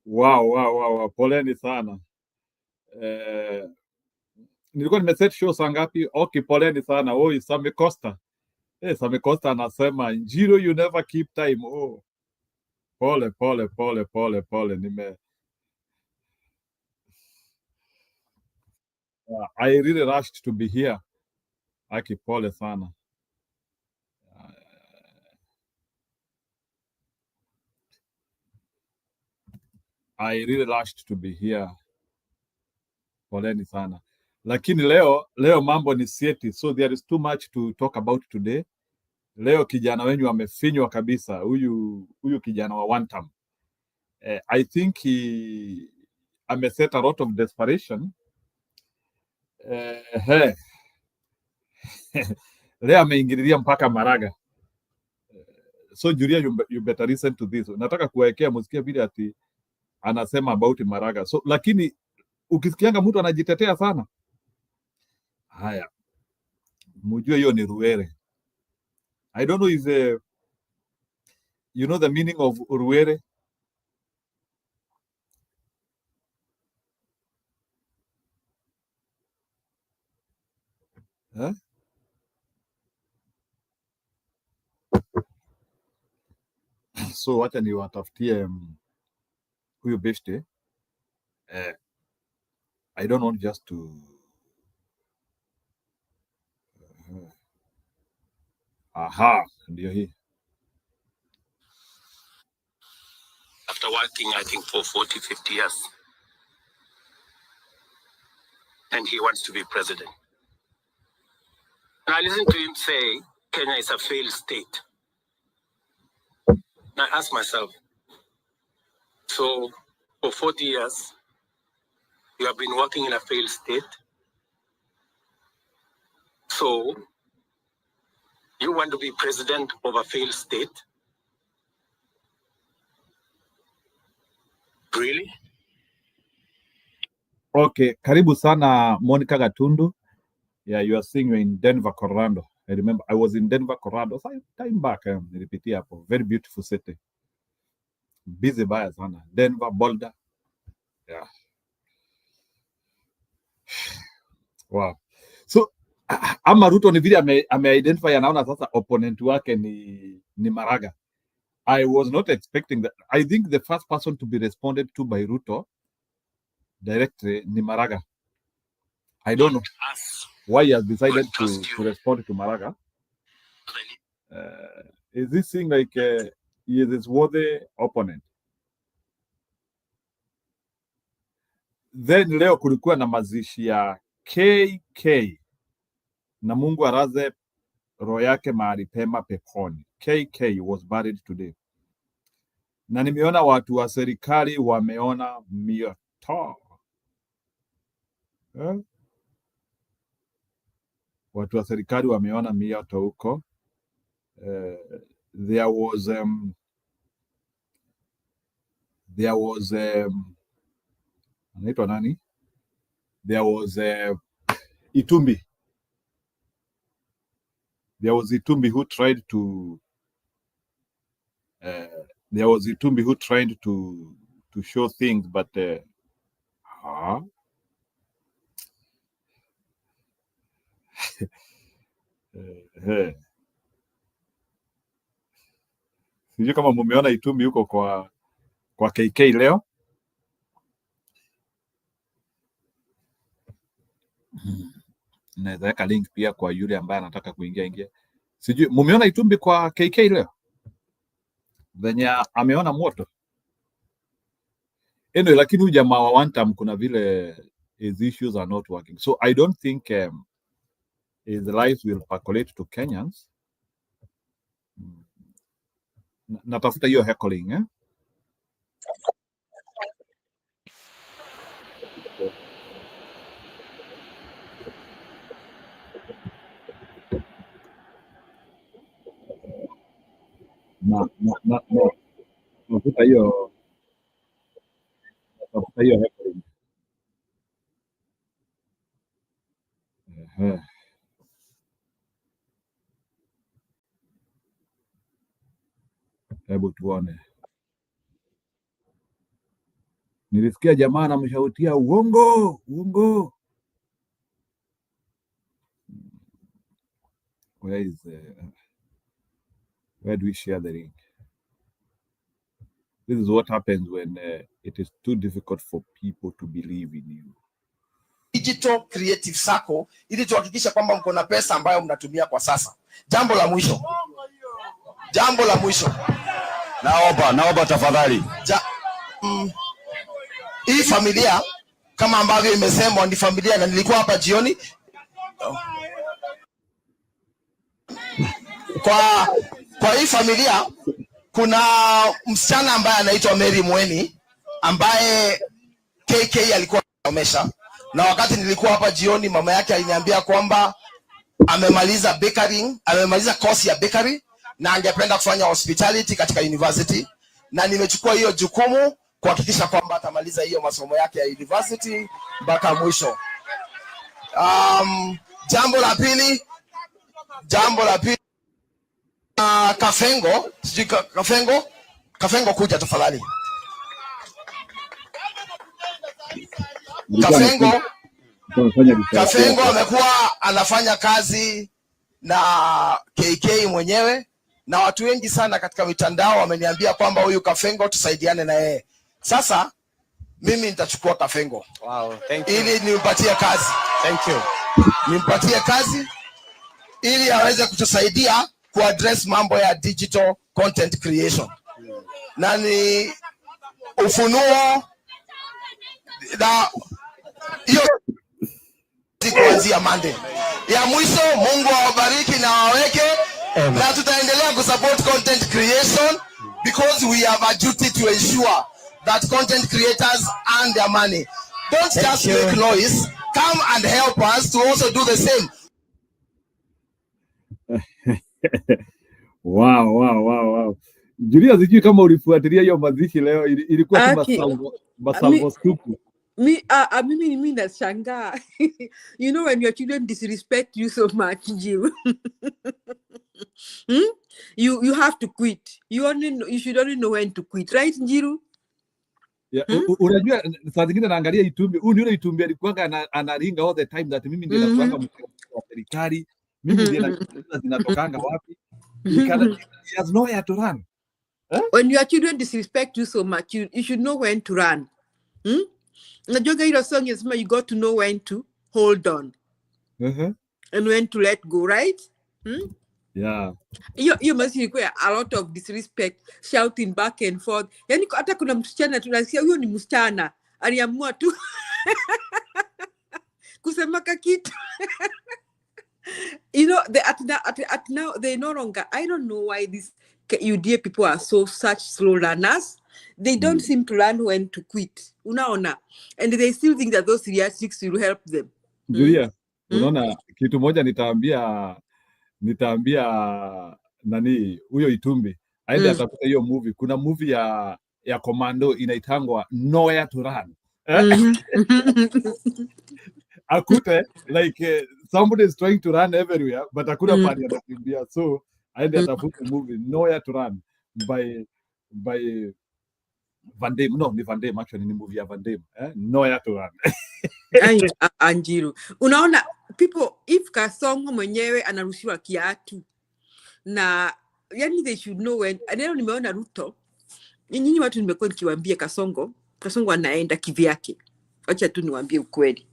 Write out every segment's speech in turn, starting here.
Wow. Poleni sana. Nilikuwa nimeset show saa ngapi? Okay, poleni sana. Oh, Sami Costa. Sami Costa anasema Njiro, you never keep time. Oh, pole. I really rushed to be here. Aki, pole sana. I really rushed to be here. Poleni sana. Lakini leo mambo ni sieti, so there is too much to talk about today. Leo kijana wenyu amefinywa kabisa, huyu kijana wa one term. I think he ameset a lot of desperation. Leo ameingililia mpaka Maraga. So Julia, you better listen to this. Nataka kuwekea musikia vile ati anasema about Maraga. So lakini ukisikianga mtu anajitetea sana, haya mujue hiyo ni Ruere. I don't know if you know the meaning of Ruere. Huh? So wacha niwatafutie huyu beshte. I don't want just to aha, ndio hii. After working, I think, for 40, 50 years. And he wants to be president. And I listened to him say, Kenya is a failed state. And I asked myself, so for 40 years, you have been working in a failed state. So you want to be president of a failed state? Really? Okay, karibu sana Monica Gatundu. Yeah, you are saying you're in Denver, Colorado. I remember I was in Denver, Colorado some time back. Nilipitia hapo. Very beautiful city. Busy baya sana. Denver, Boulder. Yeah. Wow. So ama Ruto ni vile ame-identify anaona sasa opponent wake ni Maraga. I was not expecting that. I think the first person to be responded to by Ruto directly ni Maraga. I don't know why he has decided to respond to Maraga. Is this thing like he is his worthy opponent? Then leo kulikuwa na mazishi ya KK na Mungu araze roho yake mahali pema peponi. KK was buried today. Na nimeona watu wa serikali wameona mioto. Watu wa serikali wameona mioto huko. There was anaitwa nani? There was Itumbi. There was Itumbi who tried to show things, but sijui kama mumeona Itumbi huko kwa KK leo. Naweza weka link pia kwa yule ambaye anataka kuingia. Sijui mumeona Itumbi kwa KK leo venye ameona moto. Anyway, lakini huyu jamaa wa one time kuna vile his issues are not working. So I don't think his life will percolate to Kenyans. Natafuta hiyo heckling, Natafuta hiyo heckling. Hebu tuone. Nilisikia jamaa anamshautia uongo. Where do we share the link? This is what happens when it is too difficult for people to believe in you. Digital creative circle ili tuhakikisha kwamba mko na pesa ambayo mnatumia kwa sasa. Jambo la mwisho. Naomba tafadhali. Hii familia kama ambavyo imesemwa ni familia, na nilikuwa hapa jioni. Kwa hii familia kuna msichana ambaye anaitwa Mary Mweni ambaye KK alikuwa anasomesha, na wakati nilikuwa hapa jioni mama yake aliniambia kwamba amemaliza course ya bakery na angependa kufanya hospitality katika university, na nimechukua hiyo jukumu kuhakikisha kwamba atamaliza hiyo masomo yake ya university mpaka mwisho. Jambo la pili Kafengo, sijui Kafengo kuja tafadhali. Kafengo amekuwa anafanya kazi na KK mwenyewe, na watu wengi sana katika mitandao wameniambia kwamba huyu Kafengo tusaidiane na yeye. Sasa mimi nitachukua Kafengo. Wow, thank you. Ili nimpatie kazi. Thank you. Nimpatie kazi ili aweze kutusaidia kuaddress mambo ya digital content creation. Na ni ufunuo na hiyo kuanzia Monday. Ya mwisho, Mungu awabariki na waweke. Na tutaendelea kusupport content creation because we have a duty to ensure that content creators earn their money. Don't just make noise. Come and help us to also do the same. Wow. Julia, sijui kama ulifuatilia hiyo mazishi leo, ilikuwa masalvo stupu. Mimi nashangaa. You know when your children disrespect you so much, Jill. You have to quit. You should only know when to quit, right, Njiru? Yeah, unajua saa zingine naangalia Itumbi. Huyu ndio Itumbi alikuwa anaringa all the time that mimi ndio nakuanga mkuu wa serikali. Mimi ndio na zinatokanga wapi? He has nowhere to run. When your children disrespect you so much, you should know when to run. Najoga hilo song is you got to know when to hold on. And when to let go, right? Yeah. You must require a lot of disrespect, shouting back and forth. Yani hata kuna msichana tunasikia huyo ni msichana aliamua tu kusema kitu. You know, at now they no longer. I don't know why these UDA people are such slow learners. They don't seem to learn when to quit. Unaona, and they still think that those theatrics will help them. Julia, unaona kitu moja nitaambia nani huyo Itumbi aende atafuta hiyo movie. Kuna movie ya Commando inaitangwa Nowhere to Run. Akute like somebody is trying to run everywhere but hakuna pali anakimbia, so aende atafuta movie Nowhere to Run by Van Damme. No, ni Van Damme actually, ni movie ya Van Damme. Nowhere to Run. Anjiru, unaona people, if Kasongo mwenyewe anarushiwa kiatu na yani they should know when. Leo nimeona Ruto, nyinyi watu nimekuwa nikiwaambia Kasongo anaenda kivyake. Acha tu niwaambie ukweli.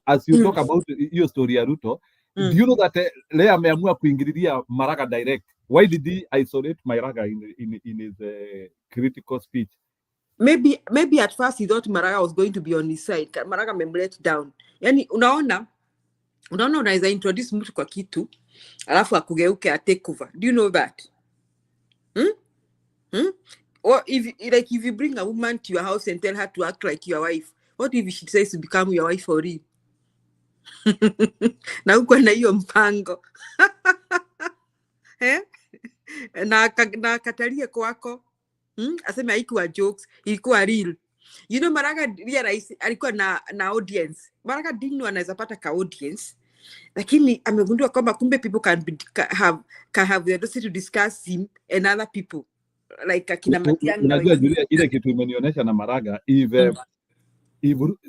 As you talk about hiyo story ya Ruto, do you know that leo ameamua kuingililia Maraga direct? Why did he isolate Maraga in his critical speech? Maybe at first he thought Maraga was going to be on his side. Maraga let down. Yani unaona unaweza introduce mtu kwa kitu alafu akugeuke take over. Do you know that? Or if you bring a woman to your house and tell her to act like your wife, what if she says to become your wife for real? Na uko na hiyo mpango. Na katalie kwako. Asema haikuwa jokes, ilikuwa real. You know, Maraga realize alikuwa na audience. Maraga didn't anaweza pata ka audience. Lakini amegundua kwamba kumbe people can have the audacity to discuss him and other people. like akina Matiang'i na Unajua wengine. Julia, ile kitu imenionyesha na Maraga,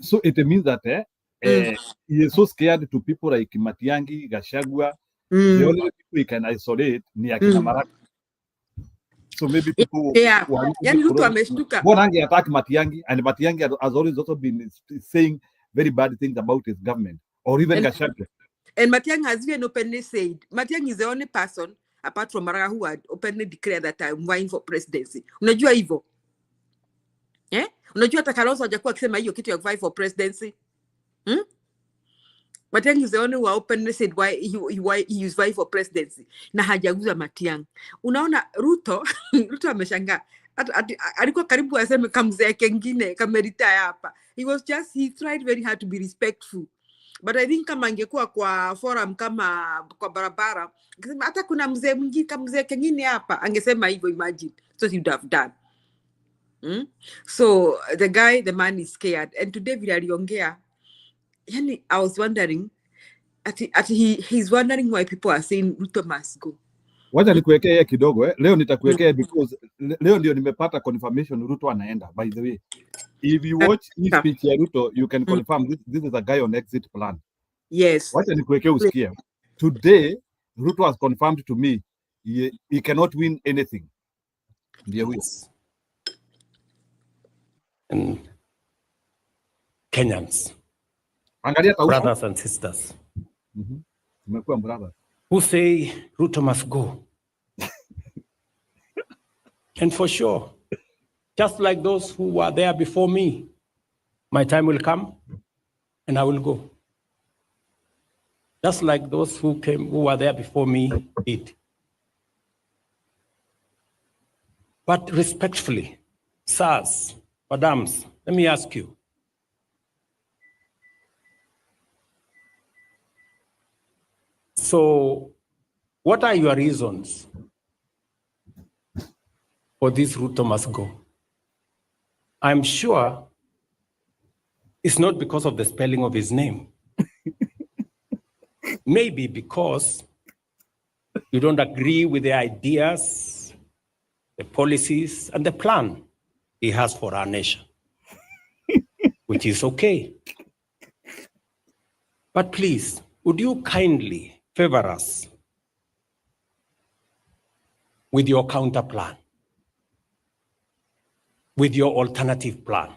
so it means that he is so scared to people like Matiang'i, Gachagua. The only people he can isolate ni akina Maraga. So maybe people Yeah. Yani Ruto ameshtuka. Mbona ange attack Matiang'i, and Matiang'i has always also been saying very bad things about his government, or even Gachagua. And Matiang'i has even openly said, Matiang'i is the only person apart from Maraga who had openly declared that I'm vying for presidency. Unajua hivyo? Unajua hata Kalonzo hajakuwa akisema hiyo kitu ya vying for presidency. Matiang'i is the only who openly said why he is vying for presidency. Na hajaguza Matiang'i. Unaona Ruto ameshangaa. Alikuwa karibu aseme kamzee kengine kameritaya hapa. He tried very hard to be respectful. But I think kama angekuwa kwa forum kama kwa barabara, angesema hata kuna mzee mwingine kama mzee kengine hapa, angesema hivyo, imagine. So he would have done. So the man is scared. And today vile aliongea, yani I was wondering, he's wondering why people are saying Ruto must go. Wacha nikuwekea kidogo leo nitakuwekea because leo ndio nimepata confirmation Ruto anaenda. By the way, if you watch his speech ya Ruto, you can confirm this is a guy on exit plan. Yes. Wacha nikuwekea usikie. Today Ruto has confirmed to me he cannot win anything. Ndio huyo. And Kenyans, Angalia brothers and sisters, who say Ruto must go. And for sure, just like those who were there before me, my time will come and I will go. Just like those who were there before me did. But respectfully, sirs, madams, let me ask you. So, what are your reasons for this Ruto must go? I'm sure it's not because of the spelling of his name. Maybe because you don't agree with the ideas, the policies, and the plan he has for our nation, which is okay. But please, would you kindly favor us with your counter plan, with your alternative plan?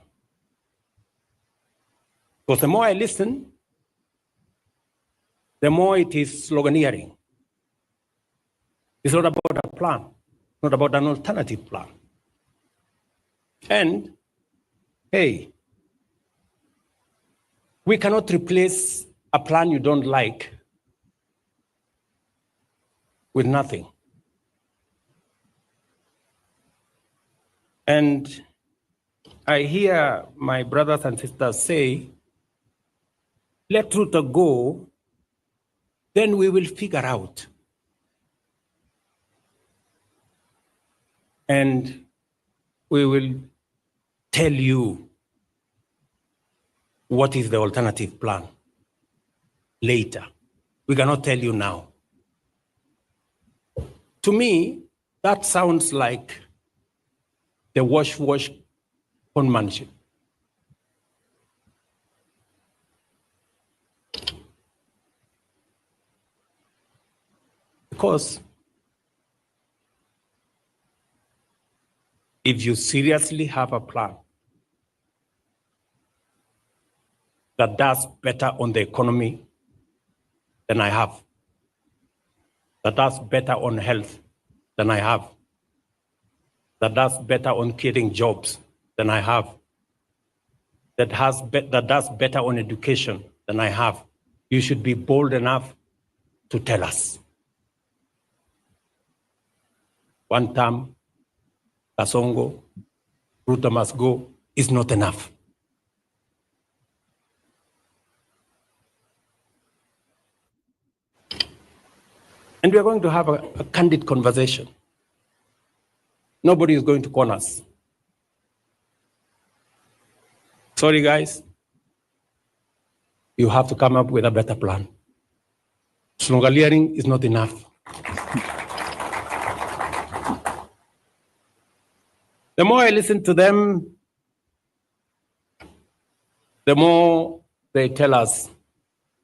Because the more I listen, the more it is sloganeering. It's not about a plan, not about an alternative plan. And, hey, we cannot replace a plan you don't like with nothing. And I hear my brothers and sisters say, let Ruto go, then we will figure out. And we will tell you what is the alternative plan later. We cannot tell you now. To me, that sounds like the wash conmanship. Because if you seriously have a plan that does better on the economy than I have, that does better on health than I have, that does better on creating jobs than I have, that does better on education than I have, you should be bold enough to tell us. One term, Kasongo, Ruto must go, is not enough. And we are going to have a candid conversation. Nobody is going to corner us. Sorry, guys. You have to come up with a better plan. Sloganering is not enough. The more I listen to them, the more they tell us,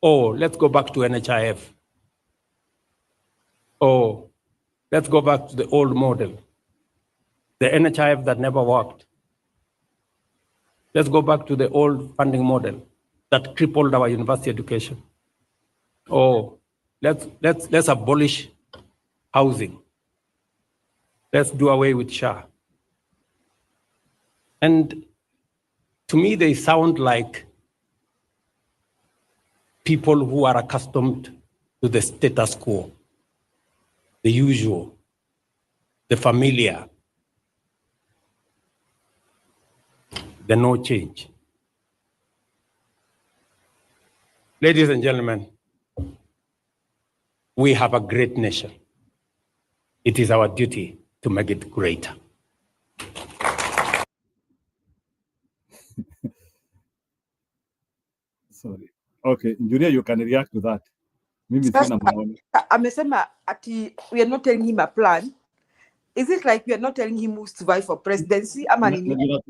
oh, let's go back to NHIF. Oh, let's go back to the old model, the NHIF that never worked. Let's go back to the old funding model that crippled our university education. Oh, let's abolish housing. Let's do away with SHA. And to me, they sound like people who are accustomed to the status quo, the usual, the familiar, the no change. Ladies and gentlemen, we have a great nation. It is our duty to make it greater. Sorry. Okay, Julia, you can react to that. Mimi Sasa, sina maoni. amesema ati we are not telling him a plan. Is it like we are not telling him who's to vie for presidency? Ama nini?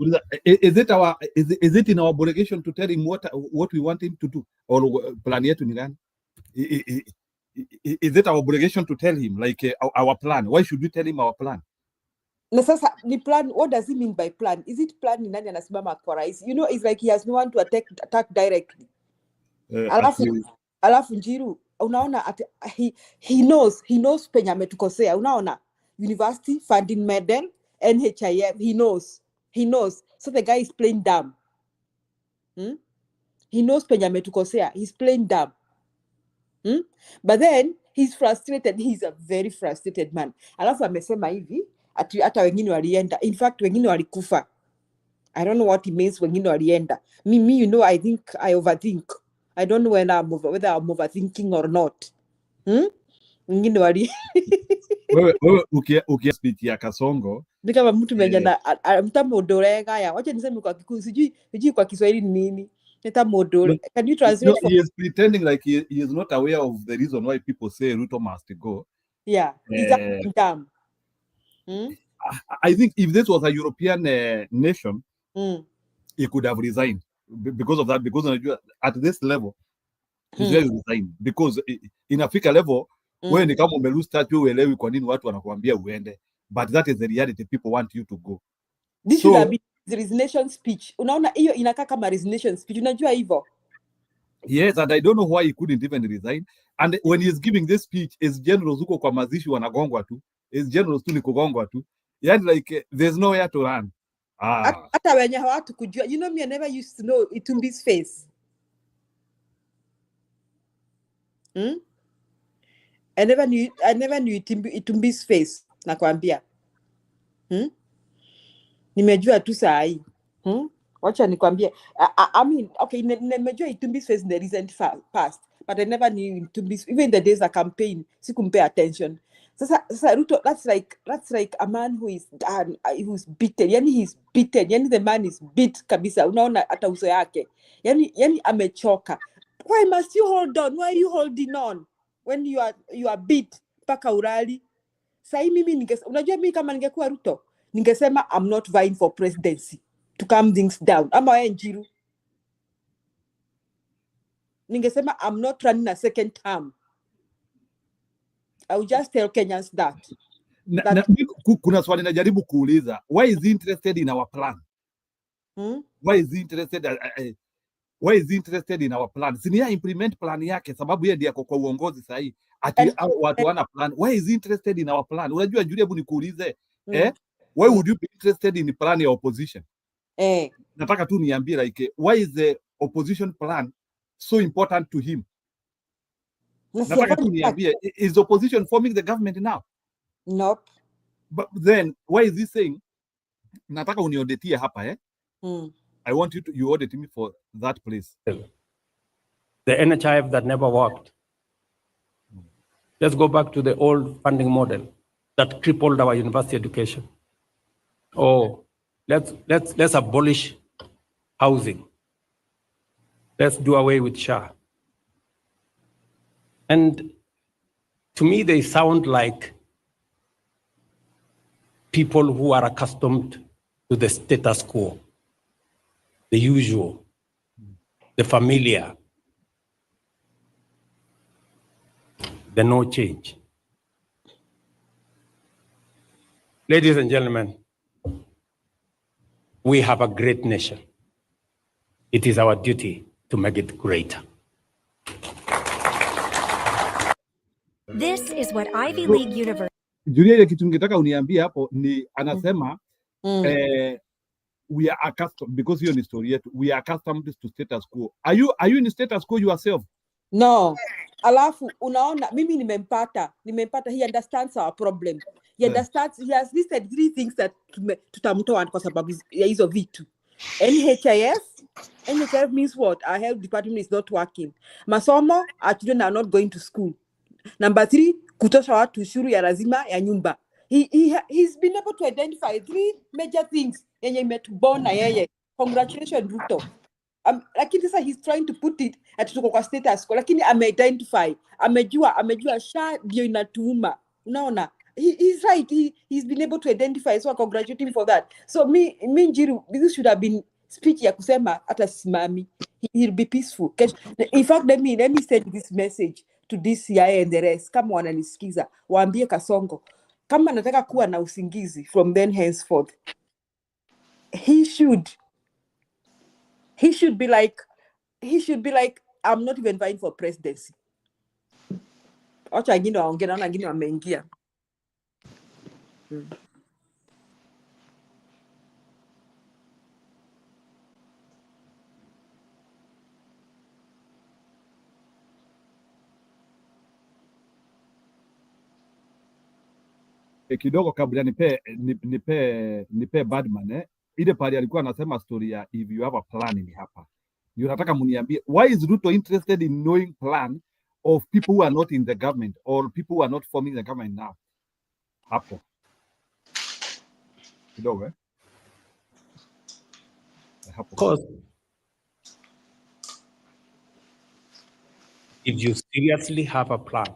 Is it in our obligation to tell him what we want him to do, or plan yetu ni gani? Is it our obligation to tell him like our plan? Why should we tell him our plan? Na sasa ni plan, what does he mean by plan? Is it plan ni nani anasimama kwa rais? You know, it's like he has no one to attack directly. Alafu Njiru, unaona he knows penye ametukosea. Unaona, university funding medal, NHIF, he knows. So the guy is playing dumb. He knows penye ametukosea. He's playing dumb. But then he's frustrated. He's a very frustrated man. Alafu amesema hivi hata wengine walienda. In fact, wengine walikufa. I don't know what he means wengine walienda. Me, you know, I think I overthink. I don't know whether I'm overthinking or not. Wengine wali wewe ukia speech ya Kasongo ni kama mtu mwenye na mtamodorega ya. Wacha niseme kwa Kikuyu, sijui kwa Kiswahili ni nini. Nitamodore. Can you translate? No, he is pretending like he is not aware of the reason why people say Ruto must go. Yeah, he's dumb. I think if this was a European nation, he could have resigned because of that. Because at this level, he's very resigned. Because in Africa level, when ni kama umelose touch, uelewi kwa nini watu wanakuambia uende. But that is the reality. People want you to go. This should have been the resignation speech. Unaona hiyo inakaa kama resignation speech. Unajua hivyo? Yes, and I don't know why he couldn't even resign. And when he's giving this speech, his generals huko kwa mazishi wanagongwa tu. His generals tu ni kugongwa tu. Yani like there's nowhere to run. Hata wenye hawatu kujua. You know me, I never used to know Itumbi's face. I never knew Itumbi's face. Nakwambia. Nimejua tu saa hii. Wacha nikwambie. I mean, okay, nimejua Itumbi's face in the recent past, but I never knew Itumbi's, even in the days of campaign, sikumpe attention. Sasa Ruto, that's like a man who is done, who's beaten. Yani he's beaten. Yani the man is beat kabisa. Unaona hata uso yake. Yani amechoka. Why must you hold on? Why are you holding on when you are beat mpaka urali? Sai mimi unajua mimi kama ningekuwa Ruto, ningesema I'm not vying for presidency to calm things down. Ama wewe Njiru, ningesema I'm not running a second term. I will just tell Kenyans that. Kuna swali najaribu kuuliza. Why is he interested in our plan? Why is he interested in our plan? Sinia implement plan yake sababu yeye ndiye kwa uongozi sahi. Ati watu wana plan. Why is he interested in our plan? Unajua Julia, hebu nikuulize. Why would you be interested in the plan ya opposition? Nataka tu niambie like why is the opposition plan so important to him? Nataka tu niambie, is the opposition forming the government now? Nope. But then why is he saying nataka uniodetie hapa I want you audit me for that place. The NHIF that never worked. Let's go back to the old funding model that crippled our university education. Oh, let's abolish housing. Let's do away with SHA. And to me, they sound like people who are accustomed to the status quo, the usual, the familiar, the no change. Ladies and gentlemen, we have a great nation. It is our duty to make it greater. This is what Ivy League University. Julia, ile kitu ningetaka uniambie hapo ni anasema we are accustomed, because hiyo ni story yetu, we are accustomed to status quo. Are you in status quo yourself? No. Alafu unaona mimi nimempata, he understands our problem. He understands, he has listed 3 things that tutamtoa kwa sababu ya hizo vitu. NHIF means what? Our health department is not working. Masomo, our children are not going to school. Number 3, kutosha watu ushuru ya lazima ya nyumba. He's been able to identify 3 major things yenye imetubona yeye. Congratulations, Ruto. Lakini sasa he's trying to put it at tuko kwa status quo, lakini ame-identify, amejua sha ndio inatuuma. Unaona? He's right. He's been able to identify, so I congratulate him for that. So me Njiru, this should have been speech ya kusema hata simami. He'll be peaceful. In fact, let me send this message to this CIA and the rest. Kama wananisikiza, waambie Kasongo, kama nataka kuwa na usingizi from then henceforth, he should be like, I'm not even vying for presidency. Wacha wengine waongee, naona wengine wameingia. Kidogo kabla nipe Badman ile pale alikuwa anasema story ya if you have a plan ni hapa. Nataka muniambie, why is Ruto interested in knowing plan of people who are not in the government or people who are not forming the government now? Hapo kidogo hapo. Of course, if you seriously have a plan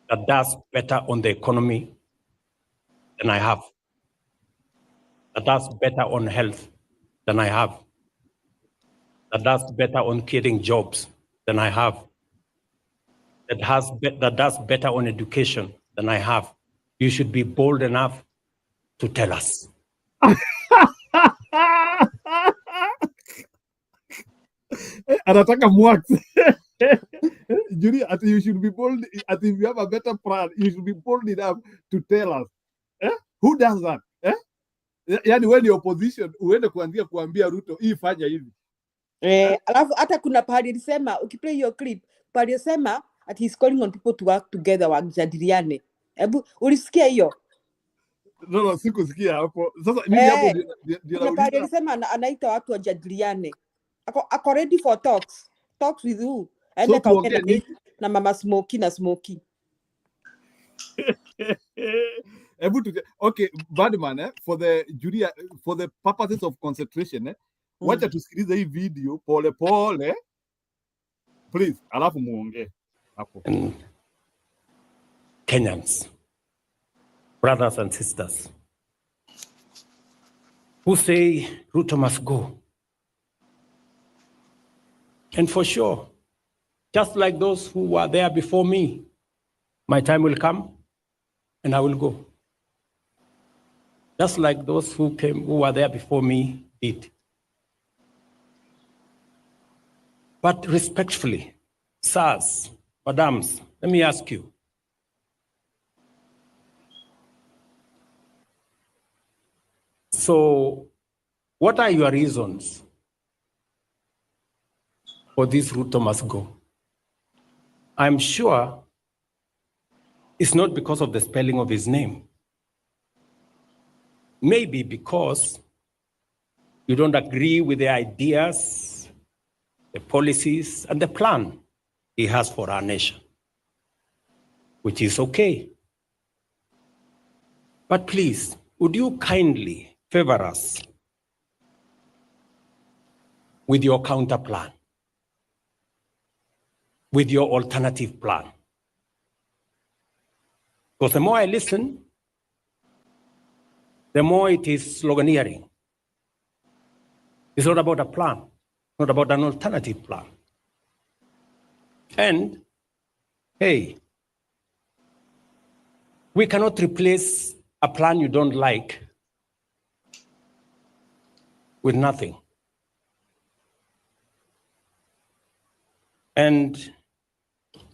that does better on the economy than I have, that does better on health than I have, that does better on creating jobs than I have, that does better on education than I have, you should be bold enough to tell us. Anataka mwax. Julia, you should be bold. If you have a better plan, you should be bold enough to tell us. Who does that? Yani when the opposition uende kuambia Ruto hii fanya hivi. Alafu hata kuna pahali alisema, ukiplay your clip, pahali alisema that he's calling on people to work together wajadiliane. Hebu ulisikia hiyo? No, sikusikia hapo. Sasa mimi hapo ndio kuna pahali alisema anaita watu wajadiliane. Ako ready for talks. Talks with who? Aende kaongea na mama Smokey. Okay, Badman, for the purposes of concentration, wacha tusikilize hii video pole pole. Please, alafu muongee hapo. Kenyans, brothers and sisters, who say Ruto must go. And for sure, just like those who were there before me, my time will come and I will go. Just like those who were there before me did. But respectfully, sirs, madams, let me ask you. So, what are your reasons for this Ruto must go? I'm sure it's not because of the spelling of his name. Maybe because you don't agree with the ideas, the policies, and the plan he has for our nation, which is okay. But please, would you kindly favor us with your counter plan, with your alternative plan? Because the more I listen, the more it is sloganeering. It's not about a plan, not about an alternative plan. And, hey, we cannot replace a plan you don't like with nothing. And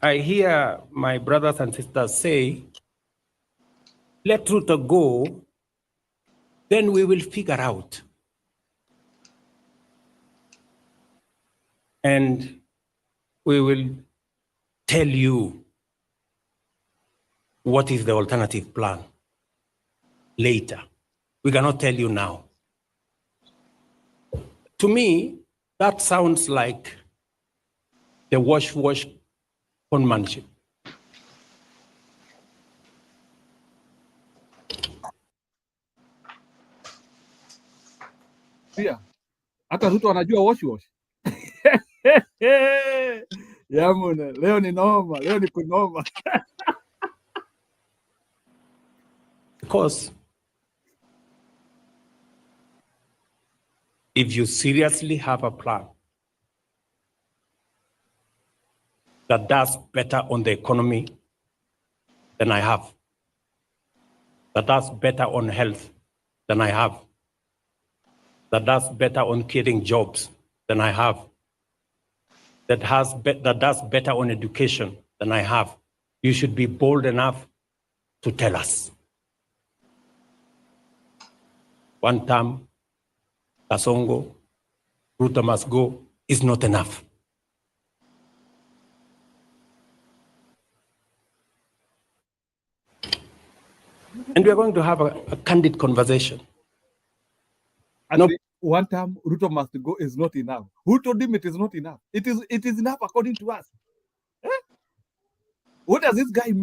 I hear my brothers and sisters say, let Ruto go, then we will figure out. And we will tell you what is the alternative plan later. We cannot tell you now. To me, that sounds like the wash conmanship. Pia hata Ruto anajua wash. Yamuna, leo ni noma, leo ni kunoma. Because if you seriously have a plan that does better on the economy than I have, that does better on health than I have, that does better on creating jobs than I have, that does better on education than I have, you should be bold enough to tell us. One term, Kasongo, Ruto must go is not enough. And we are going to have a candid conversation. One time Ruto must go is not enough. Who told him it is not enough? It is enough according to us. Eh? What does this guy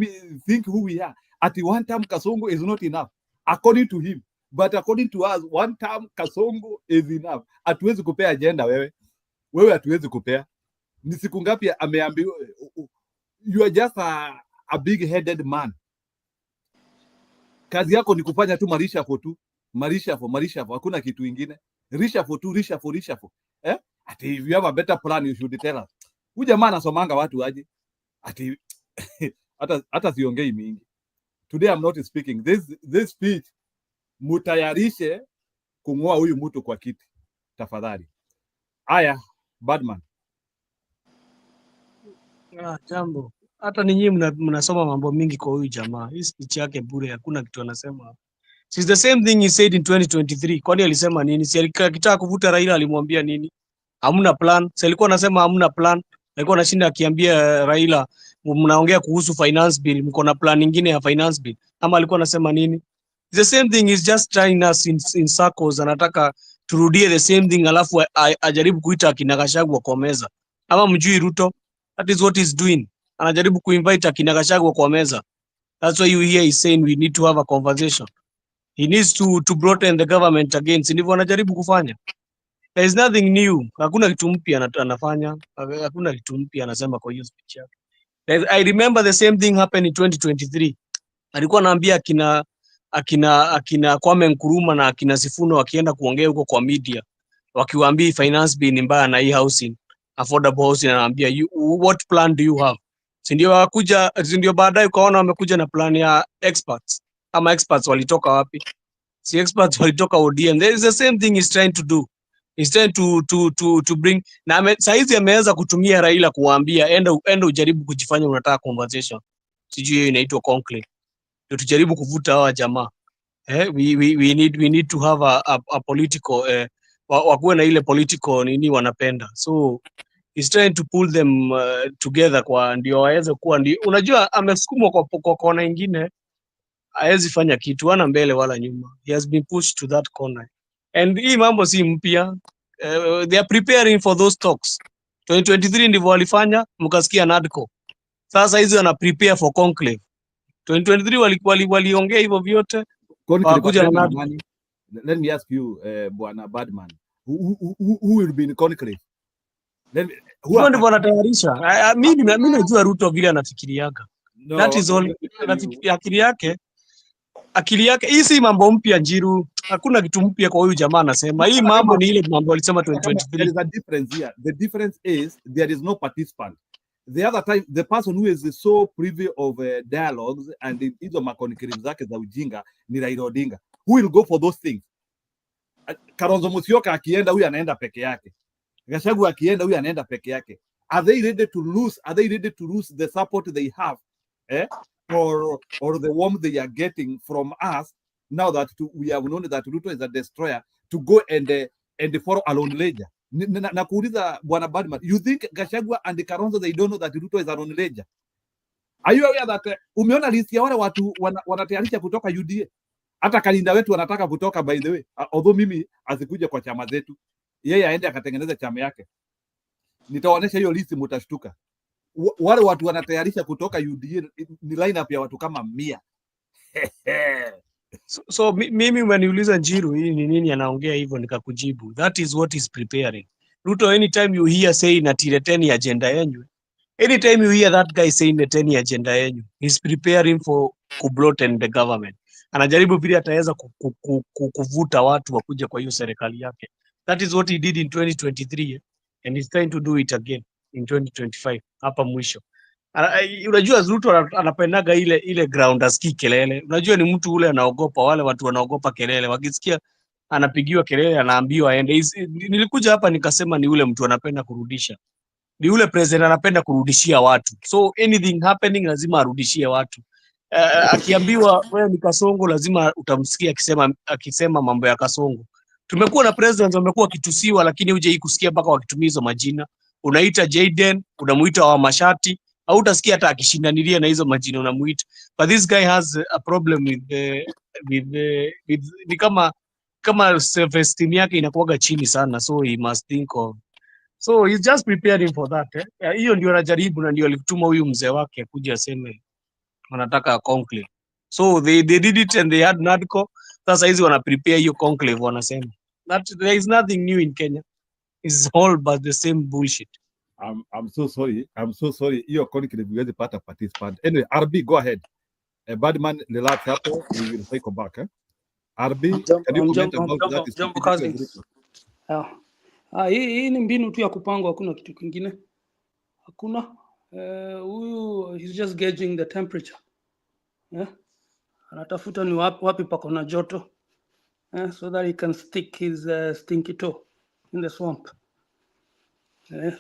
think who we are? At one time Kasongo is not enough according to him, but according to us one time Kasongo is enough. Hatuwezi kupea agenda wewe hatuwezi kupea. Ni siku ngapi ameambiwa? You are just a big-headed man. Kazi yako ni kufanya tu marisha for, hakuna kitu ingine. Risha for. Ati if you have a better plan you should tell us. Huyu jamaa anasomanga watu aje? Ati hata siongei mingi. Today I'm not speaking. This speech mutayarishe kung'oa huyu mtu kwa kiti. Tafadhali. Aya, Badman. Jambo. Hata ninyi mnasoma mambo mingi kwa huyu jamaa. Hii speech yake bure, hakuna kitu anasema. It's the same thing he said in 2023. Kwani alisema nini? Si akitaka kuvuta Raila alimwambia nini? Hamna plan. Si alikuwa anasema hamna plan. Alikuwa anashinda akiambia Raila mnaongea kuhusu finance bill, mko na plan nyingine ya finance bill. Ama alikuwa anasema nini? The same thing is just trying us in circles. Anataka turudie the same thing alafu ajaribu kuita akina Gachagua kwa meza. Ama mjui Ruto? That is what he's doing. Anajaribu kuinvite akina Gachagua kwa meza. That's why you hear he's saying we need to have a conversation. He needs to broaden the government again. Si ndivyo anajaribu kufanya? There is nothing new. Hakuna kitu mpya anafanya. Hakuna kitu mpya anasema kwa hiyo speech yake. I remember the same thing happened in 2023. Alikuwa anaambia akina Kwame Nkrumah na akina Sifuna wakienda kuongea huko kwa media, wakiwaambia finance bill ni mbaya na hii housing, affordable housing, anaambia what plan do you have? Si ndio baadaye ukaona wamekuja na plan ya experts. Ama experts walitoka wapi? Si experts walitoka ODM. There is the same thing he's trying to do. He's trying to bring, na saizi ameweza kutumia Raila kuwaambia enda ujaribu kujifanya unataka conversation. Sijui hiyo inaitwa conclave. Ndio tujaribu kuvuta hawa jamaa. We need to have a political wakuwe na ile political nini wanapenda. So he's trying to pull them together kwa ndio waweze kuwa ndio. Unajua amesukumwa kwa kona nyingine. Haezi fanya kitu, ana mbele wala nyuma. He has been pushed to that corner. And hii mambo si mpya. They are preparing for those talks. 2023 ndivyo walifanya, mkasikia NADCO. Sasa hizi wana prepare for conclave. 2023 waliongea hivyo vyote. Wakuja na NADCO. Let me ask you, Bwana Badman. Who will be in conclave? Huo ndivyo wanatayarisha. Mimi najua Ruto vile anafikiriaga. That is all. Akili yake akili yake hii si mambo mpya Njiru, hakuna kitu mpya kwa huyu jamaa anasema. Hii mambo ni ile mambo alisema There 2023. is a difference here. The difference is there is no participant. The other time, the person who is so privy of dialogues and hizo makonikiri zake za ujinga ni Raila Odinga. Who will go for those things? Kalonzo Musyoka akienda huyu anaenda peke yake. Gachagua akienda huyu anaenda peke yake. Are they ready to lose? Are they ready to lose the support they have? Or the warmth they are getting from us now that we have known that Ruto is a destroyer, to go and follow a lone ledger. Na kuuliza Bwana Badman, you think Gachagua and Kalonzo they don't know that Ruto is a lone ledger? Are you aware that umeona list ya wale watu wanatayarisha kutoka UDA? Hata Kalinda wetu wanataka kutoka, by the way, although mimi asikuja kwa chama zetu, yeye aende akatengeneza chama yake. Nitawaonesha hiyo list, mtashtuka. Wale watu wanatayarisha kutoka UDA ni lineup ya watu kama 100. So mimi umeniuliza Njiru hii ni nini anaongea hivyo, nikakujibu that is what is preparing. Ruto, anytime you hear saying ati leteni agenda yenyu, anytime you hear that guy saying leteni agenda yenyu, he's preparing for kubloaten the government. Anajaribu vile ataweza kuvuta watu wakuja kwa hiyo serikali yake. That is what he did in 2023 and he's trying to do it again in 2025 hapa mwisho. Unajua Ruto anapendaga ile ground asikii kelele. Unajua ni mtu ule anaogopa, wale watu wanaogopa kelele. Wakisikia anapigiwa kelele anaambiwa aende. Nilikuja hapa nikasema ni ule mtu anapenda kurudisha. Ni ule president anapenda kurudishia watu. So anything happening lazima arudishie watu. Akiambiwa wewe ni Kasongo lazima utamsikia akisema mambo ya Kasongo. Tumekuwa na presidents wamekuwa kitusiwa lakini huje kusikia mpaka wakitumia hizo majina. Unaita Jaden, unamuita wa mashati, au utasikia hata akishindanilia na hizo majina unamuita. But this guy has a problem with ni kama self-esteem yake inakuwaga chini sana, so he must think of, so he's just preparing for that. Hiyo ndio anajaribu na ndio alituma huyu mzee wake kuja aseme wanataka conclave. So they did it and they had NADCO. Sasa hizi wana prepare hiyo conclave, wanasema that there is nothing new in Kenya. It's all but the same bullshit. I'm so sorry. Hiyo conclave huwezi pata participant. Anyway, RB, go ahead. Badman, relax hapo. We will take back. RB, can you comment about that? Jambo kazi. Hii ni mbinu tu ya kupangwa, hakuna kitu kingine. Hakuna. Huyu he's just gauging the temperature. Anatafuta ni wapi pako na joto. So that he can stick his stinky toe in the swamp.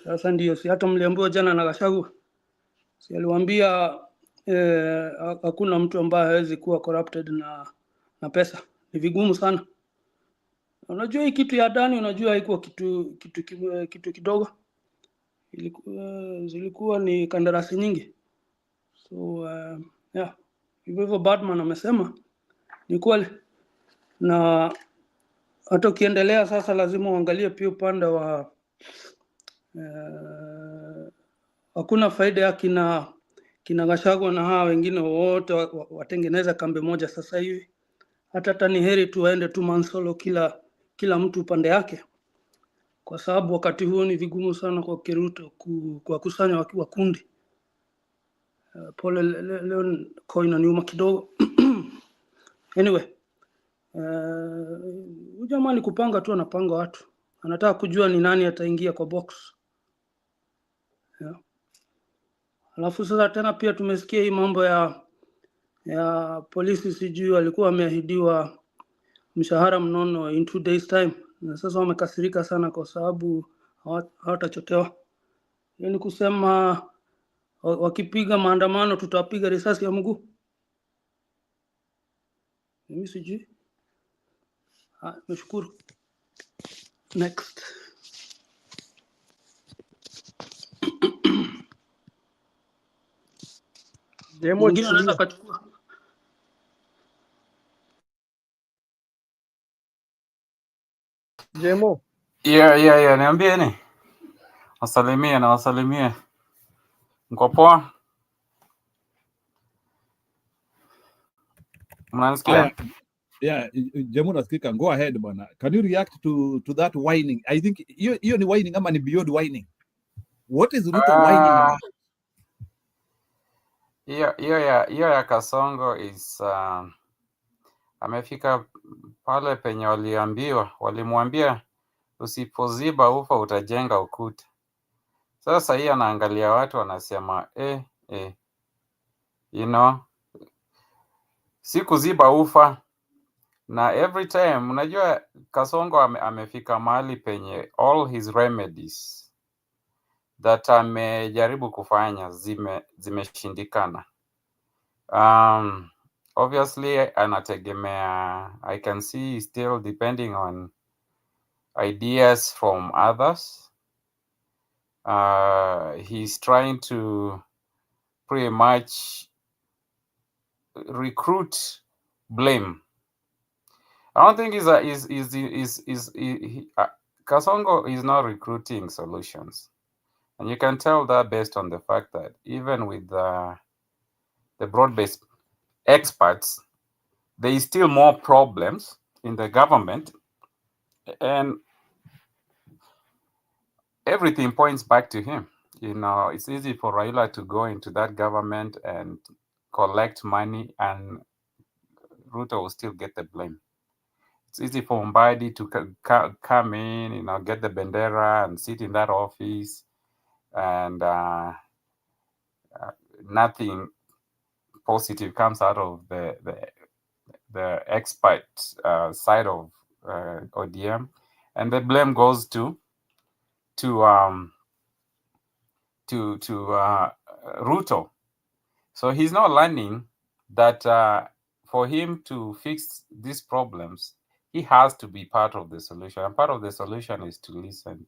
Sasa ndio si hata mliambiwa jana na Gachagua. Si aliwaambia hakuna mtu ambaye hawezi kuwa corrupted na pesa. Ni vigumu sana. Unajua hii kitu ya ndani, unajua haikuwa kitu kidogo. Zilikuwa ni kandarasi nyingi. So yeah, hivyo Badman amesema ni kweli. Na hata ukiendelea sasa lazima uangalie pia upande wa hakuna faida ya kina Gachagua na hawa wengine wote watengeneza kambi moja sasa hivi. Hata ni heri tu waende tu Mansolo kila mtu upande yake. Kwa sababu wakati huo ni vigumu sana kwa Ruto kwa kusanya wa kundi. Pole leo coin nyuma kidogo. Anyway, jamani kupanga tu anapanga watu. Anataka kujua ni nani ataingia kwa box. Yeah. Alafu sasa tena pia tumesikia hii mambo ya polisi, sijui walikuwa wameahidiwa mshahara mnono in 2 days time. Na sasa wamekasirika sana kwa sababu hawatachotewa. Yaani kusema wakipiga maandamano tutapiga risasi ya mguu. Mimi sijui. Nashukuru. Next. Demo Mwingine anaweza kachukua. Demo. Yeah, niambieni. Wasalimie. Mko poa? Mnanisikia? Yeah, Jemu nasikika. Go ahead bwana. Can you react to that whining? I think hiyo ni whining ama ni beyond whining? What is Ruto whining? Hiyo ya Kasongo is amefika pale penye walimwambia usipoziba ufa utajenga ukuta. Sasa hii anaangalia watu wanasema you know, si kuziba ufa. Na every time unajua Kasongo amefika mahali penye all his remedies that amejaribu kufanya zimeshindikana. Obviously anategemea, I can see still depending on ideas from others. He's trying to pretty much recruit blame. I don't think Kasongo is not recruiting solutions, and you can tell that based on the fact that even with the broad-based experts, there is still more problems in the government, and everything points back to him. You know, it's easy for Raila to go into that government and collect money, and Ruto will still get the blame. It's easy for Mbadi to come in, you know, get the bendera and sit in that office, and nothing positive comes out of the expert side of ODM, and the blame goes to Ruto. So he's not learning that for him to fix these problems, he has to be part of the solution. And part of the solution is to listen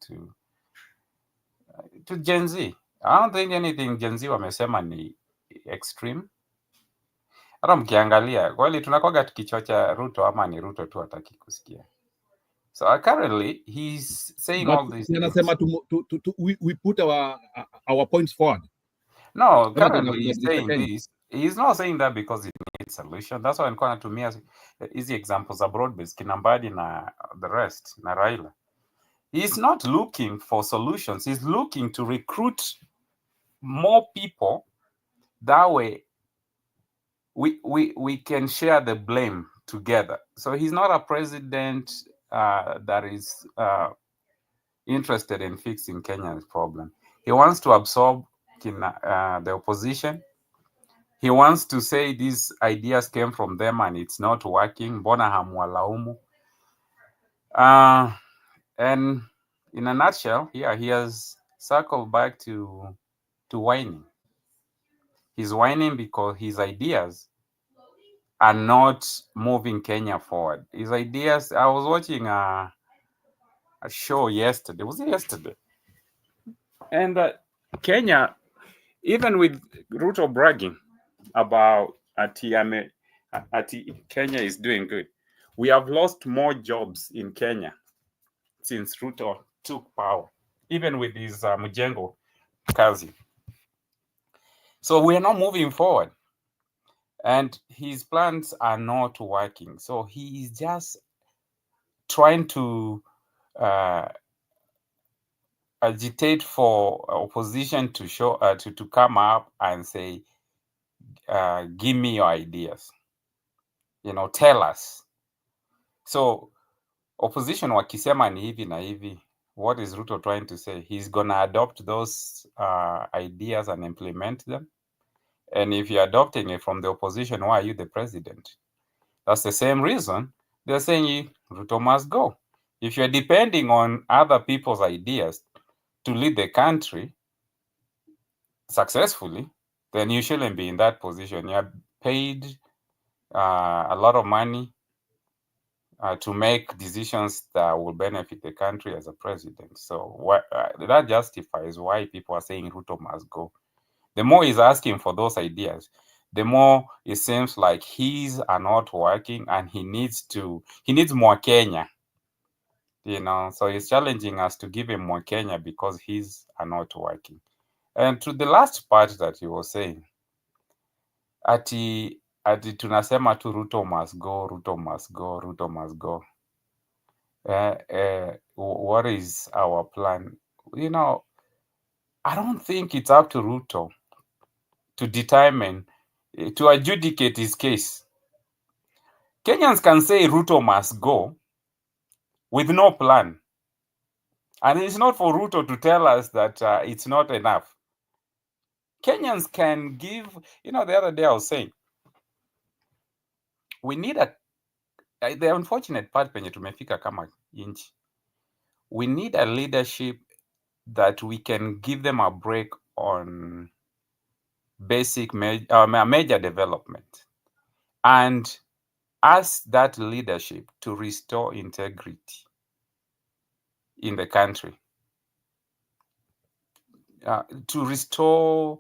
to Gen Z. I don't think anything Gen Z wamesema ni extreme. Hata mkiangalia kweli tunakoga tukichocha Ruto ama ni Ruto tu hataki kusikia. So currently he's saying all these things. We put our points forward. No, currently he's saying this. He's not saying that because he needs solution. That's why I'm going to me easy examples abroad based Kinambadi na the rest na Raila. He's not looking for solutions. He's looking to recruit more people. That way we can share the blame together. So he's not a president that is interested in fixing Kenya's problem. He wants to absorb the opposition. He wants to say these ideas came from them and it's not working. Mbona hamwalaumu? And in a nutshell, he has circled back to whining. He's whining because his ideas are not moving Kenya forward. His ideas, I was watching a show yesterday. Was it yesterday? And Kenya, even with Ruto bragging about Kenya is doing good, we have lost more jobs in Kenya since Ruto took power, even with his Mujengo kazi. So we are not moving forward, and his plans are not working. So he is just trying to agitate for opposition to show to come up and say, give me your ideas, you know, tell us. So opposition wakisema ni hivi na hivi, what is Ruto trying to say? He's gonna adopt those ideas and implement them. And if you're adopting it from the opposition, why are you the president? That's the same reason they're saying Ruto must go. If you're depending on other people's ideas to lead the country successfully, then you shouldn't be in that position. You're paid a lot of money to make decisions that will benefit the country as a president. So that justifies why people are saying Ruto must go. The more he's asking for those ideas, the more it seems like his are not working, and he needs more Kenya. You know, so he's challenging us to give him more Kenya because his are not working. And to the last part that he was saying, ati tunasema tu Ruto must go, Ruto must go, Ruto must go. What is our plan? You know, I don't think it's up to Ruto to determine, to adjudicate his case. Kenyans can say Ruto must go with no plan. And it's not for Ruto to tell us that it's not enough. Kenyans can give, the other day I was saying, we need the unfortunate part penye tumefika kama inchi. We need a leadership that we can give them a break on basic major development and ask that leadership to restore integrity in the country, to restore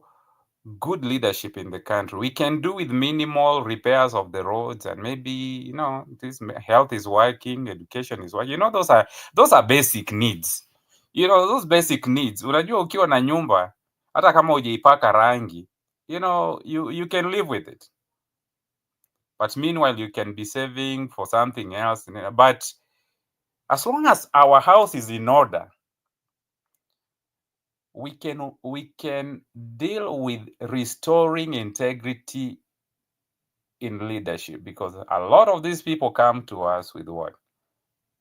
good leadership in the country. We can do with minimal repairs of the roads, and maybe this health is working, education is working. Those are basic needs. Those basic needs. Unajua ukiwa na nyumba hata kama hujaipaka rangi, you can live with it. But meanwhile you can be saving for something else. But as long as our house is in order, we can deal with restoring integrity in leadership, because a lot of these people come to us with what?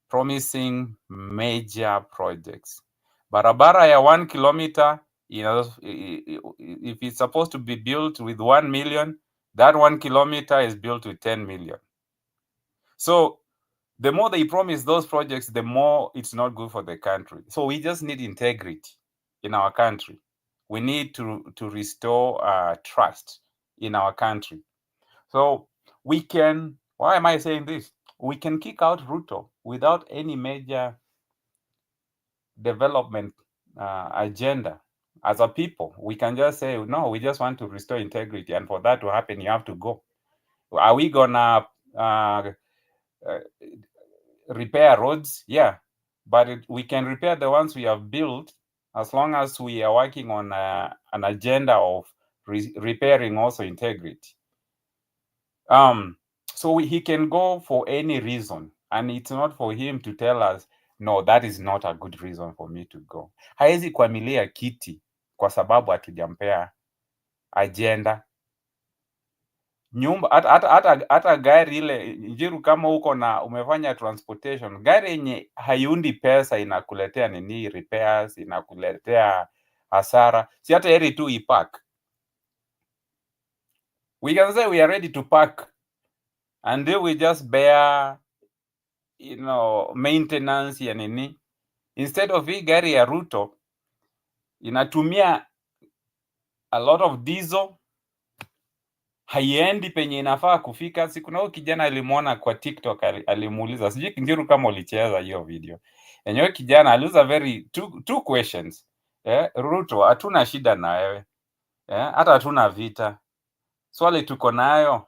Promising major projects. Barabara ya 1 kilometer, if it's supposed to be built with 1 million, that 1 kilometer is built with 10 million. So the more they promise those projects, the more it's not good for the country. So we just need integrity in our country. We need to restore trust in our country. So we can, why am I saying this? We can kick out Ruto without any major development agenda. As a people, we can just say, no, we just want to restore integrity. And for that to happen, you have to go. Are we gonna repair roads? Yeah, but we can repair the ones we have built as long as we are working on an agenda of repairing also integrity. So he can go for any reason, and it's not for him to tell us, no, that is not a good reason for me to go. Haezi kuamilia kiti kwa sababu hatujampea agenda. Nyumba hata gari ile Njiru, kama uko na umefanya transportation, gari yenye haiundi pesa inakuletea nini? Repairs, inakuletea hasara. Si hata heri tu ipark. We can say we are ready to park and then we just bear maintenance ya nini, instead of hii gari ya Ruto inatumia a lot of diesel, haiendi penye inafaa kufika. Kuna huyo kijana alimuona kwa TikTok, alimuuliza, sijui Njiru kama ulicheza hiyo video. Enyewe kijana aliuliza two questions. Ruto, hatuna shida na wewe. Hata hatuna vita. Swali tuko nayo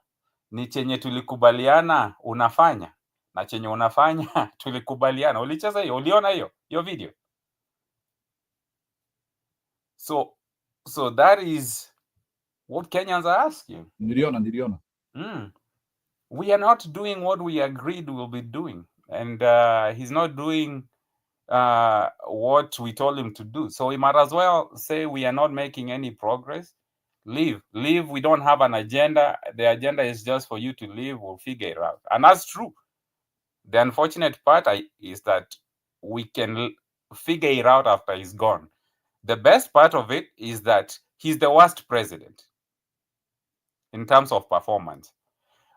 ni chenye tulikubaliana unafanya, na chenye unafanya tulikubaliana. Ulicheza hiyo? Uliona hiyo video? So that is what Kenyans are asking. Niliona. We are not doing what we agreed we'll be doing, and he's not doing what we told him to do. So we might as well say we are not making any progress. Leave. We don't have an agenda. The agenda is just for you to leave. We'll figure it out. And that's true. The unfortunate part is that we can figure it out after he's gone. The best part of it is that he's the worst president in terms of performance.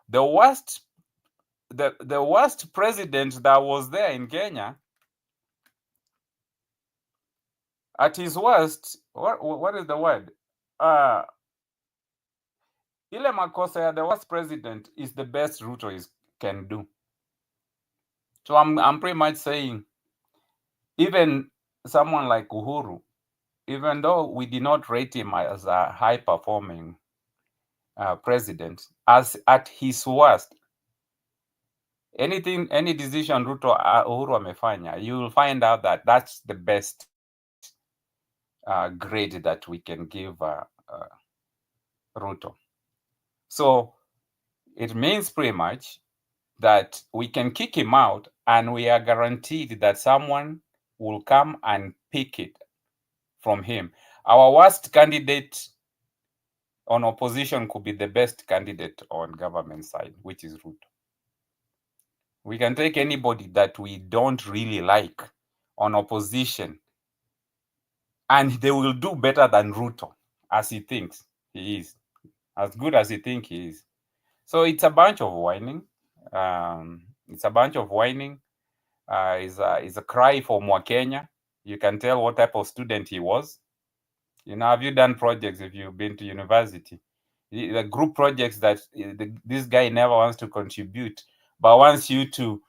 The worst president that was there in Kenya, at his worst, what is the word? Ile makosa ya the worst president is the best Ruto can do. So I'm pretty much saying, even someone like Uhuru, even though we did not rate him as a high-performing president, as at his worst, any decision Uhuru amefanya, you will find out that that's the best grade that we can give Ruto. So it means pretty much that we can kick him out, and we are guaranteed that someone will come and pick it from him. Our worst candidate on opposition could be the best candidate on government side, which is Ruto. We can take anybody that we don't really like on opposition, and they will do better than Ruto, as he thinks he is, as good as he thinks he is. So it's a bunch of whining. It's a bunch of whining. It's a cry for Mwakenya. You can tell what type of student he was. You know, have you done projects if you've been to university? The group projects that this guy never wants to contribute, but wants you to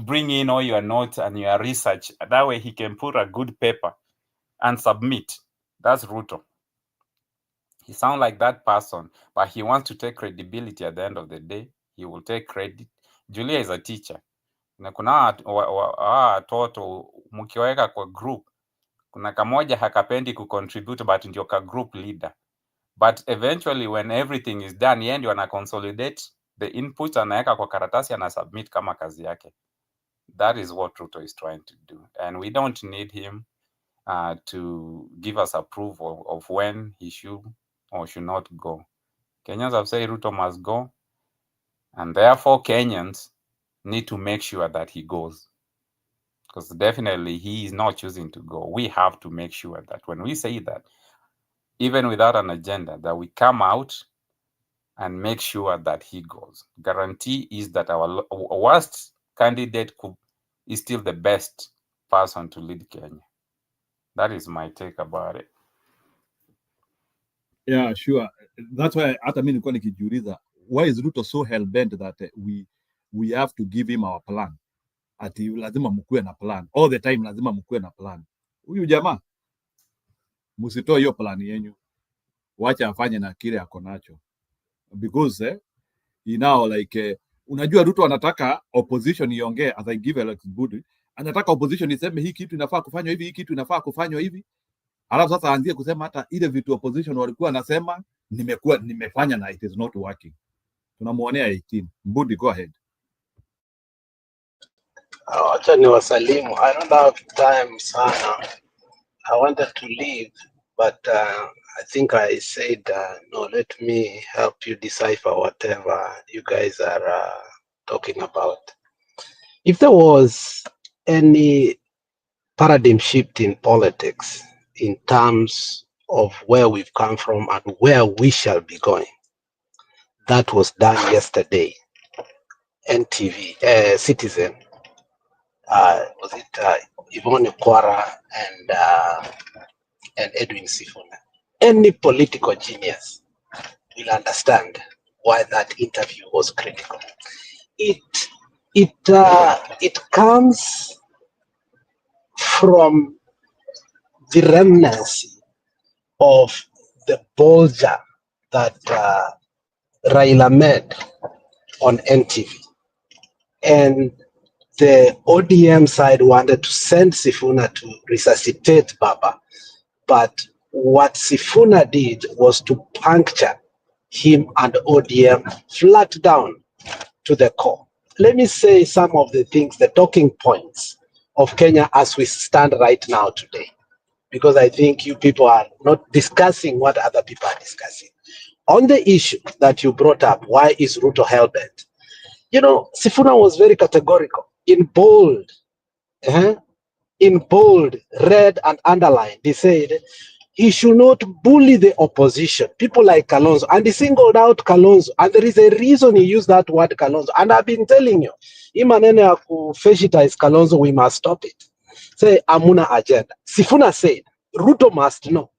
bring in all your notes and your research. That way he can put a good paper and submit. That's Ruto. He sounds like that person, but he wants to take credibility at the end of the day. He will take credit. Julia is a teacher. Na kuna watoto mkiweka kwa group, kuna kamoja hakapendi kucontribute but ndio ka group leader. But eventually when everything is done, yeye ndio ana consolidate the inputs, anaweka kwa karatasi, ana submit kama kazi yake. That is what Ruto is trying to do. And we don't need him to give us approval of when he should or should not go. Kenyans have said Ruto must go, and therefore Kenyans need to make sure that he goes, because definitely he is not choosing to go. We have to make sure that when we say that, even without an agenda, that we come out and make sure that he goes. Guarantee is that our worst candidate is still the best person to lead Kenya. That is my take about it. Yeah, sure. That's why hata mimi nilikuwa nikijiuliza, why is Ruto so hell bent that we have to give him our plan? Ati lazima mkuwe na plan all the time, lazima mkuwe na plan. Huyu jamaa msitoe hiyo plan yenyu, wacha afanye na kile ako nacho, because now like unajua Ruto anataka opposition iongee, as I give Alex Budi, anataka opposition iseme hii kitu inafaa kufanywa hivi, hii kitu inafaa kufanywa hivi. Alafu sasa aanzie kusema hata ile vitu opposition walikuwa anasema nimefanya na it is not working. Tunamuonea 18. Budi, go ahead. Acha ni wasalimu. I don't have time sana. I wanted to leave, but I think I said, no, let me help you decipher whatever you guys are talking about. If there was any paradigm shift in politics in terms of where we've come from and where we shall be going, that was done yesterday. NTV, Citizen, was it Yvonne Kwara and Edwin Sifuna. Any political genius will understand why that interview was critical. It comes from the remnants of the bulger that Raila made on NTV. And the ODM side wanted to send Sifuna to resuscitate Baba. But what Sifuna did was to puncture him and ODM flat down to the core. Let me say some of the things, the talking points of Kenya as we stand right now today, because I think you people are not discussing what other people are discussing. On the issue that you brought up, why is Ruto hellbent? You know, Sifuna was very categorical. In bold, red and underlined, he said he should not bully the opposition, people like Kalonzo. And he singled out Kalonzo. And there is a reason he used that word Kalonzo. And I've been telling you, imanene ya kufeshitize Kalonzo, we must stop it. Say, amuna agenda. Sifuna said, Ruto must know,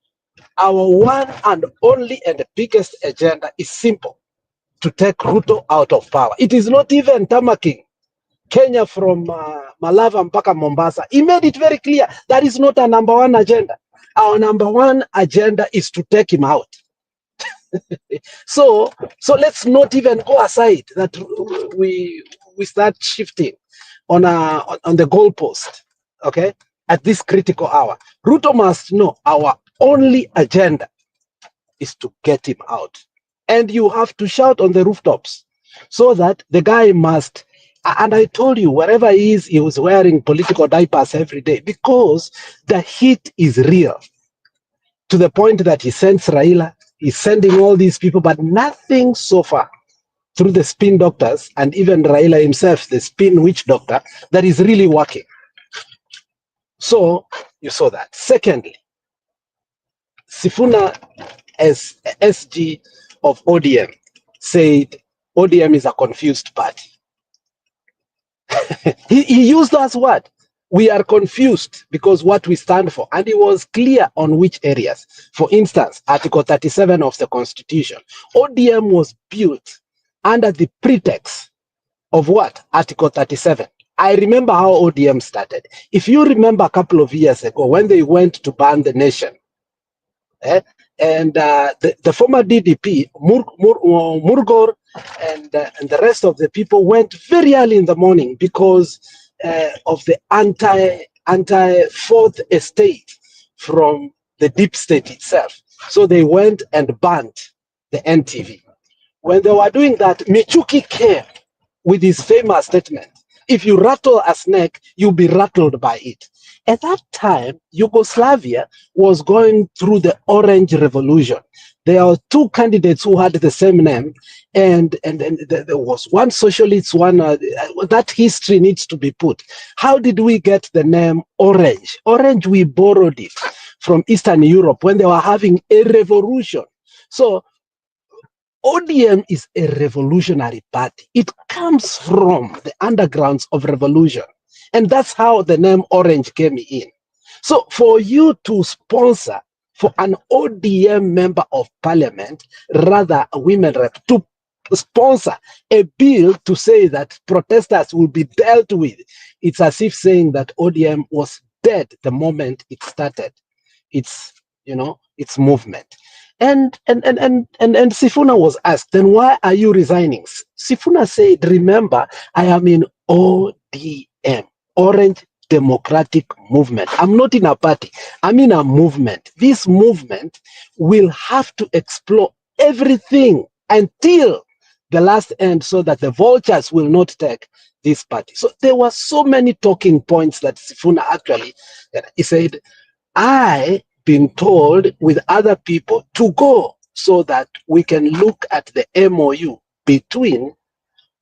our one and only and the biggest agenda is simple, to take Ruto out of power. It is not even tamaking Kenya from Malava mpaka Mombasa. He made it very clear that is not a number one agenda. Our number one agenda is to take him out. So let's not even go aside that we start shifting on the goalpost, okay? At this critical hour, Ruto must know our only agenda is to get him out, and you have to shout on the rooftops so that the guy must. And I told you, wherever he is, he was wearing political diapers every day because the heat is real. To the point that he sends Raila, he's sending all these people, but nothing so far through the spin doctors and even Raila himself, the spin witch doctor, that is really working. So you saw that. Secondly, Sifuna, as SG of ODM, said ODM is a confused party. he used that word. We are confused because what we stand for. And he was clear on which areas. For instance, Article 37 of the Constitution, ODM was built under the pretext of what? Article 37. I remember how ODM started. If you remember a couple of years ago, when they went to ban the nation, and the former DDP, Murgor, and the rest of the people went very early in the morning because of the anti-fourth estate from the deep state itself. So they went and banned the NTV. When they were doing that, Michuki came with his famous statement, if you rattle a snake, you'll be rattled by it. At that time, Yugoslavia was going through the Orange Revolution. There are two candidates who had the same name, and there was one socialist, one, that history needs to be put. How did we get the name Orange? Orange, we borrowed it from Eastern Europe when they were having a revolution. So ODM is a revolutionary party. It comes from the undergrounds of revolution. And that's how the name Orange came in. So for you to sponsor, for an ODM member of parliament, rather a women rep, to sponsor a bill to say that protesters will be dealt with, it's as if saying that ODM was dead the moment it started its, its movement. And Sifuna was asked, then why are you resigning? Sifuna said, remember, I am in ODM, Orange Democratic Movement. I'm not in a party, I'm in a movement. This movement will have to explore everything until the last end so that the vultures will not take this party. So there were so many talking points that Sifuna actually, he said, I been told with other people to go so that we can look at the MOU between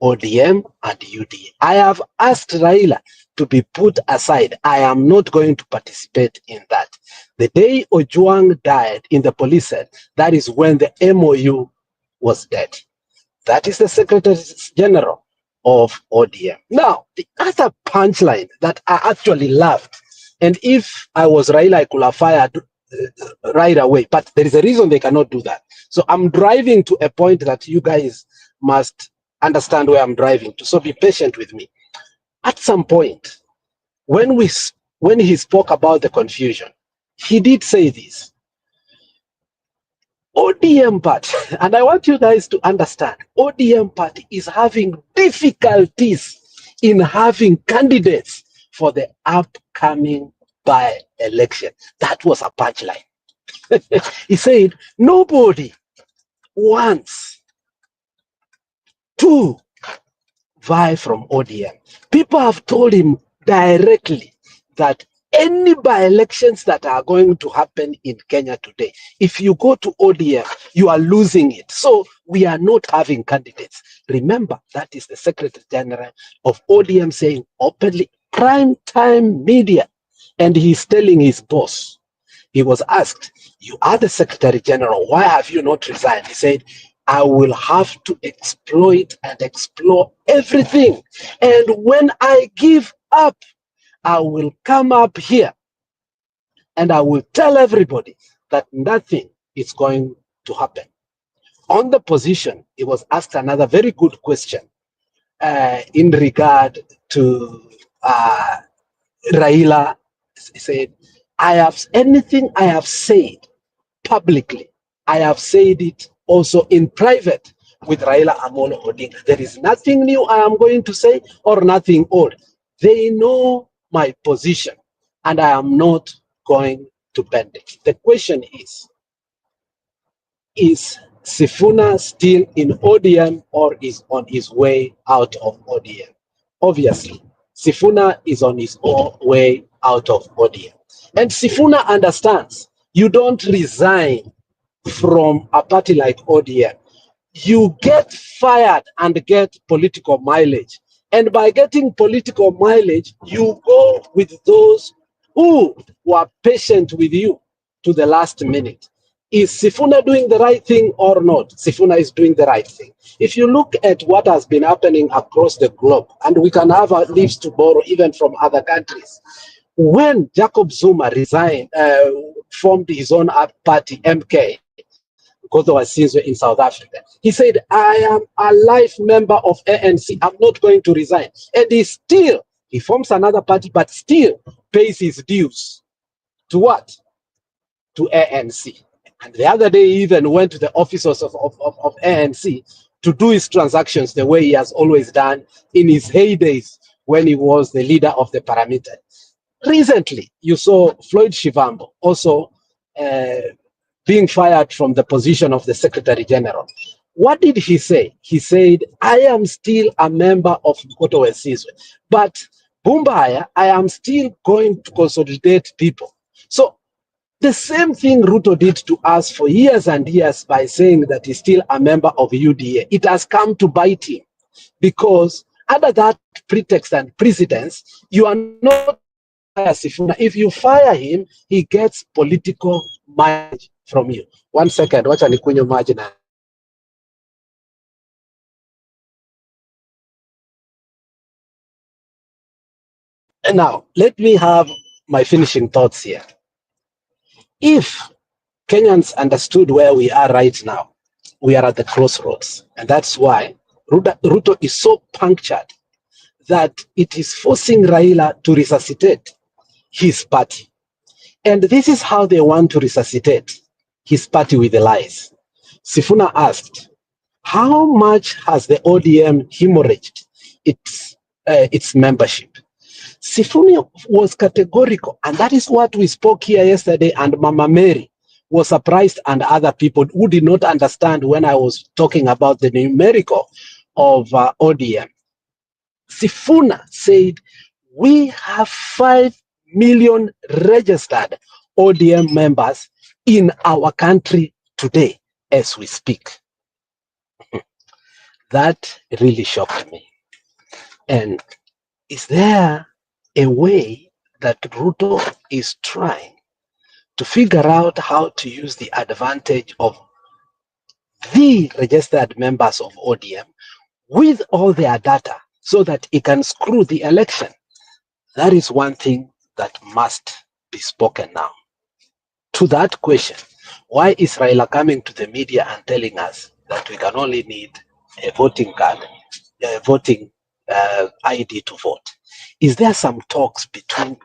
ODM and UDA. I have asked Raila to be put aside. I am not going to participate in that. The day Ojwang died in the police cell, that is when the MOU was dead. That is the Secretary General of ODM. Now, the other punchline that I actually loved, and if I was Raila, I could have fired right away, but there is a reason they cannot do that. So I'm driving to a point that you guys must understand where I'm driving to. So be patient with me. At some point, when he spoke about the confusion, he did say this. ODM party, and I want you guys to understand, ODM party is having difficulties in having candidates for the upcoming by-election. That was a punchline. He said, nobody wants to vie from ODM. People have told him directly that any by-elections that are going to happen in Kenya today, if you go to ODM, you are losing it. So we are not having candidates. Remember, that is the Secretary General of ODM saying openly, prime time media. And he's telling his boss, he was asked, you are the Secretary General, why have you not resigned? He said, I will have to exploit and explore everything. And when I give up, I will come up here and I will tell everybody that nothing is going to happen. On the position, he was asked another very good question in regard to Raila. He said, anything I have said publicly, I have said it also in private with Raila Amolo Odinga. There is nothing new I am going to say or nothing old. They know my position and I am not going to bend it. The question is Sifuna still in ODM or is on his way out of ODM? Obviously, Sifuna is on his own way out of ODM. And Sifuna understands you don't resign from a party like ODM. you get fired and get political mileage. And by getting political mileage, you go with those who were patient with you to the last minute. Is Sifuna doing the right thing or not? Sifuna is doing the right thing. If you look at what has been happening across the globe, and we can have our leaves to borrow even from other countries, when Jacob Zuma resigned, formed his own party, MK, in South Africa, he said, I am a life member of ANC. I'm not going to resign. And he forms another party, but still pays his dues. To what? To ANC. And the other day, he even went to the offices of ANC to do his transactions the way he has always done in his heydays when he was the leader of the paramilitary. Recently, you saw Floyd Shivambu also being fired from the position of the Secretary General. What did he say? He said, I am still a member of Mkoto Wesizwe, but Bumbaya, I am still going to consolidate people. So the same thing Ruto did to us for years and years by saying that he's still a member of UDA. It has come to bite him because under that pretext and precedence, you are not Sifuna. If you fire him, he gets political mileage from you. 1 second, wacha nikunywe maji na. And now, let me have my finishing thoughts here. If Kenyans understood where we are right now, we are at the crossroads. And that's why Ruto is so punctured that it is forcing Raila to resuscitate his party. And this is how they want to resuscitate his party with the lies. Sifuna asked, how much has the ODM hemorrhaged its membership? Sifuna was categorical, and that is what we spoke here yesterday, and Mama Mary was surprised, and other people who did not understand when I was talking about the numerical of ODM. Sifuna said, we have 5 million registered ODM members in our country today as we speak. That really shocked me. And is there a way that Ruto is trying to figure out how to use the advantage of the registered members of ODM with all their data so that he can screw the election? That is one thing that must be spoken now. To that question, why is Raila coming to the media and telling us that we can only need a voting card, a voting ID to vote? Is there some talks between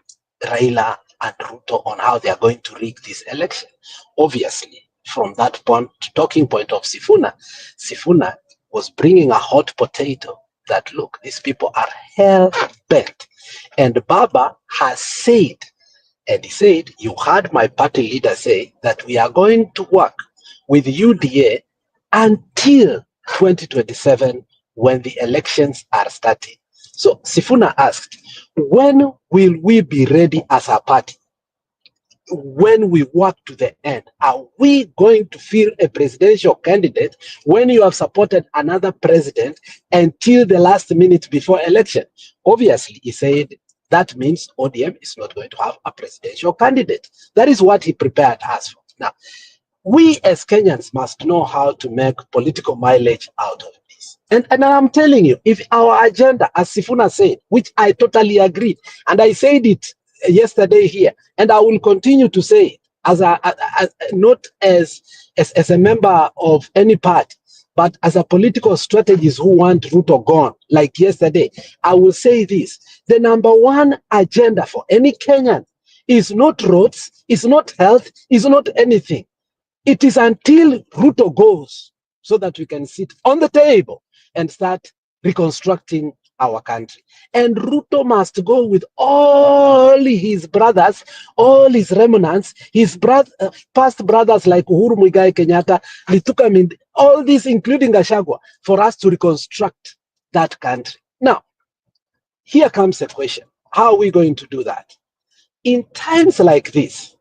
Raila and Ruto on how they are going to rig this election? Obviously, from that talking point of Sifuna was bringing a hot potato that, look, these people are hell-bent. And Baba has said, and he said, you heard my party leader say that we are going to work with UDA until 2027 when the elections are starting. So Sifuna asked, when will we be ready as a party? When we work to the end, are we going to field a presidential candidate when you have supported another president until the last minute before election? Obviously, he said that means ODM is not going to have a presidential candidate. That is what he prepared us for. Now, we as Kenyans must know how to make political mileage out of this. And I'm telling you, if our agenda, as Sifuna said, which I totally agree, and I said it yesterday here, and I will continue to say it as not as a member of any party, but as a political strategist who want Ruto gone, like yesterday, I will say this: the number one agenda for any Kenyan is not roads, is not health, is not anything. It is until Ruto goes so that we can sit on the table and start reconstructing our country. And Ruto must go with all his brothers, all his remnants, his past brothers like Uhuru Muigai Kenyatta, Lituka Mindi, all these, including Gachagua, for us to reconstruct that country. Now, here comes a question. How are we going to do that? In times like this,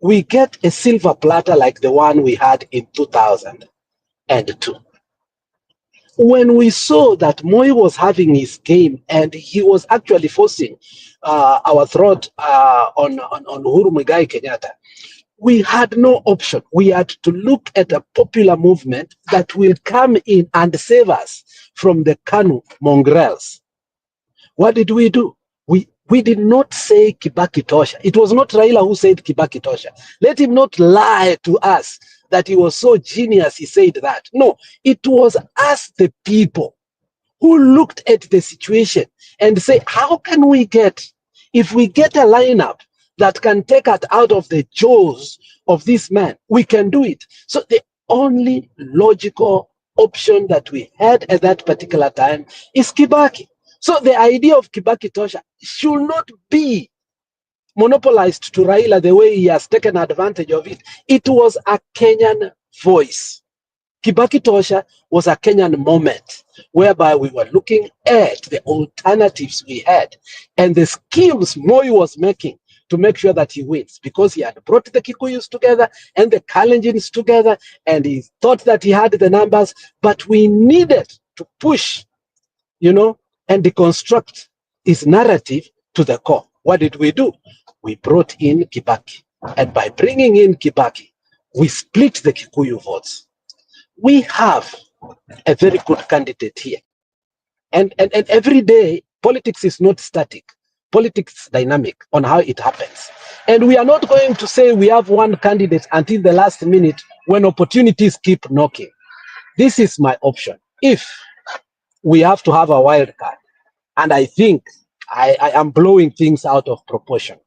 we get a silver platter like the one we had in 2002. when we saw that Moi was having his game and he was actually forcing our throat on Uhuru Muigai Kenyatta, we had no option. We had to look at a popular movement that will come in and save us from the KANU mongrels. What did we do? We did not say Kibaki Tosha. It was not Raila who said Kibaki Tosha. Let him not lie to us that he was so genius he said that. No, it was us, the people, who looked at the situation and say, how can we get, if we get a lineup that can take us out of the jaws of this man, we can do it. So the only logical option that we had at that particular time is Kibaki. So the idea of Kibaki Tosha should not be monopolized to Raila the way he has taken advantage of it. It was a Kenyan voice. Kibaki Tosha was a Kenyan moment whereby we were looking at the alternatives we had and the schemes Moi was making to make sure that he wins, because he had brought the Kikuyus together and the Kalenjins together, and he thought that he had the numbers, but we needed to push, and deconstruct his narrative to the core. What did we do? We brought in Kibaki. And by bringing in Kibaki, we split the Kikuyu votes. We have a very good candidate here. And every day, politics is not static. Politics is dynamic on how it happens. And we are not going to say we have one candidate until the last minute when opportunities keep knocking. This is my option. If we have to have a wild card, and I think I am blowing things out of proportion.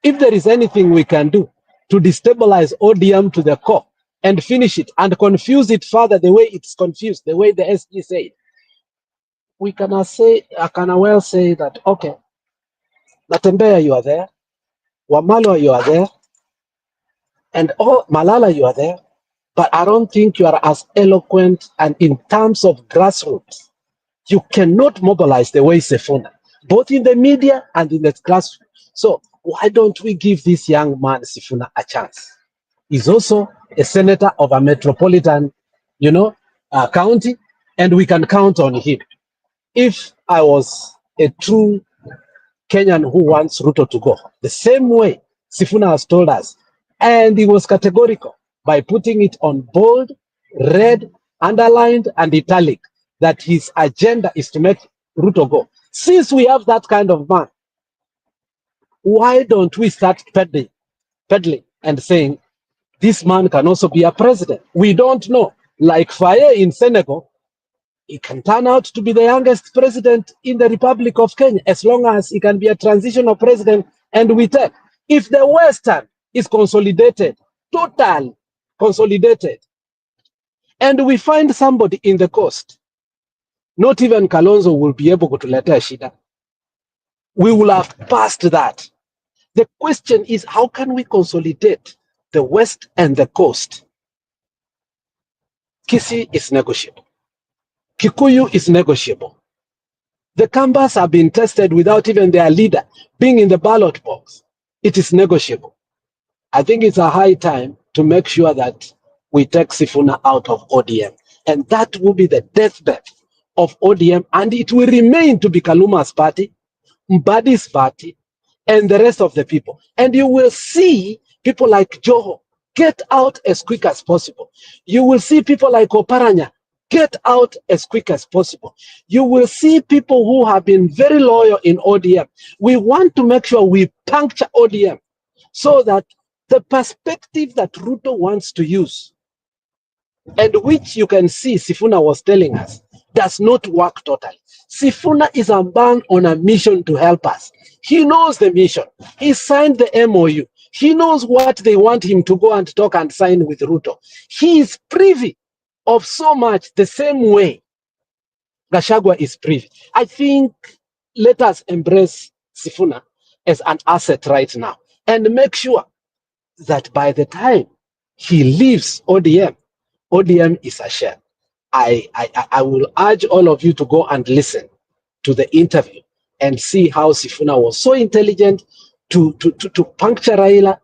If there is anything we can do to destabilize ODM to the core and finish it and confuse it further the way it's confused, the way the SG said, I can well say that, okay, Natembeya, you are there, Wamalwa, you are there, and Malala, you are there, but I don't think you are as eloquent, and in terms of grassroots, you cannot mobilize the way Sifuna, both in the media and in the grassroots. So why don't we give this young man Sifuna a chance? He's also a senator of a metropolitan, county, and we can count on him. If I was a true Kenyan who wants Ruto to go, the same way Sifuna has told us, and he was categorical by putting it on bold, red, underlined, and italic, that his agenda is to make Ruto go. Since we have that kind of man, why don't we start peddling and saying, this man can also be a president? We don't know. Like Faye in Senegal, he can turn out to be the youngest president in the Republic of Kenya, as long as he can be a transitional president and we take. If the Western is consolidated, total consolidated, and we find somebody in the coast, not even Kalonzo will be able to let us shida. We will have passed that. The question is, how can we consolidate the West and the coast? Kisii is negotiable. Kikuyu is negotiable. The Kambas have been tested without even their leader being in the ballot box. It is negotiable. I think it's a high time to make sure that we take Sifuna out of ODM. And that will be the deathbed of ODM, and it will remain to be Kaluma's party, Mbadi's party, and the rest of the people. And you will see people like Joho get out as quick as possible. You will see people like Oparanya get out as quick as possible. You will see people who have been very loyal in ODM. We want to make sure we puncture ODM so that the perspective that Ruto wants to use, and which you can see Sifuna was telling us, does not work totally. Sifuna is a man on a mission to help us. He knows the mission. He signed the MOU. He knows what they want him to go and talk and sign with Ruto. He is privy of so much, the same way Gachagua is privy. I think let us embrace Sifuna as an asset right now and make sure that by the time he leaves ODM, ODM is a shell. I will urge all of you to go and listen to the interview and see how Sifuna was so intelligent to puncture Raila,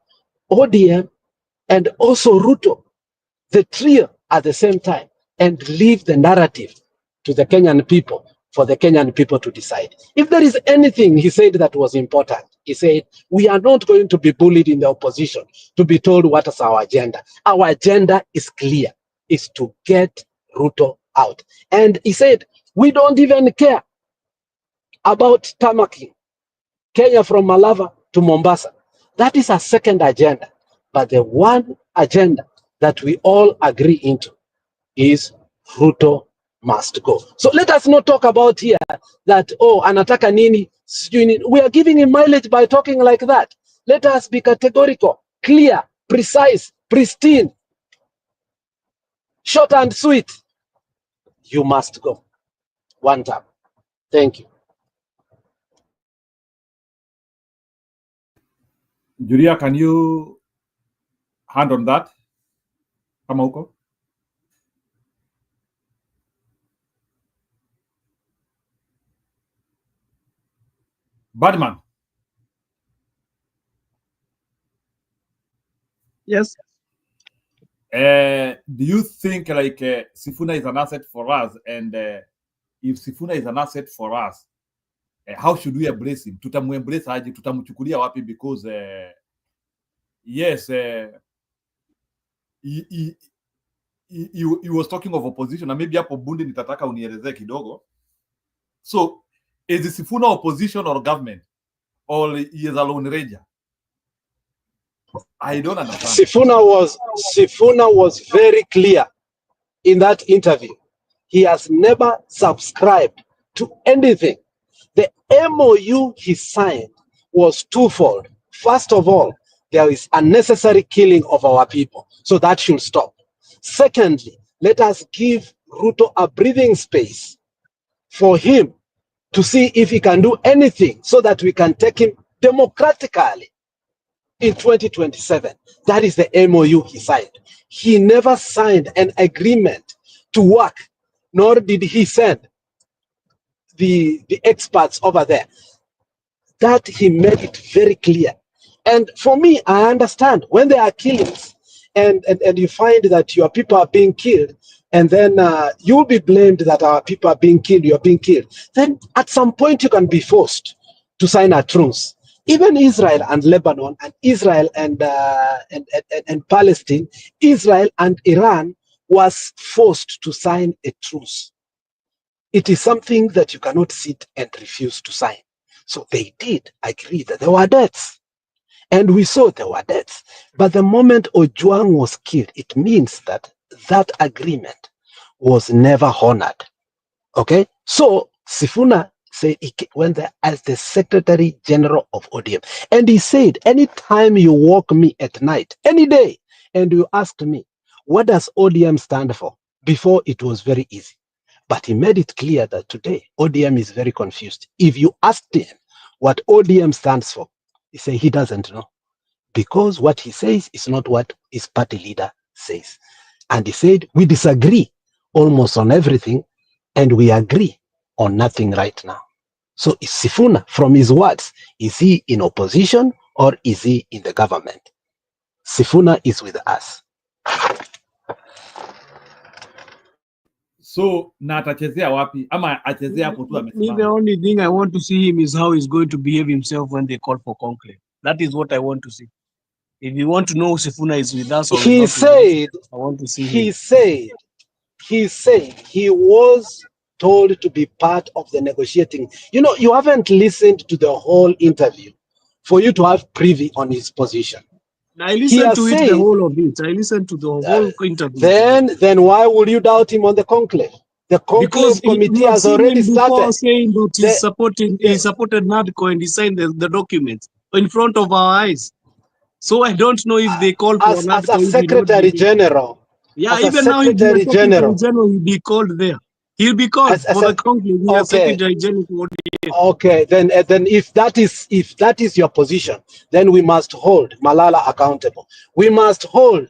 ODM, and also Ruto, the trio at the same time, and leave the narrative to the Kenyan people for the Kenyan people to decide. If there is anything he said that was important, he said, we are not going to be bullied in the opposition to be told what is our agenda. Our agenda is clear, is to get Ruto out. And he said, we don't even care about tamaking Kenya from Malava to Mombasa. That is a second agenda. But the one agenda that we all agree into is Ruto must go. So let us not talk about here that, oh, anataka nini, sijui nini. We are giving him mileage by talking like that. Let us be categorical, clear, precise, pristine, short and sweet. You must go. One time. Thank you. Julia, can you hand on that? Kama huko? Badman. Yes. Do you think like Sifuna is an asset for us? And if Sifuna is an asset for us, how should we embrace him? Tutamu-embrace aje? Tutamchukulia wapi? Because yes, he was talking of opposition, na maybe hapo Bundi nitataka unielezee kidogo. So is Sifuna opposition or government, or he is a lone ranger? I don't understand. Sifuna was very clear in that interview. He has never subscribed to anything. The MOU he signed was twofold. First of all, there is unnecessary killing of our people, so that should stop. Secondly, let us give Ruto a breathing space for him to see if he can do anything so that we can take him democratically in 2027. That is the MOU he signed. He never signed an agreement to work, nor did he send the experts over there. That he made it very clear. And for me, I understand when there are killings and you find that your people are being killed, and then you'll be blamed that our people are being killed, you're being killed. Then at some point you can be forced to sign a truce. Even Israel and Lebanon, and Israel and Palestine, Israel and Iran was forced to sign a truce. It is something that you cannot sit and refuse to sign. So they did agree that there were deaths. And we saw there were deaths. But the moment Ojwang was killed, it means that that agreement was never honored. Okay? So Sifuna said he went there as the Secretary General of ODM. And he said, anytime you walk me at night, any day, and you ask me, what does ODM stand for? Before it was very easy. But he made it clear that today ODM is very confused. If you asked him what ODM stands for, he said he doesn't know. Because what he says is not what his party leader says. And he said, we disagree almost on everything, and we agree on nothing right now. So is Sifuna, from his words, is he in opposition or is he in the government? Sifuna is with us. So na atachezea wapi ama achezea hapo tu Me, the amesimama? only thing I want to see him is how he's going to behave himself when they call for conclave. That is what I want to see. If you want to know Sifuna is with us or is He not with us, said, I want to see he him. said he was told to be part of the negotiating. You know, you haven't listened to the whole interview for you to have privy on his position. I He listened has to it, the said, whole of it. I listened to the whole interview. then why would you doubt him on the conclave? The Because conclave committee we have has seen already him before started. saying that The, he supported NADCO and he signed the documents in front of our eyes. So I don't know if they call for as a NADCO, if he not secretary be there. general, Yeah, as a even now if the secretary Secretary general, General will be called there. He'll be called as for a, the conclave. He has okay, Secretary General for okay, then if that is your position, then we must hold Malala accountable. We must hold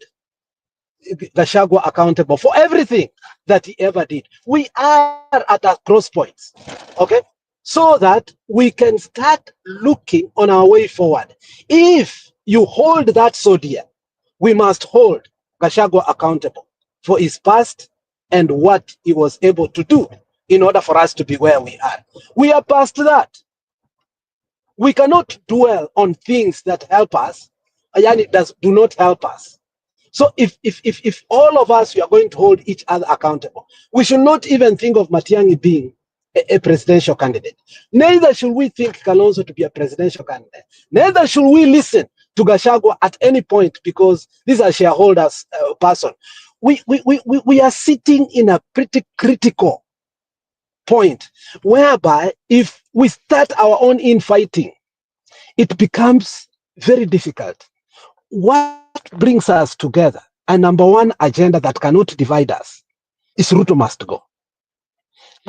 Gachagua accountable for everything that he ever did. We are at a crosspoints, okay? So that we can start looking on our way forward. If you hold that so dear, we must hold Gachagua accountable for his past and what he was able to do in order for us to be where we are. We are past that. We cannot dwell on things that help us, and it do not help us. So if all of us, we are going to hold each other accountable, we should not even think of Matiang'i being a presidential candidate. Neither should we think Kalonzo to be a presidential candidate. Neither should we listen to Gachagua at any point, because these are shareholders person. We are sitting in a pretty critical point whereby if we start our own infighting, it becomes very difficult. What brings us together, and number one agenda that cannot divide us, is Ruto must go.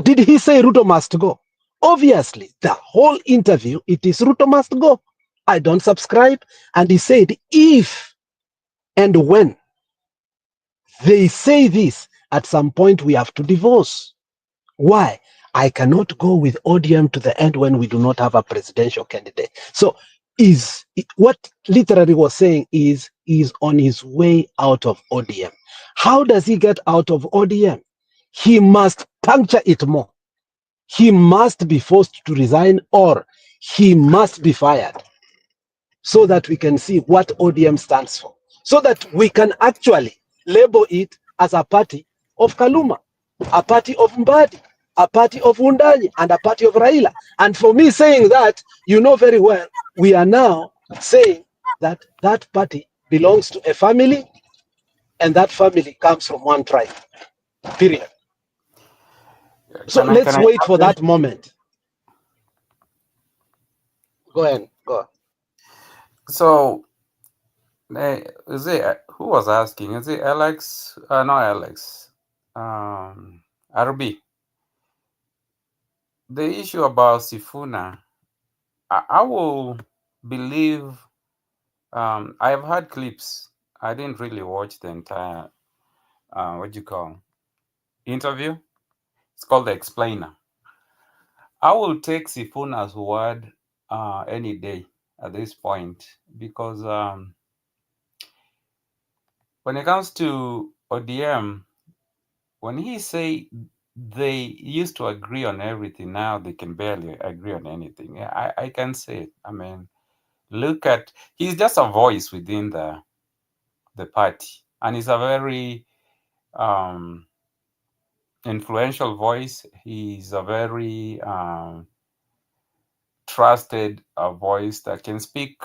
Did he say Ruto must go? Obviously, the whole interview, it is Ruto must go. I don't subscribe. And he said, if and when they say this, at some point we have to divorce. Why? I cannot go with ODM to the end when we do not have a presidential candidate. So what literally was saying is on his way out of ODM. How does he get out of ODM? He must puncture it more. He must be forced to resign, or he must be fired, so that we can see what ODM stands for, so that we can actually label it as a party of Kaluma, a party of Mbadi, a party of Wundanyi, and a party of Raila. And for me saying that, you know very well, we are now saying that that party belongs to a family, and that family comes from one tribe, period. So let's wait for that moment. Go ahead, go on. So, is it, who was asking? Is it Alex? Not Alex. RB. The issue about Sifuna, I will believe, I've had clips. I didn't really watch the entire, interview. It's called The Explainer. I will take Sifuna's word any day at this point, because when it comes to ODM, when he say they used to agree on everything, now they can barely agree on anything. I can say it. I mean, look at, he's just a voice within the party, and he's a very influential voice. He's a very trusted voice that can speak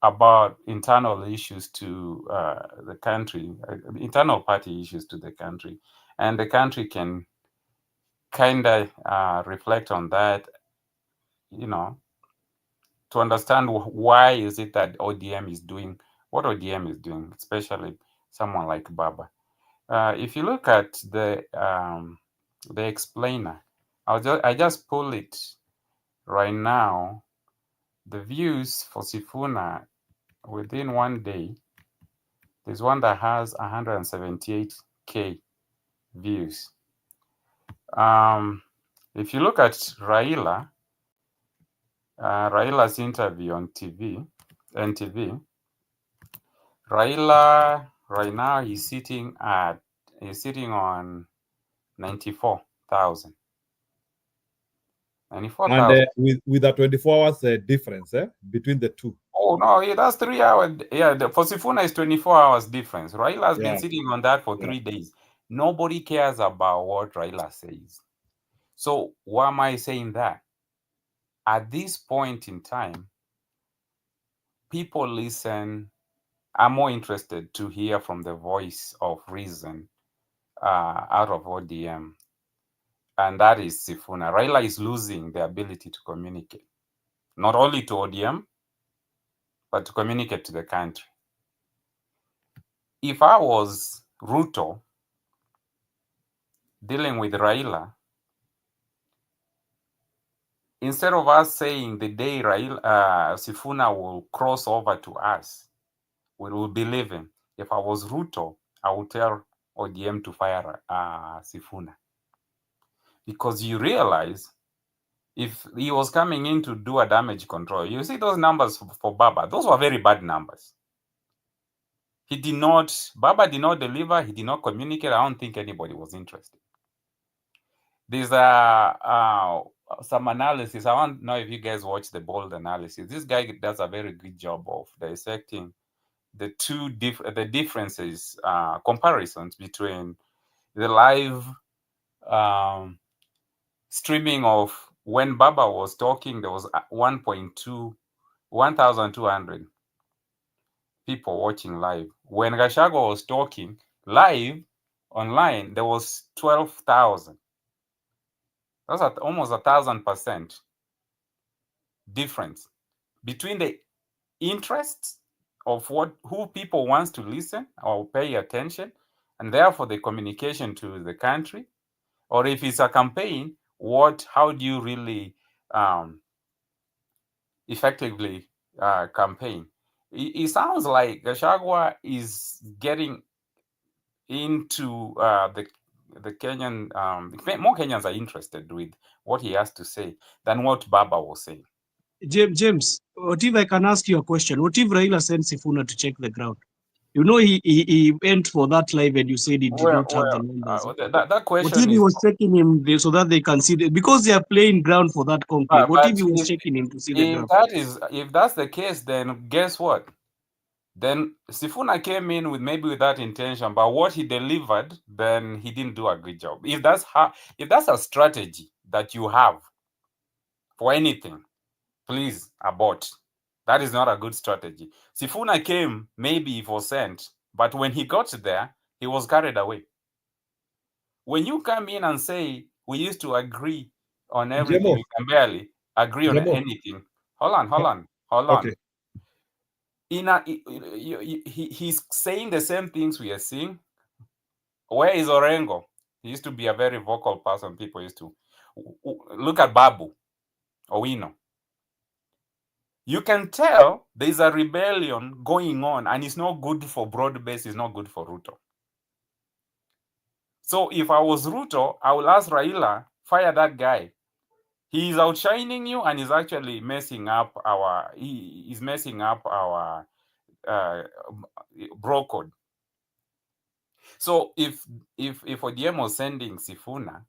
about internal issues to the country, internal party issues to the country, and the country can kind of reflect on that, to understand why is it that ODM is doing what ODM is doing, especially someone like Baba. If you look at the explainer, I just pull it right now. The views for Sifuna within one day, there's one that has 178k views. If you look at Raila's interview on NTV, Raila right now he's sitting on 94,000. 94,000. And with a 24 hours difference between the two. Oh no, yeah, that's 3 hours. Yeah, for Sifuna is 24 hours difference. Raila has been sitting on that for 3 days. Nobody cares about what Raila says. So why am I saying that? At this point in time, people are more interested to hear from the voice of reason out of ODM, and that is Sifuna. Raila is losing the ability to communicate, not only to ODM, but to communicate to the country. If I was Ruto dealing with Raila, instead of us saying the day Sifuna will cross over to us, we will believe him. If I was Ruto, I would tell ODM to fire Sifuna. Because you realize, if he was coming in to do a damage control, you see those numbers for Baba, those were very bad numbers. Baba did not deliver, he did not communicate. I don't think anybody was interested. There's some analysis. I want to know if you guys watch the Bold analysis. This guy does a very good job of dissecting the differences, comparisons between the live streaming of when Baba was talking. There was 1,200 people watching live. When Gachagua was talking live online, there was 12,000. That's almost 1,000% difference between the interests of who people wants to listen or pay attention, and therefore the communication to the country. Or if it's a campaign, how do you really effectively campaign? It sounds like Gachagua is getting into the Kenyan. More Kenyans are interested with what he has to say than what Baba was saying. James, what if I can ask you a question? What if Raila sent Sifuna to check the ground? You know, he went for that live and you said he did not have the numbers. That question What if he was checking him so that they can see because they are playing ground for that conclave? What if he was checking him to see the ground? If that's the case, then guess what? Then Sifuna came in with that intention, but what he delivered, then he didn't do a good job. If that's a strategy that you have for anything, please abort. That is not a good strategy. Sifuna came maybe for sent, but when he got there, he was carried away. When you come in and say we used to agree on everything, Jemo. we can barely agree on Jemo. anything. Hold on. Okay. He's saying the same things we are seeing. Where is Orengo? He used to be a very vocal person. People used to look at Babu Owino. You can tell there's a rebellion going on, and it's not good for broad-based, it's not good for Ruto. So if I was Ruto, I will ask Raila, fire that guy. He's outshining you, and he's actually messing up our bro code. So if ODM was sending Sifuna,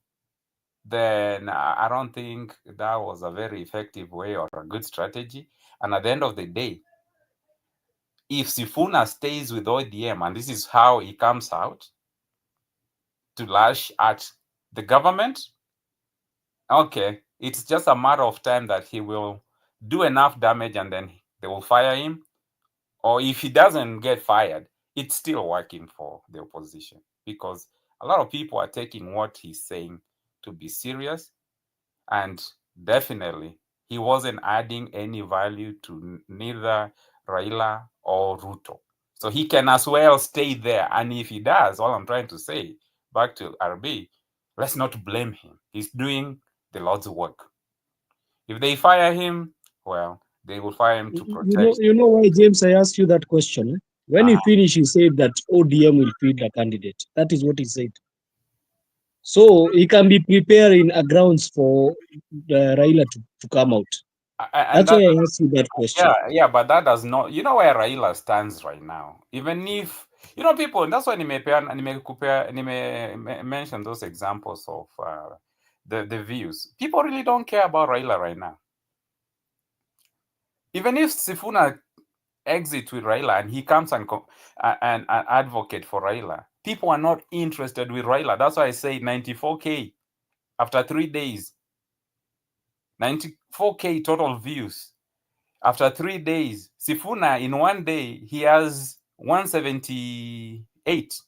then I don't think that was a very effective way or a good strategy. And at the end of the day, if Sifuna stays with ODM, and this is how he comes out to lash at the government, okay, it's just a matter of time that he will do enough damage and then they will fire him. Or if he doesn't get fired, it's still working for the opposition, because a lot of people are taking what he's saying to be serious, and definitely he wasn't adding any value to neither Raila or Ruto. So he can as well stay there. And if he does, all I'm trying to say, back to RB, let's not blame him. He's doing the Lord's work. If they fire him, well, they will fire him to protect. You know why, James, I asked you that question? When he finished, he said that ODM will feed the candidate. That is what he said. So he can be preparing a grounds for Raila to come out. That's why I asked you that question. Yeah, but that does not. You know where Raila stands right now. Even if people, that's why mention those examples of the views. People really don't care about Raila right now. Even if Sifuna exit with Raila and he comes and advocate for Raila, people are not interested with Raila. That's why I say 94K after 3 days. 94K total views after 3 days. Sifuna in 1 day, he has 178.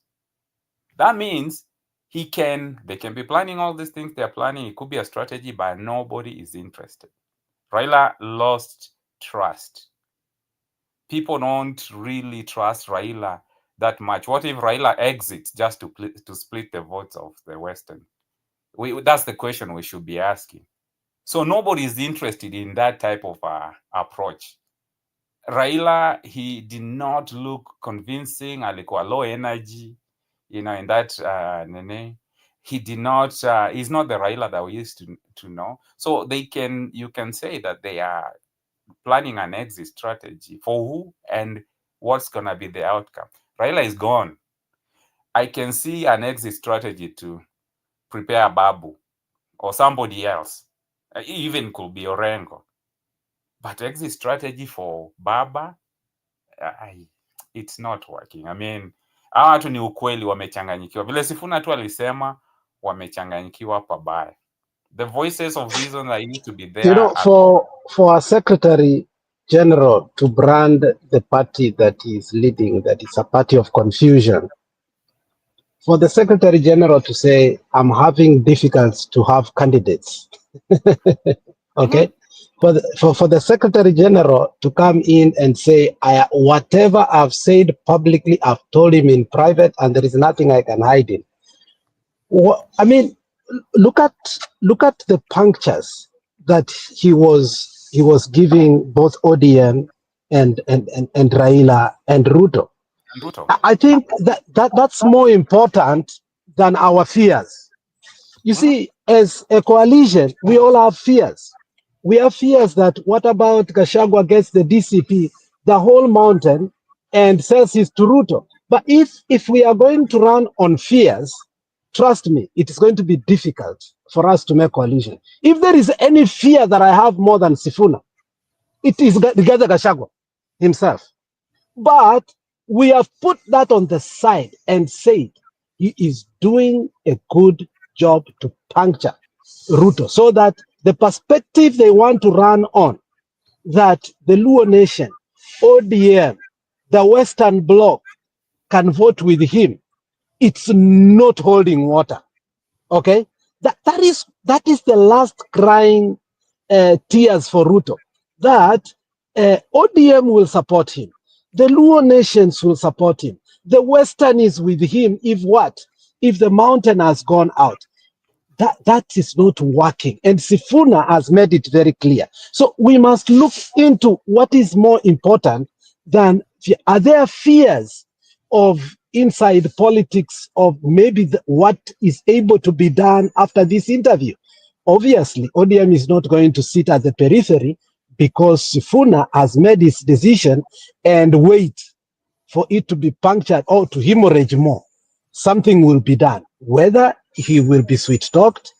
That means they can be planning all these things they're planning. It could be a strategy, but nobody is interested. Raila lost trust. People don't really trust Raila that much. What if Raila exits just to split the votes of the Western? That's the question we should be asking. So nobody is interested in that type of approach. Raila, he did not look convincing. Alikuwa low energy, in that he did not. He's not the Raila that we used to know. So you can say that they are planning an exit strategy for who and what's gonna be the outcome. Raila is gone. I can see an exit strategy to prepare Babu. or somebody else. Even could be Orengo. But exit strategy for Baba, it's not working. I mean, hawa watu ni ukweli wamechanganyikiwa. Vile Sifuna tu alisema wamechanganyikiwa pabaya. The voices of reason that need to be there. You know, for a Secretary General to brand the party that he is leading, that is a party of confusion, for the Secretary General to say, I'm having difficulties to have candidates, okay? For the Secretary General to come in and say, whatever I've said publicly, I've told him in private, and there is nothing I can hide in. I mean, look at the punctures that he was giving both ODM and Raila and Ruto. I think that's more important than our fears. You see, as a coalition, we all have fears. We have fears that what about Gachagua gets the DCP, the whole mountain, and says it's to Ruto. But if we are going to run on fears, trust me, it is going to be difficult for us to make coalition. If there is any fear that I have more than Sifuna, it is Rigathi Gachagua himself. But we have put that on the side and said he is doing a good job to puncture Ruto, so that the perspective they want to run on, that the Luo nation, ODM, the Western Bloc can vote with him, it's not holding water. Okay, that is the last crying tears for Ruto. That ODM will support him, the Luo nations will support him, the Western is with him. If the mountain has gone out, that is not working, and Sifuna has made it very clear. So we must look into what is more important than, are there fears of inside politics of maybe what is able to be done after this interview? Obviously, ODM is not going to sit at the periphery because Sifuna has made his decision and wait for it to be punctured or to hemorrhage more. Something will be done, whether he will be sweet-talked,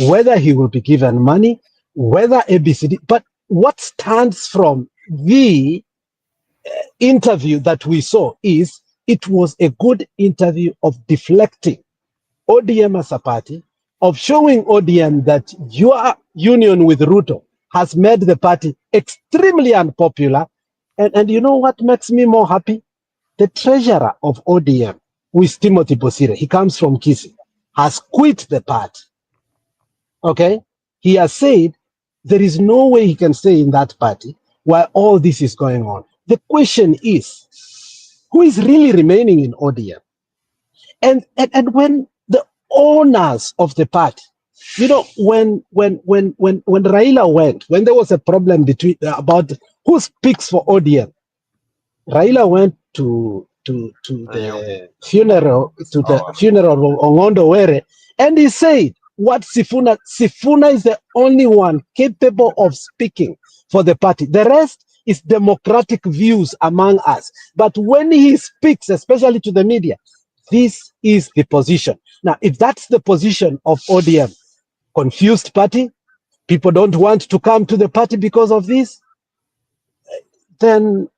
whether he will be given money, whether ABCD. But what stands from the interview that we saw is it was a good interview of deflecting ODM as a party, of showing ODM that your union with Ruto has made the party extremely unpopular. And you know what makes me more happy? The treasurer of ODM, who is Timothy Bosire, he comes from Kisii, has quit the party. Okay? He has said there is no way he can stay in that party while all this is going on. The question is, who is really remaining in ODM? And when the owners of the party, you know, when Raila went, when there was a problem about who speaks for ODM, Raila went to the funeral of Ongondo Were, and he said what Sifuna is the only one capable of speaking for the party. The rest is democratic views among us. But when he speaks, especially to the media, this is the position. Now, if that's the position of ODM, confused party, people don't want to come to the party because of this, then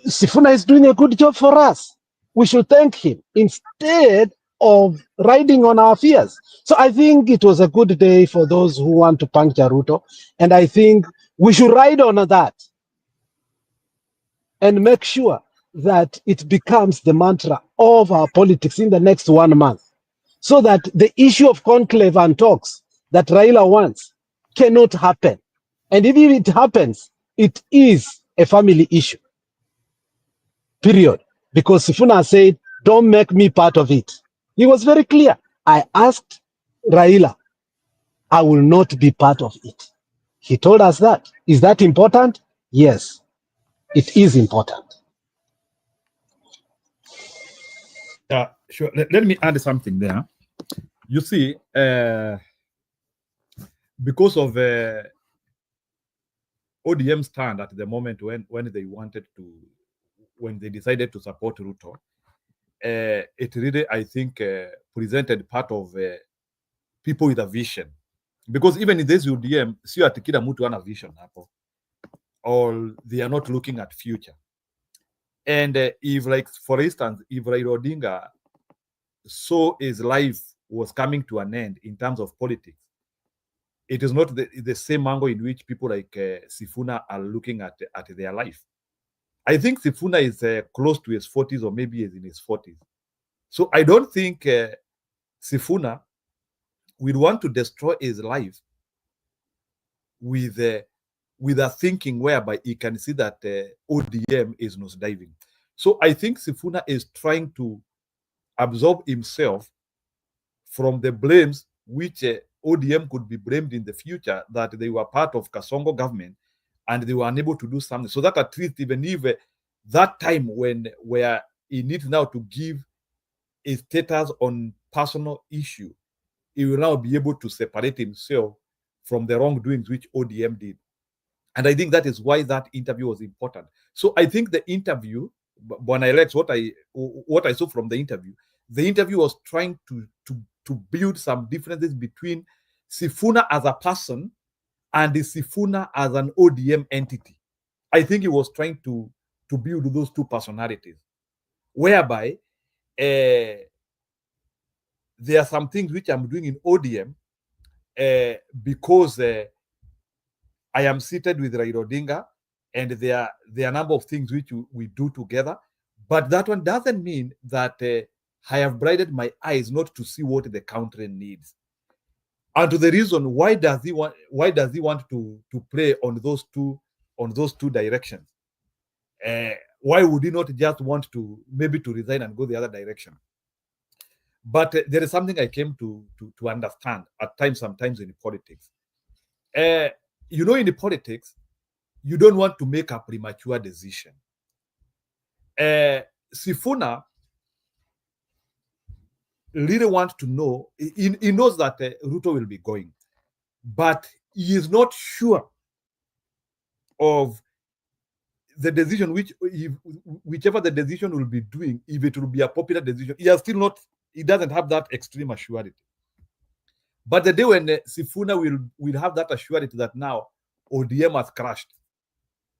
Sifuna is doing a good job for us. We should thank him instead of riding on our fears. So I think it was a good day for those who want to puncture Ruto. And I think we should ride on that and make sure that it becomes the mantra of our politics in the next 1 month, so that the issue of conclave and talks that Raila wants cannot happen. And if it happens, it is a family issue. Period. Because Sifuna said, don't make me part of it. He was very clear. I asked Raila, I will not be part of it. He told us that. Is that important? Yes, it is important. Sure. Let me add something there. You see, because of ODM stand at the moment when they decided to support Ruto, it really, I think, presented part of people with a vision, because even in this UDM, sio ati kila mtu ana vision hapo, or they are not looking at future. And if, like, for instance, if Raila Odinga saw his life was coming to an end in terms of politics, it is not the same angle in which people like Sifuna are looking at their life. I think Sifuna is close to his 40s, or maybe is in his 40s. So I don't think Sifuna will want to destroy his life with a thinking whereby he can see that ODM is nosediving. So I think Sifuna is trying to absolve himself from the blames which ODM could be blamed in the future, that they were part of Kasongo government and they were unable to do something. So that at least, even if that time where he needs now to give a status on personal issue, he will now be able to separate himself from the wrongdoings which ODM did. And I think that is why that interview was important. So I think the interview, when I liked what I saw from the interview was trying to build some differences between Sifuna as a person and the Sifuna as an ODM entity. I think he was trying to build those two personalities, whereby there are some things which I'm doing in ODM because I am seated with Raila Odinga, and there are a number of things which we do together. But that one doesn't mean that I have blinded my eyes not to see what the country needs. And to the reason, why does he want to play on those two directions? Why would he not just want to maybe to resign and go the other direction? But there is something I came to understand at times, sometimes in politics. In the politics, you don't want to make a premature decision. Sifuna really wants to know, he knows that Ruto will be going, but he is not sure of the decision, whichever the decision will be doing, if it will be a popular decision. He doesn't have that extreme assurity. But the day when Sifuna will have that assurity that now ODM has crashed,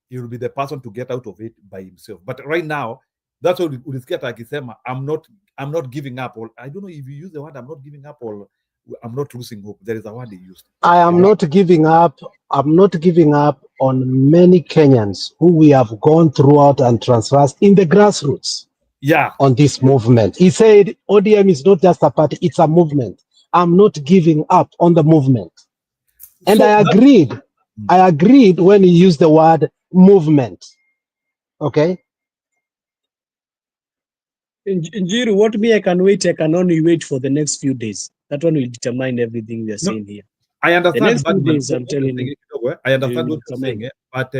he will be the person to get out of it by himself. But right now, that's what ulisikia akisema, I'm not giving up. Or I don't know if you use the word I'm not giving up, or I'm not losing hope. There is a word he used. I am not giving up. I'm not giving up on many Kenyans who we have gone throughout and transversed in the grassroots. Yeah. On this movement. He said ODM is not just a party, it's a movement. I'm not giving up on the movement. And so I agreed when he used the word movement. Okay? Njiru, what me I can only wait for the next few days. That one will determine everything we are saying here. I understand. The next few days, I'm telling you. I understand what you're saying, but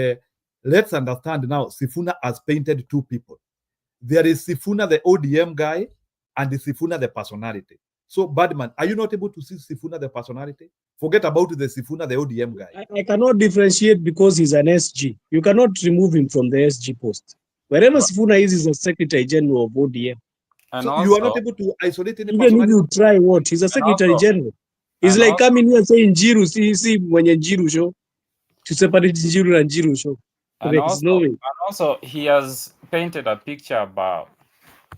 let's understand now, Sifuna has painted two people. There is Sifuna, the ODM guy, and the Sifuna, the personality. So, Badman, are you not able to see Sifuna, the personality? Forget about the Sifuna, the ODM guy. I cannot differentiate because he's an SG. You cannot remove him from the SG post. Wherever Sifuna is a Secretary General of ODM. And so also, you are not able to isolate any even personality. if you try what? He's a Secretary General. It's like coming here saying Njiru, see when you Njiru show, to separate Njiru and Njiru show. And also, he has painted a picture about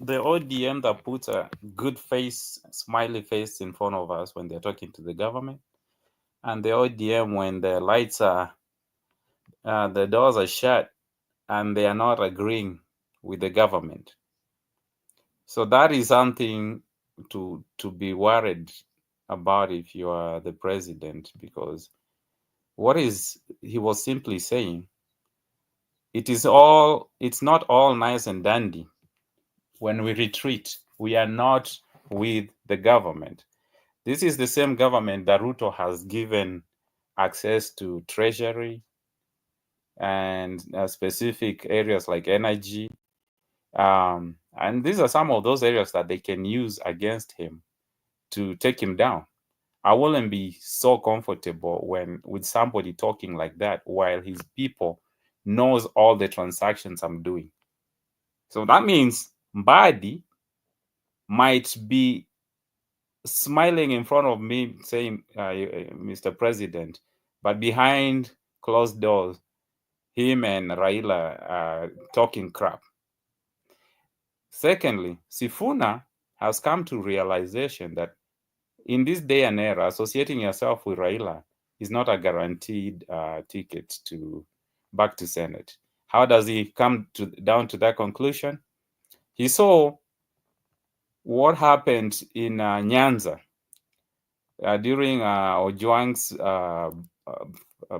the ODM that puts a good face, smiley face in front of us when they're talking to the government, and the ODM when the lights are, the doors are shut, and they are not agreeing with the government. So that is something to be worried about if you are the president, because he was simply saying, it's not all nice and dandy. When we retreat, we are not with the government. This is the same government that Ruto has given access to treasury and specific areas like energy. And these are some of those areas that they can use against him to take him down. I wouldn't be so comfortable with somebody talking like that while his people knows all the transactions I'm doing. So that means Mbadi might be smiling in front of me saying, Mr. President, but behind closed doors, him and Raila are talking crap. Secondly, Sifuna has come to realization that in this day and era, associating yourself with Raila is not a guaranteed ticket to back to Senate. How does he come down to that conclusion? He saw what happened in Nyanza during Ojwang's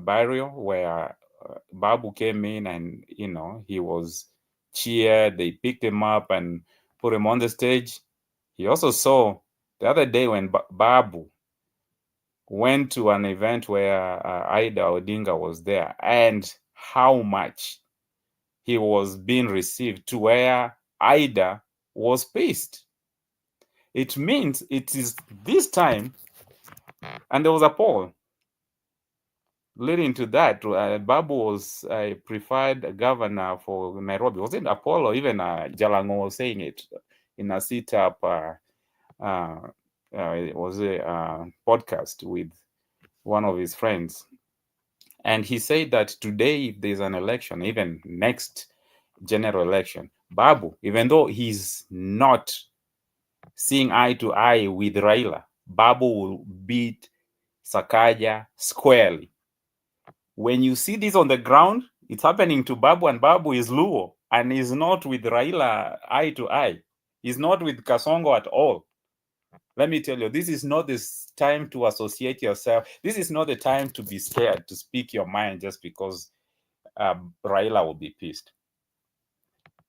burial, where Babu came in and, he was cheered. They picked him up and put him on the stage. He also saw the other day when Babu went to an event where Ida Odinga was there, and how much he was being received, to where Ida was pissed. It means it is this time, and there was a poll leading to that. Babu was a preferred governor for Nairobi. Was it a poll, or even Jalango was saying it in a sit-up it was a podcast with one of his friends, and he said that today, if there's an election, even next general election, Babu, even though he's not seeing eye to eye with Raila, Babu will beat Sakaja squarely. When you see this on the ground, it's happening to Babu, and Babu is Luo, and he's not with Raila eye to eye. He's not with Kasongo at all. Let me tell you, this is not the time to associate yourself. This is not the time to be scared to speak your mind just because Raila will be pissed.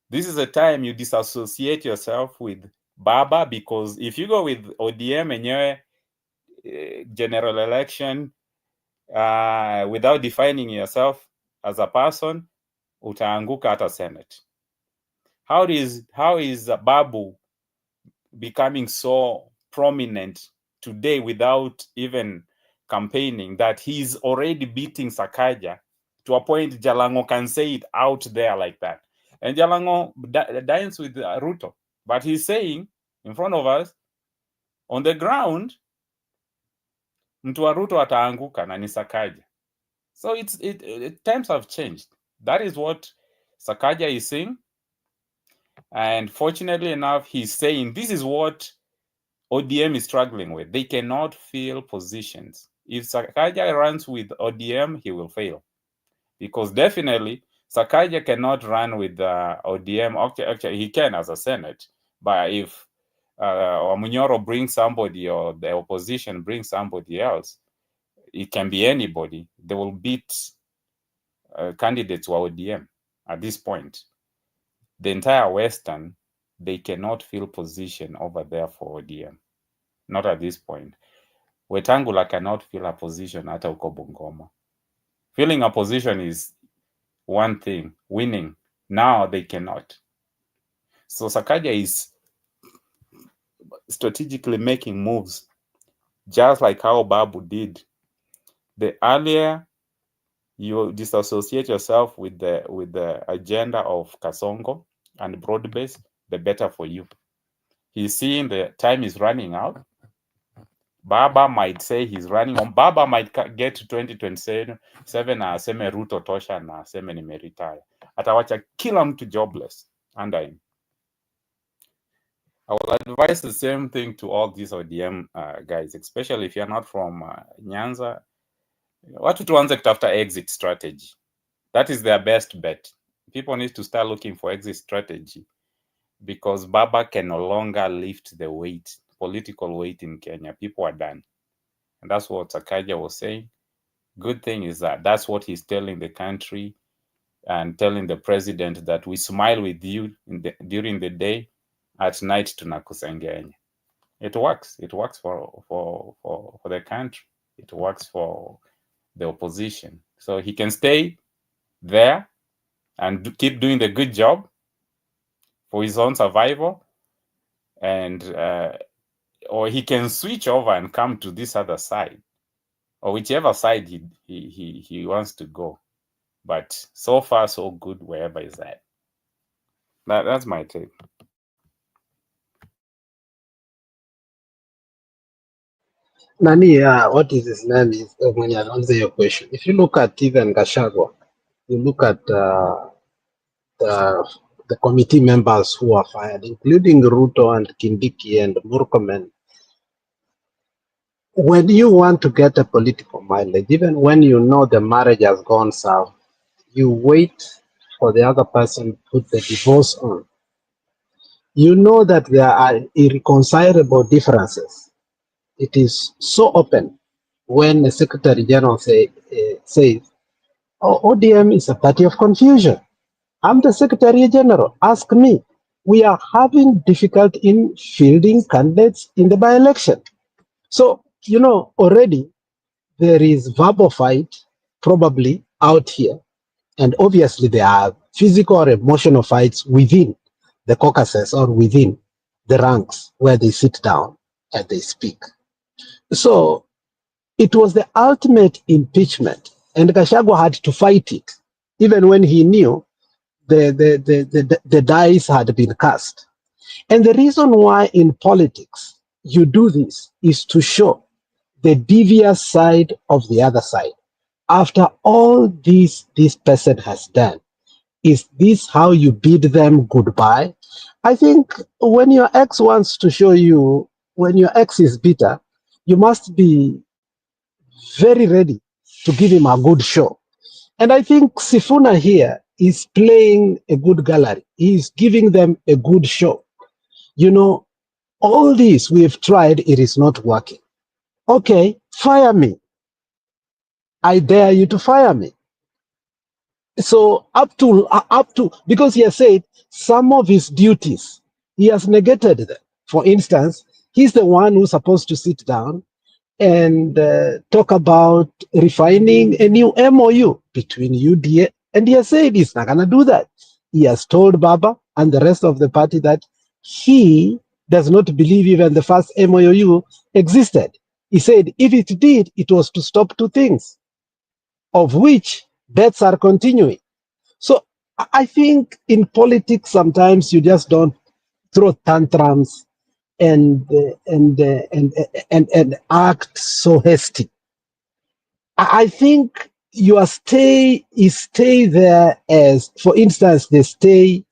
This is a time you disassociate yourself with Baba, because if you go with ODM and your general election without defining yourself as a person, utaanguka hata Senate. How is Babu becoming so prominent today without even campaigning, that he's already beating Sakaja to a point Jalango can say it out there like that? And Jalango dines with Ruto, but he's saying in front of us, on the ground, mtu wa Ruto ataanguka na ni Sakaja. So times have changed. That is what Sakaja is saying. And fortunately enough, he's saying this is what ODM is struggling with. They cannot fill positions. If Sakaja runs with ODM, he will fail. Because definitely, Sakaja cannot run with ODM. Actually, he can as a Senate. But if Munyoro brings somebody, or the opposition brings somebody else, it can be anybody. They will beat candidates who are ODM at this point. The entire Western, they cannot fill position over there for ODM. Not at this point. Wetangula cannot fill a position hata uko Bungoma. Filling a position is one thing. Winning, now they cannot. So Sakaja is strategically making moves, just like how Babu did. The earlier you disassociate yourself with the agenda of Kasongo and broad-based, the better for you. He's seeing the time is running out. Baba might say he's running on. Baba might get to 2027 aseme Ruto tosha na aseme nimeretire. Atawacha kila mtu jobless under him. I will advise the same thing to all these ODM guys, especially if you're not from Nyanza. Watu tuanze kutafuta exit strategy. That is their best bet. People need to start looking for exit strategy, because Baba can no longer lift the weight, political weight in Kenya. People are done. And that's what Sakaja was saying. Good thing is that that's what he's telling the country and telling the president, that we smile with you during the day, at night tunakusengenya. It works. It works for the country. It works for the opposition. So he can stay there and keep doing the good job for his own survival, and or he can switch over and come to this other side, or whichever side he wants to go. But so far, so good wherever he's at. That's my take. Nani, what is his name? Is when you answer your question. If you look at even Gachagua, you look at the committee members who are fired, including Ruto and Kindiki and Murkomen. When you want to get a political mileage, even when you know the marriage has gone south, you wait for the other person to put the divorce on. You know that there are irreconcilable differences. It is so open when the Secretary General says, oh, ODM is a party of confusion. I'm the Secretary General. Ask me. We are having difficulty in fielding candidates in the by-election. So, you know, already there is verbal fight probably out here. And obviously there are physical or emotional fights within the caucuses or within the ranks where they sit down and they speak. So it was the ultimate impeachment, and Gachagua had to fight it, even when he knew the dice had been cast. And the reason why in politics you do this is to show the devious side of the other side. After all this person has done, is this how you bid them goodbye? I think when your ex wants to show you, when your ex is bitter, you must be very ready to give him a good show. And I think Sifuna here is playing a good gallery. He's giving them a good show. You know, all this we've tried, it is not working. Okay, fire me. I dare you to fire me. So up to, because he has said some of his duties, he has negated them. For instance, he's the one who's supposed to sit down and talk about refining a new MOU between UDA, and he has said he's not going to do that. He has told Baba and the rest of the party that he does not believe even the first MOU existed. He said if it did, it was to stop two things, of which deaths are continuing. So I think in politics sometimes you just don't throw tantrums and act so hasty. I think your stay there as, for instance, the stay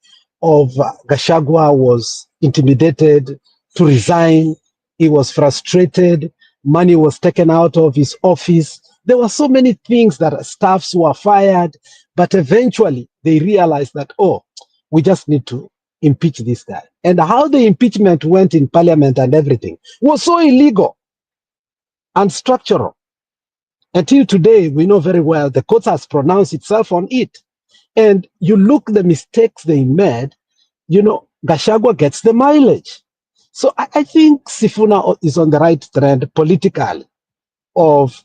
of Gachagua was intimidated to resign. He was frustrated. Money was taken out of his office. There were so many things that staffs were fired, but eventually they realized that, oh, we just need to impeach this guy. And how the impeachment went in parliament and everything was so illegal and structural. Until today, we know very well the court has pronounced itself on it. And you look the mistakes they made, you know, Gachagua gets the mileage. So I think Sifuna is on the right trend politically of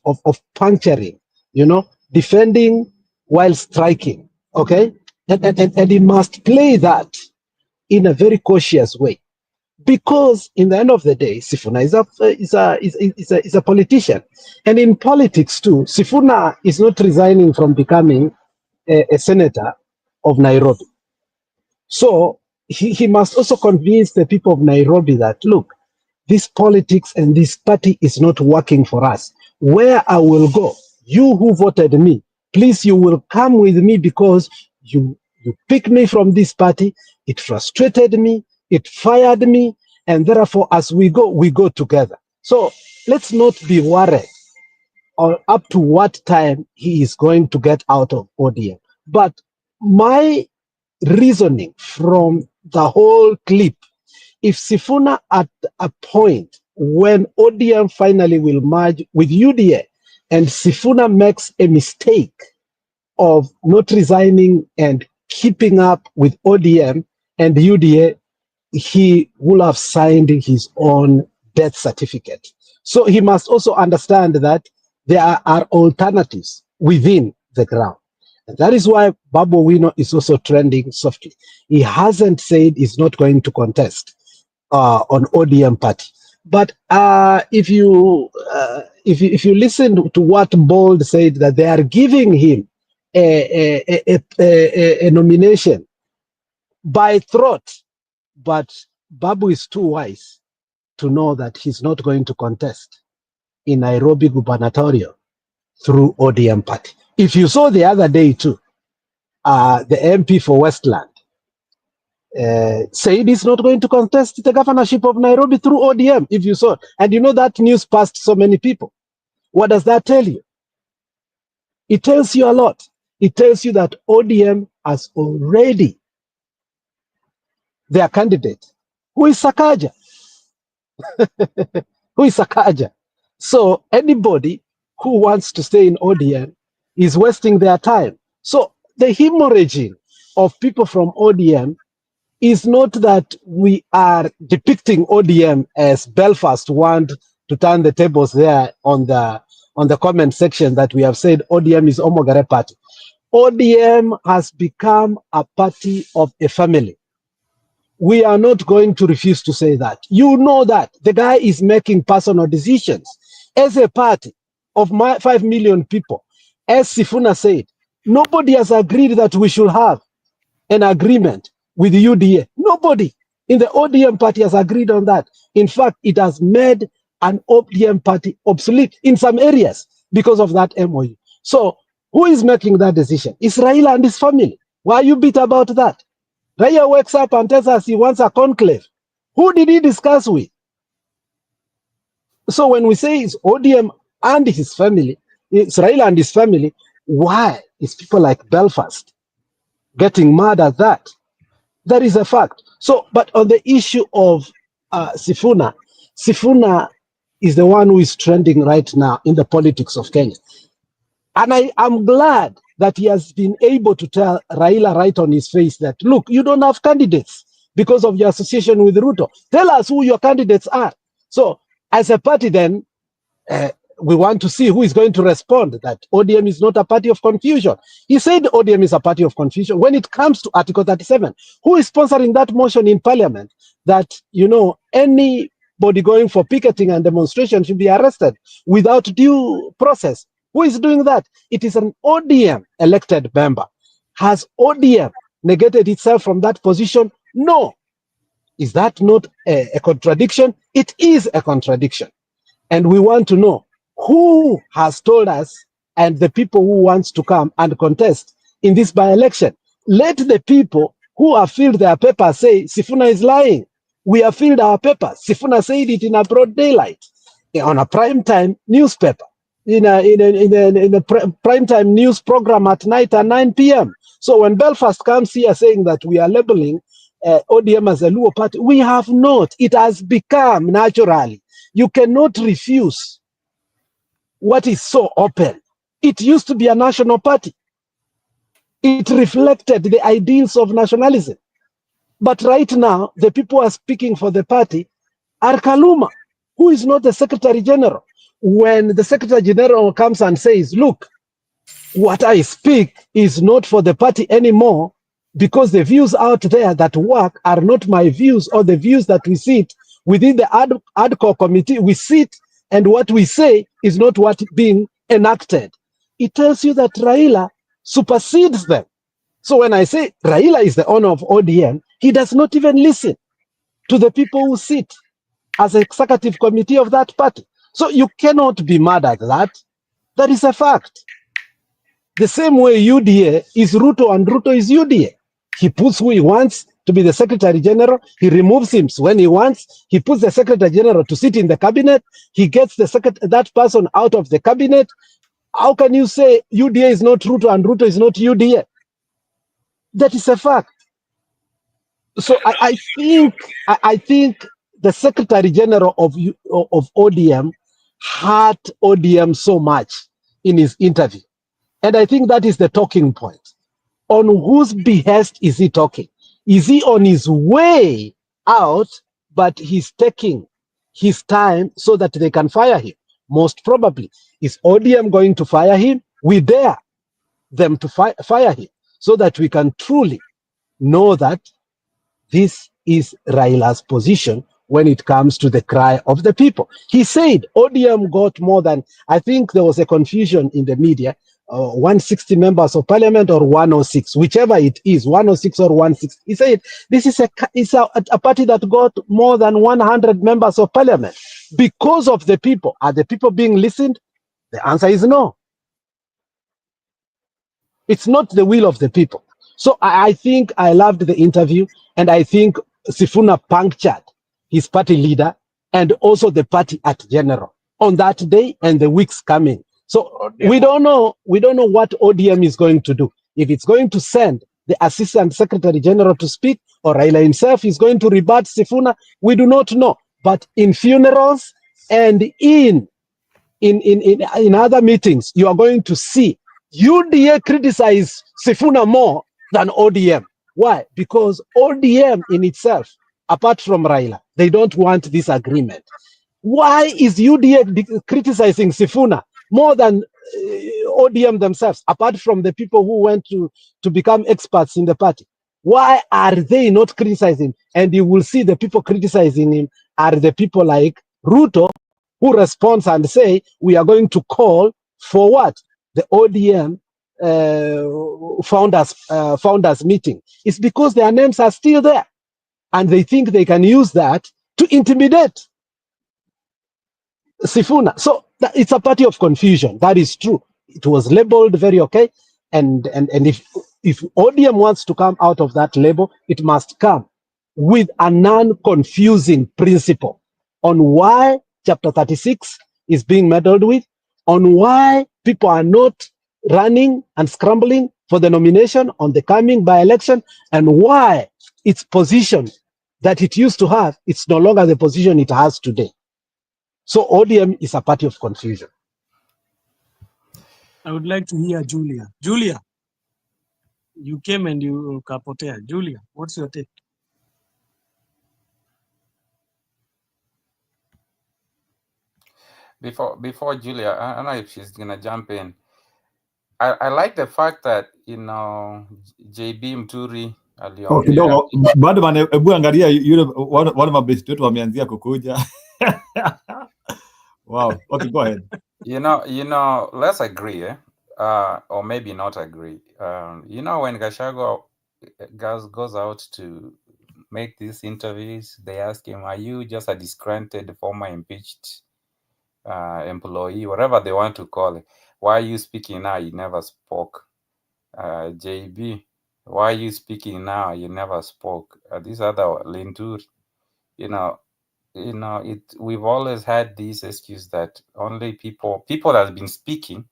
puncturing, you know, defending while striking, okay? And he must play that in a very cautious way. Because in the end of the day, Sifuna is a politician. And in politics too, Sifuna is not resigning from becoming a senator of Nairobi. So he must also convince the people of Nairobi that, look, this politics and this party is not working for us. Where I will go, you who voted me, please, you will come with me because you picked me from this party. It frustrated me. It fired me. And therefore, as we go together. So let's not be worried or up to what time he is going to get out of ODM. But my reasoning from the whole clip, if Sifuna at a point when ODM finally will merge with UDA and Sifuna makes a mistake of not resigning and keeping up with ODM and UDA, he will have signed his own death certificate. So he must also understand that there are alternatives within the ground. And that is why Babu Wino is also trending softly. He hasn't said he's not going to contest on ODM party. But if you listen to what Bold said, that they are giving him a nomination by throat, but Babu is too wise to know that he's not going to contest. in Nairobi gubernatorial through ODM party. If you saw the other day too, the MP for Westland said he's not going to contest the governorship of Nairobi through ODM, if you saw. And you know that news passed so many people. What does that tell you? It tells you a lot. It tells you that ODM has already their candidate, who is Sakaja. Who is Sakaja? So anybody who wants to stay in ODM is wasting their time. So the hemorrhaging of people from ODM is not that we are depicting ODM as Belfast want to turn the tables there on the comment section that we have said ODM is Omogare party. ODM has become a party of a family. We are not going to refuse to say that. You know that the guy is making personal decisions. As a party of 5 million people, as Sifuna said, nobody has agreed that we should have an agreement with the UDA. Nobody in the ODM party has agreed on that. In fact, it has made an ODM party obsolete in some areas because of that MOU. So who is making that decision? It's Raila and his family. Why are you bitter about that? Raila wakes up and tells us he wants a conclave. Who did he discuss with? So when we say it's ODM and his family, it's Raila and his family, why is people like Belfast getting mad at that? That is a fact. So, but on the issue of Sifuna, Sifuna is the one who is trending right now in the politics of Kenya. And I am glad that he has been able to tell Raila right on his face that, look, you don't have candidates because of your association with Ruto. Tell us who your candidates are. So as a party then, we want to see who is going to respond that ODM is not a party of confusion. He said ODM is a party of confusion. When it comes to Article 37, who is sponsoring that motion in Parliament that, you know, anybody going for picketing and demonstration should be arrested without due process? Who is doing that? It is an ODM elected member. Has ODM negated itself from that position? No. Is that not a contradiction? It is a contradiction. And we want to know who has told us and the people who wants to come and contest in this by-election. Let the people who have filled their papers say Sifuna is lying. We have filled our papers. Sifuna said it in a broad daylight on a primetime newspaper, in a primetime news program at night at 9 p.m. So when Belfast comes here saying that we are labeling ODM as a Luo party, we have not. It has become naturally. You cannot refuse what is so open. It used to be a national party. It reflected the ideals of nationalism. But right now, the people who are speaking for the party are Kaluma, who is not the Secretary General. When the Secretary General comes and says, look, what I speak is not for the party anymore because the views out there that work are not my views or the views that we sit within the ad hoc committee. We sit and what we say is not what being enacted. It tells you that Raila supersedes them. So when I say Raila is the owner of ODM, he does not even listen to the people who sit as executive committee of that party. So you cannot be mad at that. That is a fact. The same way UDA is Ruto and Ruto is UDA. He puts who he wants to be the Secretary General. He removes him when he wants. He puts the Secretary General to sit in the cabinet. He gets that person out of the cabinet. How can you say UDA is not Ruto and Ruto is not UDA? That is a fact. So I think the Secretary General of ODM hurt ODM so much in his interview. And I think that is the talking point. On whose behest is he talking? Is he on his way out, but he's taking his time so that they can fire him? Most probably. Is ODM going to fire him? We dare them to fire him so that we can truly know that this is Raila's position when it comes to the cry of the people. He said ODM got more than, I think there was a confusion in the media 160 members of parliament or 106, whichever it is, 106 or 160. He said this is a party that got more than 100 members of parliament because of the people. Are the people being listened? The answer is no. It's not the will of the people. So I think I loved the interview, and I think Sifuna punctured his party leader and also the party at general on that day and the weeks coming. So we don't know what ODM is going to do. If it's going to send the Assistant Secretary General to speak, or Raila himself is going to rebut Sifuna, we do not know. But in funerals and in other meetings, you are going to see UDA criticize Sifuna more than ODM. Why? Because ODM in itself, apart from Raila, they don't want this agreement. Why is UDA criticizing Sifuna more than ODM themselves, apart from the people who went to become experts in the party? Why are they not criticizing? And you will see the people criticizing him are the people like Ruto, who responds and say, we are going to call for what? The ODM founders meeting. It's because their names are still there. And they think they can use that to intimidate Sifuna. So it's a party of confusion. That is true. It was labeled very okay. And if ODM wants to come out of that label, it must come with a non-confusing principle on why Chapter 36 is being meddled with, on why people are not running and scrambling for the nomination on the coming by-election, and why its position that it used to have, it's no longer the position it has today. So ODM is a party of confusion. I would like to hear Julia. Julia, you came and you kapotea. Julia, what's your take? Before Julia, I don't know if she's gonna jump in. I like the fact that JB Mturi aliongea kidogo bado hebu angalia yule one mabesti wetu wameanzia kukuja. Wow. Okay, go ahead. Let's agree, or maybe not agree. When Gachagua goes out to make these interviews, they ask him, are you just a disgruntled former impeached employee, whatever they want to call it? Why are you speaking now? You never spoke. JB, why are you speaking now? You never spoke. These other Lintur, we've always had these excuses that only people that have been speaking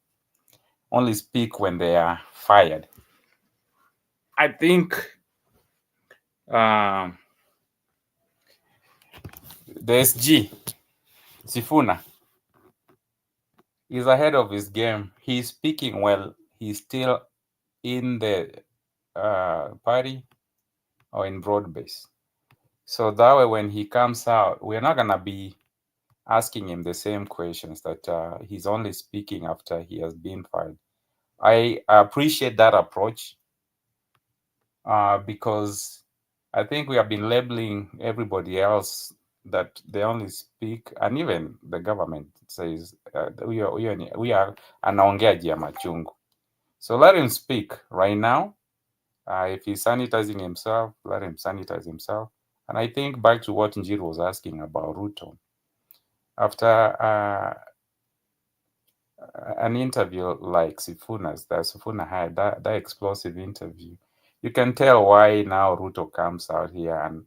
only speak when they are fired. I think the SG Sifuna is ahead of his game. He's speaking well. He's still in the party or in broad base. So that way, when he comes out, we're not gonna be asking him the same questions that he's only speaking after he has been fired. I appreciate that approach because I think we have been labeling everybody else that they only speak, and even the government says we are anaongeaji ya machungu. So let him speak right now. If he's sanitizing himself, let him sanitize himself. And I think back to what Njiru was asking about Ruto. After an interview like Sifuna had, that explosive interview, you can tell why now Ruto comes out here and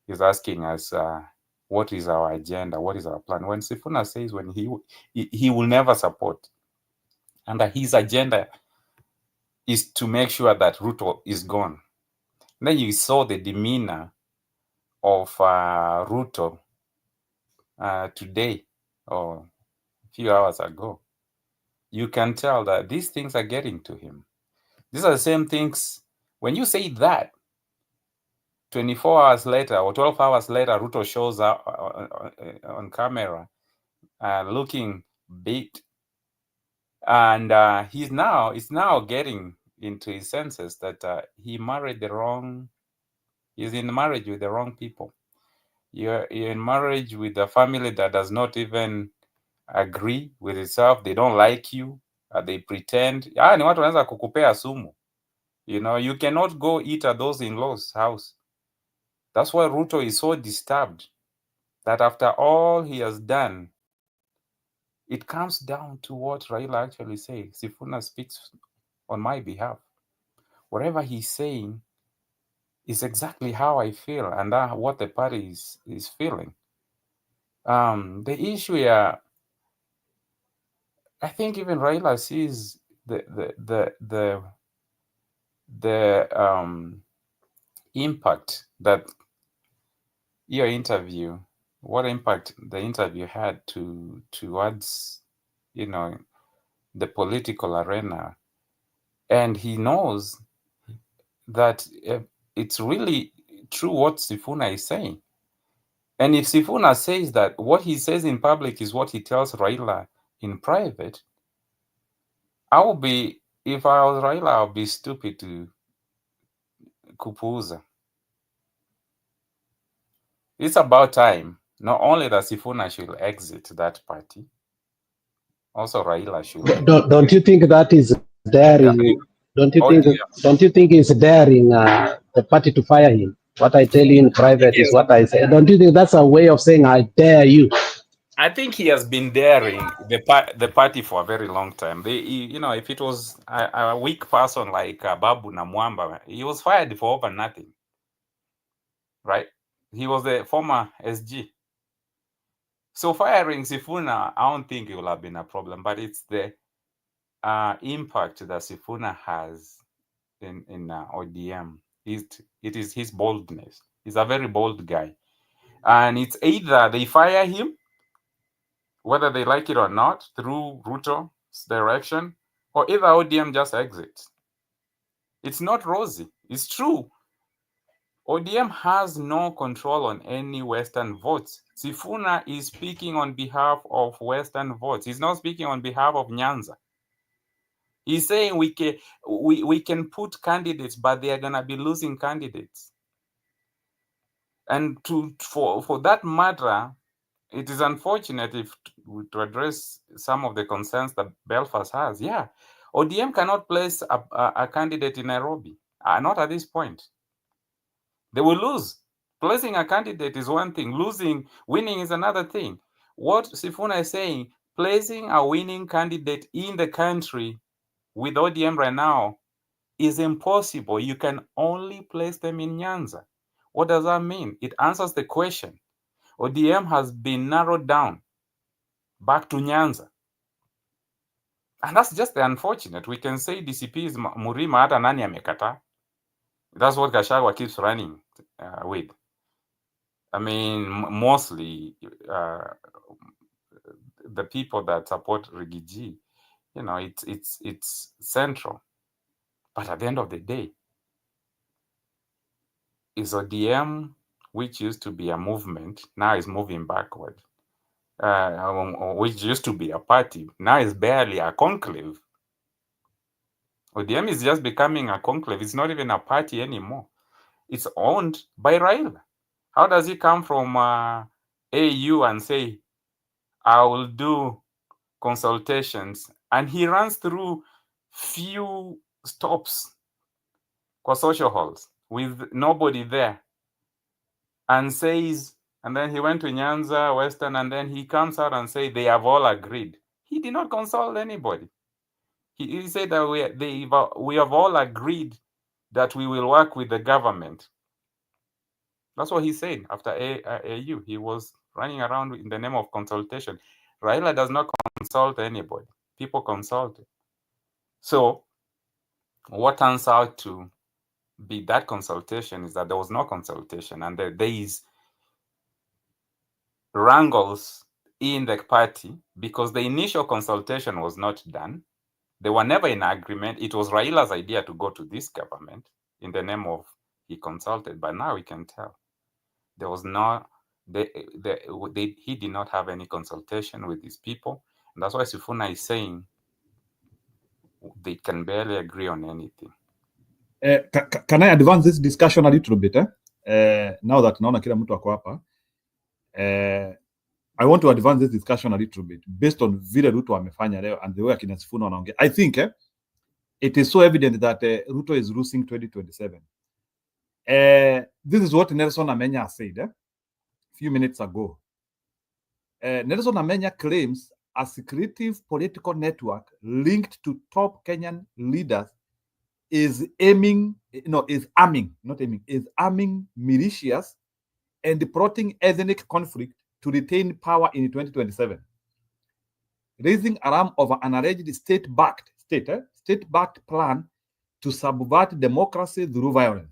he's asking us, what is our agenda? What is our plan? When Sifuna says when he will never support, and his agenda is to make sure that Ruto is gone. And then you saw the demeanor of Ruto today or a few hours ago. You can tell that these things are getting to him. These are the same things. When you say that, 24 hours later or 12 hours later, Ruto shows up on camera looking beat. And he's now getting into his senses that he married he's in marriage with the wrong people. You're in marriage with a family that does not even agree with itself. They don't like you. They pretend. Ni watu wanaweza kukupea sumu. You know, you cannot go eat at those in-laws' house. That's why Ruto is so disturbed that after all he has done, it comes down to what Raila actually says. Sifuna speaks on my behalf. Whatever he's saying is exactly how I feel and what the party is feeling. The issue here, I think even Raila sees the impact that your interview, what impact the interview had towards, you know, the political arena, and he knows that it's really true what Sifuna is saying. And if Sifuna says that what he says in public is what he tells Raila in private, if I was Raila, I'll be stupid to kupuuza. It's about time, not only that Sifuna should exit that party, also Raila should. Don't you think that is daring? Don't you think it's daring the party to fire him? What I tell you in private is what I say. Don't you think that's a way of saying I dare you? I think he has been daring the party for a very long time. You know, if it was a weak person like Babu Namwamba, he was fired for over nothing, right? He was the former SG. So firing Sifuna, I don't think it will have been a problem, but it's the impact that Sifuna has in ODM. It is his boldness. He's a very bold guy. And it's either they fire him, whether they like it or not, through Ruto's direction, or either ODM just exits. It's not rosy. It's true. ODM has no control on any Western votes. Sifuna is speaking on behalf of Western votes. He's not speaking on behalf of Nyanza. He's saying we can put candidates, but they are going to be losing candidates. And for that matter, it is unfortunate to address some of the concerns that Belfast has. Yeah, ODM cannot place a candidate in Nairobi. Not at this point. They will lose. Placing a candidate is one thing. Winning is another thing. What Sifuna is saying, placing a winning candidate in the country with ODM right now is impossible. You can only place them in Nyanza. What does that mean? It answers the question. ODM has been narrowed down back to Nyanza. And that's just the unfortunate. We can say DCP is Murima hata nani amekata. That's what Gachagua keeps running with. I mean, mostly the people that support Rigiji, you know, it's central. But at the end of the day, is ODM, which used to be a movement, now is moving backward. Which used to be a party, now is barely a conclave. ODM is just becoming a conclave. It's not even a party anymore. It's owned by Raila. How does he come from AU and say, I will do consultations, and he runs through few stops for social halls with nobody there and says, and then he went to Nyanza, Western, and then he comes out and say they have all agreed. He did not consult anybody. He said that we have all agreed that we will work with the government. That's what he said after AU. He was running around in the name of consultation. Raila does not consult anybody. People consulted. So what turns out to be that consultation is that there was no consultation, and there is wrangles in the party because the initial consultation was not done. They were never in agreement. It was Raila's idea to go to this government in the name of he consulted, but now we can tell there was no, he did not have any consultation with these people. And that's why Sifuna is saying they can barely agree on anything. Can I advance this discussion a little bit? Now that naona kila mtu ako hapa. I want to advance this discussion a little bit based on vile Ruto amefanya leo and the way akina Sifuna wanaongea. I think it is so evident that Ruto is losing 2027. This is what Nelson Amenya said a few minutes ago. Nelson Amenya claims a secretive political network linked to top Kenyan leaders is arming militias and plotting ethnic conflict to retain power in 2027, raising alarm over an alleged state-backed plan to subvert democracy through violence.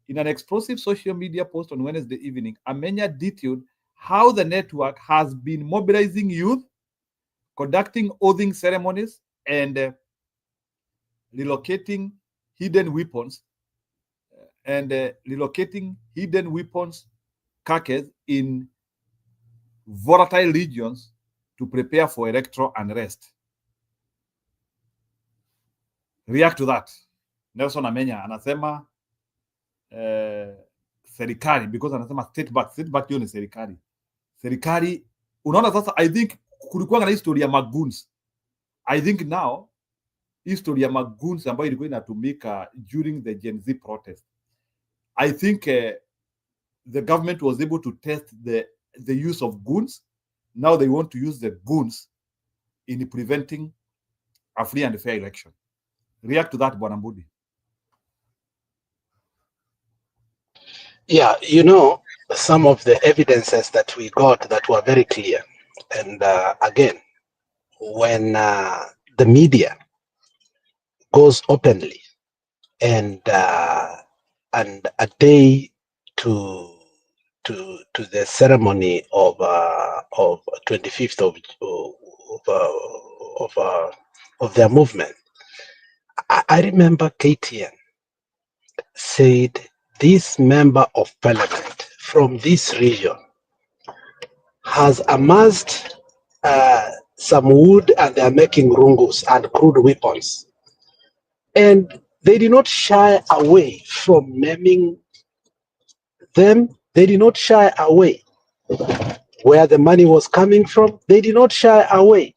In an explosive social media post on Wednesday evening, Amenya detailed how the network has been mobilizing youth, conducting oathing ceremonies, and relocating hidden weapons carcasses in volatile regions to prepare for electoral unrest. React to that. Nelson Amenya anasema serikali, because anasema state back hiyo ni serikali. Unaona sasa, I think kulikuwa na historia ya magoons. I think now history ya magoons ambayo ilikuwa inatumika during the Gen Z protest. I think the government was able to test the use of goons. Now they want to use the goons in preventing a free and fair election. React to that, Bwana Mbudi. Yeah, some of the evidences that we got that were very clear. And again, when the media goes openly and a day to the ceremony of 25th of their movement, I remember KTN said this member of parliament from this region has amassed some wood and they are making rungus and crude weapons. And they did not shy away from naming them. They did not shy away where the money was coming from. They did not shy away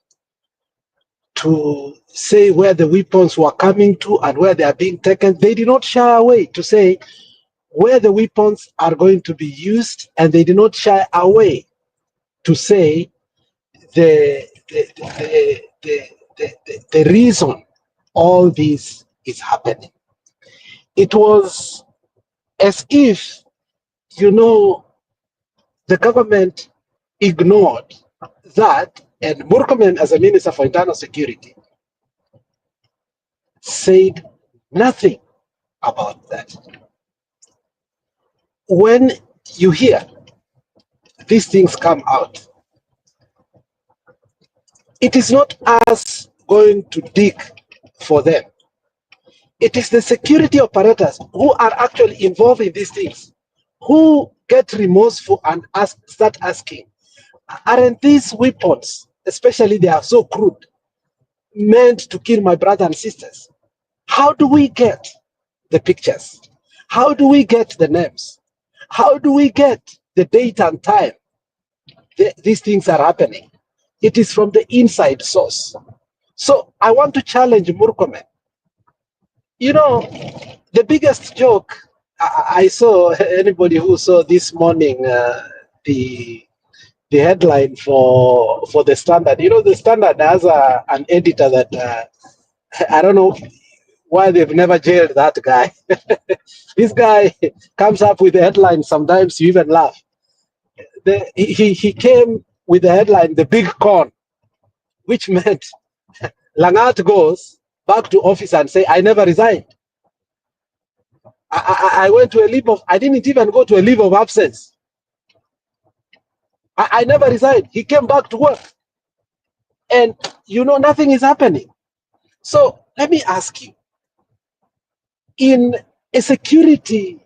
to say where the weapons were coming to and where they are being taken. They did not shy away to say where the weapons are going to be used, and they did not shy away to say the reason all this is happening. It was as if, the government ignored that, and Murkomen, as a Minister for Internal Security, said nothing about that. When you hear these things come out, it is not us going to dig for them. It is the security operators who are actually involved in these things, who get remorseful and start asking, aren't these weapons, especially they are so crude, meant to kill my brothers and sisters? How do we get the pictures? How do we get the names? How do we get the date and time these things are happening? It is from the inside source. So I want to challenge Murkomen. The biggest joke I saw, anybody who saw this morning, the headline for the Standard. The Standard has an editor that I don't know why they've never jailed that guy. This guy comes up with the headline, sometimes you even laugh. He came with the headline, "The Big Con," which meant Langat goes back to office and say, I never resigned. I went to a leave of, I didn't even go to a leave of absence. I never resigned. He came back to work. And, nothing is happening. So let me ask you, in a security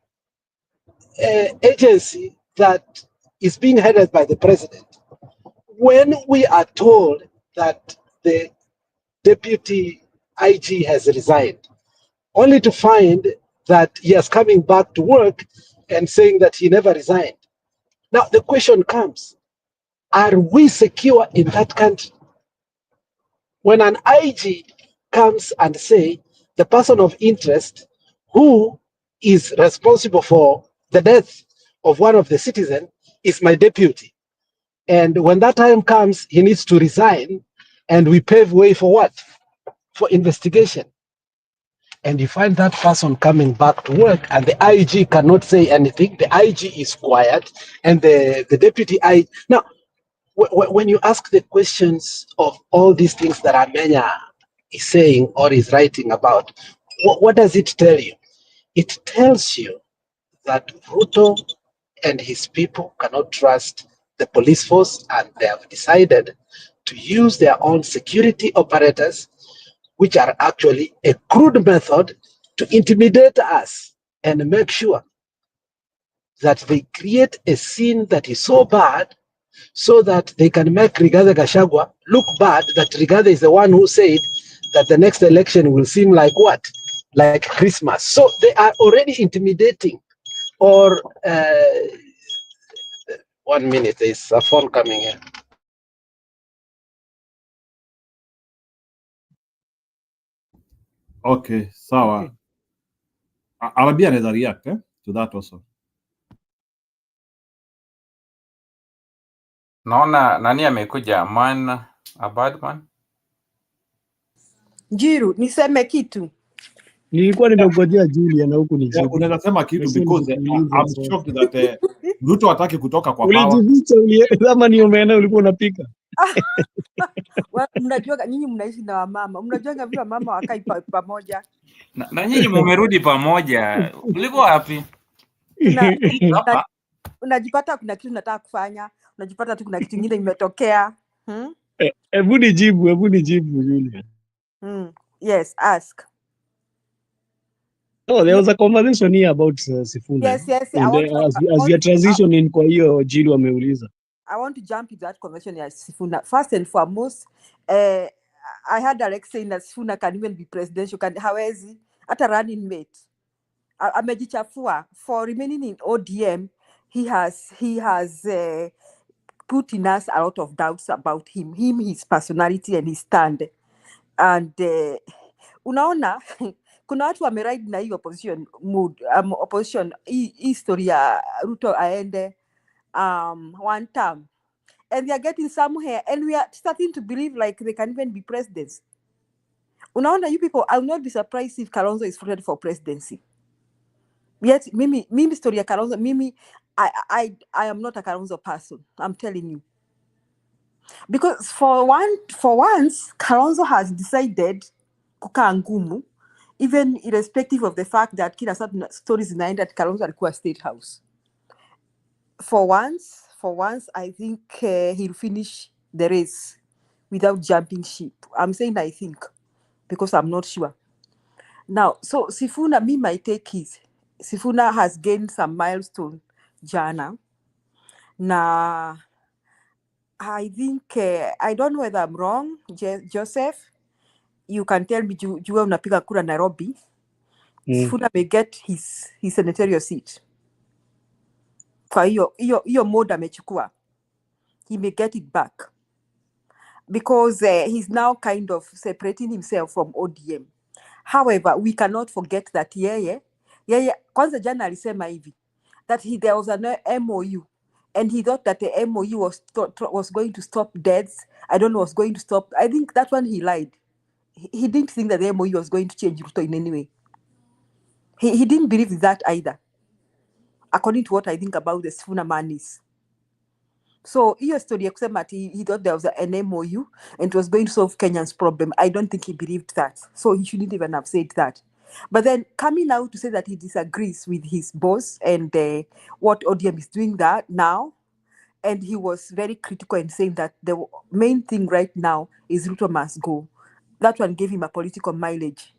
agency that is being headed by the president, when we are told that the deputy IG has resigned, only to find that he is coming back to work and saying that he never resigned. Now the question comes, are we secure in that country? When an IG comes and say the person of interest who is responsible for the death of one of the citizens is my deputy. And when that time comes, he needs to resign, and we pave way for what? For investigation. And you find that person coming back to work, and the IG cannot say anything. The IG is quiet, and the deputy IG. Now, when you ask the questions of all these things that Amenya is saying or is writing about, what does it tell you? It tells you that Ruto and his people cannot trust the police force, and they have decided to use their own security operators, which are actually a crude method to intimidate us and make sure that they create a scene that is so bad so that they can make Rigathi Gachagua look bad, that Rigathi is the one who said that the next election will seem like what? Like Christmas. So they are already intimidating. Or 1 minute, there's a phone coming in. Okay, sawa. Arabia anaweza react to that also. Naona nani amekuja, man a bad man. Njiru, niseme kitu. Nilikuwa nimengojea Julia na huku nijibu. Unaweza sema kitu Nasema because nikuulize I'm swali. shocked that Ruto hataki kutoka kwa power. Ulijificha kama ni omena ulikuwa unapika. Mnajua nyinyi mnaishi na wamama. Mnajua vile wamama wakai pamoja. Na nyinyi mumerudi pamoja. Ulikuwa wapi? Unajipata kuna kitu nataka kufanya, unajipata tu kuna kitu kingine imetokea. Hebu nijibu Julia. Yes, ask. Oh, there was a conversation here about Sifuna. Yes. And as you transition in kwa hiyo Jilu ameuliza. I want to jump into that conversation ya Sifuna. First and foremost, I heard Alex saying that Sifuna can even be presidential, hawezi hata running mate. Amejichafua for remaining in ODM. He has put in us a lot of doubts about him, his personality and his stand. And unaona kuna watu wameride na hii opposition mood, opposition hii story ya Ruto aende one term, and they are getting somewhere, and we are starting to believe like they can even be presidents. Unaona, you people, I will not be surprised if Kalonzo is voted for presidency. Yet mimi story ya Kalonzo, I am not a Kalonzo person, I'm telling you. Because for once, Kalonzo has decided kukaa ngumu, even irrespective of the fact that kila stories zinaenda at Kalonzo alikuwa State House. For once, I think he'll finish the race without jumping ship. I'm saying I think, because I'm not sure. Now, so Sifuna, my take is, Sifuna has gained some milestone jana. Na I think, I don't know whether I'm wrong, Joseph. You can tell me, jua unapiga kura Nairobi. Sifuna may get his senatorial seat. Kwa hiyo mode amechukua. He may get it back. Because he's now kind of separating himself from ODM. However, we cannot forget that yeye kwanza jana alisema hivi, that there was an MOU, and he thought that the MOU was going to stop deaths. I don't know, was going to stop. I think that one he lied. He didn't think that the MOU was going to change Ruto in any way. He didn't believe in that either, according to what I think about the Sifuna manis. So hiyo story ya kusema he thought there was an MOU and it was going to solve Kenyan's problem, I don't think he believed that. So he shouldn't even have said that. But then coming out to say that he disagrees with his boss and what ODM is doing that now, and he was very critical in saying that the main thing right now is Ruto must go. That one gave him a political mileage,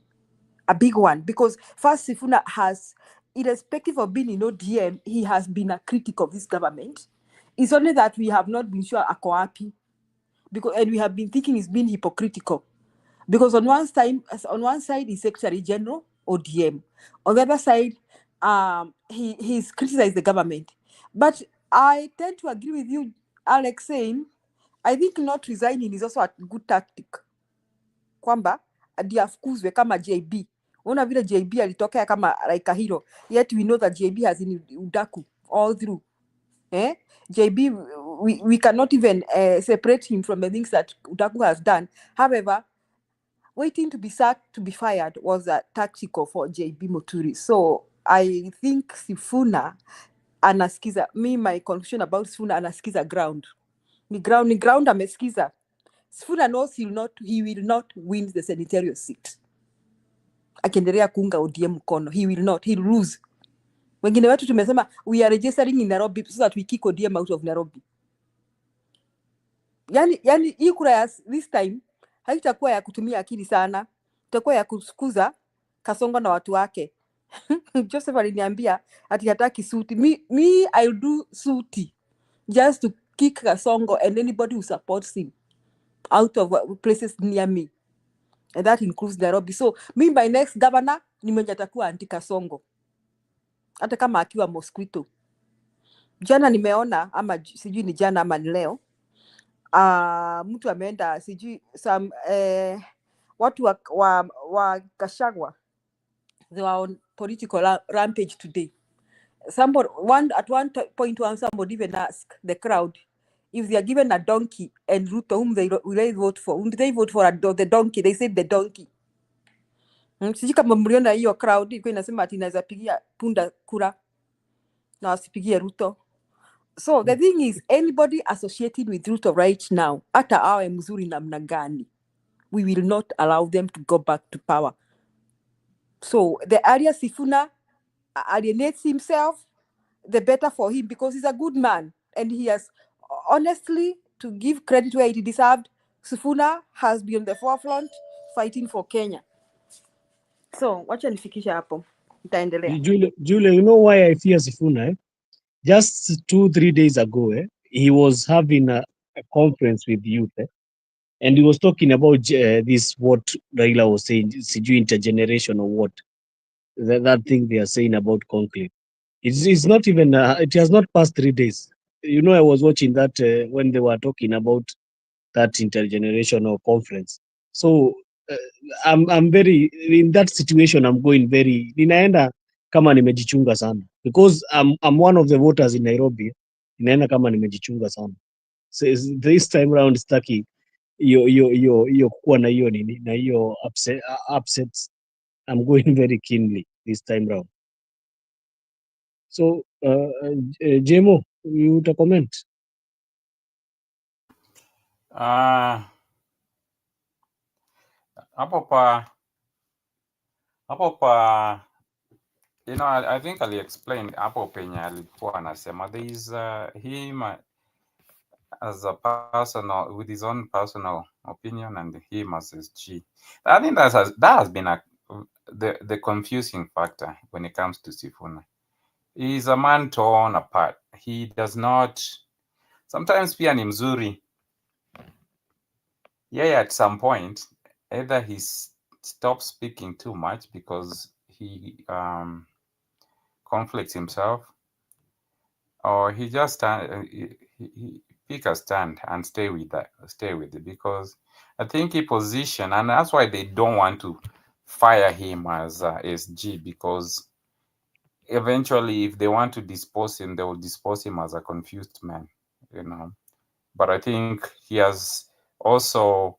a big one, because first Sifuna has, irrespective of being in ODM, he has been a critic of this government. It's only that we have not been sure ako wapi, and we have been thinking he's been hypocritical. Because on one side he's Secretary General ODM. On the other side, he's criticized the government. But I tend to agree with you, Alex saying, I think not resigning is also a good tactic. Kwamba ndio afukuzwe kama JB. Unaona vile JB alitokea kama like a hero. Yet we know that JB has in udaku all through. JB, we cannot even separate him from the things that Udaku has done. However, waiting to be sacked, to be fired was a tactical for JB Muturi. So I think Sifuna anasikiza. My conclusion about Sifuna anasikiza ground. Ni ground amesikiza. Sifuna knows he will not win the senatorial seat. Akiendelea kuunga ODM mkono, he'll lose. Wengine wetu tumesema we are registering in Nairobi so that we kick ODM out of Nairobi. Yani hii kura ya this time haitakuwa ya kutumia akili sana, itakuwa ya kusukuza Kasongo na watu wake. Joseph aliniambia ati hataki suti. Me I'll do suti just to kick Kasongo and anybody who supports him out of places near me, and that includes Nairobi. So my next governor ni mwenye atakuwa anti Kasongo, hata kama akiwa Mosquito. Jana nimeona ama sijui ni jana ama ni leo, mtu ameenda sijui some watu wa Gachagua, they were on political rampage today. At one point somebody even asked the crowd if they are given a donkey and Ruto, whom they vote for. Whom they vote for the donkey? They said the donkey. Sijui kama mliona hiyo crowd ilikuwa inasema ati inaweza pigia punda kura na wasipigie Ruto. So the thing is, anybody associated with Ruto right now, hata awe mzuri namna gani, we will not allow them to go back to power. So the area Sifuna alienates himself, the better for him, because he's a good man and he has, honestly, to give credit where it deserved, Sifuna has been on the forefront fighting for Kenya. So wacha nifikisha hapo, nitaendelea. Julia, you know why I fear Sifuna? Just 2-3 days ago, he was having a conference with youth, and he was talking about this, what Raila was saying, sijui intergeneration or what, that thing they are saying about conclave. It's not even, it has not passed 3 days. You know, I was watching that when they were talking about that intergenerational conference. So I'm very, in that situation, I'm going very, ninaenda kama nimejichunga sana, because I'm one of the voters in Nairobi. Ninaenda kama nimejichunga sana. So this time round staki hiyo kuwa na hiyo nini na hiyo upsets. I'm going very keenly this time round. So Jemo, you to comment? Hapo pa you know, I think Ali explained hapo penye alikuwa anasema there is him as a personal, with his own personal opinion, and him as SG. I think that has been the confusing factor when it comes to Sifuna. He is a man torn apart. He does not, sometimes pia ni mzuri. Yeah, at some point, either he stops speaking too much because he conflicts himself, or he just he pick a stand and stay with it, because I think he position, and that's why they don't want to fire him as SG, because eventually if they want to dispose him, they will dispose him as a confused man, you know. But I think he has also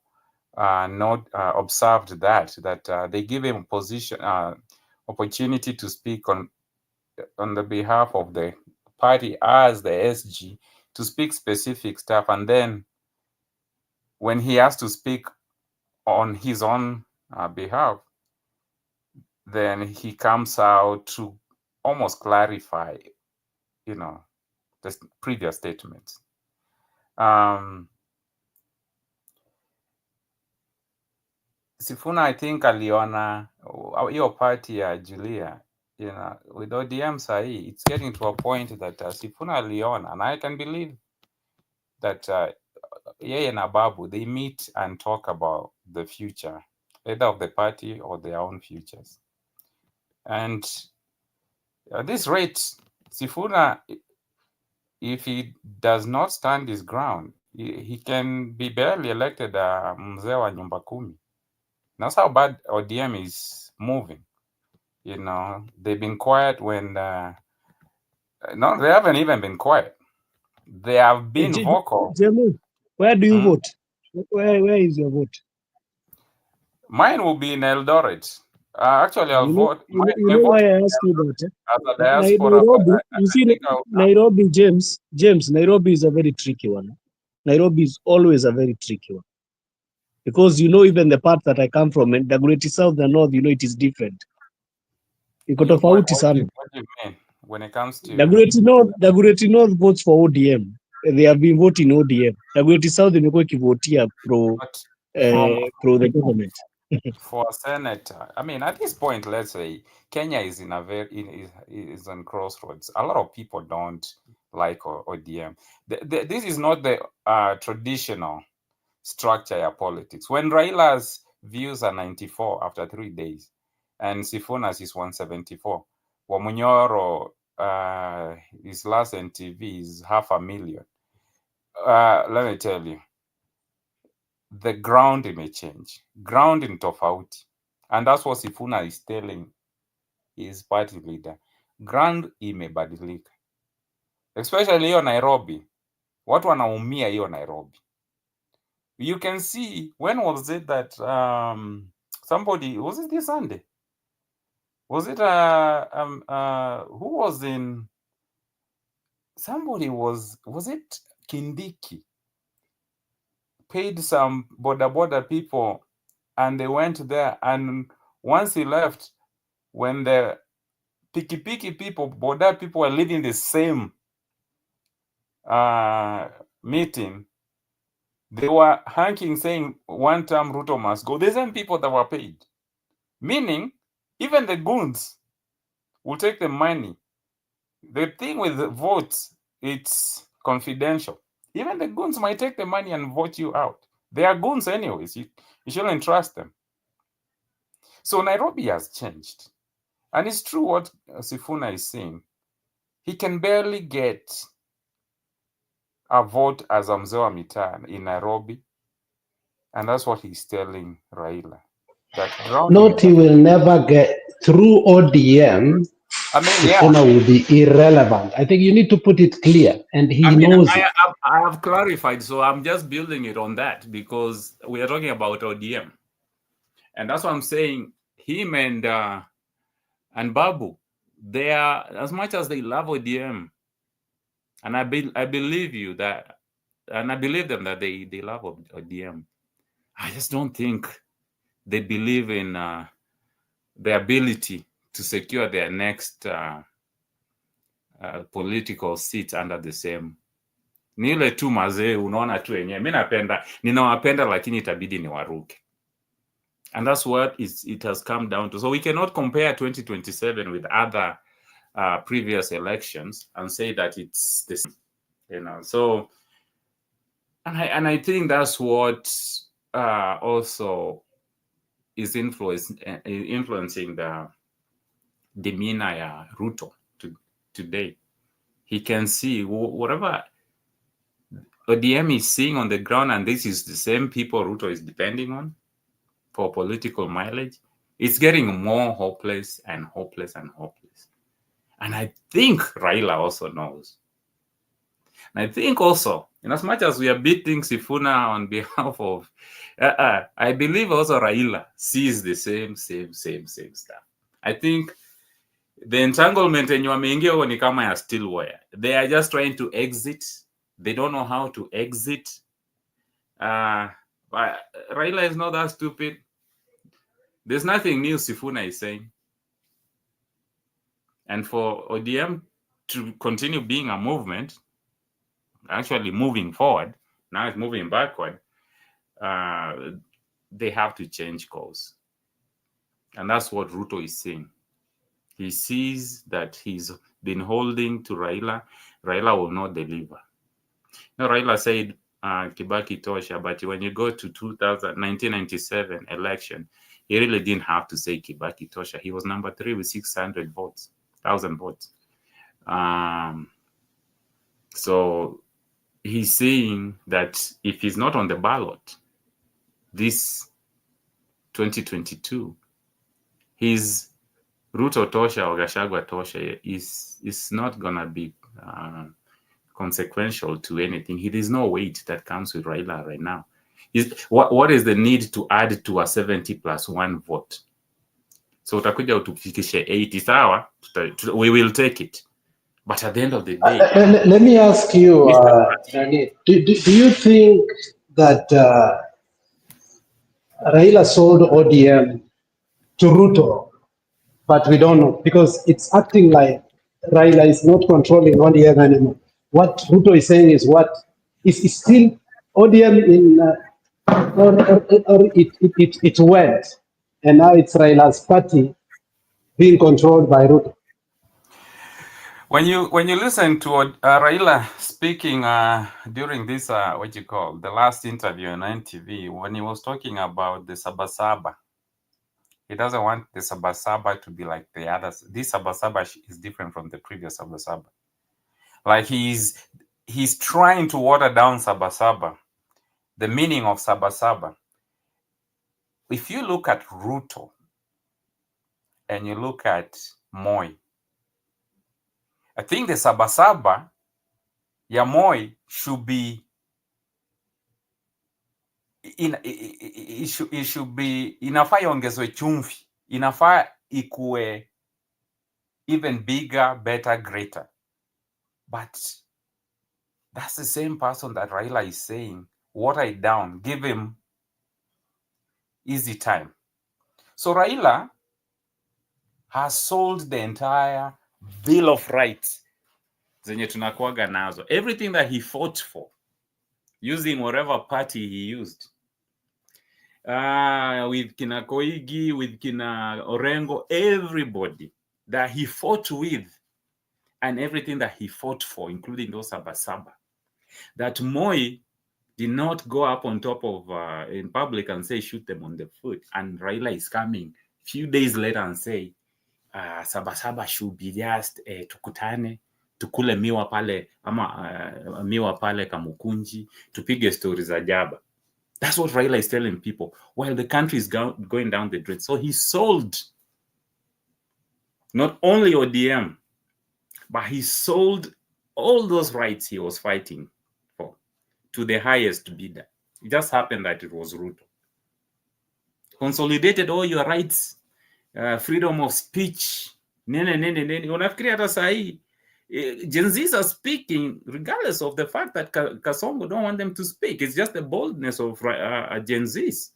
not observed that they give him position opportunity to speak on the behalf of the party as the SG, to speak specific stuff, and then when he has to speak on his own behalf, then he comes out to almost clarify, you know, the previous statements. Sifuna, I think aliona hiyo party ya Julia, you know, with ODM sahi, it's getting to a point that Sifuna aliona, and I can believe that yeye na Babu, they meet and talk about the future, either of the party or their own futures. And at this rate, Sifuna, if he does not stand his ground, he can be barely elected mzee wa nyumba kumi. That's how bad ODM is moving. You know, they've been quiet when no, they haven't even been quiet. They have been vocal. Jemu, where do you Hmm? vote? Where is your vote? Mine will be in Eldoret. Actually, I'll vote. You My know vote why will I be ask you that? as a diaspora, but Nairobi, I you see, think Nairobi, James, Nairobi is a very tricky one. Nairobi is always a very tricky one. Because you know, even the part that I come from, and the Great South and North, you know, it is different. Iko what tofauti do sana. you mean when it comes The to Great North votes for ODM. They have been voting ODM. The Great South imekuwa ikivotia but from pro the government. for a senator? I mean, at this point, let's say Kenya is in a is on crossroads. A lot of people don't like ODM. This is not the traditional structure of politics. When Raila's views are 94 after 3 days, and Sifuna's is 174, Wamunyoro, his last NTV is 500,000. Let me tell you, the ground may change. Ground in tofauti. And that's what Sifuna is telling his party leader. Ground imebadilika. Especially hiyo Nairobi. Watu wanaumia hiyo Nairobi. You can see, when was it that somebody, was it this Sunday? Was it who was in, somebody was it Kindiki? Paid some border people and they went there, and once he left, when the piki people, border people were leaving the same meeting, they were hanking saying one term Ruto must go. The same people that were paid. Meaning, even the goons will take the money. The thing with the votes, it's confidential. Even the goons might take the money and vote you out. They are goons anyways. You shouldn't trust them. So Nairobi has changed. And it's true what Sifuna is saying. He can barely get a vote as a mzee wa mitaa in Nairobi. And that's what he's telling Raila. That Not he will never get through ODM. I mean, Sifuna will be irrelevant. I think you need to put it clear, and he knows it. I have clarified, so I'm just building it on that because we are talking about ODM. And that's what I'm saying. Him and Babu, they are, as much as they love ODM, and I believe you that, and I believe them that they love ODM. I just don't think they believe in the ability to secure their next political seat under the same. Ni ile tu mazee, unaona tu wenyewe. Mimi ninawapenda lakini itabidi niwaruke. And that's what it has come down to. So we cannot compare 2027 with other previous elections and say that it's the same, you know. So, and I think that's what also is influencing the demeanor of Ruto today. He can see whatever ODM is seeing on the ground, and this is the same people Ruto is depending on for political mileage. It's getting more hopeless and hopeless and hopeless. And I think Raila also knows. And I think also, in as much as we are beating Sifuna on behalf of, I believe also Raila sees the same stuff. I think the entanglement yenye wameingia huko ni kama ya still wire. They are just trying to exit. They don't know how to exit. But Raila is not that stupid. There's nothing new Sifuna is saying. And for ODM to continue being a movement, actually moving forward, now it's moving backward, they have to change course. And that's what Ruto is saying. He sees that he's been holding to Raila. Raila will not deliver. Now, Raila said, Kibaki tosha, but when you go to 1997 election, he really didn't have to say Kibaki tosha. He was number 3 with 600 votes, 1,000 votes. So he's saying that if he's not on the ballot this 2022, his Ruto Tosha or Gachagua Tosha is not gonna be consequential to anything. There's no weight that comes with Raila right now. What is the need to add to a 70+1 vote? So utakuja utufikishe 80, sawa, we will take it. But at the end of the day, let me ask you, Rani, do you think that Raila sold ODM to Ruto, but we don't know because it's acting like Raila is not controlling ODM anymore. What Ruto is saying is what is still ODM in, or it went, and now it's Raila's party being controlled by Ruto. when you listen to Raila speaking during this the last interview on NTV, when he was talking about the Sabasaba, he doesn't want the Sabasaba to be like the others. This Sabasaba is different from the previous Sabasaba. Like he's trying to water down Sabasaba, the meaning of Sabasaba. If you look at Ruto and you look at Moi, I think the Sabasaba ya Moi should be it should be, inafaa iongezwe chumvi, inafaa ikue even bigger, better, greater. But that's the same person that Raila is saying, water it down, give him easy time. So Raila has sold the entire Bill of Rights zenye tunakuaga nazo, everything that he fought for, using whatever party he used, with kina Koigi, with kina Orengo, everybody that he fought with, and everything that he fought for, including those Sabasaba, that Moi did not go up on top of in public and say shoot them on the foot, and Raila is coming a few days later and say Sabasaba should be just tukutane tukule miwa pale ama miwa pale Kamukunji, tupige stories za jaba. That's what Raila is telling people while the country is going down the drain. So he sold not only ODM, but he sold all those rights he was fighting for to the highest bidder. It just happened that it was Ruto. Consolidated all your rights, freedom of speech. Unafikiri hata saa hii Gen Zs are speaking regardless of the fact that Kasongo don't want them to speak. It's just the boldness of Gen Zs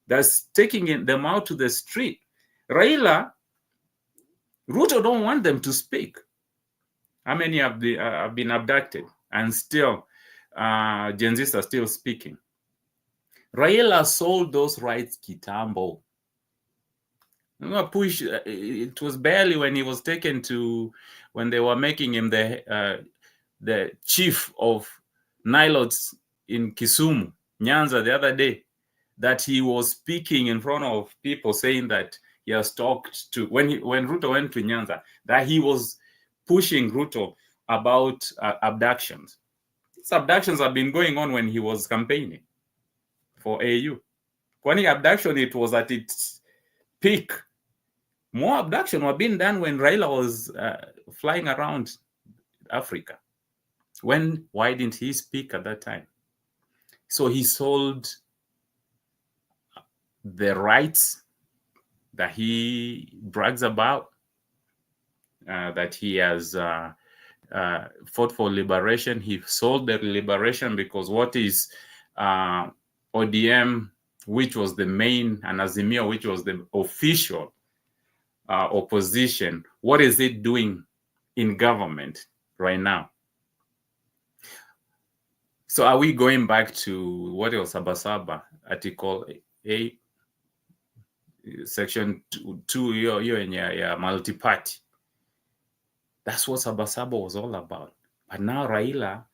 that's taking them out to the street. Raila, Ruto don't want them to speak. How many have been abducted and still Gen Zs are still speaking? Raila sold those rights kitambo. Push. It was barely when he was taken to, when they were making him the chief of Nilots in Kisumu, Nyanza, the other day, that he was speaking in front of people saying that he has talked to, when Ruto went to Nyanza, that he was pushing Ruto about abductions. These abductions have been going on when he was campaigning for AU. Kwani abduction, it was at its peak. More abduction were being done when Raila was flying around Africa. Why didn't he speak at that time? So he sold the rights that he brags about, that he has fought for liberation. He sold the liberation because what is ODM, which was the main, and Azimio, which was the official opposition, what is it doing in government right now? So are we going back to what was Sabasaba, Article 8, Section 2, your multi-party? That's what Sabasaba was all about. But now Raila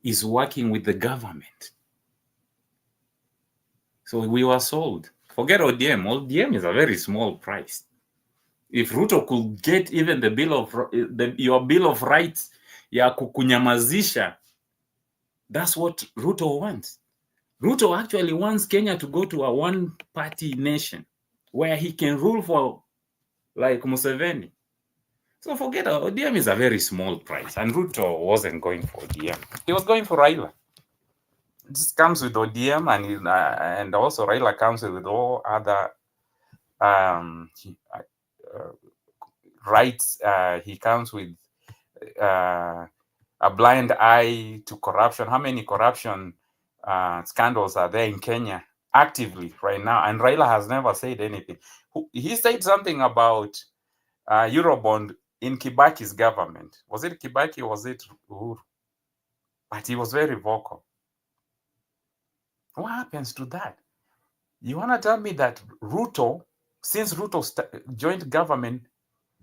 is working with the government. So we were sold. Forget ODM. ODM is a very small price. If Ruto could get even the your Bill of Rights, ya kukunyamazisha. That's what Ruto wants. Ruto actually wants Kenya to go to a one-party nation where he can rule for like Museveni. So forget ODM is a very small price, and Ruto wasn't going for ODM. He was going for Raila. This comes with ODM, and also Raila comes with all other rights. He comes with a blind eye to corruption. How many corruption scandals are there in Kenya actively right now? And Raila has never said anything. He said something about Eurobond in Kibaki's government. Was it Kibaki or was it Uhuru? But he was very vocal. What happens to that? You want to tell me that Ruto, since Ruto joined government,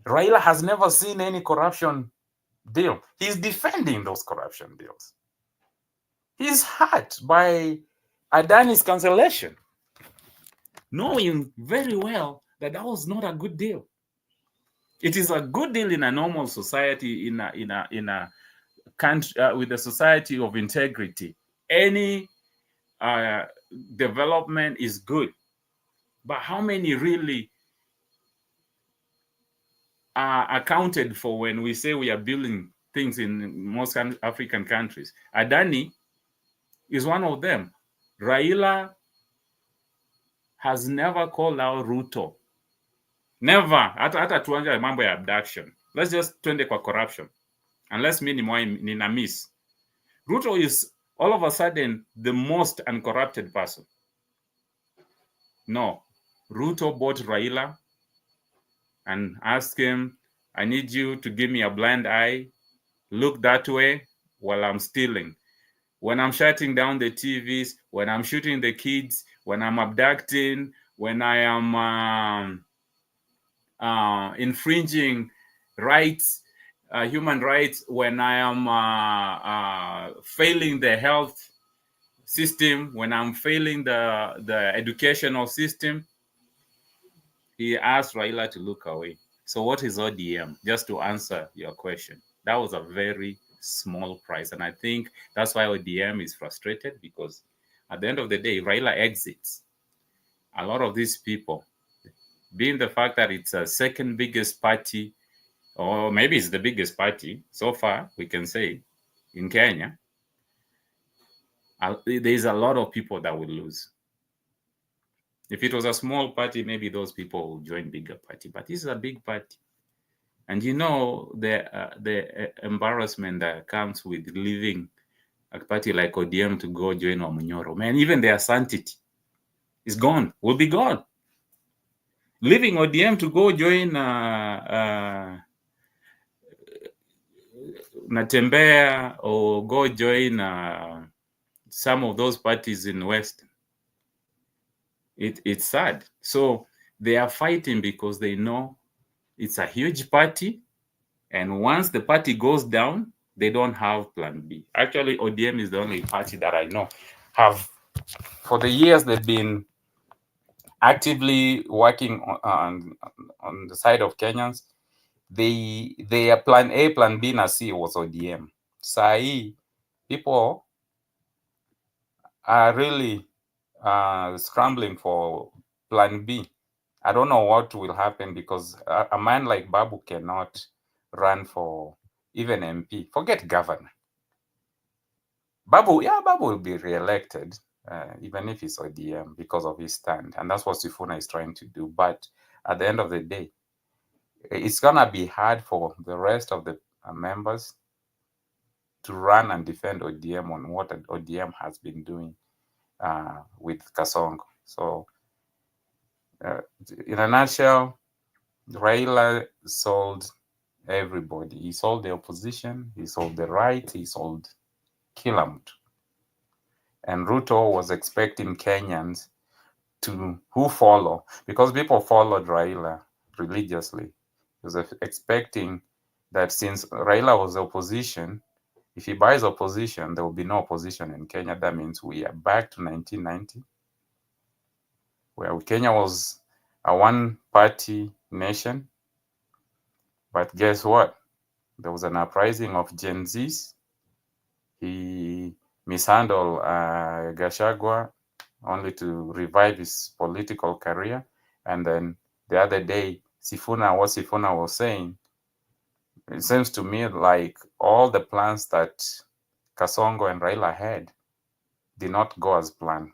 Raila has never seen any corruption deal? He's defending those corruption deals. He's hurt by Adani's cancellation, knowing very well that that was not a good deal. It is a good deal in a normal society, in a country with a society of integrity. Any development is good, but how many really are accounted for when we say we are building things in most African countries? Adani is one of them. Raila has never called out Ruto. Never. Hata tuanze mambo ya abduction. Let's just twende kwa corruption. Unless mimi nina miss. Ruto is all of a sudden the most uncorrupted person. No. Ruto bought Raila and asked him, I need you to give me a blind eye. Look that way while I'm stealing. When I'm shutting down the TVs, when I'm shooting the kids, when I'm abducting, when I am infringing rights, human rights, when I am failing the health system, when I'm failing the educational system, he asked Raila to look away. So what is ODM? Just to answer your question, that was a very small price. And I think that's why ODM is frustrated, because at the end of the day, Raila exits. A lot of these people, being the fact that it's a second biggest party, or maybe it's the biggest party so far, we can say, in Kenya, there's a lot of people that will lose. If it was a small party, maybe those people will join bigger party, but this is a big party. And you know the embarrassment that comes with leaving a party like ODM to go join Wamunyoro. Man, even their sanctity is gone, will be gone. Leaving ODM to go join Natembea or go join some of those parties in West. It's sad. So they are fighting because they know it's a huge party, and once the party goes down, they don't have plan B. Actually, ODM is the only party that I know have, for the years they've been actively working on the side of Kenyans, their plan A, plan B, and C was ODM. Sai, people are really scrambling for plan B. I don't know what will happen, because a man like Babu cannot run for even MP. Forget governor. Babu will be re-elected, even if it's ODM, because of his stand. And that's what Sifuna is trying to do. But at the end of the day, it's going to be hard for the rest of the members to run and defend ODM on what ODM has been doing with Kasongo. So, in a nutshell, Raila sold everybody. He sold the opposition, he sold the right, he sold Kilamut. And Ruto was expecting Kenyans who follow, because people followed Raila religiously. He was expecting that since Raila was opposition, if he buys opposition, there will be no opposition in Kenya. That means we are back to 1990, where Kenya was a one-party nation. But guess what? There was an uprising of Gen Zs. He mishandled Gachagua only to revive his political career. And then the other day, what Sifuna was saying, it seems to me like all the plans that Kasongo and Raila had did not go as planned.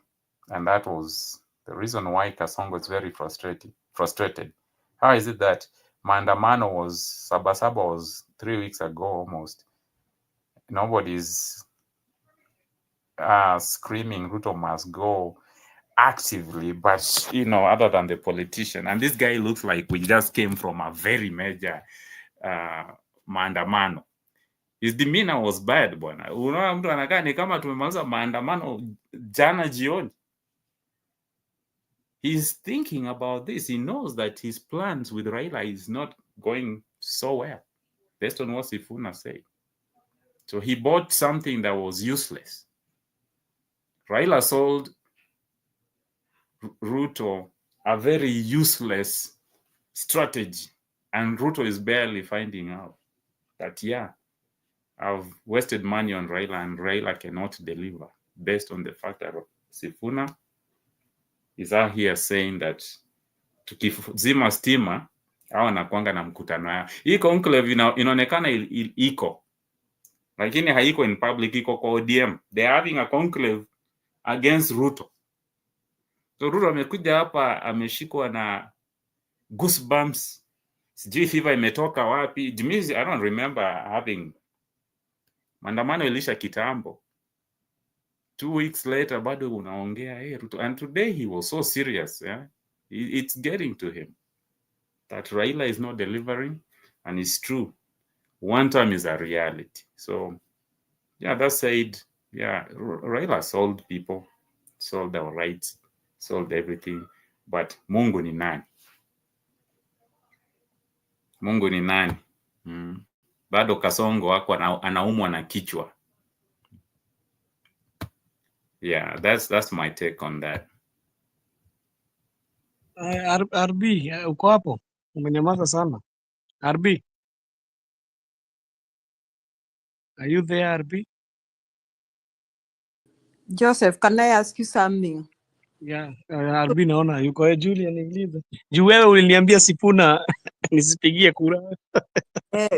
And that was the reason why Kasongo is very frustrated. How is it that Maandamano was, Sabasaba was 3 weeks ago almost. Nobody's screaming Ruto must go actively, but other than the politician. And this guy looks like we just came from a very major maandamano. His demeanor was bad, bwana. Unaona mtu anakaa ni kama tumemaliza maandamano jana jioni. He's thinking about this. He knows that his plans with Raila is not going so well, based on what Sifuna said. So he bought something that was useless. Raila sold Ruto a very useless strategy, and Ruto is barely finding out that, yeah, I've wasted money on Raila and Raila cannot deliver, based on the fact that Sifuna is out here saying that tukizima stima au anakuanga na mkutano yao. Hii conclave inaonekana iko, lakini haiko in public, iko kwa ODM. They're having a conclave against Ruto. So Ruto amekuja hapa ameshikwa na goosebumps. Sijui fever imetoka wapi. Jimizi, I don't remember having maandamano ilisha kitambo. 2 weeks later bado unaongea Ruto. And today he was so serious. Yeah? It's getting to him that Raila is not delivering, and it's true. One term is a reality. So yeah, that said, yeah, Raila sold people, sold our rights, sold everything, but Mungu ni nani? Mungu ni nani? Bado Kasongo wako anaumwa na kichwa. Yeah, that's my take on that. RB, uko hapo? Umenyamaza sana. RB. Are you there, RB? Joseph, can I ask you something? Yeah, RB naona yuko. Julia niulize. Juu wewe uliniambia Sifuna nisipigie kura.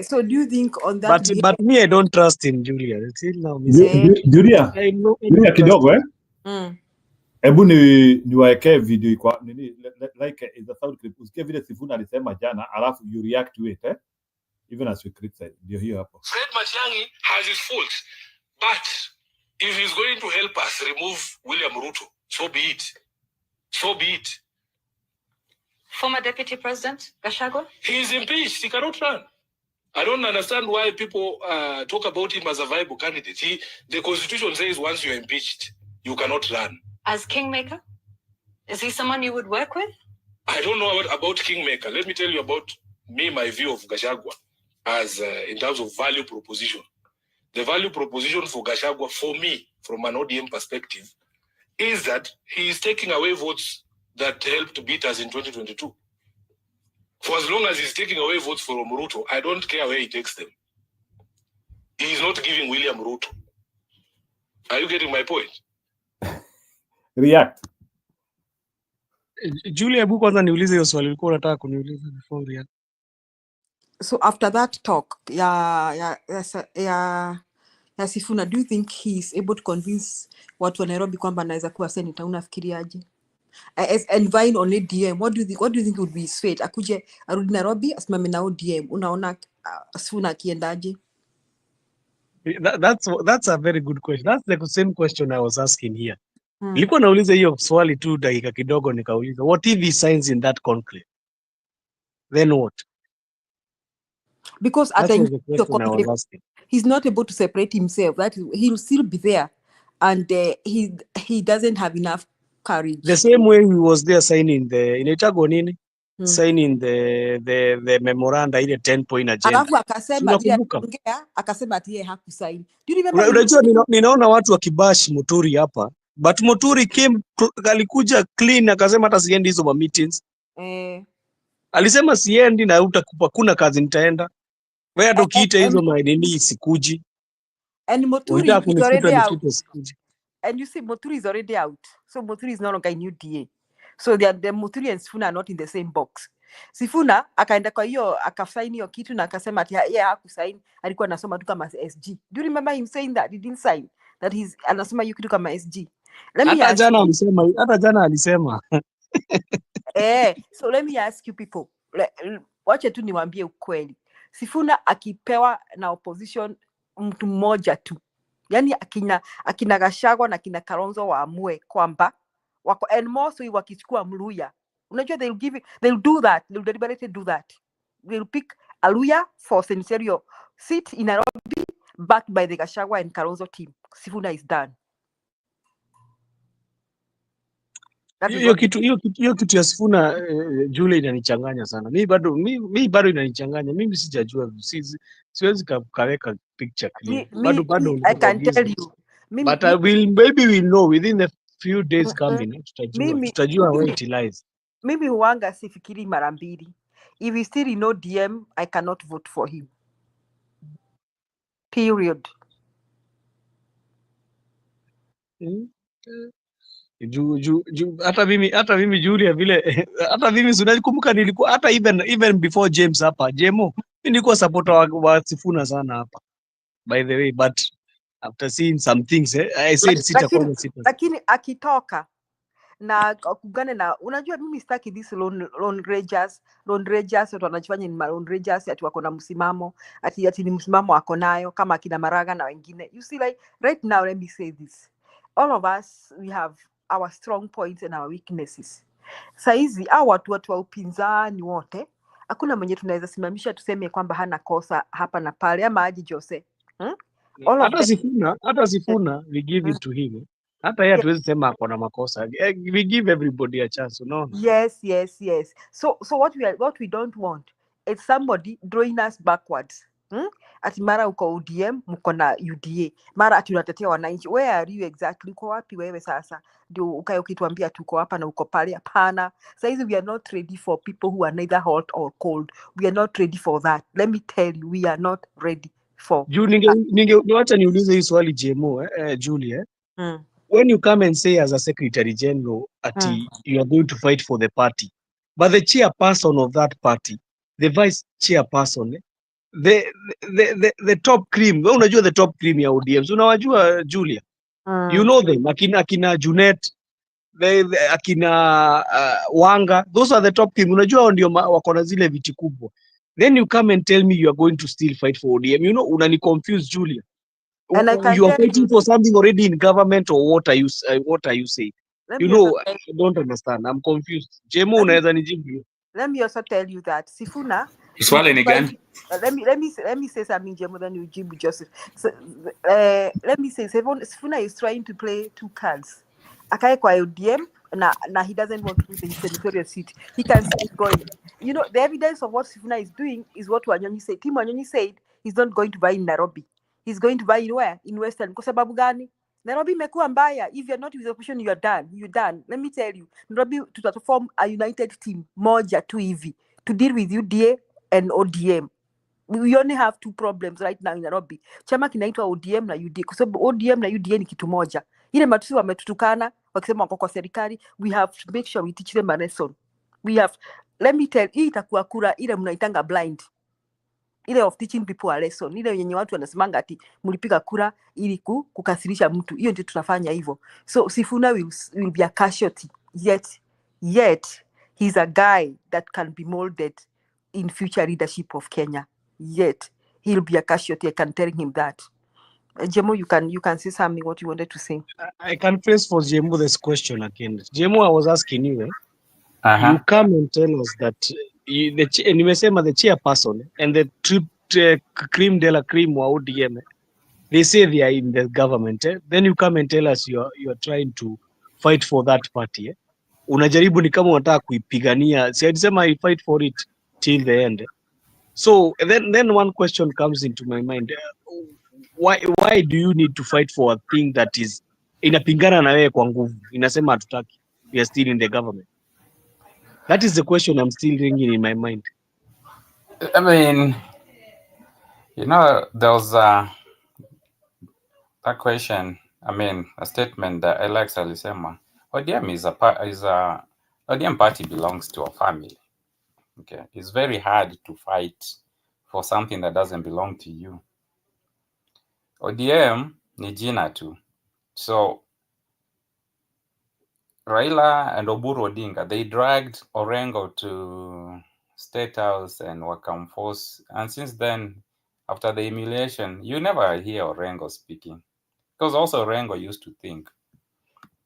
So do you think on that But me I don't trust him, Julia. Till now Julia kidogo hebu niwaekee video kwa nini like is a sound clip. Usikie vile Sifuna alisema jana, alafu you react to it even as we criticize. Ndio hiyo hapo. Fred Matiang'i has his faults, but if he's going to help us remove William Ruto, so be it. So be it. Former Deputy President Gachagua? He is impeached. He cannot run. I don't understand why people talk about him as a viable candidate. The Constitution says once you're impeached, you cannot run. As Kingmaker? Is he someone you would work with? I don't know about Kingmaker. Let me tell you about my view of Gachagua as in terms of value proposition. The value proposition for Gachagua, for me, from an ODM perspective, is that he is taking away votes that helped beat us in 2022. For as long as he's taking away votes from Ruto, I don't care where he takes them. He is not giving William Ruto. Are you getting my point? React. Julia, hebu kwanza niulize hiyo swali ulikuwa unataka kuniuliza before react. So after that talk, ya Sifuna, do you think he is able to convince watu wa Nairobi kwamba anaweza kuwa senator? Unafikiriaje? And vying on ODM, what do you think would be his fate? Akuje arudi Nairobi asimame na ODM. Unaona Sifuna akiendaje? That's a very good question. That's the same question I was asking here. Nilikuwa nauliza hiyo swali tu dakika kidogo nikauliza, what if he signs in that conclave? Then what? Because at the conclave, he's not able to separate himself. That he'll still be there, and he doesn't have enough courage. The same way he was there signing signing the memoranda, ile 10-point agenda. Alafu akasema ati yeye hakusign. Do you remember? Unajua ninaona watu wakibash Muturi hapa, but Muturi alikuja clean akasema hata siendi hizo meetings. Alisema siendi na utakupa kuna kazi nitaenda. Wewe tukiite hizo maendeleo sikuji. And Muturi Unataka is kunikuta already out. nikite sikuji. And you see, Muturi is already out. So Muturi is no longer in UDA. So the Muturi and Sifuna are not in the same box. Sifuna akaenda kwa hiyo akasaini hiyo kitu na akasema ati yeye hakusaini, alikuwa anasoma tu kama SG. Do you remember him saying that he didn't sign, that he's anasoma hiyo kitu kama SG? Let me Hata ask jana you. alisema. So let me ask you people. Wacha tu niwaambie ukweli. Sifuna akipewa na opposition mtu mmoja tu, yani akina Gachagua na akina Kalonzo waamue kwamba wako and more so wakichukua Mluya, unajua they'll do that, they'll deliberately do that. They'll pick a Luya for senatorial seat in Nairobi, backed by the Gachagua and Kalonzo team. Sifuna is done. Hiyo kitu ya Sifuna Julie inanichanganya sana. Mimi bado inanichanganya. Mimi sijajua, siwezi kaweka picture clear. Bado I can tell you. But maybe we'll know within a few days coming. Tutajua where it lies. Mimi huanga sifikiri mara mbili. If he still in ODM, I cannot vote for him. Period. Hata mimi Julia vile hata mimi sinakumbuka nilikuwa hata even before James hapa Jemo, mimi nilikuwa supporter wa Sifuna sana hapa, by the way, but after seeing some things I said sitakuwa. Lakini akitoka na kugane na, unajua mimi sitaki this lone rangers watu wanajifanya ni lone rangers ati wako na msimamo ati ni msimamo wako nayo kama akina Maraga na wengine. You see, like right now, let me say this, all of us we have our strong points and our weaknesses. Saizi au watu wa upinzani wote hakuna mwenye tunaweza simamisha tuseme kwamba hana kosa hapa na pale, ama aje Jose. Hata Sifuna we give it to him. Hata yeye hatuwezi sema ako na makosa. We give everybody a chance, unaona? Yes. So what we don't want is somebody drawing us backwards. Ati mara uko ODM, mko na UDA. Mara ati unatetea wananchi. Where are you exactly? Uko wapi wewe sasa? Ndio ukae ukituambia tuko hapa na uko pale. Hapana. Saizi we are not ready for people who are neither hot or cold. We are not ready for that. Let me tell you, we are not ready for. Wacha niulize hii swali Jemo, Julie. When you come and say as a Secretary General you are going to fight for the party, but the chairperson of that party, the vice chairperson, the top cream, unajua the top cream ya ODM, unawajua Julia? You know them, akina Junet, akina Wanga, those are the top cream, unajua ndio wako na zile viti kubwa. Then you come and tell me you are going to still fight for ODM. You know, unani confuse Julia. And I can you are fighting for something already in government, or what are you saying? You know, I don't understand. I'm confused. Jemo, unaweza nijibu? Let me also tell you that Sifuna. Let me say something, Jemo, then you jibu Joseph. So, let me say Sifuna is trying to play two cards. Akae kwa ODM na he doesn't want to lose the senatorial seat. He can still going. You know, the evidence of what Sifuna is doing is what Wanyonyi said. Tim Wanyonyi said he's not going to buy in Nairobi. He's going to buy in where? In Western. Kwa sababu gani? Nairobi imekuwa mbaya. If you're not with the opposition, you're done. You're done. Let me tell you. Nairobi tutaform a united team moja tu hivi to deal with UDA and ODM. We only have two problems right now in Nairobi. Chama kinaitwa ODM na UDA. Kwa sababu ODM na UDA ni kitu moja. Ile matusi wametutukana wakisema wako kwa serikali, we have to make sure we teach them a lesson. Let me tell you, itakuwa kura ile mnaitanga blind. Ile of teaching people a lesson. Ile yenye watu wanasemanga ati mlipiga kura ili kukasirisha mtu. Hiyo ndio tunafanya hivyo. So Sifuna will be a casualty. Yet he's a guy that can be molded in future leadership of Kenya. Yet he'll be a casualty. I can tell him that. Jemo, you can say something what you wanted to say. I can face for Jemo this question again. Jemo, I was asking you, you come and tell us that nimesema the chairperson and the cream de la cream wa ODM, they say they are in the government. Then you come and tell us you are trying to fight for that party. Unajaribu ni kama unataka kuipigania. Si alisema I fight for it till the end. So then one question comes into my mind. Why do you need to fight for a thing that is inapingana na wewe kwa nguvu? Inasema hatutaki. We are still in the government. That is the question I'm still ringing in my mind. I mean, You know, there was a question, I mean, a statement that Alex alisema, ODM ODM party belongs to a family. Okay, it's very hard to fight for something that doesn't belong to you. ODM ni jina tu. So Raila and Oburu Odinga, they dragged Orengo to State House and wakamforce. And since then, after the humiliation, you never hear Orengo speaking. Because also Orengo used to think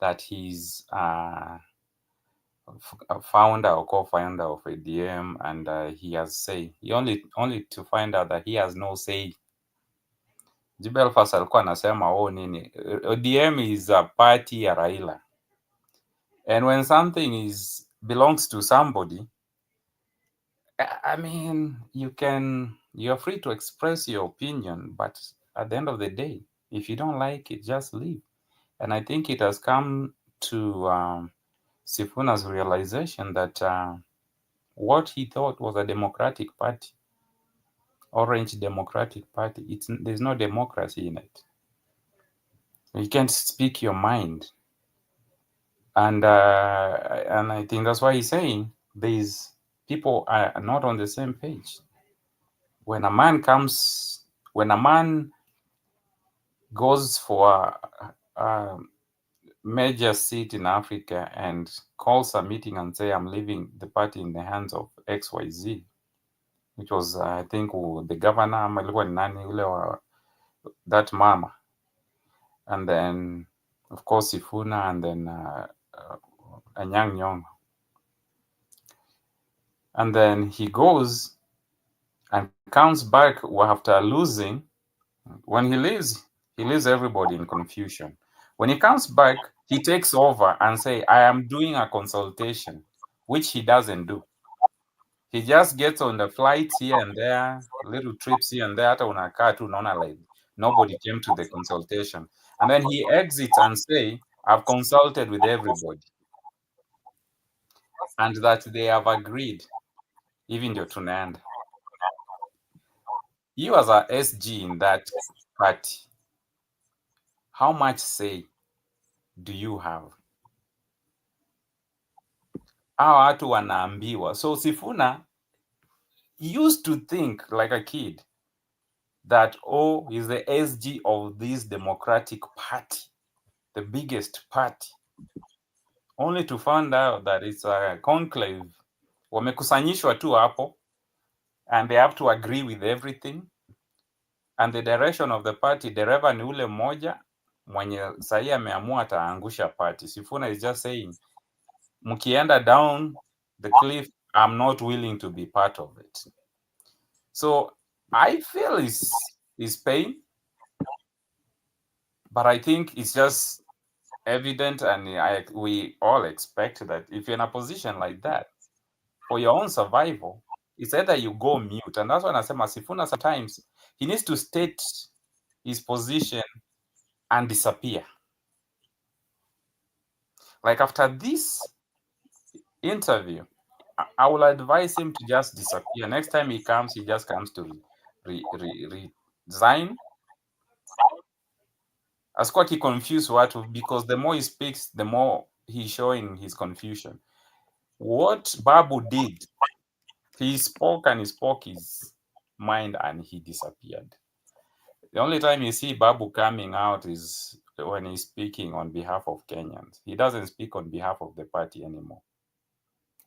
that he's a founder or co-founder of ADM, and he has say. He only to find out that he has no say. Jibel Fasa alikuwa anasema nini, ODM is a party ya Raila. And when something belongs to somebody, I mean, you're free to express your opinion, but at the end of the day, if you don't like it, just leave. And I think it has come to Sifuna's realization that what he thought was a democratic party, Orange Democratic Party, there's no democracy in it. You can't speak your mind. And I think that's why he's saying these people are not on the same page. When a man goes for a major seat in Africa and calls a meeting and say, I'm leaving the party in the hands of XYZ, which was, I think, the governor, that mama. And then, of course, Sifuna, and then Anyang' Nyong'o. And then he goes and comes back after losing. When he leaves everybody in confusion. When he comes back, he takes over and say, I am doing a consultation, which he doesn't do. He just gets on the flights here and there, little trips here and there, like nobody came to the consultation. And then he exits and say, I've consulted with everybody. And that they have agreed, even to tunaenda. You as a SG in that party, how much say do you have? Hawa watu wanaambiwa. So Sifuna used to think like a kid that, he's the SG of this Democratic Party, the biggest party, only to find out that it's a conclave. Wamekusanyishwa tu hapo, and they have to agree with everything. And the direction of the party, dereva ni ule mmoja mwenye sahi ameamua ataangusha party. Sifuna is just saying, mkienda down the cliff, I'm not willing to be part of it. So I feel his pain, but I think it's just evident, and we all expect that if you're in a position like that, for your own survival, it's either you go mute. And that's why I say Sifuna sometimes he needs to state his position and disappear. Like after this interview, I will advise him to just disappear. Next time he just comes to resign. Asikuwa confuse watu, because the more he speaks, the more he's showing his confusion. What Babu did, he spoke his mind and he disappeared. The only time you see Babu coming out is when he's speaking on behalf of Kenyans. He doesn't speak on behalf of the party anymore.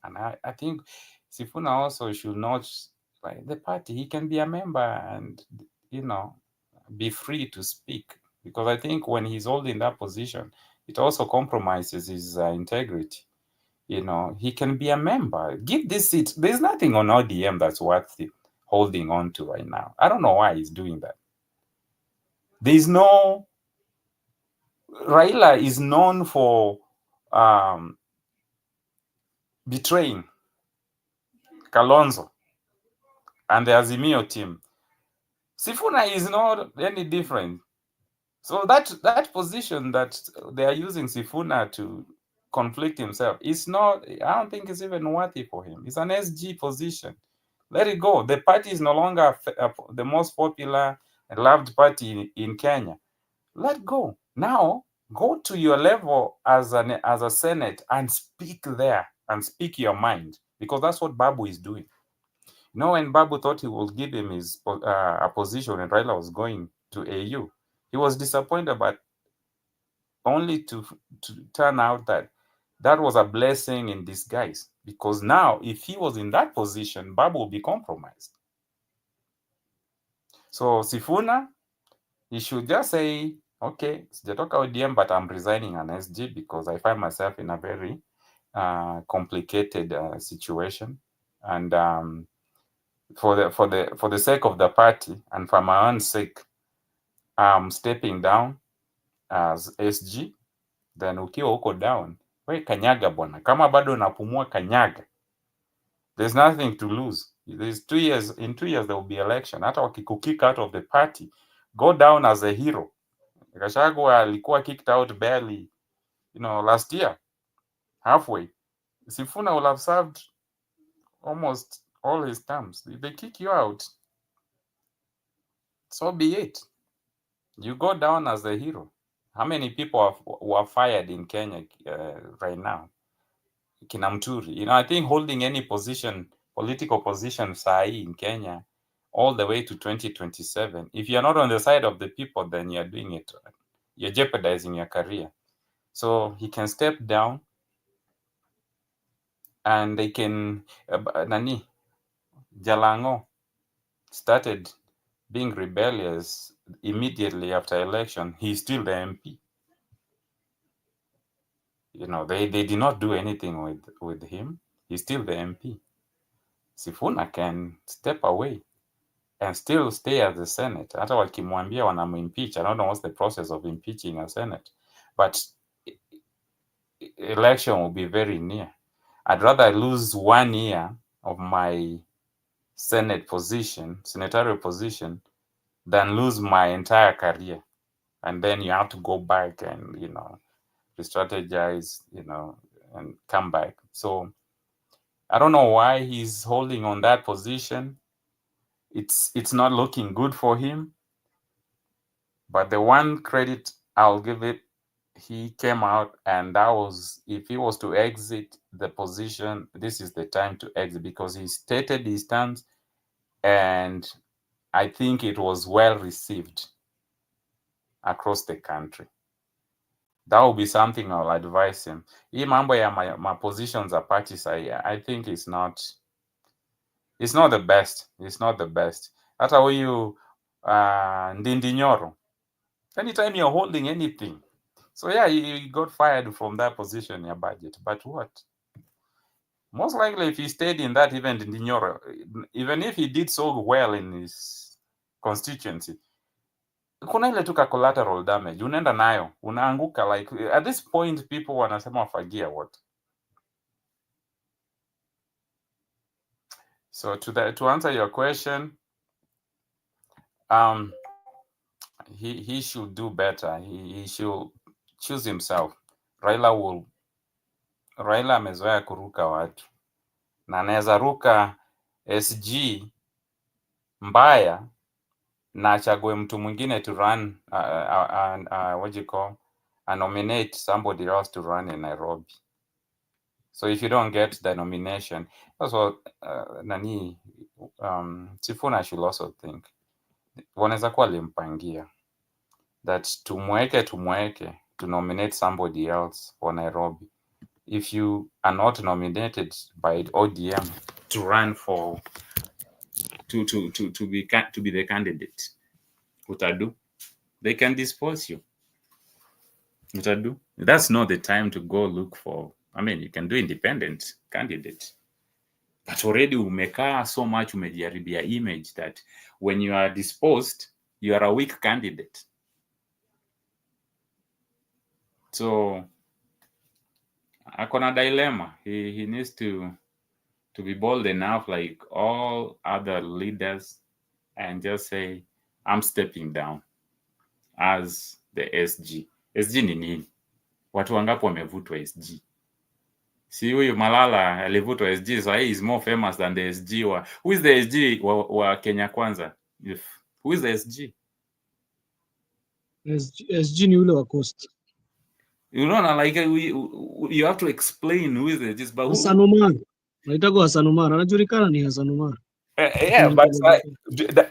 And I think Sifuna also should not, like the party, he can be a member and, be free to speak. Because I think when he's holding that position, it also compromises his integrity. He can be a member. Give this seat. There's nothing on ODM that's worth holding on to right now. I don't know why he's doing that. Raila is known for betraying Kalonzo and the Azimio team. Sifuna is not any different. So that position that they are using Sifuna to conflict himself, I don't think it's even worthy for him. It's an SG position. Let it go. The party is no longer the most popular and loved party in Kenya. Let go. Now, go to your level as a Senate and speak there and speak your mind, because that's what Babu is doing. You know, when Babu thought he would give him his a position and Raila was going to AU, he was disappointed, but only to turn out that was a blessing in disguise, because now if he was in that position, Babu will be compromised. So Sifuna, he should just say, okay, sijatoka ODM, but I'm resigning an SG because I find myself in a very complicated situation, and for the sake of the party and for my own sake, I'm stepping down as SG. Then ukiwa huko down, we kanyaga bwana, kama bado unapumua kanyaga. There's nothing to lose. There's 2 years. In 2 years there will be election. Hata wakikukick out of the party, go down as a hero. Gachagua alikuwa kicked out barely, last year, halfway. Sifuna will have served almost all his terms. If they kick you out, so be it. You go down as a hero. How many people were fired in Kenya right now? Kinamturi. I think holding any position, political position, sahi in Kenya, all the way to 2027, if you're not on the side of the people, then you're doing it. You're jeopardizing your career. So he can step down, and they can Jalango started being rebellious immediately after election. He's still the MP. They did not do anything with him. He's still the MP. Sifuna can step away and still stay at the Senate. Hata wakimwambia wanamimpeach, I don't know what's the process of impeaching a Senate, but election will be very near. I'd rather lose 1 year of my senatorial position, than lose my entire career. And then you have to go back and, re-strategize, and come back. So I don't know why he's holding on that position. It's not looking good for him. But the one credit I'll give it, he came out, and that was, if he was to exit the position, this is the time to exit, because he stated his stance, and I think it was well received across the country. That will be something I'll advise him. Hii mambo ya my positions are parties, I think it's not the best. It's not the best. Hata huyu Ndindi Nyoro, anytime you're holding anything. So yeah, he got fired from that position, your budget. But what? Most likely, if he stayed in that, even Ndindi Nyoro, even if he did so well in his constituency, kuna ile tu collateral damage, unaenda nayo, unaanguka. Like at this point, people wanasema wafagia what. So to answer your question, he should do better. He should choose himself. Raila amezoea kuruka watu, na anaweza ruka SG mbaya na achague mtu mwingine to run what you call, nominate somebody else to run in Nairobi. So if you don't get the nomination, that's what Sifuna should also think. Wanaweza kuwa limpangia that tumweke to nominate somebody else for Nairobi. If you are not nominated by ODM to run for to be the candidate, utadu, they can dispose you. Utadu. That's not the time to go look for. I mean, you can do independent candidate, but already umekaa so much, umejiharibia image that when you are disposed, you are a weak candidate. So akona dilemma. He needs to be bold enough, like all other leaders, and just say, I'm stepping down as the SG. SG ni nini? Watu wangapi wamevutwa SG? See, huyu Malala alivutwa SG, so he is more famous than the SG who is the SG wa Kenya Kwanza? Who is the SG? SG ni ule wa Coast. You know, like you have to explain who is it. But Hassan Omar. Naitwa Hassan Omar. Anajulikana ni Hassan Omar. Yeah, but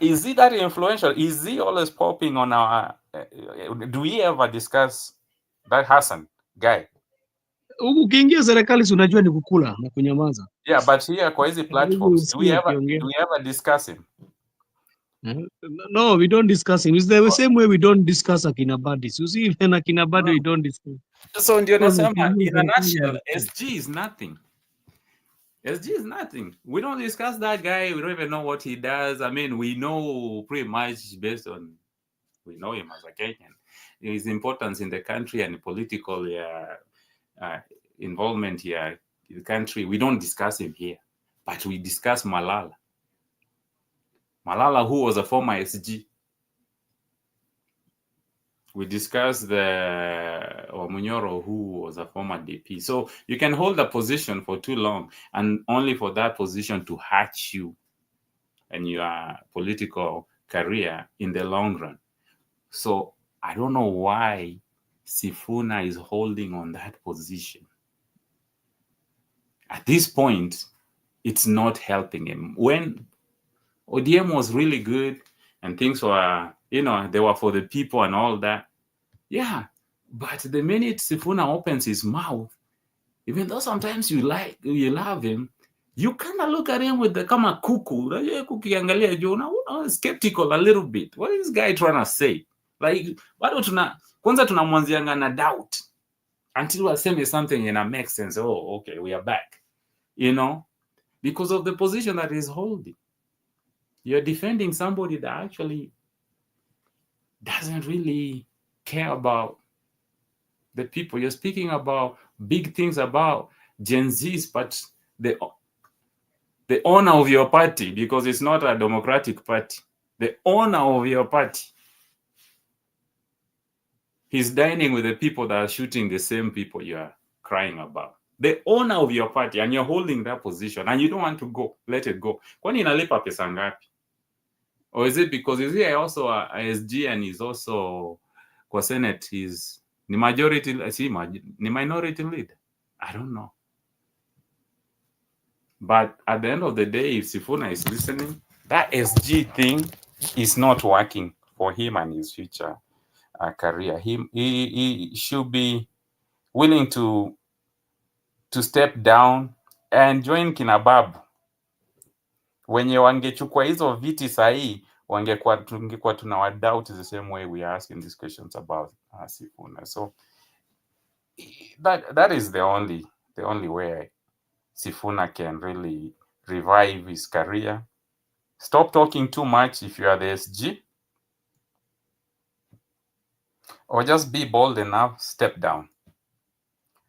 is he that influential? Is he always popping on our? Do we ever discuss that Hassan guy? Ukiingia serikali unajua ni kukula na kunyamaza. Yeah, but here kwa hizi platforms, do we ever discuss him? No, we don't discuss him. It's the same way we don't discuss akina Badis. You see, even akina Badi we don't discuss. So ndio nasema, in a nutshell, SG is nothing. SG is nothing. We don't discuss that guy. We don't even know what he does. I mean, we know pretty much based on, we know him as a Kenyan. His importance in the country and political involvement here in the country. We don't discuss him here, but we discuss Malala. Malala, who was a former SG. We discussed the Munyoro, who was a former DP. So you can hold a position for too long and only for that position to hurt you and your political career in the long run. So I don't know why Sifuna is holding on that position. At this point, it's not helping him. When ODM was really good and things were, they were for the people and all that. Yeah, but the minute Sifuna opens his mouth, even though sometimes you love him, you kind of look at him with the kama kuku, skeptical a little bit. What is this guy trying to say? Like, kwanza tunamwanzianga na doubt until we're saying something and it makes sense. Oh, okay, we are back. Because of the position that he's holding. You're defending somebody that actually doesn't really care about the people. You're speaking about big things about Gen Zs, but the owner of your party, because it's not a democratic party, the owner of your party, he's dining with the people that are shooting the same people you are crying about. The owner of your party, and you're holding that position, and you don't want to go, let it go. Kwani inalipa pesa ngapi? Or is it because is he also a SG and he's also kwa Senate, he's the minority leader? I don't know. But at the end of the day, if Sifuna is listening, that SG thing is not working for him and his future career. He should be willing to step down and join Kinababu. Wenye wangechukua hizo viti sahi, tungekuwa tunawa doubt the same way we are asking these questions about Sifuna. So that is the only way Sifuna can really revive his career. Stop talking too much if you are the SG, or just be bold enough, step down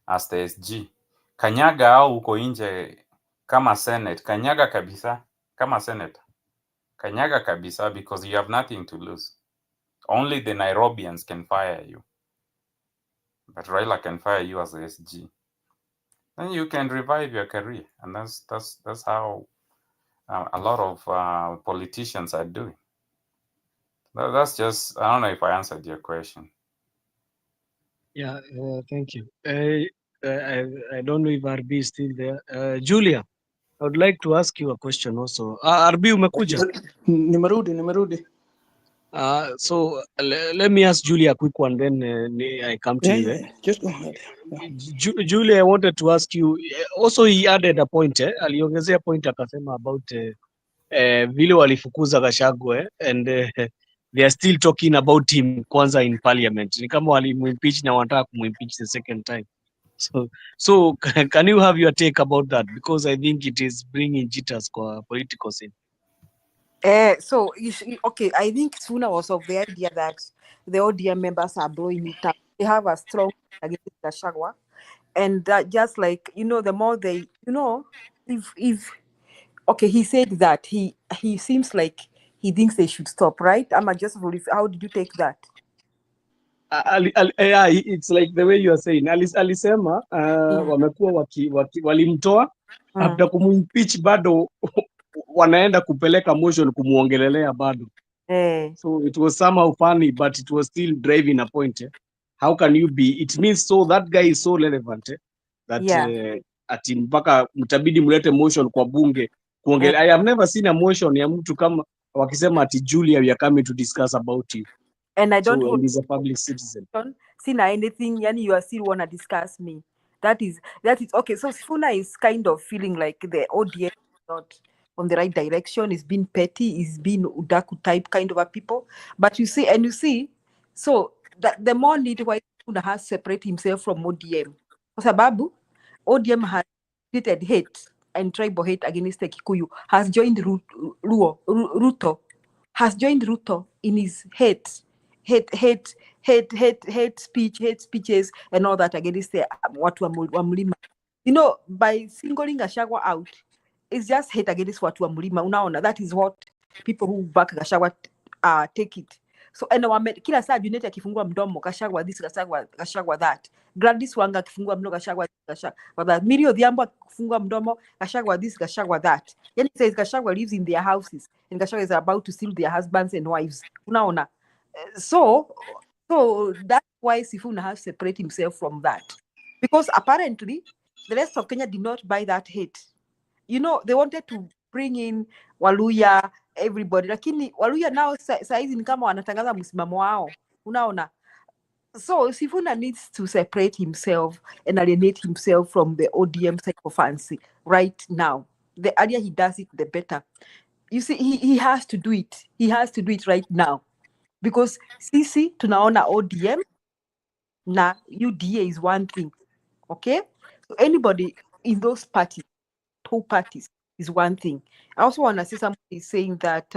as the SG. Kanyaga au uko nje kama Senate, kanyaga kabisa kama Senator. Kanyaga kabisa, because you have nothing to lose. Only the Nairobians can fire you. But Raila can fire you as the SG. Then you can revive your career. And that's how a lot of politicians are doing. That's just, I don't know if I answered your question. Yeah, thank you. I don't know if RB is still there. Julia, I would like to ask you a question also. RB umekuja? Nimerudi. So let me ask Julia a quick one, then I come to you. Just go ahead. Julia, I wanted to ask you, also he added a point, aliongezea point akasema about vile walifukuza Gachagua and they are still talking about him kwanza in parliament. Ni kama walimuimpeach na wanataka kumuimpeach the second time. So can you have your take about that? Because I think it is bringing jitters kwa political scene. So okay, I think Suna was of the idea that the ODM members are blowing it up. They have a strong against Gachagua, and that just like the more they if okay, he said that he seems like he thinks they should stop, right? How did you take that? Yeah, it's like the way you are saying. Alisema wamekuwa walimtoa after kumimpeach, bado wanaenda kupeleka motion kumuongelelea bado. So it was somehow funny, but it was still driving a point. How can you be? It means so that guy is so relevant that ati mpaka mtabidi mlete motion kwa bunge kuongelea. I have never seen a motion ya mtu kama wakisema ati Julia, we are coming to discuss about you. And I don't So, hold and he's a public citizen. seen anything, yani you are still want to discuss me. That is okay. So Sifuna is kind of feeling like the audience is not on the right direction. Is being petty, is being udaku type kind of a people. But you see, so the more need why Sifuna has to separate himself from ODM. Kwa sababu ODM has created hate and tribal hate against the Kikuyu, has joined Ruto, has joined Ruto in his hate speeches and all that against the watu wa mlima. You know, by singling Gachagua out, it's just hate against watu wa mlima. Unaona, that is what people who back Gachagua take it. So kila saa Junet akifungua mdomo Gachagua this, Gachagua that. Gladys Wanga akifungua mdomo Gachagua that. Miri Odhiambo akifungua mdomo Gachagua this, Gachagua that. Yani says Gachagua lives in their houses and Gachagua is about to steal their husbands and wives. Unaona. So that's why Sifuna has to separate himself from that, because apparently the rest of Kenya did not buy that hate. You know, they wanted to bring in Waluya, everybody, lakini Waluya now saizi ni kama wanatangaza msimamo wao. Unaona. So Sifuna needs to separate himself and alienate himself from the ODM psychophancy right now. The earlier he does it, the better. You see, he has to do it. He has to do it right now. Because sisi tunaona ODM na UDA is one thing, okay? So anybody in those parties, two parties, is one thing. I also want to see somebody saying that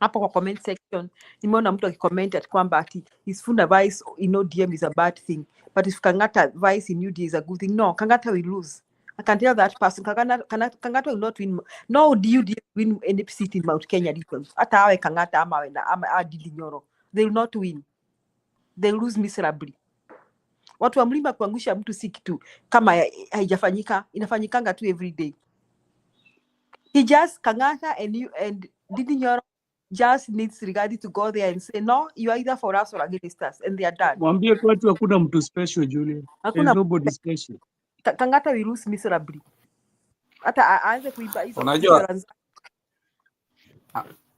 hapo kwa comment section nimeona mtu akicomment at kwamba ati his Sifuna vice in ODM is a bad thing, but if Kangata vice in UDA is a good thing. No, Kangata will lose. I can tell that person. Kangata will not win. No, UDA win any seat in Mount Kenya. Hata awe Kangata ama Didi Nyoro, they will not win. They lose miserably. Watu wa mlima kuangusha mtu si kitu kama haijafanyika, inafanyikanga tu every day. He just Kangata and Didi Nyoro just needs Rigathi to go there and say no, you are either for us or against us, and they are done. Mwambie kwetu hakuna mtu special, Julia. There's nobody special. Kangata will lose miserably. Hata aanze kuiba hizo.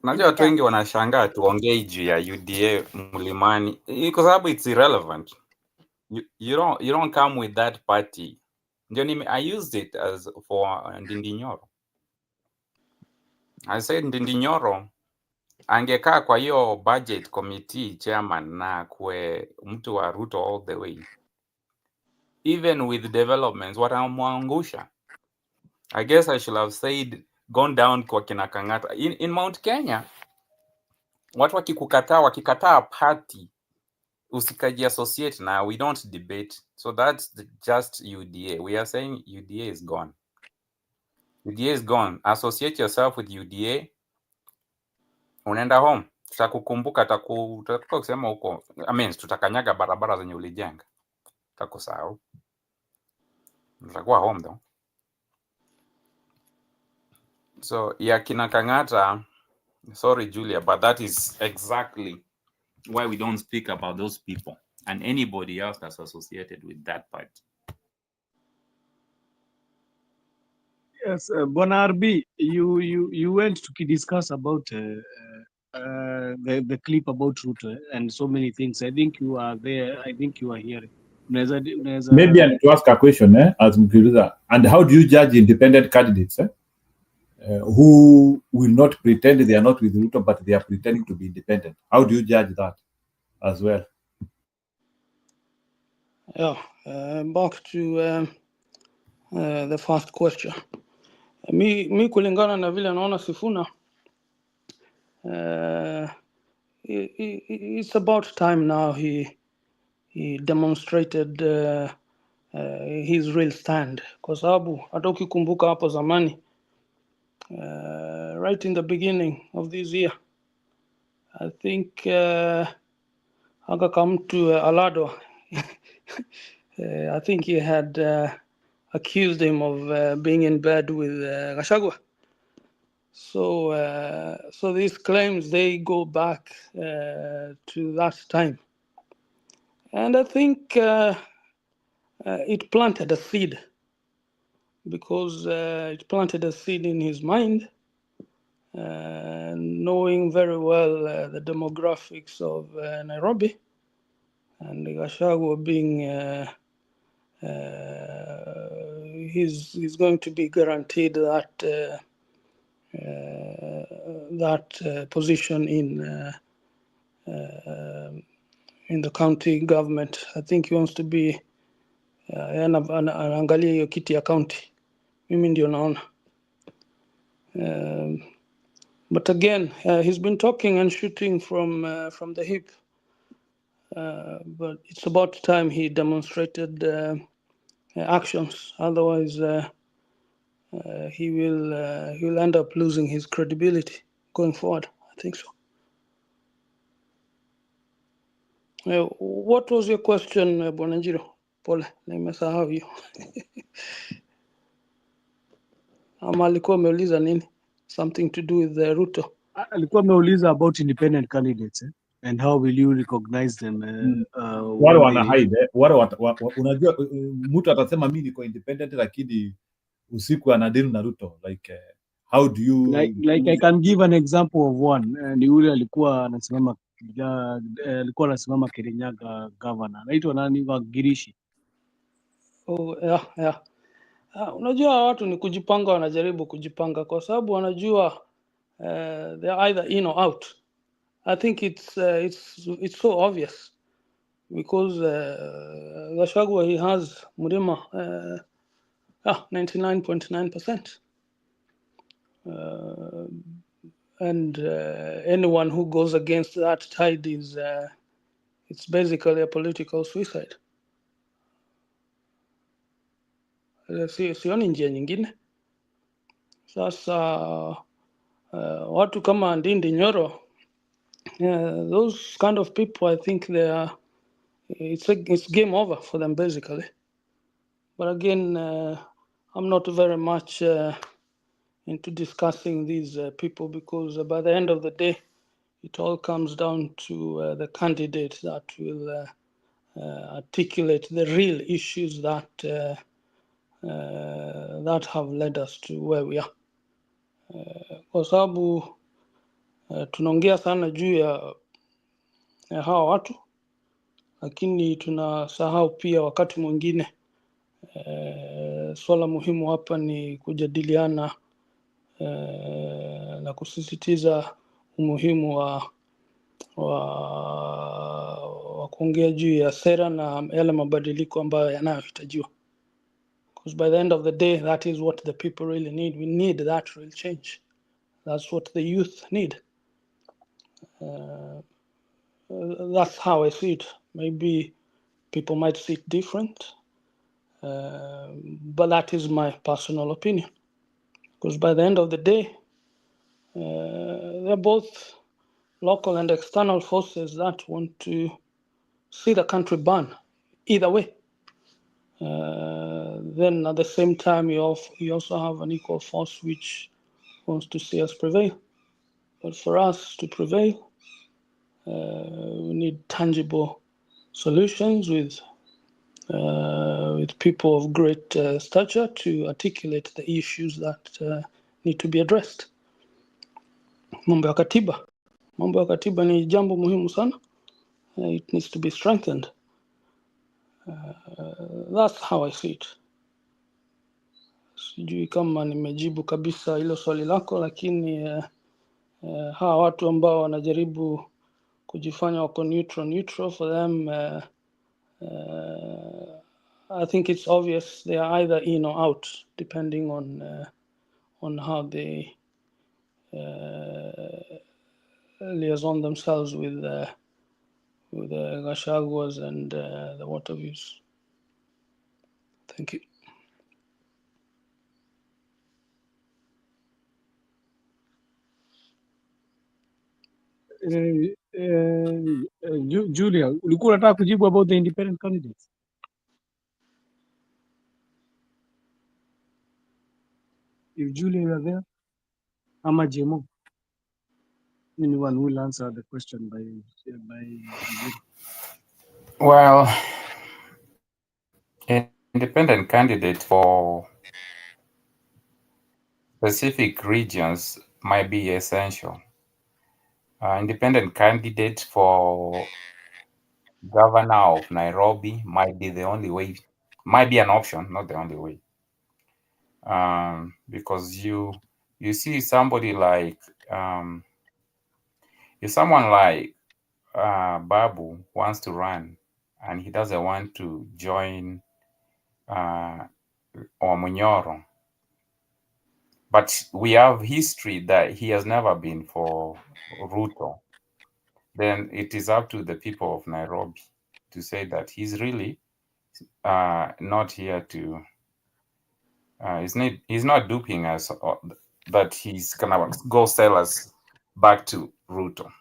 Unajua watu wengi wanashangaa tuongee juu ya UDA mlimani kwa sababu it's irrelevant. You don't come with that party. I used it as for Ndindi Nyoro. I said Ndindi Nyoro angekaa kwa hiyo budget committee chairman na kwe mtu wa Ruto all the way. Even with developments, watamwangusha. I guess I should have said gone down kwa kina Kangata. In Mount Kenya, watu wakikataa party, usikaji associate na we don't debate. So that's just UDA. We are saying UDA is gone. UDA is gone. Associate yourself with UDA. Unaenda home. Tutakukumbuka, tutakuwa kusema huko. I mean, tutakanyaga barabara zenye ulijenga. Tutakusahau. Tutakuwa home though. So, kina Kangata, sorry Julia, but that is exactly why we don't speak about those people and anybody else that's associated with that part. Yes, Bwana RB, you went to discuss about the clip about Ruto and so many things. I think you are there. I think you are here. Maybe I need to ask a question, as Mkiruza. And how do you judge independent candidates who will not pretend they are not with Ruto, but they are pretending to be independent? How do you judge that as well? Yeah, back to the first question. Mi kulingana na vile naona Sifuna, it's about time now he demonstrated his real stand, kwa sababu hata ukikumbuka hapo zamani, right in the beginning of this year, I think come to Alado. I think he had accused him of being in bed with Gachagua. So these claims, they go back to that time. And I think it planted a seed, because it planted a seed in his mind, knowing very well the demographics of Nairobi, and Gachagua being he's going to be guaranteed that position in the county government. I think he wants to be anaangalia hiyo kiti ya county. Mimi ndio naona. But again, he's been talking and shooting from the hip. But it's about time he demonstrated actions. Otherwise, he will end up losing his credibility going forward. I think so. What was your question, Bwana Njiro? Pole, nimesahau hiyo. Ama alikuwa ameuliza nini? Something to do with Ruto. Alikuwa ameuliza about independent candidates and how will you recognize them wale wana hide wale unajua mtu atasema mimi niko independent lakini usiku anadili na Ruto, like how do you like I can give an example of one. Ni yule alikuwa anasimama Kirinyaga governor, anaitwa nani? Wagirishi. Oh, yeah. Unajua watu ni kujipanga, wanajaribu kujipanga kwa sababu wanajua they are either in or out. I think it's so obvious because Gachagua, he has Murima 99.9%. And anyone who goes against that tide is it's basically a political suicide. Sioni njia nyingine. Sasa watu kama Ndindi Nyoro, those kind of people, I think it's game over for them basically. But again, I'm not very much into discussing these people because by the end of the day, it all comes down to the candidate that will articulate the real issues that that have led us to where we are. Kwa sababu tunaongea sana juu ya hawa watu, lakini tunasahau pia wakati mwingine swala muhimu hapa ni kujadiliana na kusisitiza umuhimu wa kuongea juu ya sera na yale mabadiliko ambayo yanayohitajiwa. Because by the end of the day, that is what the people really need. We need that real change. That's what the youth need. That's how I see it. Maybe people might see it different, but that is my personal opinion. Because by the end of the day, they're both local and external forces that want to see the country burn, either way. Then at the same time, you also have an equal force which wants to see us prevail. But for us to prevail, we need tangible solutions with people of great stature to articulate the issues that need to be addressed. Mambo ya katiba ni jambo muhimu sana. It needs to be strengthened. That's how I see it. Sijui kama nimejibu kabisa hilo swali lako, lakini hawa watu ambao wanajaribu kujifanya wako neutral for them, I think it's obvious they are either in or out depending on how they liaison themselves with the Gashaguas and the water views. Thank you. Julia, ulikuwa unataka kujibu about the independent candidates? If Julia, you are there, ama Jemo, anyone will answer the question by Anjiru. Well, independent candidate for specific regions might be essential. Independent candidate for governor of Nairobi might be the only way, might be an option, not the only way. Because you see somebody like if someone like Babu wants to run and he doesn't want to join Omunyoro, but we have history that he has never been for Ruto, then it is up to the people of Nairobi to say that he's really not here to he's not duping us, but he's gonna go sell us back to Ruto.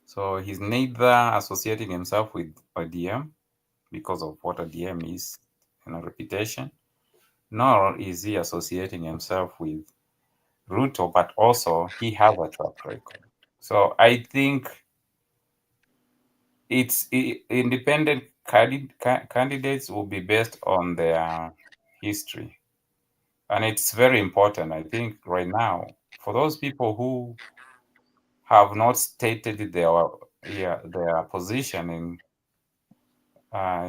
So he's neither associating himself with ODM because of what ODM is, reputation, nor is he associating himself with Ruto, but also he has a track record. So I think it's independent candidates will be based on their history. And it's very important, I think, right now, for those people who have not stated their position in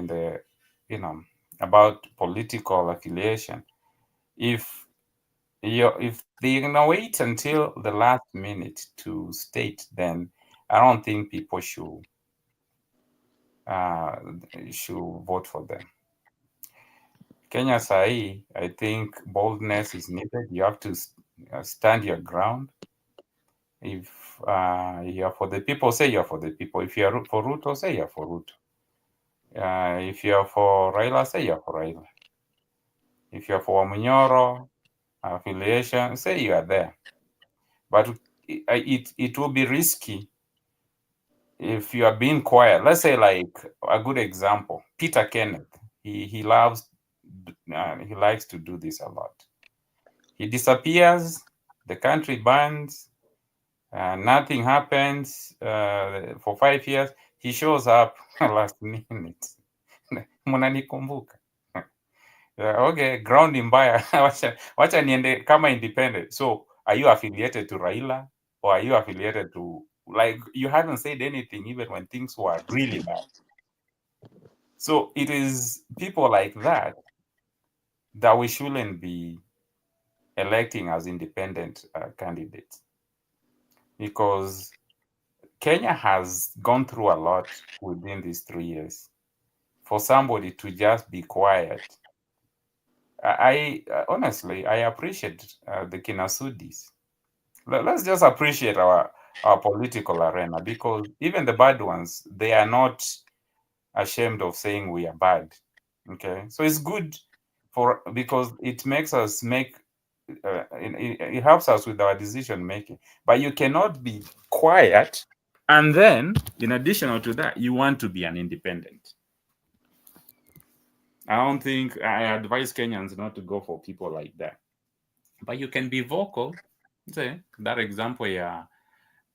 the about political affiliation. If they're gonna wait until the last minute to state, then I don't think people should vote for them. Kenya Sai, I think boldness is needed. You have to stand your ground. If you're for the people, say you're for the people. If you're for Ruto, say you're for Ruto. If you're for Raila, say you're for Raila. If you're for Munyoro affiliation, say you are there. But it will be risky if you are being quiet. Let's say, like a good example, Peter Kenneth. He likes to do this a lot. He disappears, the country burns, nothing happens for 5 years. He shows up last minute. Munanikumbuka. Okay, ground mbaya. Wacha niende kama independent. So are you affiliated to Raila or are you affiliated to, like, you haven't said anything even when things were really bad. So it is people like that we shouldn't be electing as independent candidates, because Kenya has gone through a lot within these 3 years. For somebody to just be quiet, I honestly, I appreciate the Kinasudis. Let's just appreciate our political arena, because even the bad ones, they are not ashamed of saying we are bad. Okay, so it's good because it makes us it helps us with our decision making. But you cannot be quiet and then, in addition to that, you want to be an independent. I don't think I advise Kenyans not to go for people like that. But you can be vocal. Say that example, yeah,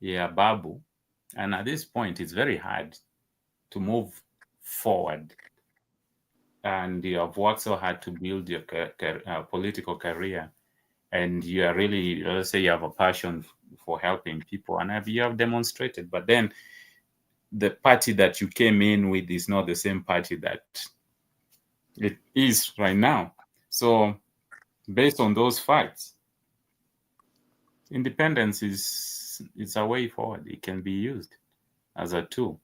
Babu. And at this point, it's very hard to move forward. And you have worked so hard to build your political career. And you are really, let's say you have a passion for helping people. And you have demonstrated. But then the party that you came in with is not the same party that it is right now. So based on those facts, independence it's a way forward. It can be used as a tool.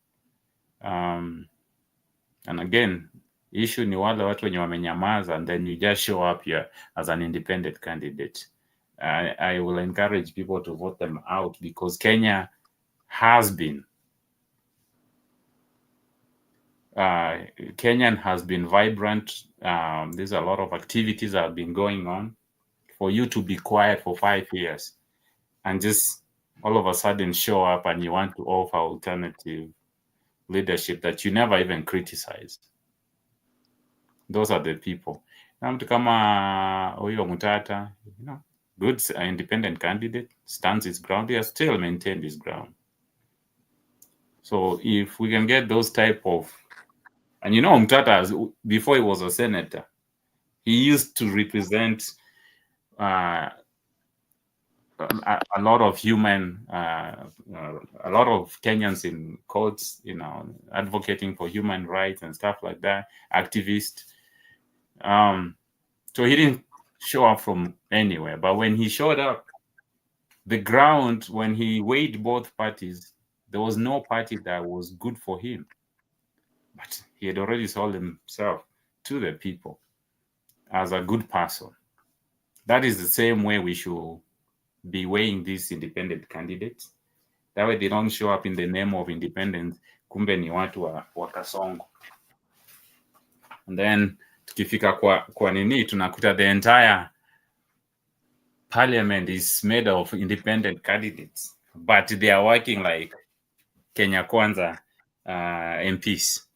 And again, issue ni wale watu wenye wamenyamaza, and then you just show up here as an independent candidate. I will encourage people to vote them out, because Kenya has been Kenyan has been vibrant. There's a lot of activities that have been going on. For you to be quiet for 5 years and just all of a sudden show up and you want to offer alternative leadership that you never even criticize. Those are the people. Na mtu kama huyo Mutata, good independent candidate, stands his ground. He has still maintained his ground. So if we can get those type of, and Mutata, before he was a senator, he used to represent a lot of a lot of Kenyans in courts, advocating for human rights and stuff like that, activist. So he didn't show up from anywhere. But when he showed up, the ground, when he weighed both parties, there was no party that was good for him. But he had already sold himself to the people as a good person. That is the same way we should be weighing these independent candidates. That way they don't show up in the name of independence, kumbe ni watu wa Kasongo. And then tukifika kwa nini, tunakuta the entire parliament is made of independent candidates, but they are working like Kenya Kwanza MPs.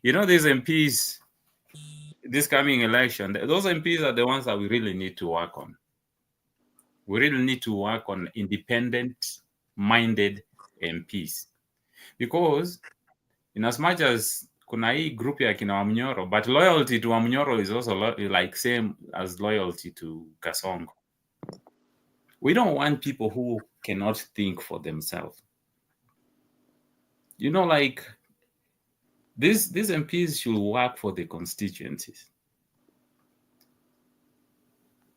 These MPs, this coming election, those MPs are the ones that we really need to work on. We really need to work on independent-minded MPs. Because in as much as kuna hii group ya kina Wamnyoro, but loyalty to Wamnyoro is also like same as loyalty to Kasongo. We don't want people who cannot think for themselves. Like these MPs should work for the constituencies.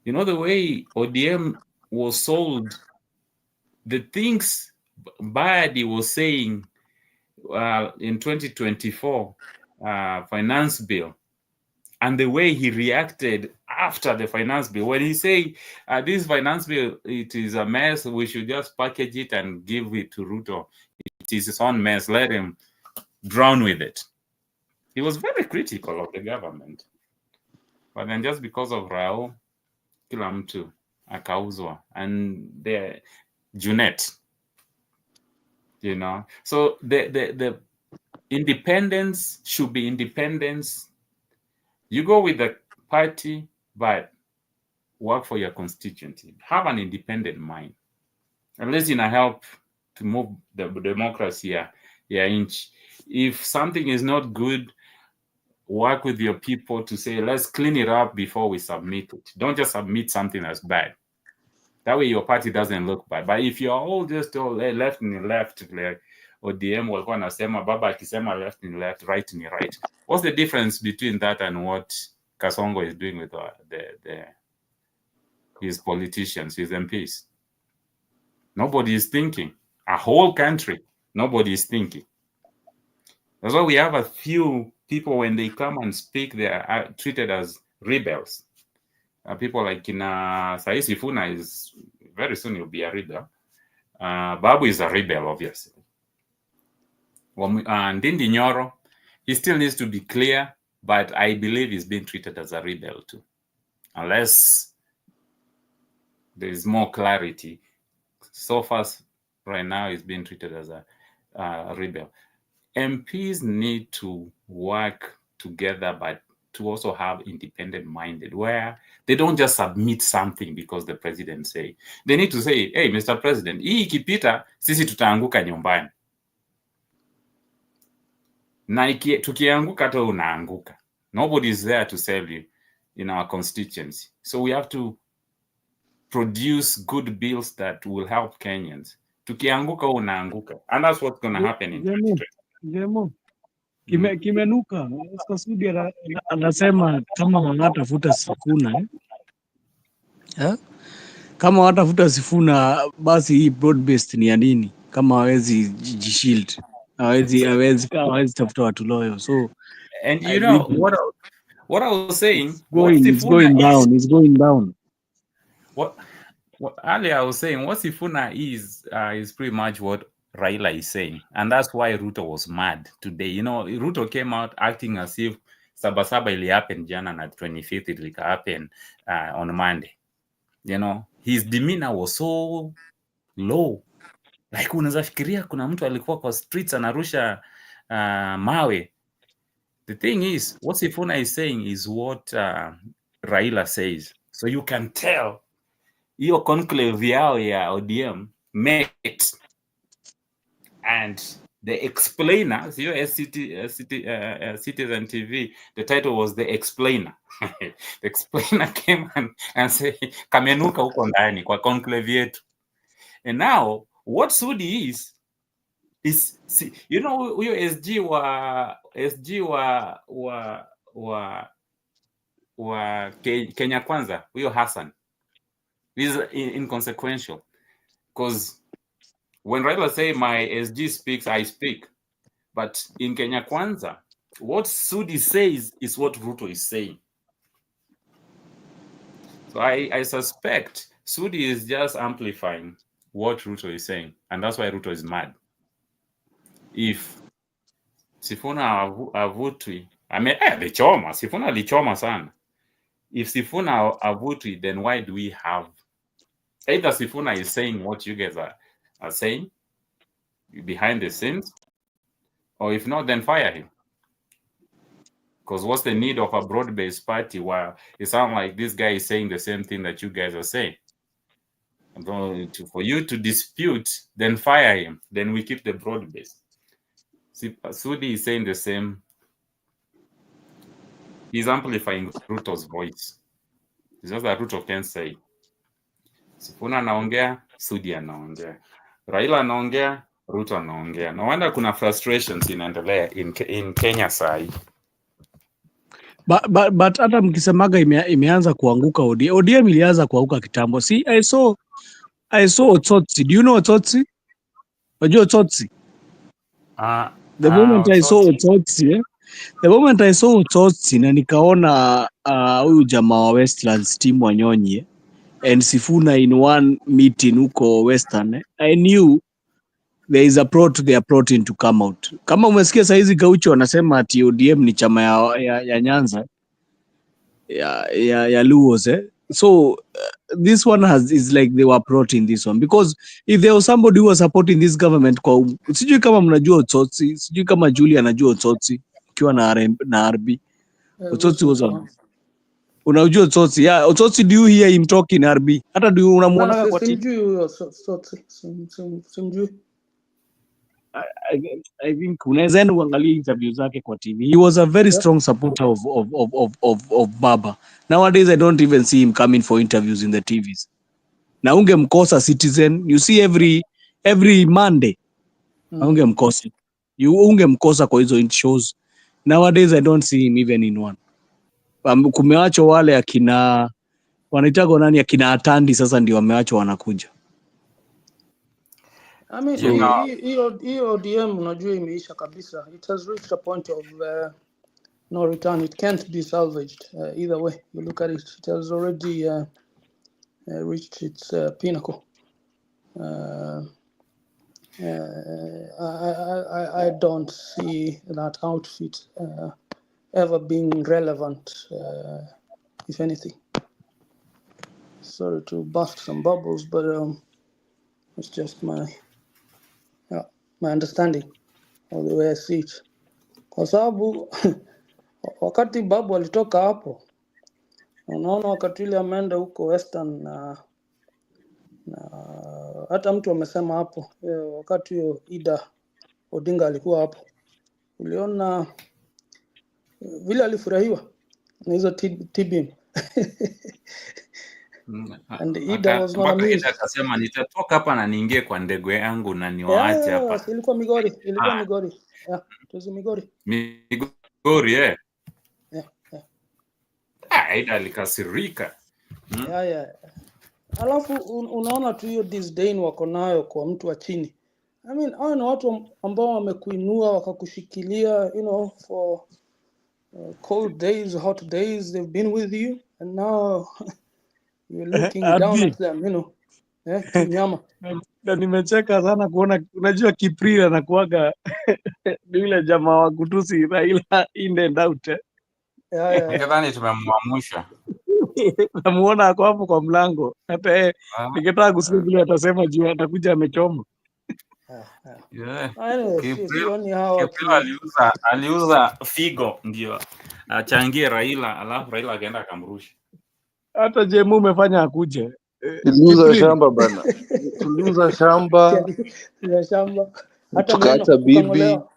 The way ODM was sold, the things Badi was saying in 2024 finance bill, and the way he reacted after the finance bill, when he said, this finance bill, it is a mess, we should just package it and give it to Ruto. It is his own mess, let him drown with it. He was very critical of the government. But then just because of Rao, kila mtu akauzwa, and the Junet, So the independence should be independence. You go with the party, but work for your constituency. Have an independent mind. Unless help to move the democracy inch. If something is not good, work with your people to say, let's clean it up before we submit it. Don't just submit something that's bad. That way your party doesn't look bad. But if you're all just left and left, like ODM walikuwa nasema, baba akisema left and left, right and right. What's the difference between that and what Kasongo is doing with his politicians, his MPs? Nobody is thinking. A whole country, nobody is thinking. That's why we have a few people, when they come and speak, they are treated as rebels. People like Sai Sifuna is very soon he'll be a rebel. Babu is a rebel, obviously. Ndindi Nyoro, he still needs to be clear, but I believe he's being treated as a rebel too. Unless there is more clarity. So far, right now, he's being treated as a rebel. MPs need to work together, but to also have independent-minded, where they don't just submit something because the president say. They need to say, hey, Mr. President, hii ikipita, sisi tutaanguka nyumbani. Na tukianguka to unaanguka. Nobody is there to save you in our constituency. So we have to produce good bills that will help Kenyans. Tukianguka unaanguka. And that's what's going to happen in 2020. Kimenuka. Sudi anasema kama wanatafuta Sifuna kama wanatafuta Sifuna, basi hii broad based ni ya nini? Kama hawezi jishield, hawezi tafuta watu loyo. So and what I was saying, it's going down. What earlier I was saying, what Sifuna is pretty much what Raila is saying, and that's why Ruto was mad today. Ruto came out acting as if Sabasaba ili happen jana na 25th it happen on Monday. His demeanor was so low, like unaweza fikiria kuna mtu alikuwa kwa streets anarusha mawe. The thing is, what Sifuna is saying is what Raila says. So you can tell hiyo conclave yao ya ODM met, and the explainer, Citizen TV, the title was The Explainer. The explainer came and said, kamenuka huko ndani kwa conclave yetu. And now, what Sudi is you know, huyo SG wa Kenya Kwanza, huyo Hassan, is inconsequential, because when Raila say my SG speaks, I speak. But in Kenya Kwanza, what Sudi says is what Ruto is saying. So I suspect Sudi is just amplifying what Ruto is saying, and that's why Ruto is mad. If Sifuna avutwi, lichoma, Sifuna lichoma sana. If Sifuna avutwi, then why do we have, either Sifuna is saying what you guys are saying behind the scenes, or if not, then fire him. Because what's the need of a broad-based party where it sounds like this guy is saying the same thing that you guys are saying? For you to dispute, then fire him. Then we keep the broad-based. See, Sudi is saying the same. He's amplifying Ruto's voice. It's just that Ruto can't say. Sifuna anaongea, Sudi anaongea. Raila anaongea, Ruto anaongea. No wonder kuna frustrations inaendelea in Kenya sahi. But hata mkisemaga imeanza kuanguka ODM ilianza kuanguka kitambo. See, I saw Otsotsi. Do you know Otsotsi? Unajua Otsotsi? The moment I saw Otsotsi, the moment I saw Otsotsi na nikaona huyu jamaa wa Westlands team Wanyonyi and Sifuna in one meeting huko Western, I knew there is a plot they are plotting to come out. Kama umesikia saizi Gaucho wanasema ati ODM ni chama ya Nyanza ya Luos, so this one is like they were plotting this one, because if there was somebody who was supporting this government, kwa sijui kama mnajua Otsotsi, sijui kama Julia anajua Otsotsi kiwa na RB. Otsotsi was on. Unajua Otsotsi? Yeah, Otsotsi, do you hear him talk in RB? Hata do you unamuona kwa TV? Simjui. I think unaweza enda uangalie interview zake kwa TV. He was a very strong supporter of Baba. Nowadays I don't even see him coming for interviews in the TVs. Na ungemkosa Citizen, you see every Monday. Ungemkosa. Ungemkosa kwa hizo shows. Nowadays I don't see him even in one. Kumeachwa wale akina wanaitago nani, akina Atandi sasa ndio wameachwa wanakuja. I mean, hiyo ODM unajua imeisha kabisa. It has reached a point of no return. It can't be salvaged either way. You look at it, it has already reached its pinnacle. I don't see that outfit ever being relevant, if anything. Sorry to bust some bubbles, but it's just my understanding of the way I see it. Kwa sababu wakati Babu alitoka hapo, unaona wakati ile ameenda huko Western na hata mtu amesema hapo wakati hiyo Ida Odinga alikuwa hapo, uliona vile alifurahiwa na hizo TBM. And Ida was not amused. Ida akasema nitatoka hapa na niingie kwa ndege yangu na niwaache hapa. Ilikuwa Migori. Yeah, it was Migori. Migori, yeah. Ida alikasirika. Yeah. Alafu unaona tu hiyo disdain wako nayo kwa mtu wa chini. I mean, hao ni watu ambao wamekuinua wakakushikilia, for cold days, hot days, they've been with you, and now you're looking down at them, kinyama. Na nimecheka sana kuona, unajua Kiprira na kuaga yule jamaa wa kutusi Raila in and out. Yeah. Nikadhani tumemwamusha. Namuona ako hapo kwa mlango. Hata nikitaka kusikia vile atasema juu atakuja amechoma. Yeah. Sioni hawa Kipril aliuza figo ndio achangie Raila, alafu Raila akaenda akamrusha. Hata Jemu umefanya akuje. Tuliuza shamba bana, tuliuza shamba hata tukaacha meno bibi, ukang'olewa.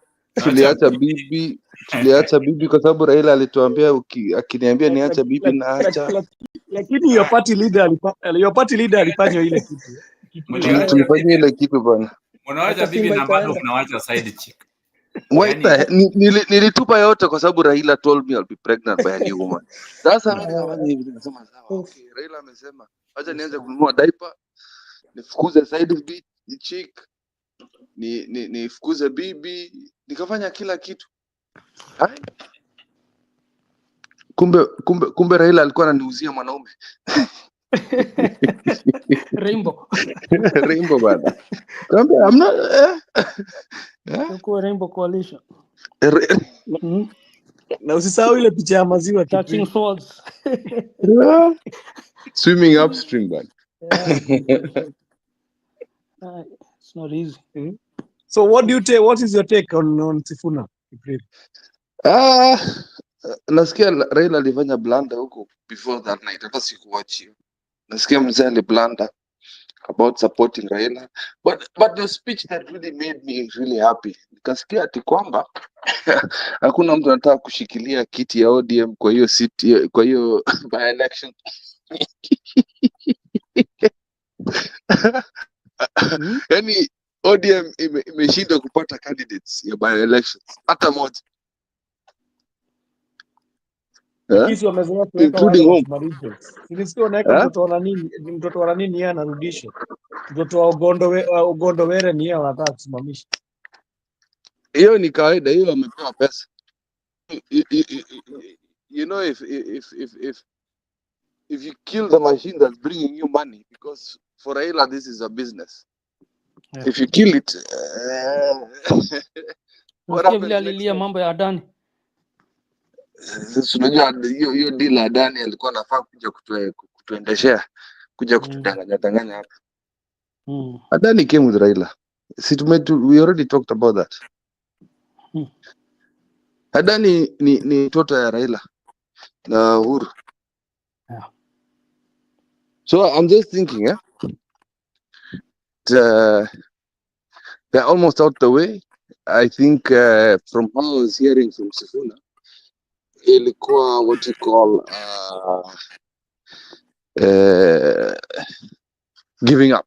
tuliacha bibi kwa sababu Raila alituambia akiniambia niacha bibi naacha. Lakini your party leader alifanya ile kitu. Tulifanya ile kitu bana. Mnawacha bibi na bado mnawacha side chick. Nilitupa yote kwa sababu Raila told me I'll be pregnant by a new woman. Sasa mimi nikafanya hivi, nikasema sawa, okay, Raila amesema acha nianze kununua diaper, nifukuze side chick, nifukuze bibi, nikafanya kila kitu. Hai? Kumbe Raila alikuwa ananiuzia mwanaume. Rainbow bana. Kumbe I'm not Rainbow coalition. Na usisahau ile picha ya maziwa touching swords. Swimming upstream bana. It's not easy. So what is your take on Sifuna? Nasikia Raila alifanya blunder huko before that night, hata sikuwatch hiyo. Nasikia mzee aliblunder about supporting Raila, but the speech that really made me really happy, nikasikia ati kwamba hakuna mtu anataka kushikilia kiti ya ODM kwa hiyo city, kwa hiyo by election. Yani ODM imeshinda kupata candidates ya by elections hata moja. Mtoto wa nini yeye anarudisha? Mtoto wa Ugondo Were ni yeye anataka kusimamisha. Hiyo ni kawaida, hiyo amepewa pesa. You know, if you kill the machine that's bringing you money, because for Raila this is a business. Yeah. If you kill it, what happens? Alilia mambo ya Adani. Unajua hiyo deal Adani alikuwa anafaa kuja kutuendeshea, kuja kutudanganya hapa. Adani came with Raila. We already talked about that. Adani ni mtoto ya Raila na Uhuru. Yeah. So I'm just thinking, they're almost out the way. I think from how I was hearing from Sifuna, ilikuwa what you call giving up.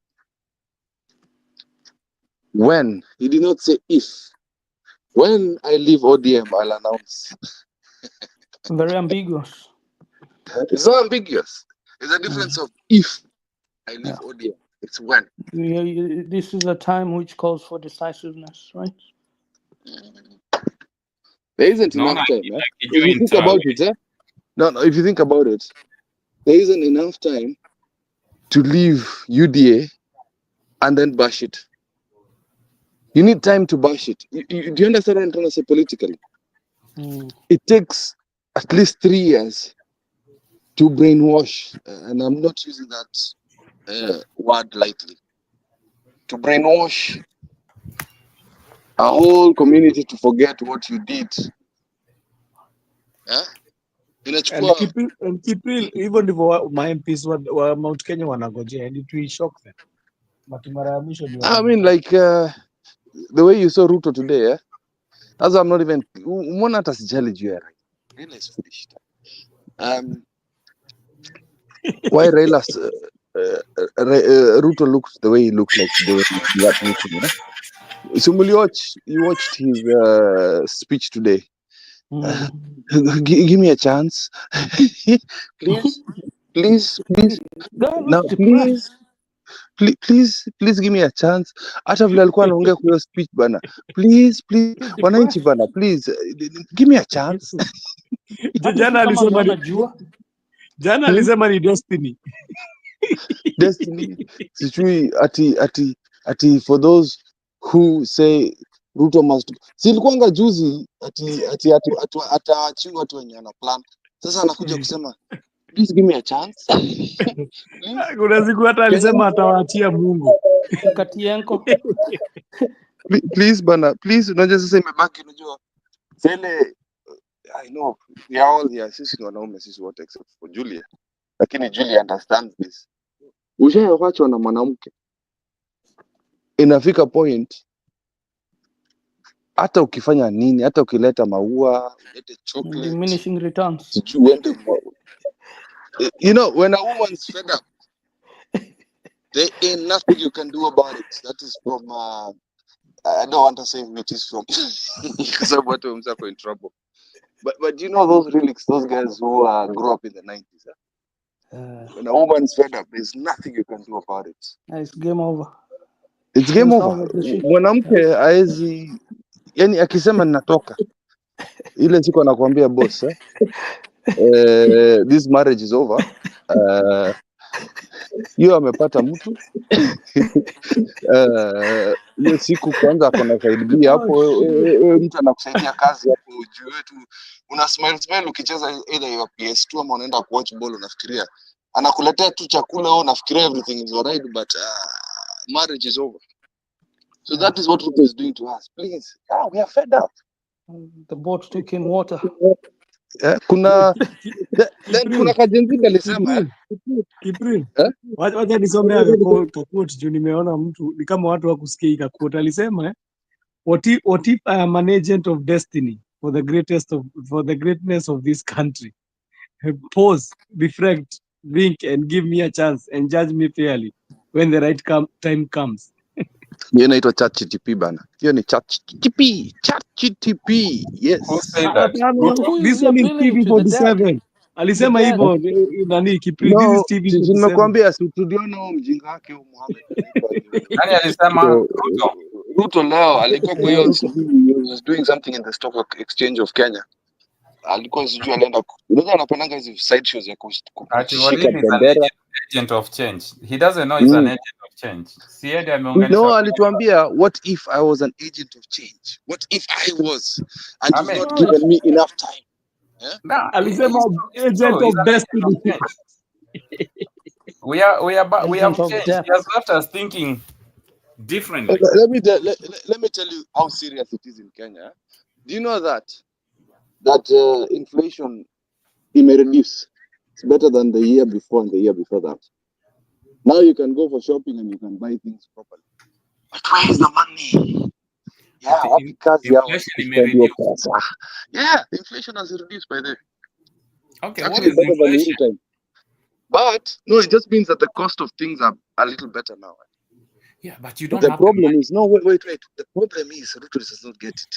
When he did not say if. When I leave ODM, I'll announce. Very ambiguous. It's not ambiguous. It's a difference of if I leave ODM. It's when. This is a time which calls for decisiveness, right? There isn't enough time. If you think about it, No, if you think about it, there isn't enough time to leave UDA and then bash it. You need time to bash it. Do you understand what I'm trying to say politically? It takes at least 3 years to brainwash, and I'm not using that word lightly, to brainwash a whole community to forget what you did. And keep even if my MPs were Mount Kenya wanagojea, and it will shock them. I mean, like the way you saw Ruto today, as I'm not even one at as challenge you Raila is foolish. Why Raila Ruto looks the way he looks like today? So you watched his speech today. Give me a chance, please. Now, please give me a chance. Hata vile alikuwa anaongea kwa hiyo speech bana, please wananchi bana, please give me a chance. Jana alisema ni destiny. Sijui ati for those who say Ruto must. Silikuanga juzi ati ataachiwa watu wenye ana plan. Sasa anakuja kusema please give me a chance. Kuna siku hata alisema atawaachia Mungu. Katienko. Please bana, please unajua sasa imebaki unajua. Sele I know we are all here, sisi ni wanaume sisi wote except for Julia. Lakini Julia understands this. Ushawachwa na mwanamke. Inafika point hata ukifanya nini, hata ukileta maua, ulete chocolate, Diminishing returns. you know, when a woman's fed up, there ain't nothing you can do about it. That is from I don't want to say it is from because I'm going to go in trouble. But you know those relics, those guys who grew up in the 90s. When a woman's fed up, there's nothing you can do about it. It's game over. It's game over. Mwanamke haezi, yani akisema ninatoka, ile siku anakuambia boss, this marriage is over. Hiyo amepata mtu. Hiyo siku kwanza akona side B hapo, mtu anakusaidia kazi hapo juu wetu. Una smile ukicheza either your PS2 ama unaenda kuwatch ball unafikiria. Anakuletea tu chakula au unafikiria everything is alright but marriage is over. So that is what Ruto is doing to us. Please, we are fed up. The boat taking water. Kuna then kuna kajenzi alisema Kipril. Wacha nisome quote juu nimeona mtu ni kama watu wakusikia quote alisema what if I am an agent of destiny for the greatness of this country. Pause, reflect, blink and give me a chance and judge me fairly when the right time comes. Hiyo inaitwa ChatGPT bana. Hiyo ni ChatGPT. Yes. This one is TV47. Alisema hivyo nani Kipril, this is TV47. Nimekuambia studioni huo mjinga wake huo Mohamed. Nani alisema Ruto leo alikuwa kwa hiyo he was doing something in the stock exchange of Kenya. Alikuwa sijui alienda. Unajua anapendanga hizo side shows ya kushika bendera. Agent of change. He doesn't know he's an agent of change. Siedi ameunganisha. No, alituambia what if I was an agent of change? What if I was and you've not given me enough time? Alisema agent of destiny. We have changed. He has left us thinking differently. Let me tell you how serious it is in Kenya. Do you know that inflation may reduce? It's better than the year before and the year before that. Now you can go for shopping and you can buy things properly. But where is the money? Yeah, inflation may reduce. Yeah, inflation has reduced by the. Okay, what is inflation? But no, it just means that the cost of things are a little better now. Yeah, but you don't. The problem is wait. The problem is Ruto does not get it.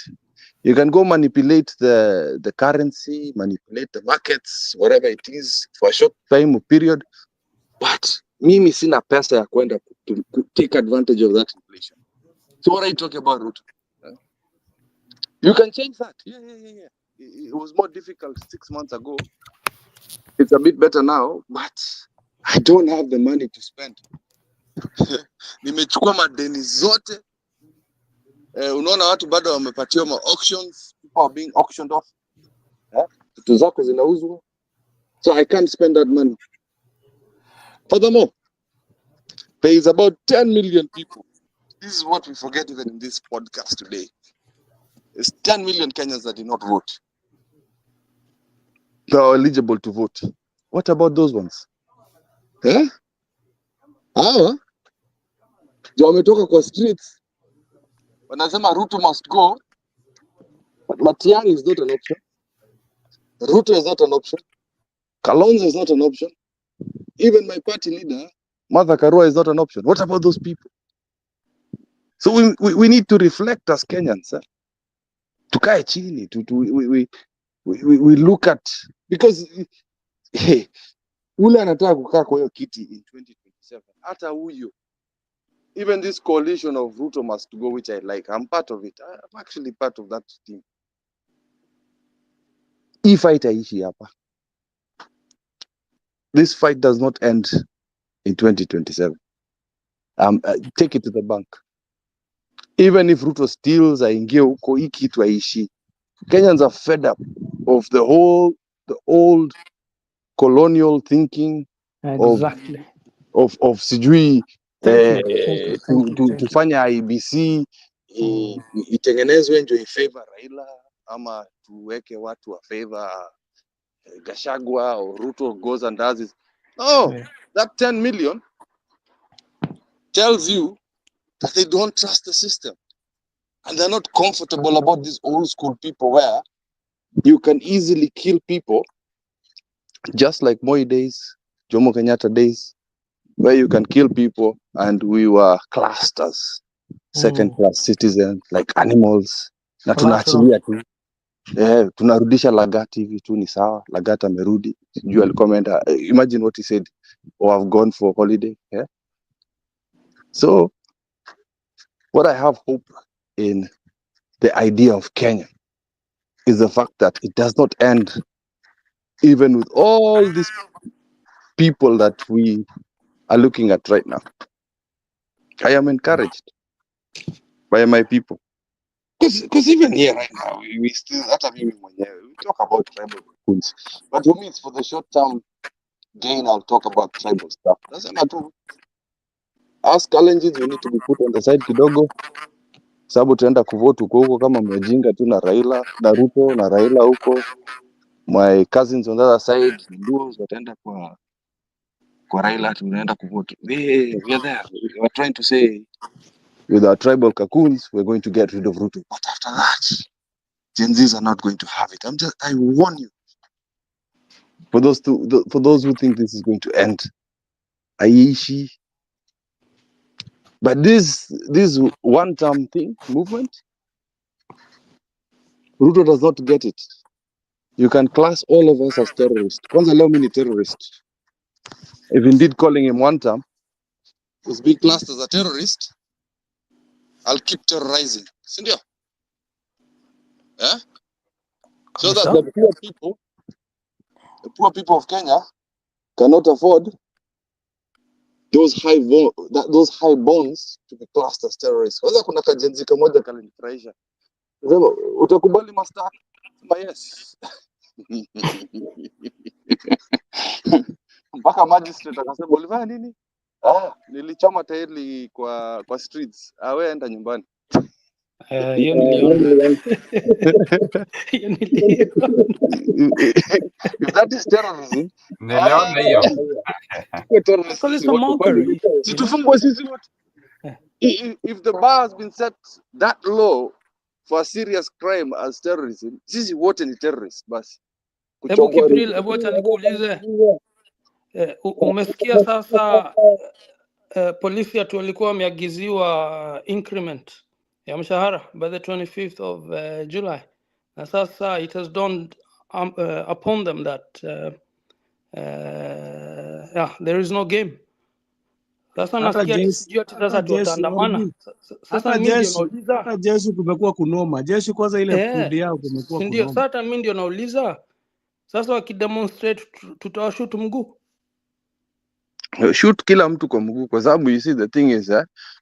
You can go manipulate the currency, manipulate the markets, whatever it is, for a short time or period. But mimi sina pesa ya kwenda to take advantage of that inflation. So what are you talking about, Ruto? You can change that. Yeah. It was more difficult 6 months ago. It's a bit better now, but I don't have the money to spend. Nimechukua madeni zote. Unaona watu bado wamepatiwa auctions. People are being auctioned off. Vitu zako zinauzwa. So I can't spend that money. Furthermore, there is about 10 million people. This is what we forget even in this podcast today. There's 10 million Kenyans that did not vote. They are eligible to vote. What about those ones? Hawa ndio wametoka kwa streets. Wanasema Ruto must go. But Matiang'i is not an option. Ruto is not an option. Kalonzo is not an option. Even my party leader, Martha Karua, is not an option. What about those people? So we need to reflect as Kenyans. Tukae chini. We look at, because ule anataka kukaa kwa hiyo kiti in 2027. Hata huyo. Even this coalition of Ruto must go, which I like. I'm part of it. I'm actually part of that team. Hii fight haishi hapa. This fight does not end in 2027. Take it to the bank. Even if Ruto steals, aingie huko, hii kitu haishi. Kenyans are fed up of the old colonial thinking. Exactly. Of sijui tufanya IBC itengenezwe ndio ifavor Raila ama tuweke watu wa favor Gachagua or Ruto goes and does it. That 10 million tells you that they don't trust the system and they're not comfortable about these old school people where you can easily kill people just like Moi days, Jomo Kenyatta days, where you can kill people and we were classed as second class citizens like animals na tunaachilia tu tunarudisha Lagat hivi tu ni sawa. Lagat amerudi, sijui alikuwa ameenda, imagine what he said, I've gone for holiday. So what I have hope in the idea of Kenya is the fact that it does not end even with all these people that we are looking at right now. I am encouraged by my people. Because even here right now, we still, we talk about tribal cocoons. But for me, it's for the short term gain, I'll talk about tribal stuff. Doesn't matter. As challenges, we need to be put on the side kidogo. Sababu tuenda kuvote huko kama mjinga tu na Raila, na Ruto na Raila huko. My cousins on the other side, those wataenda kwa Raila, tunaenda kuvote. We are there. We are trying to say, with our tribal cocoons, we're going to get rid of Ruto. But after that, Gen Zs are not going to have it. I warn you. For those who think this is going to end, aishi. But this one-term thing, movement, Ruto does not get it. You can class all of us as terrorists. Kwanza leo mimi ni terrorist. If indeed calling him one term is being classed as a terrorist, I'll keep terrorizing. Sindio? So that the poor people of Kenya cannot afford those high bonds to be classed as terrorists. Kwanza kuna kajenzi kamoja kalinifurahisha. Sema utakubali mastaki? Sema yes. Mpaka magistrate akasema ulifanya nini? Nilichoma tairi kwa streets. Wewe enda nyumbani. Hiyo niliona. If that is terrorism, Niliona hiyo. Situfungwe sisi wote. If the bar has been set that low for a serious crime as terrorism, sisi wote ni terrorists basi. Hebu Kipril, acha nikuulize. Umesikia sasa polisi atu walikuwa wameagiziwa increment ya mshahara by the 25th of July. Na sasa it has dawned upon them that there is no game. Sasa nasikia sijui ati sasa tutaandamana. Sasa mimi ndio nauliza. Hata jeshi kumekuwa kunoma. Jeshi kwanza ile kundi yao kumekuwa kunoma. Ndio sasa mimi ndio nauliza. Sasa wakidemonstrate tutawashoot mguu. Shoot kila mtu kwa mguu kwa sababu you see the thing is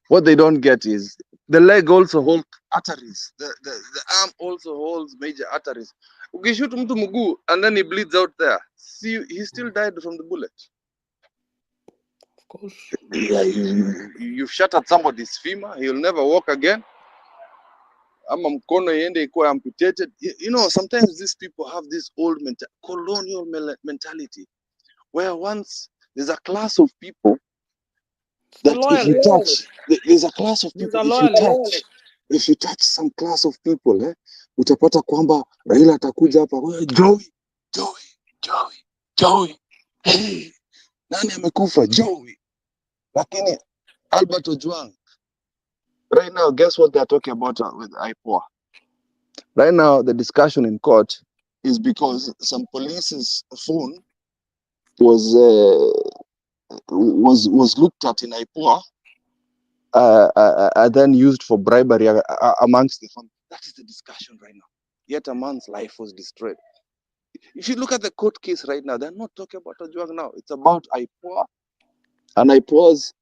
what they don't get is the leg also holds arteries. The arm also holds major arteries. Ukishoot mtu mguu and then he bleeds out there. See, he still died from the bullet. Of course. You've shot at somebody's femur, he'll never walk again. Ama mkono iende ikuwa amputated. You know, sometimes these people have this old colonial mentality where once there's a class of people that if you touch, there's a class of people if you touch some class of people, utapata kwamba Raila atakuja hapa, Joey. Hey, nani amekufa? Joey. Lakini Albert Ojwang, right now, guess what they're talking about with IPOA? Right now, the discussion in court is because some police's phone was looked at in IPOA and then used for bribery amongst the family. That is the discussion right now. Yet a man's life was destroyed. If you look at the court case right now, they're not talking about Ojwang now. It's about IPOA and IPOA's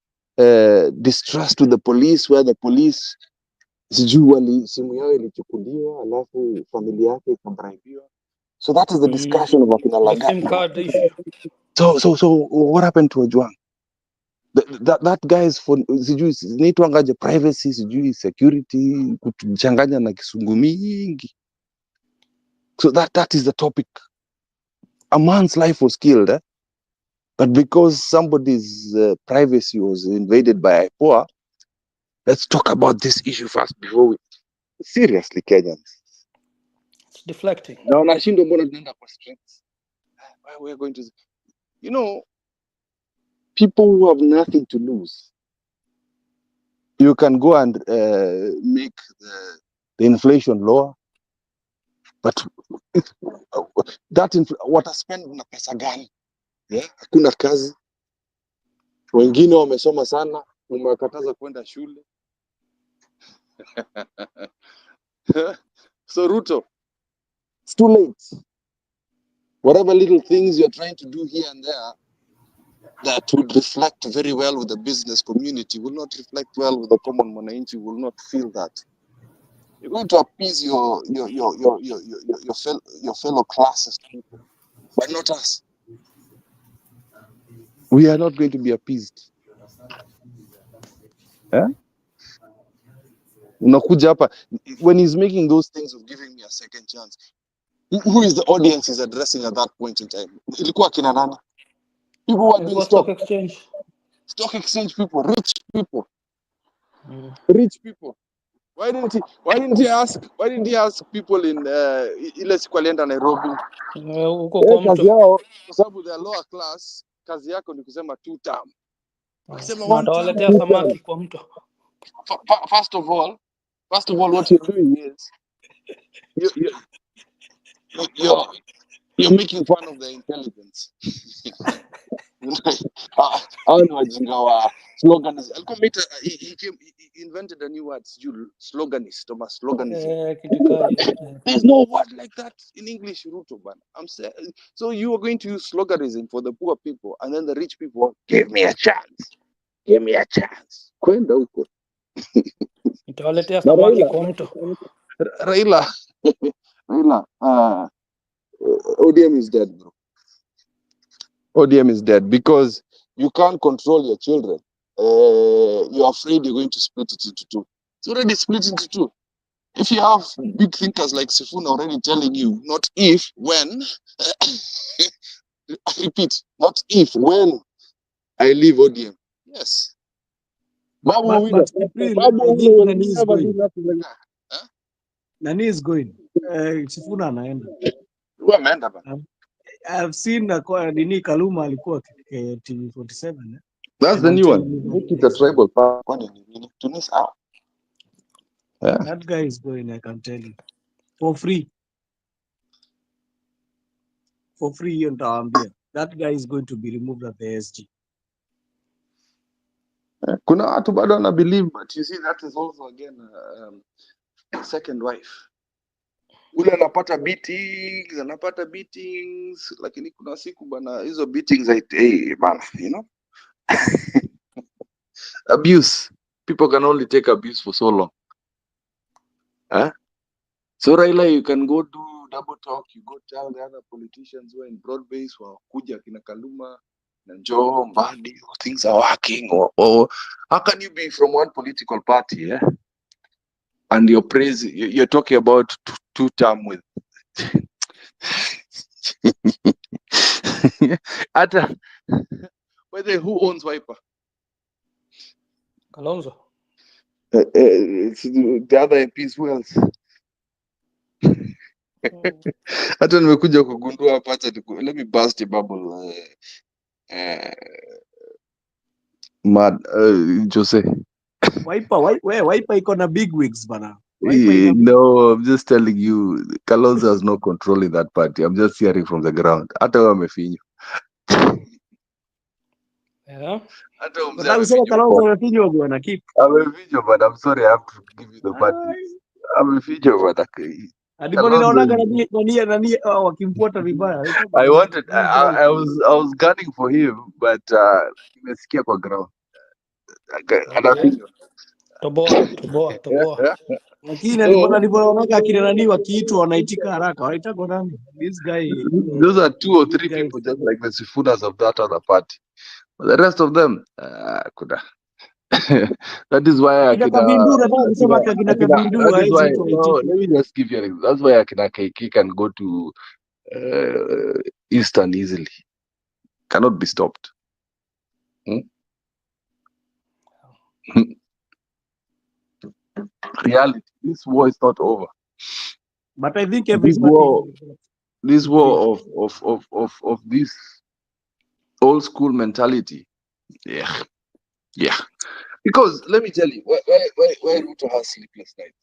distrust to the police, where the police sijui simu yao ilichukuliwa alafu familia yake ikabraibiwa. So that is the discussion about the SIM card issue. So what happened to Ojwang? That guy is for sijui inaitwangaje privacy, sijui security, kuchanganya na kisungu mingi. So that is the topic. A man's life was killed, but because somebody's privacy was invaded by IPOA, let's talk about this issue first before we... Seriously, Kenyans. It's deflecting. Now, nashindwa mbona tunaenda kwa streets. Why we're going to... You know, people who have nothing to lose, you can go and make the inflation lower, but wataspend na pesa gani? Hakuna kazi, wengine wamesoma sana, umewakataza kwenda shule. So Ruto, it's too late. Whatever little things you're trying to do here and there that would reflect very well with the business community will not reflect well with the common mwananchi, will not feel that. You're going to appease your fellow classes people, but not us. We are not going to be appeased. Unakuja hapa, when he's making those things of giving me a second chance, who is the audience he's addressing at that point in time? Ilikuwa kina nani? People who are doing stock exchange people, rich people. Rich people. Why didn't he ask people in ile siku alienda Nairobi? Kazi yao, kwa sababu they are lower class, kazi yako ni kusema two term. Wakisema one Watawaletea samaki kwa mto. First of all, what you're doing is you're making fun of the intelligence. Hao ni wajinga wa sloganers. He invented a new word, sloganist or sloganism. There's no word like that in English, Ruto, man. I'm saying, so you are going to use sloganism for the poor people, and then the rich people, give me a chance. Give me a chance. Kwenda huko. Itawaletea samaki kwa mto. Raila, ODM is dead, bro. ODM is dead because you can't control your children. You're afraid you're going to split it into two. It's already split into two. If you have big thinkers like Sifuna already telling you, not if, when, I repeat, not if, when I leave ODM. Yes. Nani is going? Sifuna anaenda. Ameenda bana. I've seen Nini Kaluma alikuwa TV47. That's the new one. Make it a tribal party. That guy is going, I can tell you. For free. For free, that guy is going to be removed at the SG. Kuna watu bado wana believe, but you see that is also again a second wife. Ule anapata beatings, lakini kuna siku bana hizo beatings bana, you know. Abuse. People can only take abuse for so long. So Raila, you can go do double talk, you go tell the other politicians who are in broad base, kuja kina Kaluma, Joe, Mbadi, things are working, or how can you be from one political party, and you're talking about two term with who owns Wiper? Kalonzo. The other MPs, who else? Hata nimekuja kugundua hapa, let me burst a bubble. Jose. Wiper iko na big wigs bana. No, I'm just telling you, Kalonzo has no control in that party. I'm just hearing from the ground. Hata wamefinywa. Yeah. Kalonzo amefinywa bwana, keep. Amefinywa, but I'm sorry, I have to give you the party. Amefinywa bwana. Adiboni naonaga nani wakimfuata vibaya. I was gunning for him, but nimesikia kwa ground. Toboa. Lakini naonaga akina nani wakiitwa wanaitika haraka. Wanaitaka nani? This guy. Those are 2 or 3 people just like the Sifunas of that other party. The rest of them, kuda. That is why Akina Kabindu, nataka kusema akina Kabindu that is why, haezi no, tuaitika. let me just give you an example. That's why Akina KK can go to Eastern easily. Cannot be stopped. Reality, this war is not over. But I think This everybody... war of this old school mentality. Yeah. Because let me tell you, why Ruto has sleepless nights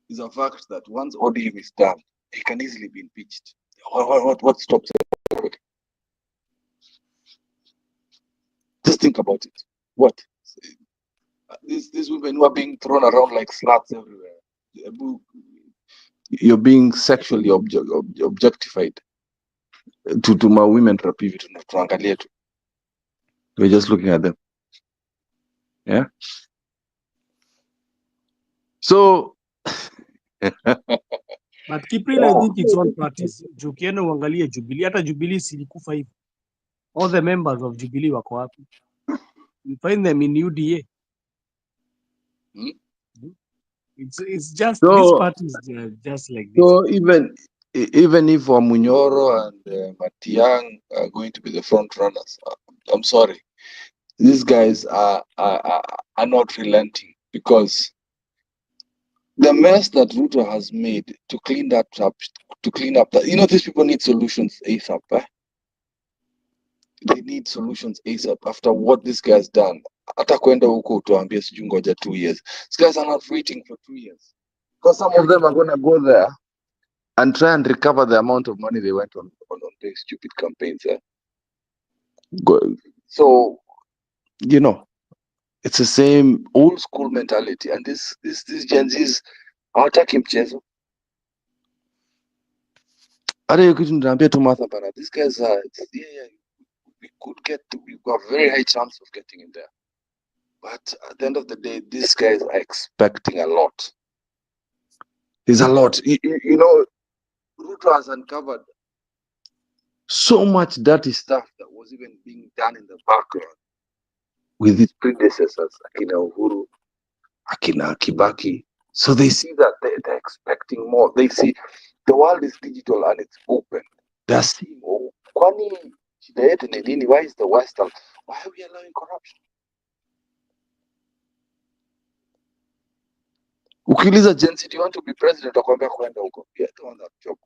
is a fact that once ODM is done, he can easily be impeached. What stops it? Just think about it. What? These women who are being thrown around like sluts everywhere. You're being sexually objectified. To my women tunaangalia tu. We're just looking at them. Yeah. So But Kipril, I think it's all parties. Ukienda uangalie Jubilee, hata Jubilee silikufa hivi. All the members of Jubilee wako wapi? You find them in UDA. It's just these parties, just like this. So even if Wamunyoro and Matiang are going to be the front runners, I'm sorry, these guys are not relenting, because the mess that Ruto has made to clean that up, these people need solutions ASAP. They need solutions ASAP after what this guy's done. Hata kwenda huko tuambie sijui ngoja 2 years. These guys are not waiting for 2 years, because some of them are going to go there and try and recover the amount of money they went on their stupid campaigns. So, it's the same old school mentality, and this Gen Z's hawataki mchezo. Hata hiyo kitu nitaambia tu Martha bana, these guys are, we've got a very high chance of getting in there. But at the end of the day, these guys are expecting a lot. There's a lot. Ruto has uncovered so much dirty stuff that was even being done in the background with his predecessors, Akina Uhuru, Akina Kibaki. So they see that they're expecting more. They see the world is digital and it's open. They're seeing, kwani shida yetu ni nini? Why is the West? Why are we allowing corruption? Ukiuliza Gen Z, do you want to be president? Wakwambia kwenda huko. Yeah, I don't want that job.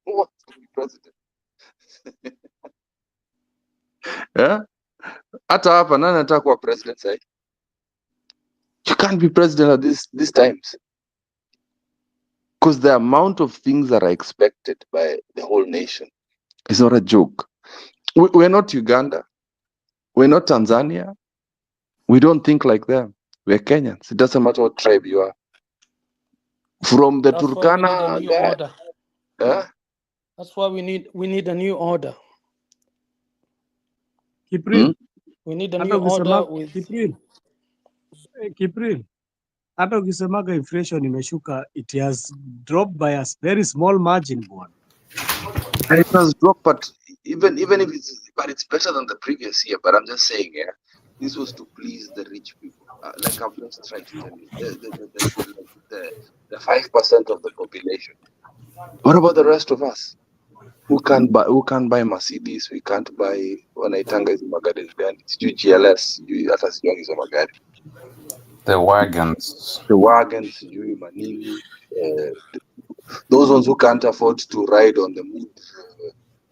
Who wants to be president? Yeah? Hata hapa nani anataka kuwa president sasa? You can't be president at these times. Because the amount of things that are expected by the whole nation is not a joke. We're not Uganda. We're not Tanzania. We don't think like them. We're Kenyans. It doesn't matter what tribe you are. From the Turkana guy. That's why we need a new order. Kipril. We need a new order with Kipril. Hata ukisemaga inflation imeshuka, it has dropped by a very small margin, bwana. It has dropped, but even if it's better than the previous year. But I'm just saying, this was to please the rich people. Like I've just tried to tell you, the 5% of the population. What about the rest of us? Who can't buy Mercedes? We can't buy wanaitanga hizo magari gani? Sijui GLS, hata sijui hizo magari. The wagons, sijui manini. Those ones who can't afford to ride on the moon,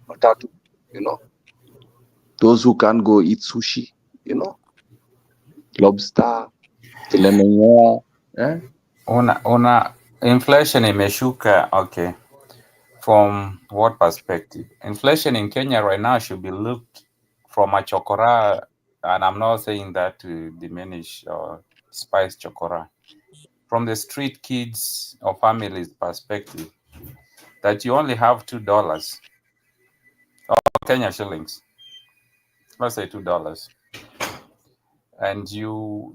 matatu, Those who can't go eat sushi, lobster, filet mignon. Inflation imeshuka. Okay. From what perspective? Inflation in Kenya right now should be looked from a chokora, and I'm not saying that to diminish or despise chokora. From the street kids or families' perspective, that you only have $2 or Kenya shillings. Let's say $2. And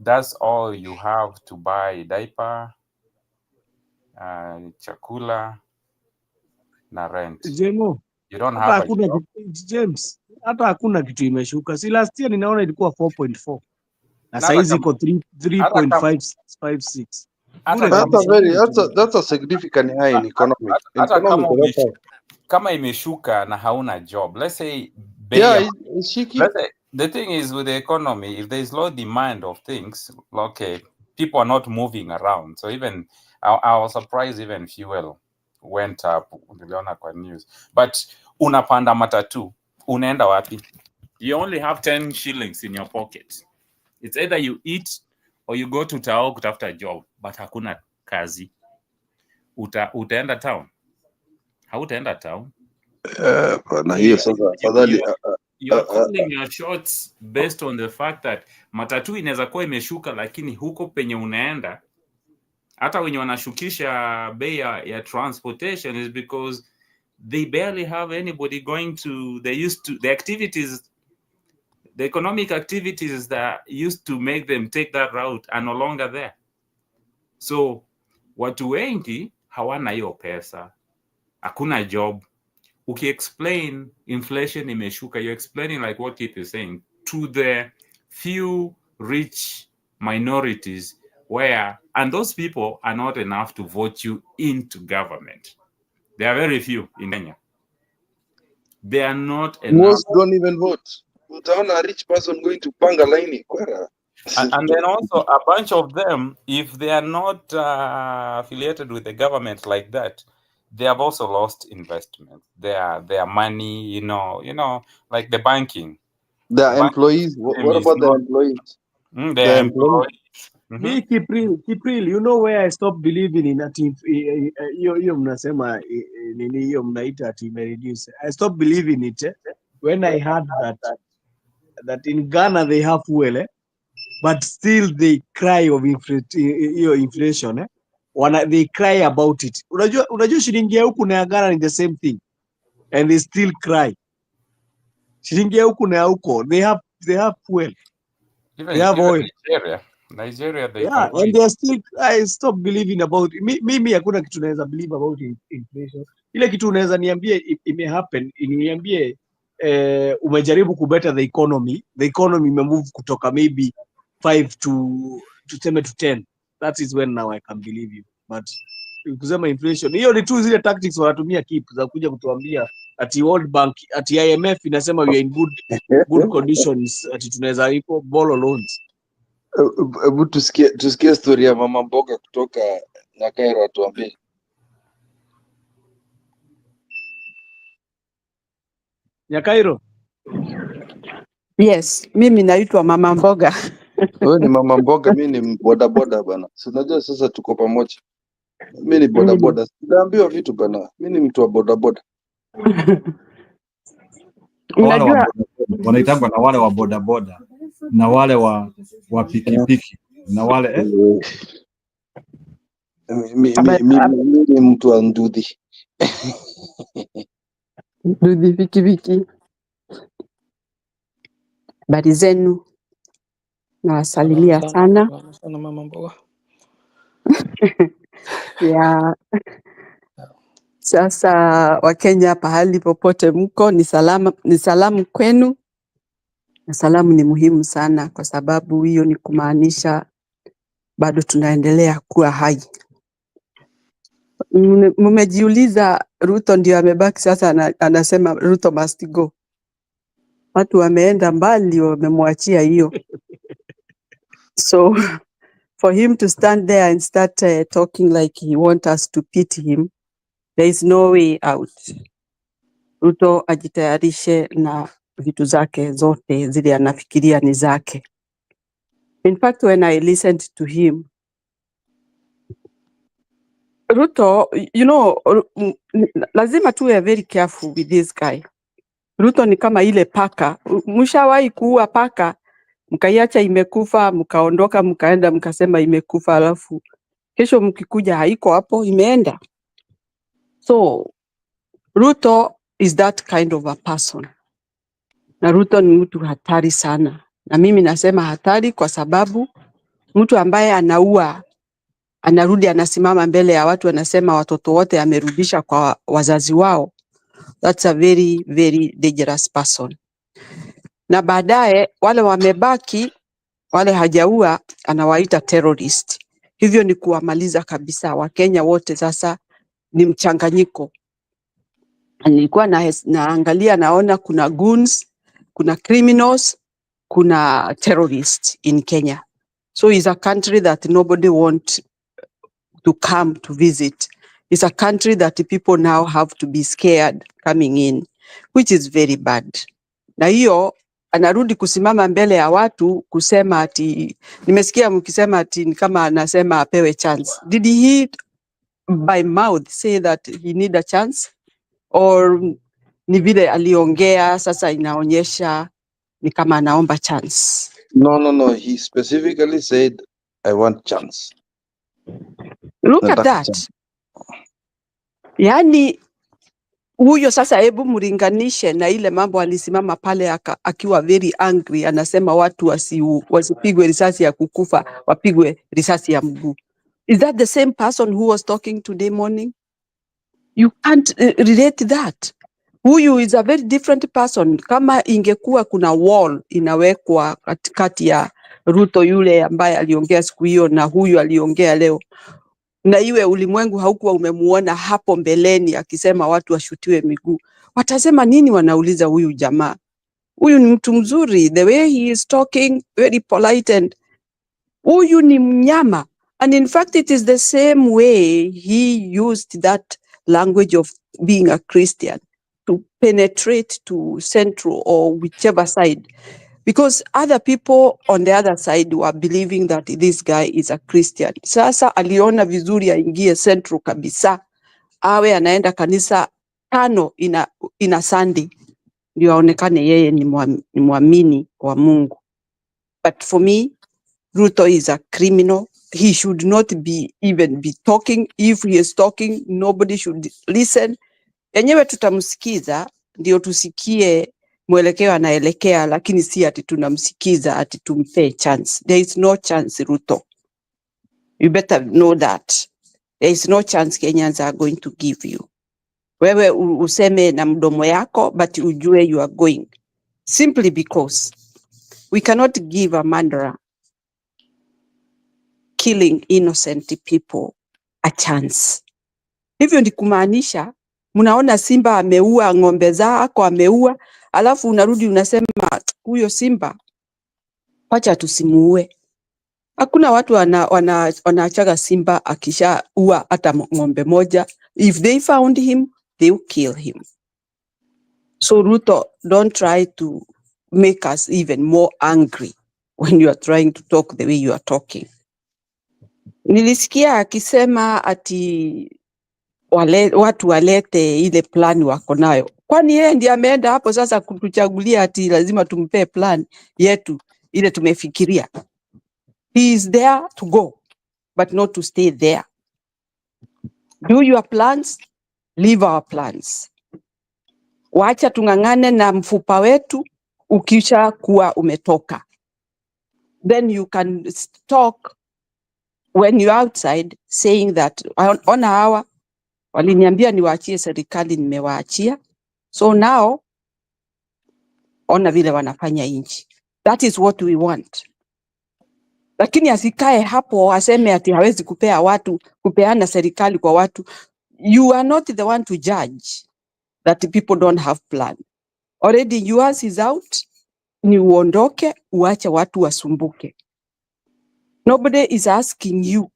that's all you have to buy diaper, chakula, na rent. Jemo. you don't Hata have a hakuna job. James, hata hakuna kitu imeshuka. Si last year ninaona ilikuwa 4.4 na Hata saizi kama iko hata kama 3.56. hata Bure kama kabisa. That's a significant high in economic. hata kama Economic, kama imeshuka na hauna job, let's say yeah, it's shaky. let's say the thing is with the economy, if there is low demand of things, okay, people are not moving around. So even I was surprised even fuel went up, niliona kwa news. But unapanda matatu, unaenda wapi? You only have 10 shillings in your pocket. It's either you eat or you go to Tao kutafuta job, but hakuna kazi. Utaenda town? Hautaenda town. Na hiyo sasa afadhali You are calling your shots based on the fact that matatu inaweza kuwa imeshuka, lakini huko penye unaenda, hata wenye wanashukisha bei ya transportation is because they barely have anybody going to, they used to, the activities, the economic activities that used to make them take that route are no longer there. So watu wengi hawana hiyo pesa, hakuna job. Explain inflation imeshuka, you're explaining like what Keith is saying to the few rich minorities where, and those people are not enough to vote you into government. There are very few in Kenya. They are not enough. Most don't even vote. Utaona a rich person going to panga laini kwera. And then also a bunch of them, if they are not affiliated with the government like that, they have also lost investment. Their money, you know, like the banking. The employees. What about the employees? The employees. Me Kipril, you know where I stopped believing in that hiyo mnasema nini hiyo mnaita ati reduce. I stopped believing it when I heard that in Ghana they have fuel but still they cry of inflation they cry about it. Unajua shilingi ya huku na ya Ghana ni the same thing and they still cry. Shilingi ya huku na ya huko they have fuel. Even, they have oil. Nigeria they and they are still, I stop believing about mimi hakuna kitu naweza believe about inflation. Ile kitu unaweza niambie ime happen, niambie umejaribu kubetter the economy imemove kutoka maybe 5 to 10. That is when now I can believe you. But kusema inflation hiyo ni tu zile tactics wanatumia keep za kuja kutuambia ati World Bank ati IMF inasema we are in good conditions ati tunaweza ipo borrow loans. Hebu tusikie story ya mama mboga kutoka Nyakairo atuambie. Nyakairo? Yes, mimi naitwa mama mboga. Wewe ni mama mboga, mimi ni bodaboda bana. Si unajua sasa tuko pamoja. Mimi ni bodaboda. Naambiwa vitu bana. Mimi ni mtu wa bodaboda. Unajua wanaitangwa na wale wa bodaboda na wale wa pikipiki na wale mimi ni mtu wa ndudhi. Ndudhi pikipiki. Habari zenu? Nawasalimia sana. Sana mama mboga. Ya sasa Wakenya pahali popote mko ni salamu kwenu. Na salamu ni muhimu sana kwa sababu hiyo ni kumaanisha bado tunaendelea kuwa hai. Mmejiuliza Ruto ndio amebaki sasa anasema Ruto must go. Watu wameenda mbali wamemwachia hiyo. So for him to stand there and start talking like he wants us to pity him, there is no way out. Ruto ajitayarishe na vitu zake zote zile anafikiria ni zake. In fact, when I listened to him, Ruto, you know, lazima tuwe very careful with this guy. Ruto ni kama ile paka. Mshawahi kuua paka, mkaiacha imekufa, mkaondoka, mkaenda, mkasema imekufa, alafu kesho mkikuja haiko hapo, imeenda. So, Ruto is that kind of a person. Na Ruto ni mtu hatari sana. Na mimi nasema hatari kwa sababu mtu ambaye anaua, anarudi anasimama mbele ya watu anasema watoto wote amerudisha kwa wazazi wao. That's a very, very dangerous person. Na baadaye wale wamebaki, wale hajaua, anawaita terrorist. Hivyo ni kuwamaliza kabisa. Wakenya wote sasa ni mchanganyiko. Nilikuwa naangalia, naona kuna goons, kuna criminals, kuna terrorists in Kenya. So it's a country that nobody want to come to visit. It's a country that people now have to be scared coming in, which is very bad. Na hiyo anarudi kusimama mbele ya watu kusema ati, nimesikia mkisema ati ni kama anasema apewe chance. Did he by mouth say that he need a chance? Or ni vile aliongea sasa inaonyesha ni kama anaomba chance? No. He specifically said, I want chance. Look at that. Yani huyo sasa, hebu mlinganishe na ile mambo alisimama pale akiwa very angry, anasema watu wasipigwe risasi ya kukufa, wapigwe risasi ya mguu. Is that the same person who was talking today morning? You can't relate that. Huyu is a very different person. Kama ingekuwa kuna wall inawekwa katikati ya Ruto yule ambaye aliongea siku hiyo na huyu aliongea leo, na iwe ulimwengu haukuwa umemuona hapo mbeleni akisema watu washutiwe miguu, watasema nini? Wanauliza huyu jamaa, huyu ni mtu mzuri, the way he is talking, very polite, and huyu ni mnyama. And in fact it is the same way he used that language of being a Christian to penetrate to Central or whichever side, because other people on the other side were believing that this guy is a Christian. Sasa aliona vizuri aingie Central kabisa, awe anaenda kanisa 5 ina Sunday, ndio aonekane yeye ni muamini wa Mungu. But for me, Ruto is a criminal. He should not even be talking. If he is talking, nobody should listen. Yenyewe tutamsikiza ndio tusikie mwelekeo anaelekea, lakini si ati tunamsikiza ati tumpe chance. There is no chance, Ruto. You better know that. There is no chance Kenyans are going to give you. Wewe useme na mdomo yako, but ujue you are going. Simply because we cannot give a murderer killing innocent people a chance. Hivyo ni kumaanisha, mnaona simba ameua ng'ombe zako, ameua, alafu unarudi unasema huyo simba wacha tusimuue. Hakuna watu wanaachaga simba akishaua hata ng'ombe moja. If they found him, they will kill him. So Ruto, don't try to make us even more angry when you are trying to talk the way you are talking. Nilisikia akisema ati watu walete ile plan wako nayo. Kwani yeye ndiye ameenda hapo sasa kutuchagulia ati lazima tumpe plan yetu ile tumefikiria? He is there to go, but not to stay there. Do your plans, leave our plans. Wacha tungangane na mfupa wetu ukisha kuwa umetoka. Then you can talk when you're outside saying that on hawa waliniambia niwaachie serikali, nimewaachia. So now ona vile wanafanya nchi. That is what we want. Lakini asikae hapo aseme ati hawezi kupeana serikali kwa watu. You are not the one to judge that people don't have plan. Already yours is out. Ni uondoke, uache watu wasumbuke. Nobody is asking you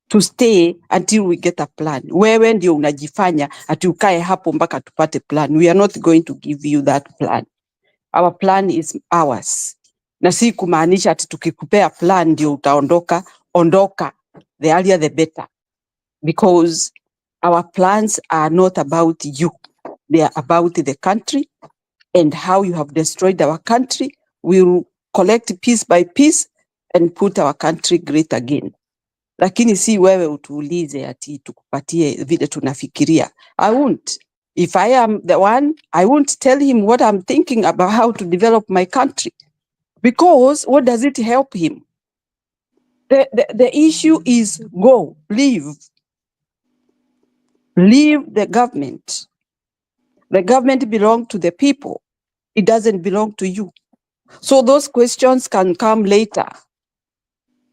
to stay until we get a plan. Wewe ndio unajifanya ati ukae hapo mpaka tupate plan. We are not going to give you that plan. Our plan is ours. Na si kumaanisha ati tukikupea plan ndio utaondoka. Ondoka. The earlier the better. Because our plans are not about you. They are about the country and how you have destroyed our country. We will collect piece by piece and put our country great again. Lakini si wewe utuulize ati tukupatie vile tunafikiria. I won't. If I am the one, I won't tell him what I'm thinking about how to develop my country. Because what does it help him? The issue is go, leave. Leave the government. The government belongs to the people. It doesn't belong to you. So those questions can come later.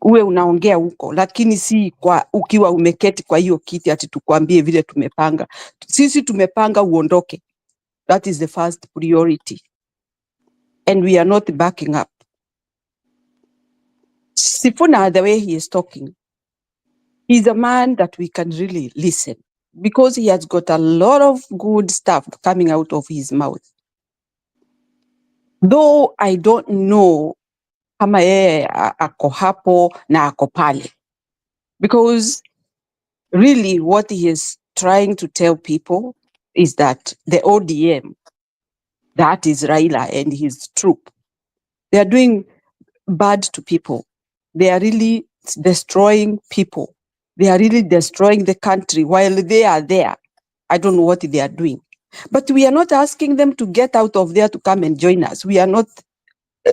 Uwe unaongea huko, lakini si kwa ukiwa umeketi kwa hiyo kiti ati tukwambie vile tumepanga. Sisi tumepanga uondoke. That is the first priority. And we are not backing up. Sifuna, the way he is talking, he's a man that we can really listen because he has got a lot of good stuff coming out of his mouth. Though I don't know kama yeye ako hapo na ako pale. Because really what he is trying to tell people is that the ODM, that is Raila and his troop, they are doing bad to people. They are really destroying people. They are really destroying the country while they are there. I don't know what they are doing. But we are not asking them to get out of there to come and join us. We are not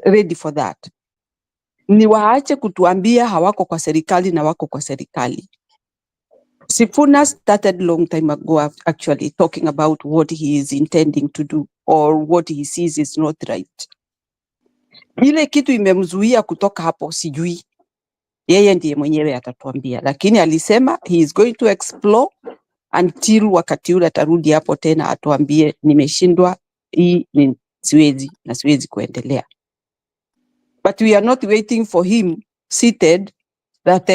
ready for that. Ni waache kutuambia hawako kwa serikali na wako kwa serikali. Sifuna started long time ago actually talking about what he is intending to do or what he sees is not right. Ile kitu imemzuia kutoka hapo sijui. Yeye ndiye mwenyewe atatuambia. Lakini alisema he is going to explore until wakati ule atarudi hapo tena atuambie nimeshindwa, hii ni siwezi kuendelea. But we are not waiting for him seated that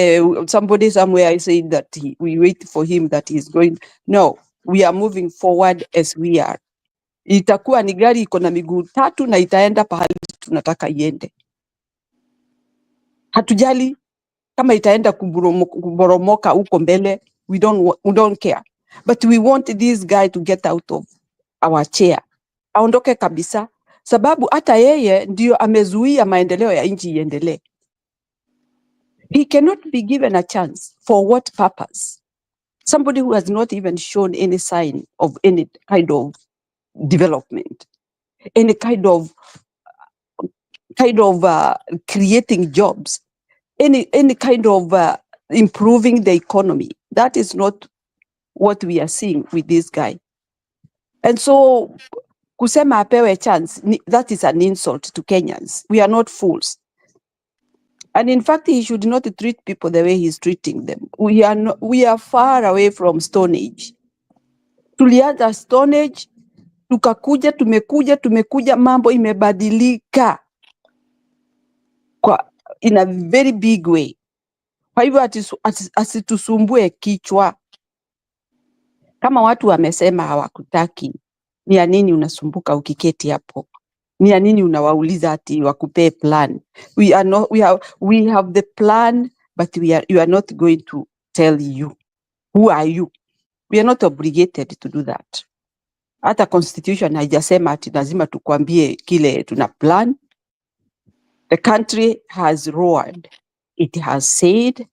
somebody somewhere said that we wait for him that he is going. No, we are moving forward as we are. Itakuwa ni gari iko na miguu 3 na itaenda pahali tunataka iende. Hatujali kama itaenda kuboromoka huko mbele, we don't care. But we want this guy to get out of our chair. Aondoke kabisa, sababu hata yeye ndio amezuia maendeleo ya nchi iendelee. He cannot be given a chance. For what purpose? Somebody who has not even shown any sign of any kind of development, any kind of creating jobs, any kind of improving the economy. That is not what we are seeing with this guy. And so, kusema apewe chance, that is an insult to Kenyans. We are not fools. And in fact, he should not treat people the way he's treating them. We are far away from Stone Age. Tulianza Stone Age, tumekuja, mambo imebadilika in a very big way. Kwa hivyo asitusumbue kichwa. Kama watu wamesema hawakutaki, ni ya nini unasumbuka ukiketi hapo? Ni ya nini unawauliza ati wakupee plan? We have the plan, but you are not going to tell you. Who are you? We are not obligated to do that. Hata constitution haijasema ati lazima tukwambie kile tuna plan. The country has roared. It has said,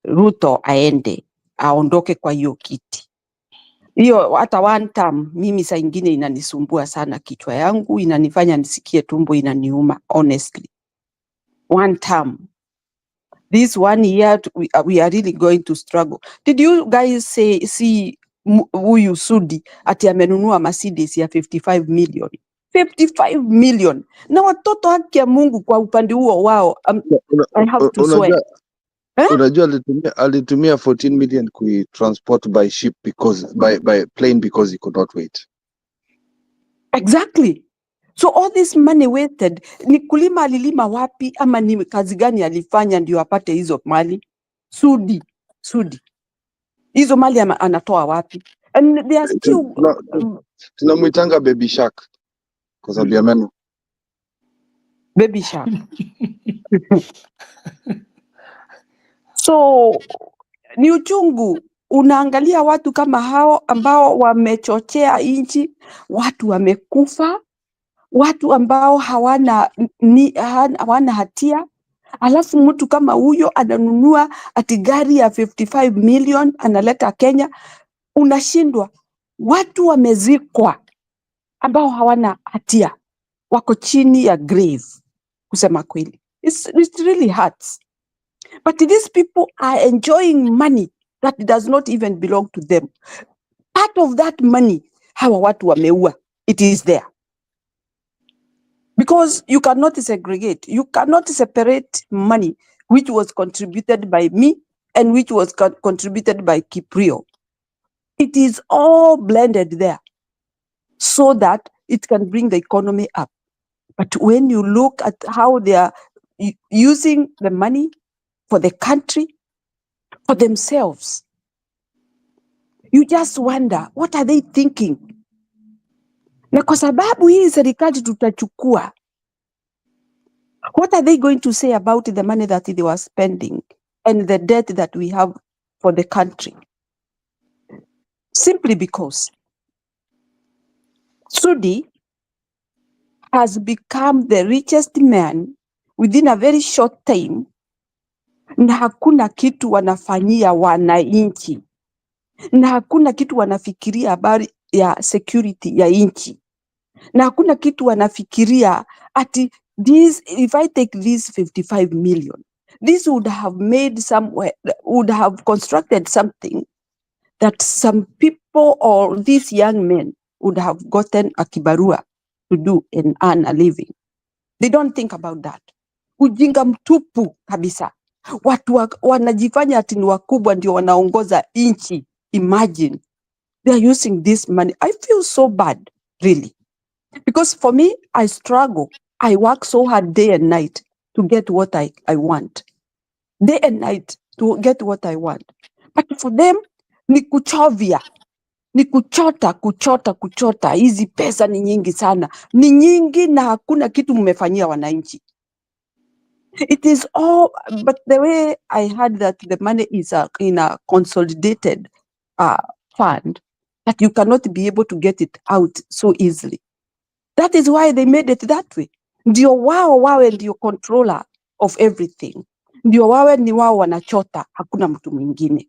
Ruto aende, aondoke kwa hiyo kiti. Hiyo hata one term, mimi saa ingine inanisumbua sana kichwa yangu, inanifanya nisikie tumbo inaniuma, honestly. One term. This 1 year, we are really going to struggle. Did you guys see huyu Sudi ati amenunua Mercedes ya 55 million? 55 million. Na watoto haki ya Mungu kwa upande huo wao. I have to swear. Unajua alitumia 14 million kui transport by ship by plane because he could not wait. Exactly. So all this money wasted, ni kulima alilima wapi ama ni kazi gani alifanya ndio apate hizo mali? Sudi. Hizo mali anatoa wapi? And they are still tunamuitanga baby shark kwa sababu ya meno. Baby shark. So ni uchungu. Unaangalia watu kama hao ambao wamechochea nchi, watu wamekufa, watu ambao hawana hatia, alafu mtu kama huyo ananunua ati gari ya 55 million analeta Kenya, unashindwa. Watu wamezikwa ambao hawana hatia, wako chini ya grave, kusema kweli. It really hurts. But these people are enjoying money that does not even belong to them. Part of that money hawa watu wameua. It is there. Because you cannot segregate. You cannot separate money which was contributed by me and which was contributed by Kiprio. It is all blended there so that it can bring the economy up. But when you look at how they are using the money for the country, for themselves, you just wonder, what are they thinking? Na kwa sababu hii serikali tutachukua, what are they going to say about the money that they were spending and the debt that we have for the country? Simply because Sudi has become the richest man within a very short time, na hakuna kitu wanafanyia wananchi, na hakuna kitu wanafikiria habari ya security ya nchi, na hakuna kitu wanafikiria ati this, if I take this 55 million, this would have made somewhere, would have constructed something that some people or these young men would have gotten a kibarua to do and earn a living. They don't think about that. Ujinga mtupu kabisa. Watu wanajifanya ati ni wakubwa ndio wanaongoza nchi. Imagine they are using this money. I feel so bad, really. Because for me, I struggle. I work so hard day and night to get what I want. Day and night to get what I want. But for them, ni kuchovya. Ni kuchota. Hizi pesa ni nyingi sana. Ni nyingi na hakuna kitu mmefanyia wananchi. It is all, but the way I heard that the money is in a consolidated fund, that you cannot be able to get it out so easily. That is why they made it that way. Ndio wawe ndio controller of everything. Ndio wawe ni wao wanachota, hakuna mtu mwingine.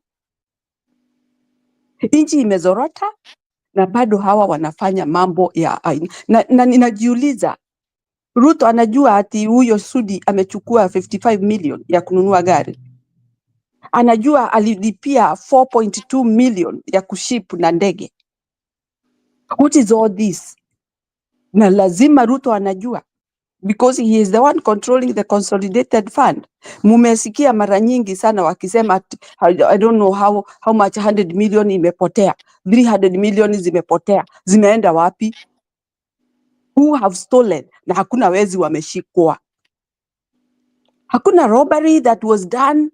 Nchi imezorota na bado hawa wanafanya mambo ya aina. Na ninajiuliza, Ruto anajua ati huyo Sudi amechukua 55 million ya kununua gari. Anajua alilipia 4.2 million ya kuship na ndege. What is all this? Na lazima Ruto anajua, because he is the one controlling the consolidated fund. Mumesikia mara nyingi sana wakisema I don't know how much 100 million imepotea, 300 million zimepotea. Zimeenda wapi? Who have stolen? Na hakuna wezi wameshikwa. Hakuna robbery that was done.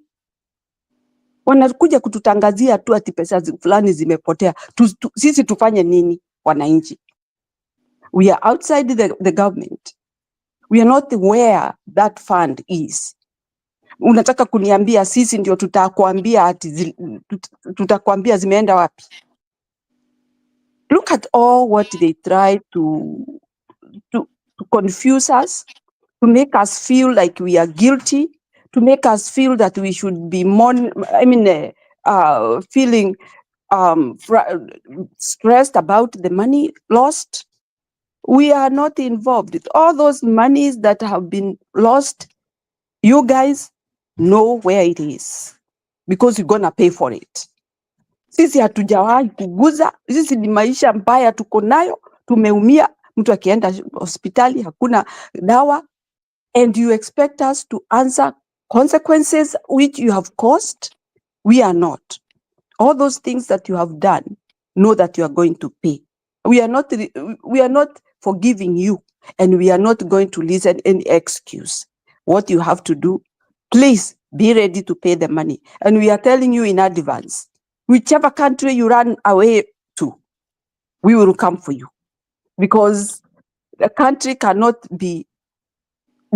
Wanakuja kututangazia tu ati pesa fulani zimepotea. Sisi tufanye nini wananchi? We are outside the government. We are not where that fund is. Unataka kuniambia sisi ndio tutakwambia ati tutakwambia zimeenda wapi? Look at all what they try to confuse us, to make us feel like we are guilty, to make us feel that we should be feeling stressed about the money lost. We are not involved with all those monies that have been lost. You guys know where it is, because you're gonna pay for it. Sisi hatujawahi kuguza, sisi ni maisha mbaya tuko nayo, tumeumia, mtu akienda hospitali hakuna dawa, and you expect us to answer consequences which you have caused? We are not. All those things that you have done, know that you are going to pay. We are not forgiving you, and we are not going to listen any excuse. What you have to do, please be ready to pay the money. And we are telling you in advance, whichever country you run away to, we will come for you. Because the country cannot be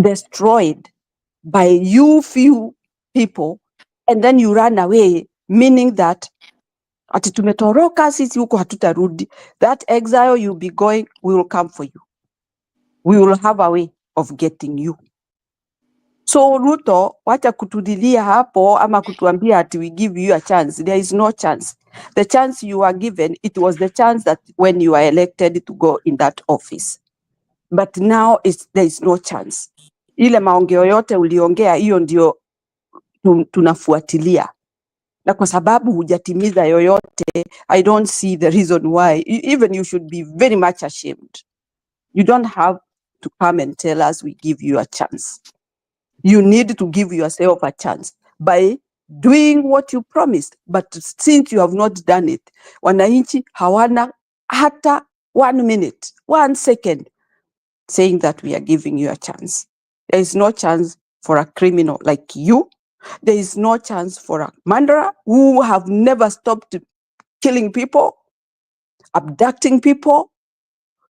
destroyed by you few people, and then you run away, meaning that ati tumetoroka sisi huko hatutarudi. That exile you'll be going, we will come for you. We will have a way of getting you. So Ruto, wacha kutudilia hapo ama kutuambia ati we give you a chance. There is no chance. The chance you are given, it was the chance that when you are elected to go in that office. But now there is no chance. Ile maongeo yote uliongea, hiyo ndio tunafuatilia. na kwa sababu hujatimiza yoyote, I don't see the reason why. Even you should be very much ashamed. You don't have to come and tell us we give you a chance. You need to give yourself a chance by doing what you promised. But since you have not done it, wananchi hawana hata 1 minute, 1 second saying that we are giving you a chance. There is no chance for a criminal like you. There is no chance for a murderer who have never stopped killing people, abducting people,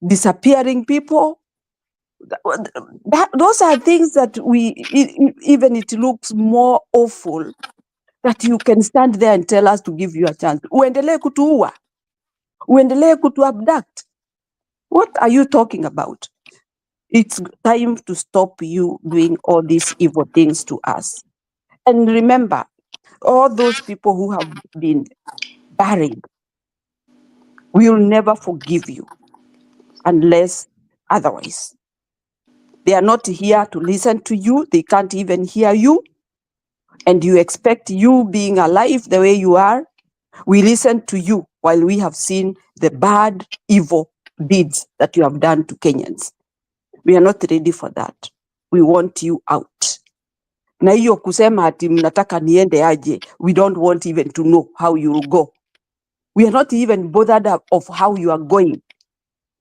disappearing people. Those are things that even it looks more awful that you can stand there and tell us to give you a chance. Uendelee kutuua, uendelee kutuabduct. What are you talking about? It's time to stop you doing all these evil things to us. And remember, all those people who have been buried, we will never forgive you unless otherwise. They are not here to listen to you. They can't even hear you. And you expect you being alive the way you are. We listen to you while we have seen the bad, evil deeds that you have done to Kenyans. We are not ready for that. We want you out. Na hiyo kusema ati mnataka niende aje, we don't want even to know how you will go. We are not even bothered of how you are going.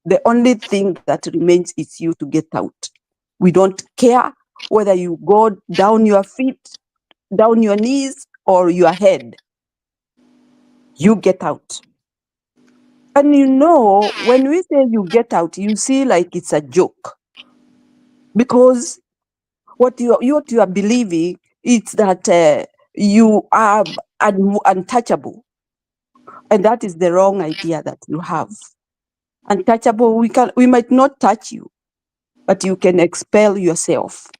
The only thing that remains is you to get out. We don't care whether you go down your feet, down your knees, or your head. You get out. And you know, when we say you get out, you see like it's a joke. Because what you are believing is that you are untouchable. And that is the wrong idea that you have. Untouchable, we might not touch you, but you can expel yourself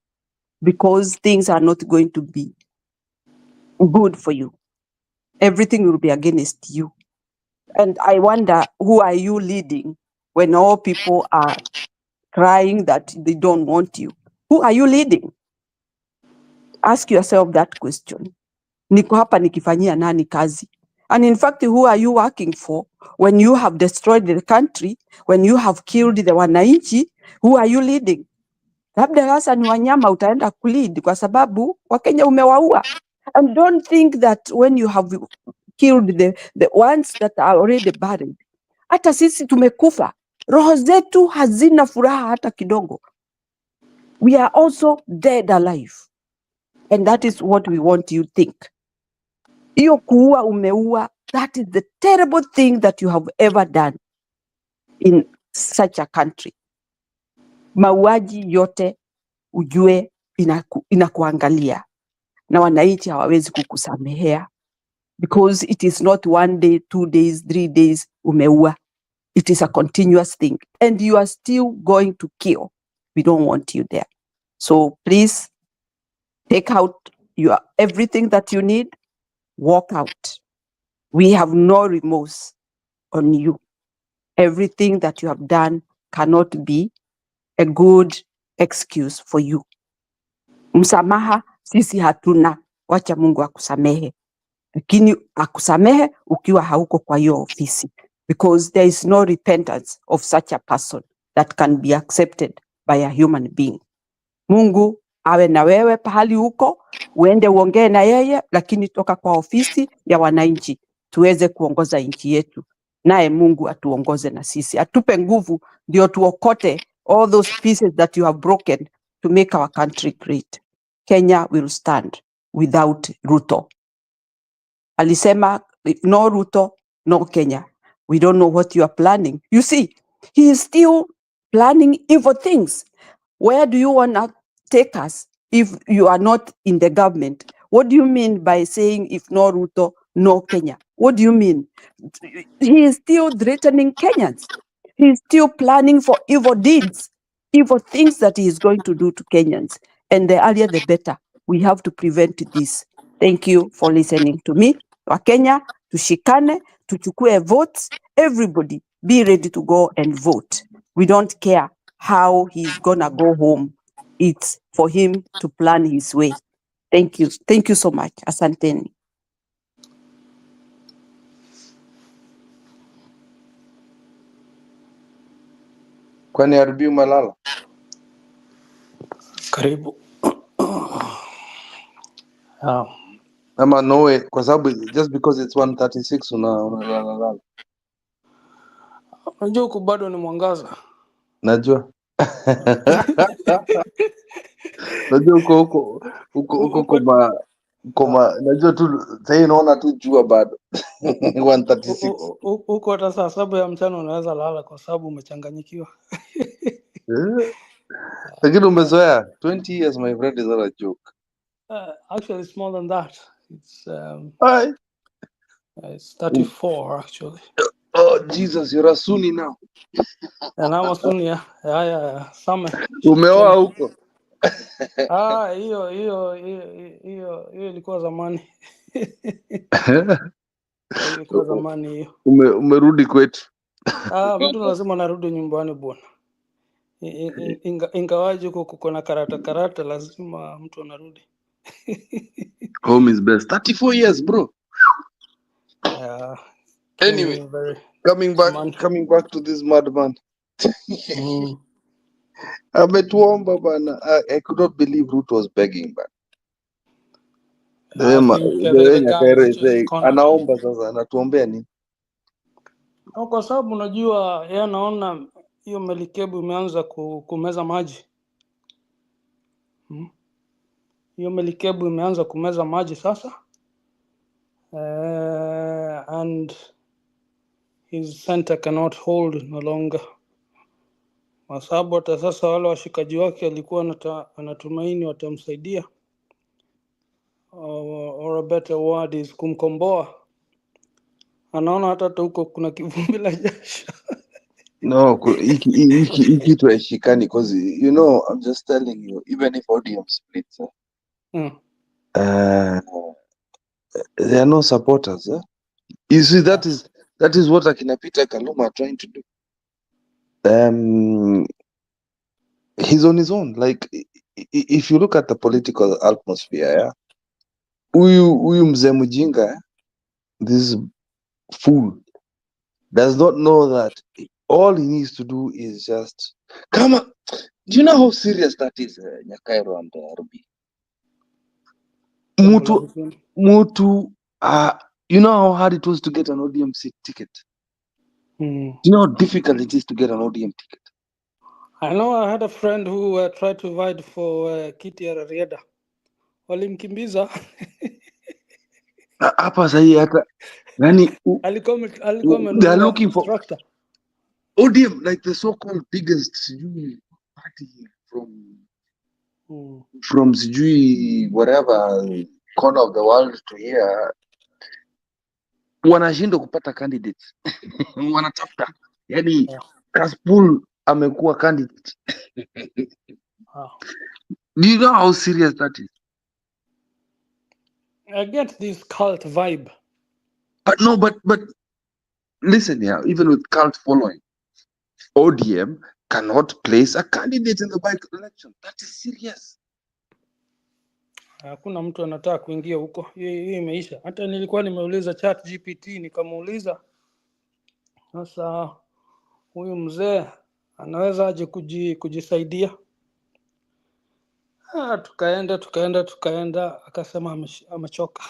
because things are not going to be good for you. Everything will be against you. And I wonder, who are you leading when all people are crying that they don't want you? Who are you leading? Ask yourself that question. Niko hapa nikifanyia nani kazi? And in fact, who are you working for when you have destroyed the country, when you have killed the wananchi? Who are you leading? Labda sasa ni wanyama utaenda kulead kwa sababu Wakenya umewaua. And don't think that when you have killed the ones that are already buried, hata sisi tumekufa, roho zetu hazina furaha hata kidogo. We are also dead alive. And that is what we want you to think. Hiyo kuua umeua, that is the terrible thing that you have ever done in such a country. Mauaji yote ujue inakuangalia na wananchi hawawezi kukusamehea because it is not 1 day, 2 days, 3 days umeua. It is a continuous thing and you are still going to kill. We don't want you there. So please take out everything that you need, walk out. We have no remorse on you. Everything that you have done cannot be a good excuse for you. Msamaha sisi hatuna, wacha Mungu akusamehe. Lakini akusamehe ukiwa hauko kwa hiyo ofisi, because there is no repentance of such a person that can be accepted by a human being. Mungu awe na wewe pahali huko, uende uongee na yeye, lakini toka kwa ofisi ya wananchi tuweze kuongoza nchi yetu. Naye Mungu atuongoze na sisi, atupe nguvu ndio tuokote all those pieces that you have broken to make our country great. Kenya will stand without Ruto. Alisema, no Ruto, no Kenya. We don't know what you are planning. You see, he is still planning evil things. Where do you want to take us if you are not in the government? What do you mean by saying if no Ruto, no Kenya? What do you mean? He is still threatening Kenyans. He is still planning for evil deeds, evil things that he is going to do to Kenyans. And the earlier the better. We have to prevent this. Thank you for listening to me. Wakenya, tushikane, tuchukue votes. Everybody be ready to go and vote. We don't care how he's gonna go home. It's for him to plan his way. Thank you. Thank you so much. Asanteni. Kwani RB umelala? Karibu. Ama no way, kwa sababu just because it's 1:36 unalala. Unajua huku bado ni mwangaza. Najua. Najua huko koma najua tu sasa unaona tu jua bado 1:36. Huko hata saa 7 ya mchana unaweza lala kwa sababu umechanganyikiwa. Lakini umezoea 20 years my friend is not a joke. Actually it's more than that. It's Hi. It's 34 actually. Oh Jesus, you're a Sunni now. And I'm a Sunni. Yeah. Same. Umeoa huko? Hiyo ilikuwa zamani. Ilikuwa zamani hiyo. Umerudi kwetu. Mtu lazima narudi nyumbani bwana. Ingawaje huko kuko na karata lazima mtu anarudi. Home is best. 34 years, bro. Yeah. Anyway, coming back to this madman. Ametuomba bana. I could not believe Ruto was begging bana. Anaomba sasa, anatuombea nini? Kwa sababu unajua yeye anaona hiyo melikebu imeanza kumeza maji. Hiyo melikebu imeanza kumeza maji sasa. And his center cannot hold no longer. Kwa sababu hata sasa wale washikaji wake alikuwa anatumaini watamsaidia. Or a better word is kumkomboa. Anaona hata huko kuna kivumbi la jasho. No, hiki tueshikani because you know I'm just telling you even if ODM splits there are no supporters. You see that is what akina Peter Kaluma are trying to do. He's on his own. Like if you look at the political atmosphere, huyu mzee mjinga, this fool does not know that all he needs to do is just come on. Do you know how serious that is, Nyakairo and Ruby? Mutu, you know how hard it was to get an ODM ticket? Do you know how difficult it is to get an ODM ticket? I know I had a friend who tried to fight for kiti ya Rieda. Walimkimbiza. Hapa sahi hata nani they are looking for ODM, like the so-called biggest party from sijui whatever corner of the world to here, wanashindwa kupata candidates. Wanatafuta yani Kaspul amekuwa candidate. Do you know how serious that is? I get this cult vibe. But listen here, even with cult following, ODM cannot place a candidate in the by-election. That is serious. Hakuna mtu anataka kuingia huko. Hiyo imeisha. Hata nilikuwa nimeuliza ChatGPT nikamuuliza sasa huyu mzee anaweza aje kujisaidia? Tukaenda akasema amechoka.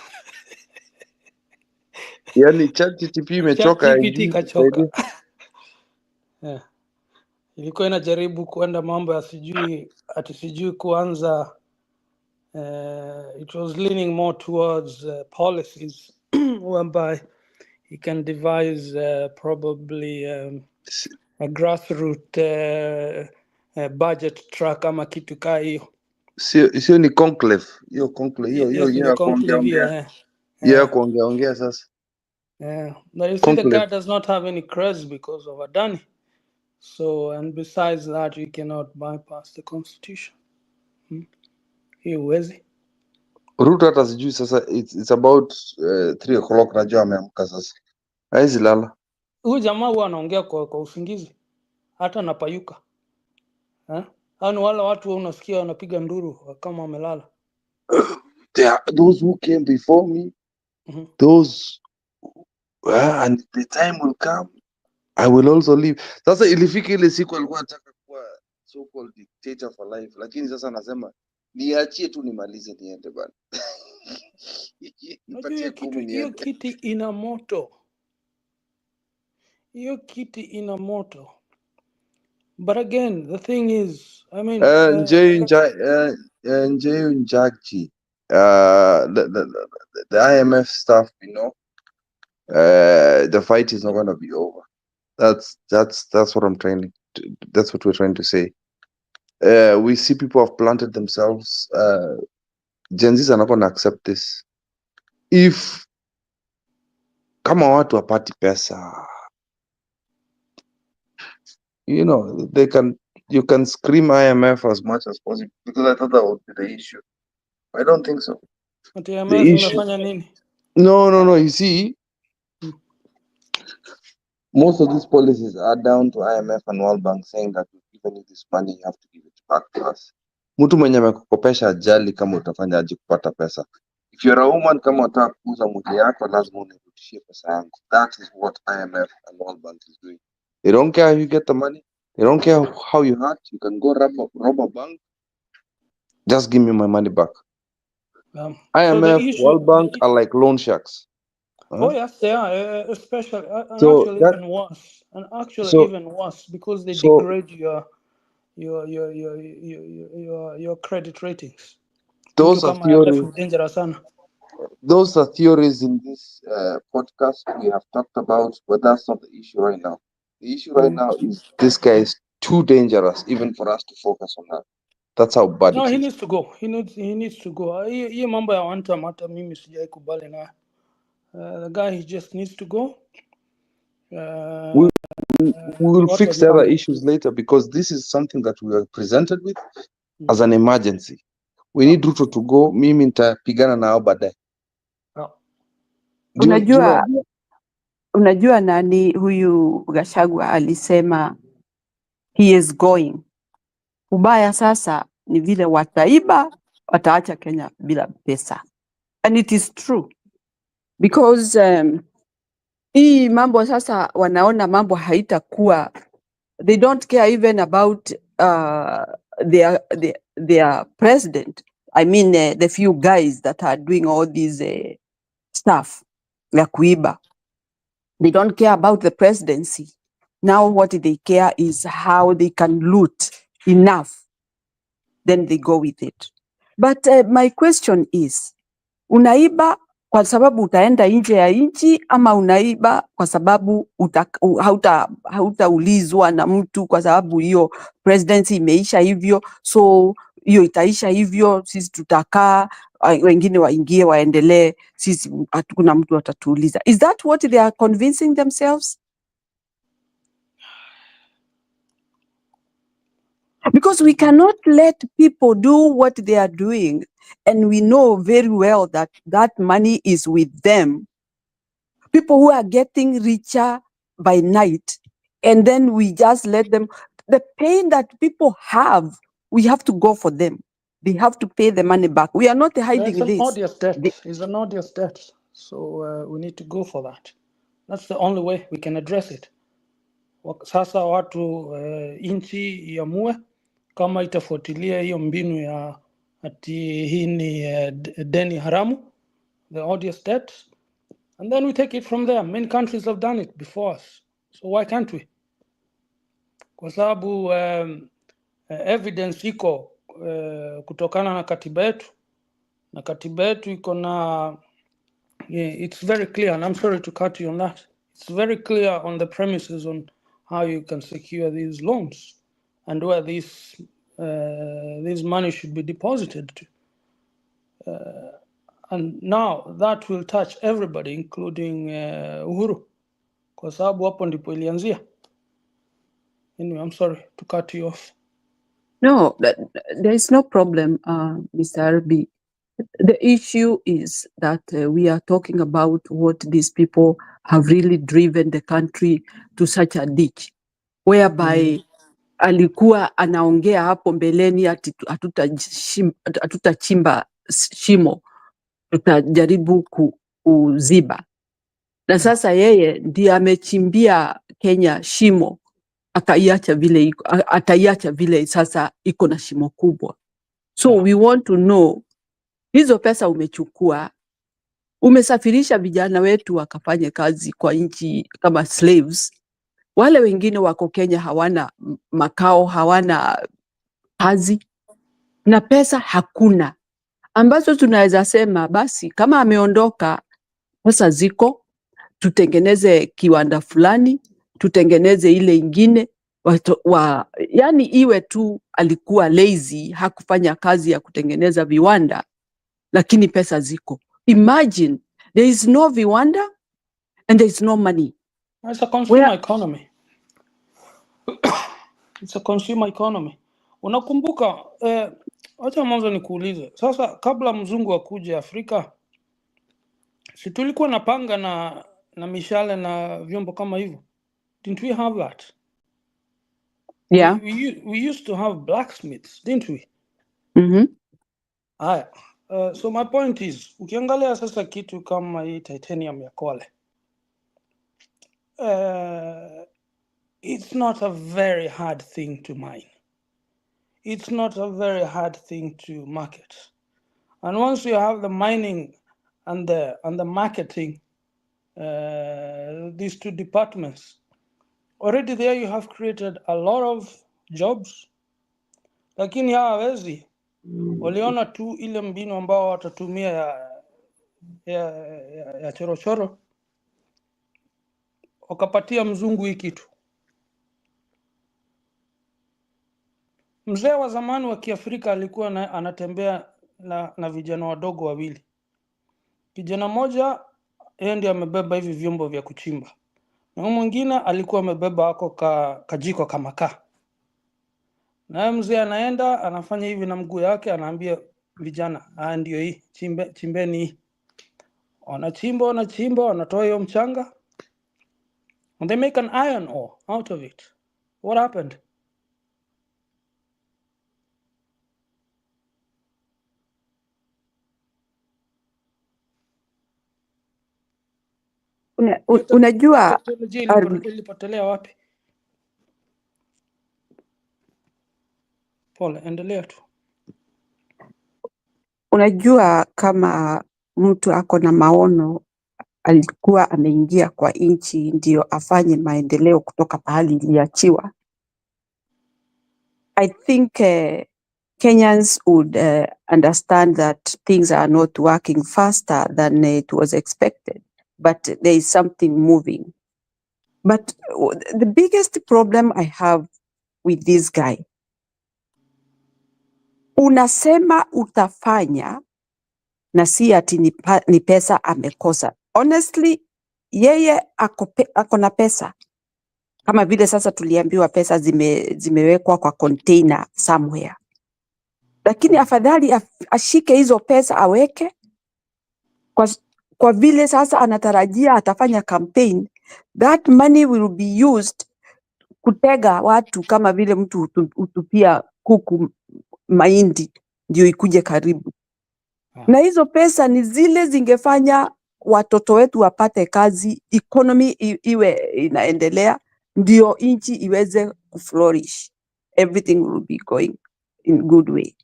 Yani ChatGPT imechoka. ChatGPT kachoka. Ilikuwa inajaribu kuenda mambo ya sijui kuanza. It was leaning more towards policies whereby he can devise probably a grassroots budget track ama kitu kaa hiyo. Sio ni conclave. Hiyo conclave hiyo kuongea sasa. But you see the guy does not have any credits because of Adani. So, and besides that, you cannot bypass the constitution. Hiyo huwezi. Ruto hata sijui sasa it's about 3 o'clock najua ameamka sasa. Haizi lala. Huyu jamaa huwa anaongea kwa usingizi. Hata anapayuka. Hani wala watu unasikia wanapiga nduru kama wamelala. Those who came before me, those and the time will come I will also leave. Sasa ilifika ile siku alikuwa anataka kuwa so called dictator for life, lakini sasa anasema niachie tu nimalize niende bana. Nipatie 10 hiyo niende. kiti ina moto. Hiyo kiti ina moto. But again, the thing is, I mean, Njagji, the IMF stuff, you know, the fight is not going to be over. That's what I'm trying to, that's what we're trying to say. We see people have planted themselves. Gen Zs are not going to accept this. If kama watu wapati pesa, you know, you can scream IMF as much as possible, because I thought that would be the issue. I don't think so. ati IMF imefanya nini? No. You see, most of these policies are down to IMF and World Bank saying that we've given you this money, you have to give it back to us. Mtu mwenye amekukopesha ajali kama utafanya aje kupata pesa. If you're a woman, kama unataka kuuza mwili yako lazima unirudishie pesa yangu. That is what IMF and World Bank is doing. They don't care how you get the money. They don't care how you hurt. You can go rob a bank. Just give me my money back. IMF, World Bank are like loan sharks. Oh yes, they are, especially and So actually that- even worse. And actually so- even worse because they so- degrade your credit ratings. Those Mtu are kama IMF theories. ni dangerous sana. Those are theories in this podcast we have talked about, but that's not the issue right now. The issue right now is this guy is too dangerous even for us to focus on that. That's how bad No, it he is. needs to go. He needs to go. Hii mambo ya one time hata mimi sijai kubali na. The guy, he just needs to go. We will what fix was the other done. issues later, because this is something that we were presented with as an emergency. We need Ruto to go. Mimi nitapigana nao baadaye. Unajua nani huyu Gachagua alisema he is going. Ubaya sasa ni vile wataiba, wataacha Kenya bila pesa. And it is true. Because hii mambo sasa wanaona mambo haitakuwa, they don't care even about their president. I mean the few guys that are doing all these stuff ya kuiba. They don't care about the presidency. Now what they care is how they can loot enough. Then they go with it. But my question is, unaiba kwa sababu utaenda nje ya nchi, ama unaiba kwa sababu hautaulizwa na mtu kwa sababu hiyo presidency imeisha hivyo, so hiyo itaisha hivyo, sisi tutakaa, wengine waingie waendelee, sisi hakuna mtu atatuuliza. Is that what they are convincing themselves? Because we cannot let people do what they are doing, and we know very well that that money is with them. People who are getting richer by night, and then we just let them. The pain that people have, we have to go for them. They have to pay the money back. We are not hiding It's an this. odious debt. It's an odious debt. So we need to go for that. That's the only way we can address it. Sasa watu nchi iamue kama itafuatilia hiyo mbinu ya ati hii ni deni haramu, the odious debt, and then we take it from there. Many countries have done it before us, so why can't we? Kwa sababu evidence iko kutokana na katiba yetu, na katiba yetu iko na it's very clear, and I'm sorry to cut you on that. It's very clear on the premises on how you can secure these loans and where this money should be deposited to. And now that will touch everybody, including Uhuru, kwa sababu hapo ndipo ilianzia. Anyway, I'm sorry to cut you off. No, there is no problem, Mr. Arbi. The issue is that we are talking about what these people have really driven the country to such a ditch, whereby alikuwa anaongea hapo mbeleni ati hatutachimba shimo, tutajaribu kuziba. Na sasa yeye ndiye amechimbia Kenya shimo akaiacha vile iko, ataiacha vile sasa iko na shimo kubwa. So we want to know, hizo pesa umechukua, umesafirisha vijana wetu wakafanye kazi kwa nchi kama slaves. Wale wengine wako Kenya hawana makao, hawana kazi na pesa hakuna, ambazo tunaweza sema basi kama ameondoka, pesa ziko, tutengeneze kiwanda fulani, tutengeneze ile ingine, yani iwe tu alikuwa lazy, hakufanya kazi ya kutengeneza viwanda, lakini pesa ziko. Imagine there is no viwanda and there is no money. It's a consumer economy. It's a consumer economy. Unakumbuka, acha mwanzo nikuulize. Sasa kabla mzungu akuje Afrika, si tulikuwa na panga na mishale na vyombo kama hivyo? Didn't we have that? Yeah. We used to have blacksmiths, didn't we? Haya. So my point is, ukiangalia sasa kitu kama hii titanium ya Kwale, it's not a very hard thing to mine. It's not a very hard thing to market. And once you have the mining and the marketing, these two departments, already there you have created a lot of jobs. Lakini hawawezi, waliona tu ile mbinu ambao watatumia ya chorochoro, wakapatia mzungu hii kitu. Mzee wa zamani wa Kiafrika alikuwa anatembea na vijana wadogo wawili. Kijana moja yeye ndiye amebeba hivi vyombo vya kuchimba, na mwingine alikuwa amebeba ako kajiko kama makaa. Na mzee anaenda anafanya hivi na mguu yake, anaambia vijana, ndio hii, chimbeni. Wanachimba, wanatoa hiyo mchanga, and they make an iron ore out of it. What happened? Unajua ilipotelea wapi? Pole, endelea tu. Unajua kama mtu ako na maono, alikuwa ameingia kwa nchi ndio afanye maendeleo kutoka pahali iliachiwa. I think Kenyans would understand that things are not working faster than it was expected, but there is something moving. But the biggest problem I have with this guy, unasema utafanya na si ati ni pesa amekosa. Honestly, yeye ako na pesa. Kama vile sasa tuliambiwa pesa zimewekwa kwa container somewhere. Lakini afadhali ashike hizo pesa aweke, kwa vile sasa anatarajia atafanya campaign. That money will be used kutega watu, kama vile mtu utupia kuku mahindi ndio ikuje karibu. Na hizo pesa ni zile zingefanya watoto wetu wapate kazi, economy iwe inaendelea, ndio nchi iweze kuflourish. Everything will be going in good way.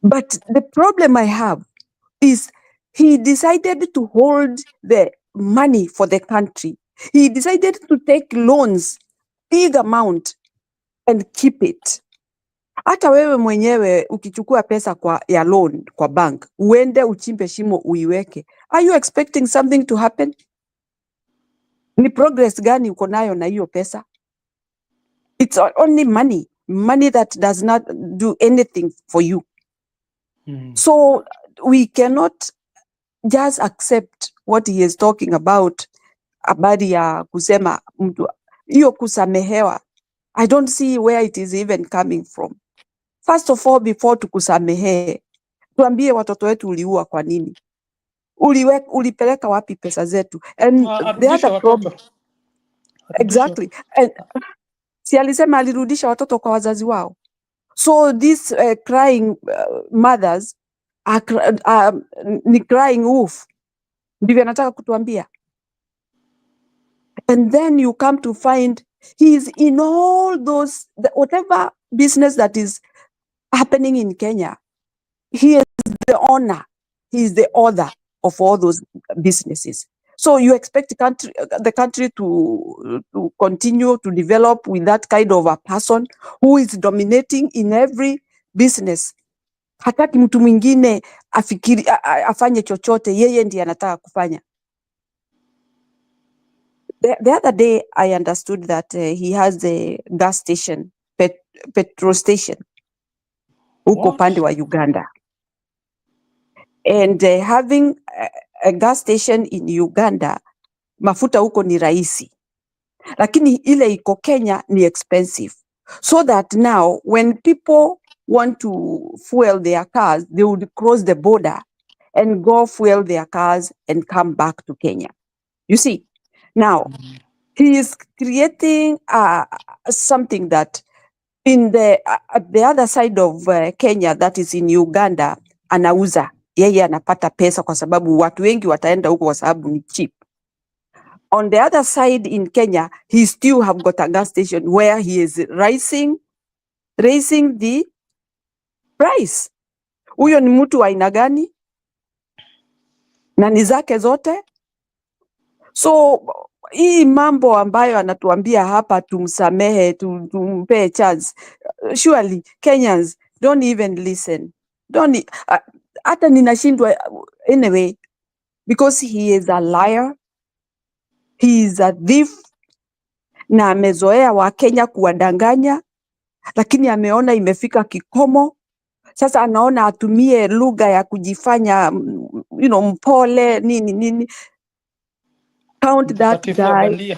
But the problem I have is he decided to hold the money for the country. He decided to take loans, big amount, and keep it. Hata wewe mwenyewe ukichukua pesa ya loan kwa bank, uende uchimbe shimo uiweke, are you expecting something to happen? Ni progress gani uko nayo na hiyo pesa? It's only money that does not do anything for you. So we cannot just accept what he is talking about, habari ya kusema mtu hiyo kusamehewa. I don't see where it is even coming from. First of all, before tukusamehe, tuambie watoto wetu uliua kwa nini? Ulipeleka wapi pesa zetu? And the other problem, exactly. And si alisema alirudisha watoto kwa wazazi wao. So these crying mothers ni crying wolf. Ndivyo anataka kutuambia. And then you come to find he's in all those, whatever business that is happening in Kenya, he is the owner, he is the author of all those businesses. So you expect the country to continue to develop with that kind of a person who is dominating in every business. Hataki mtu mwingine afanye chochote, yeye ndiye anataka kufanya. The other day I understood that he has a gas station, petrol station, huko upande wa Uganda. And having a gas station in Uganda, mafuta huko ni rahisi. Lakini ile iko Kenya ni expensive. So that now when people want to fuel their cars, they would cross the border and go fuel their cars and come back to Kenya. You see, now he is creating something that in at the other side of Kenya, that is in Uganda, anauza. Yeye anapata pesa kwa sababu watu wengi wataenda huko kwa sababu ni cheap. On the other side in Kenya, he still have got a gas station where he is raising the price. Huyo ni mtu wa aina gani? Na ni zake zote? So hii mambo ambayo anatuambia hapa tumsamehe, tumpe chance. Surely Kenyans don't even listen. Hata ninashindwa anyway, because he is a liar, he is a thief, na amezoea wa Kenya kuwadanganya, lakini ameona imefika kikomo. Sasa anaona atumie lugha ya kujifanya mpole nini. Count that guy.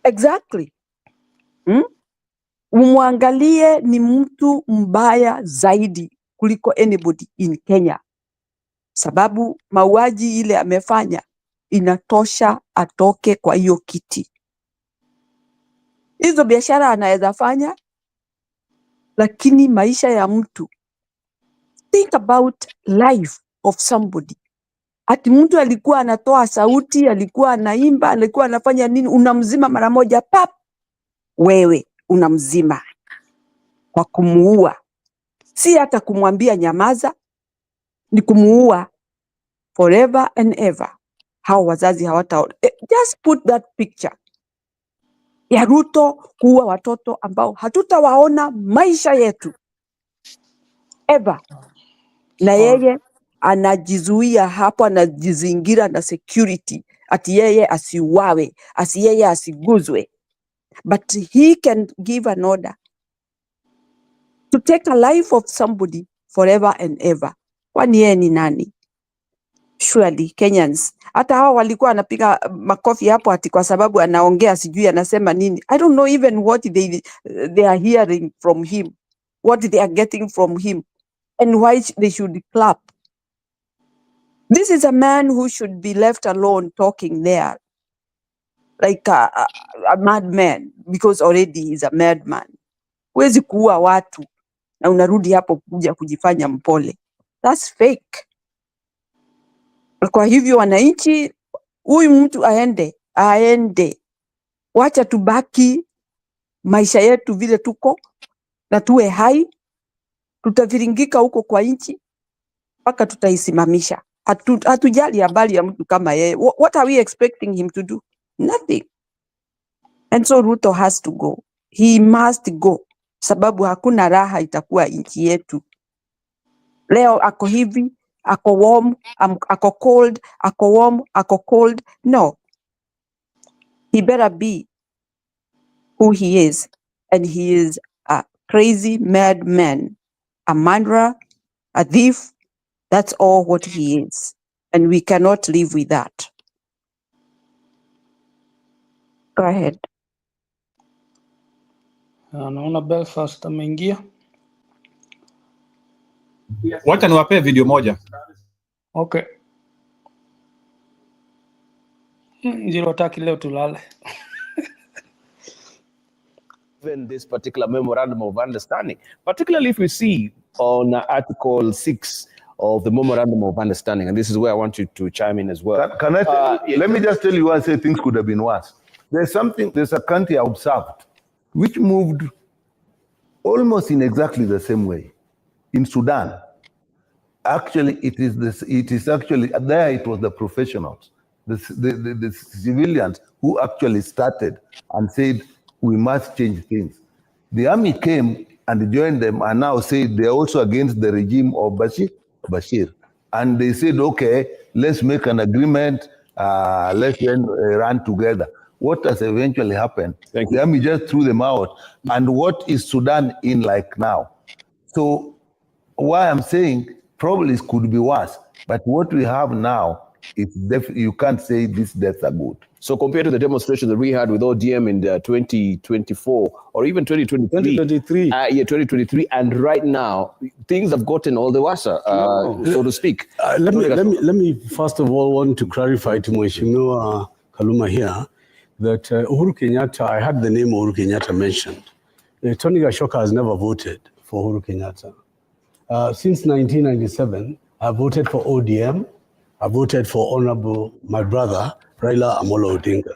Exactly. Umwangalie ni mtu mbaya zaidi kuliko anybody in Kenya. Sababu mauaji ile amefanya inatosha atoke kwa hiyo kiti. Hizo biashara anaweza fanya, lakini maisha ya mtu. Think about life of somebody. Ati mtu alikuwa anatoa sauti, alikuwa anaimba, alikuwa anafanya nini, unamzima mara moja pap. Wewe unamzima kwa kumuua. Si hata kumwambia nyamaza, ni kumuua forever and ever. Hao wazazi hawataona. Just put that picture ya Ruto kuua watoto ambao hatutawaona maisha yetu ever. Na yeye anajizuia hapo, anajizingira na security ati yeye asiuawe, yeye asiguzwe. But he can give an order to take a life of somebody forever and ever. Kwani yeye ni nani? Surely Kenyans, hata hao walikuwa anapiga makofi hapo ati kwa sababu anaongea sijui anasema nini. I don't know even what they are hearing from him, what they are getting from him, and why they should clap. This is a man who should be left alone talking there like a madman, because already he's a madman. Huwezi kuua watu na unarudi hapo kuja kujifanya mpole. That's fake. Kwa hivyo wananchi, huyu mtu aende. Wacha tubaki maisha yetu vile tuko na tuwe hai. Tutaviringika huko kwa nchi mpaka tutaisimamisha. Hatujali habari ya mtu kama yeye. What are we expecting him to do? Nothing. And so Ruto has to go. He must go. Sababu hakuna raha itakuwa nchi yetu. Leo ako hivi, ako warm, ako cold, ako warm, ako cold. No. He better be who he is. And he is a crazy madman, a murderer, a thief. That's all what he is. And we cannot live with that. Go ahead. Naona Belfast ameingia. Wacha niwape video moja. Okay. Ndio taki leo tulale. Even this particular memorandum of understanding, particularly if we see on Article 6 of the memorandum of understanding, and this is where I want you to chime in as well. Can I let me just tell you one say things could have been worse. There's a country I observed which moved almost in exactly the same way. In Sudan, actually, it is actually, there it was the professionals, the civilians who actually started and said, we must change things. The army came and joined them and now say they're also against the regime of Bashir. And they said, okay, let's make an agreement, let's then run together. What has eventually happened? The army just threw them out. And what is Sudan in like now? So why I'm saying probably it could be worse, but what we have now, you can't say these deaths are good. So compared to the demonstration that we had with ODM in 2024 or even 2023, 2023, and right now things have gotten all the worse, so to speak. Let me first of all want to clarify to Mheshimiwa Kaluma here that Uhuru Kenyatta, I had the name Uhuru Kenyatta mentioned. Tony Gashoka has never voted for Uhuru Kenyatta. Since 1997, I voted for ODM. I voted for Honorable, my brother, Raila Amolo Odinga.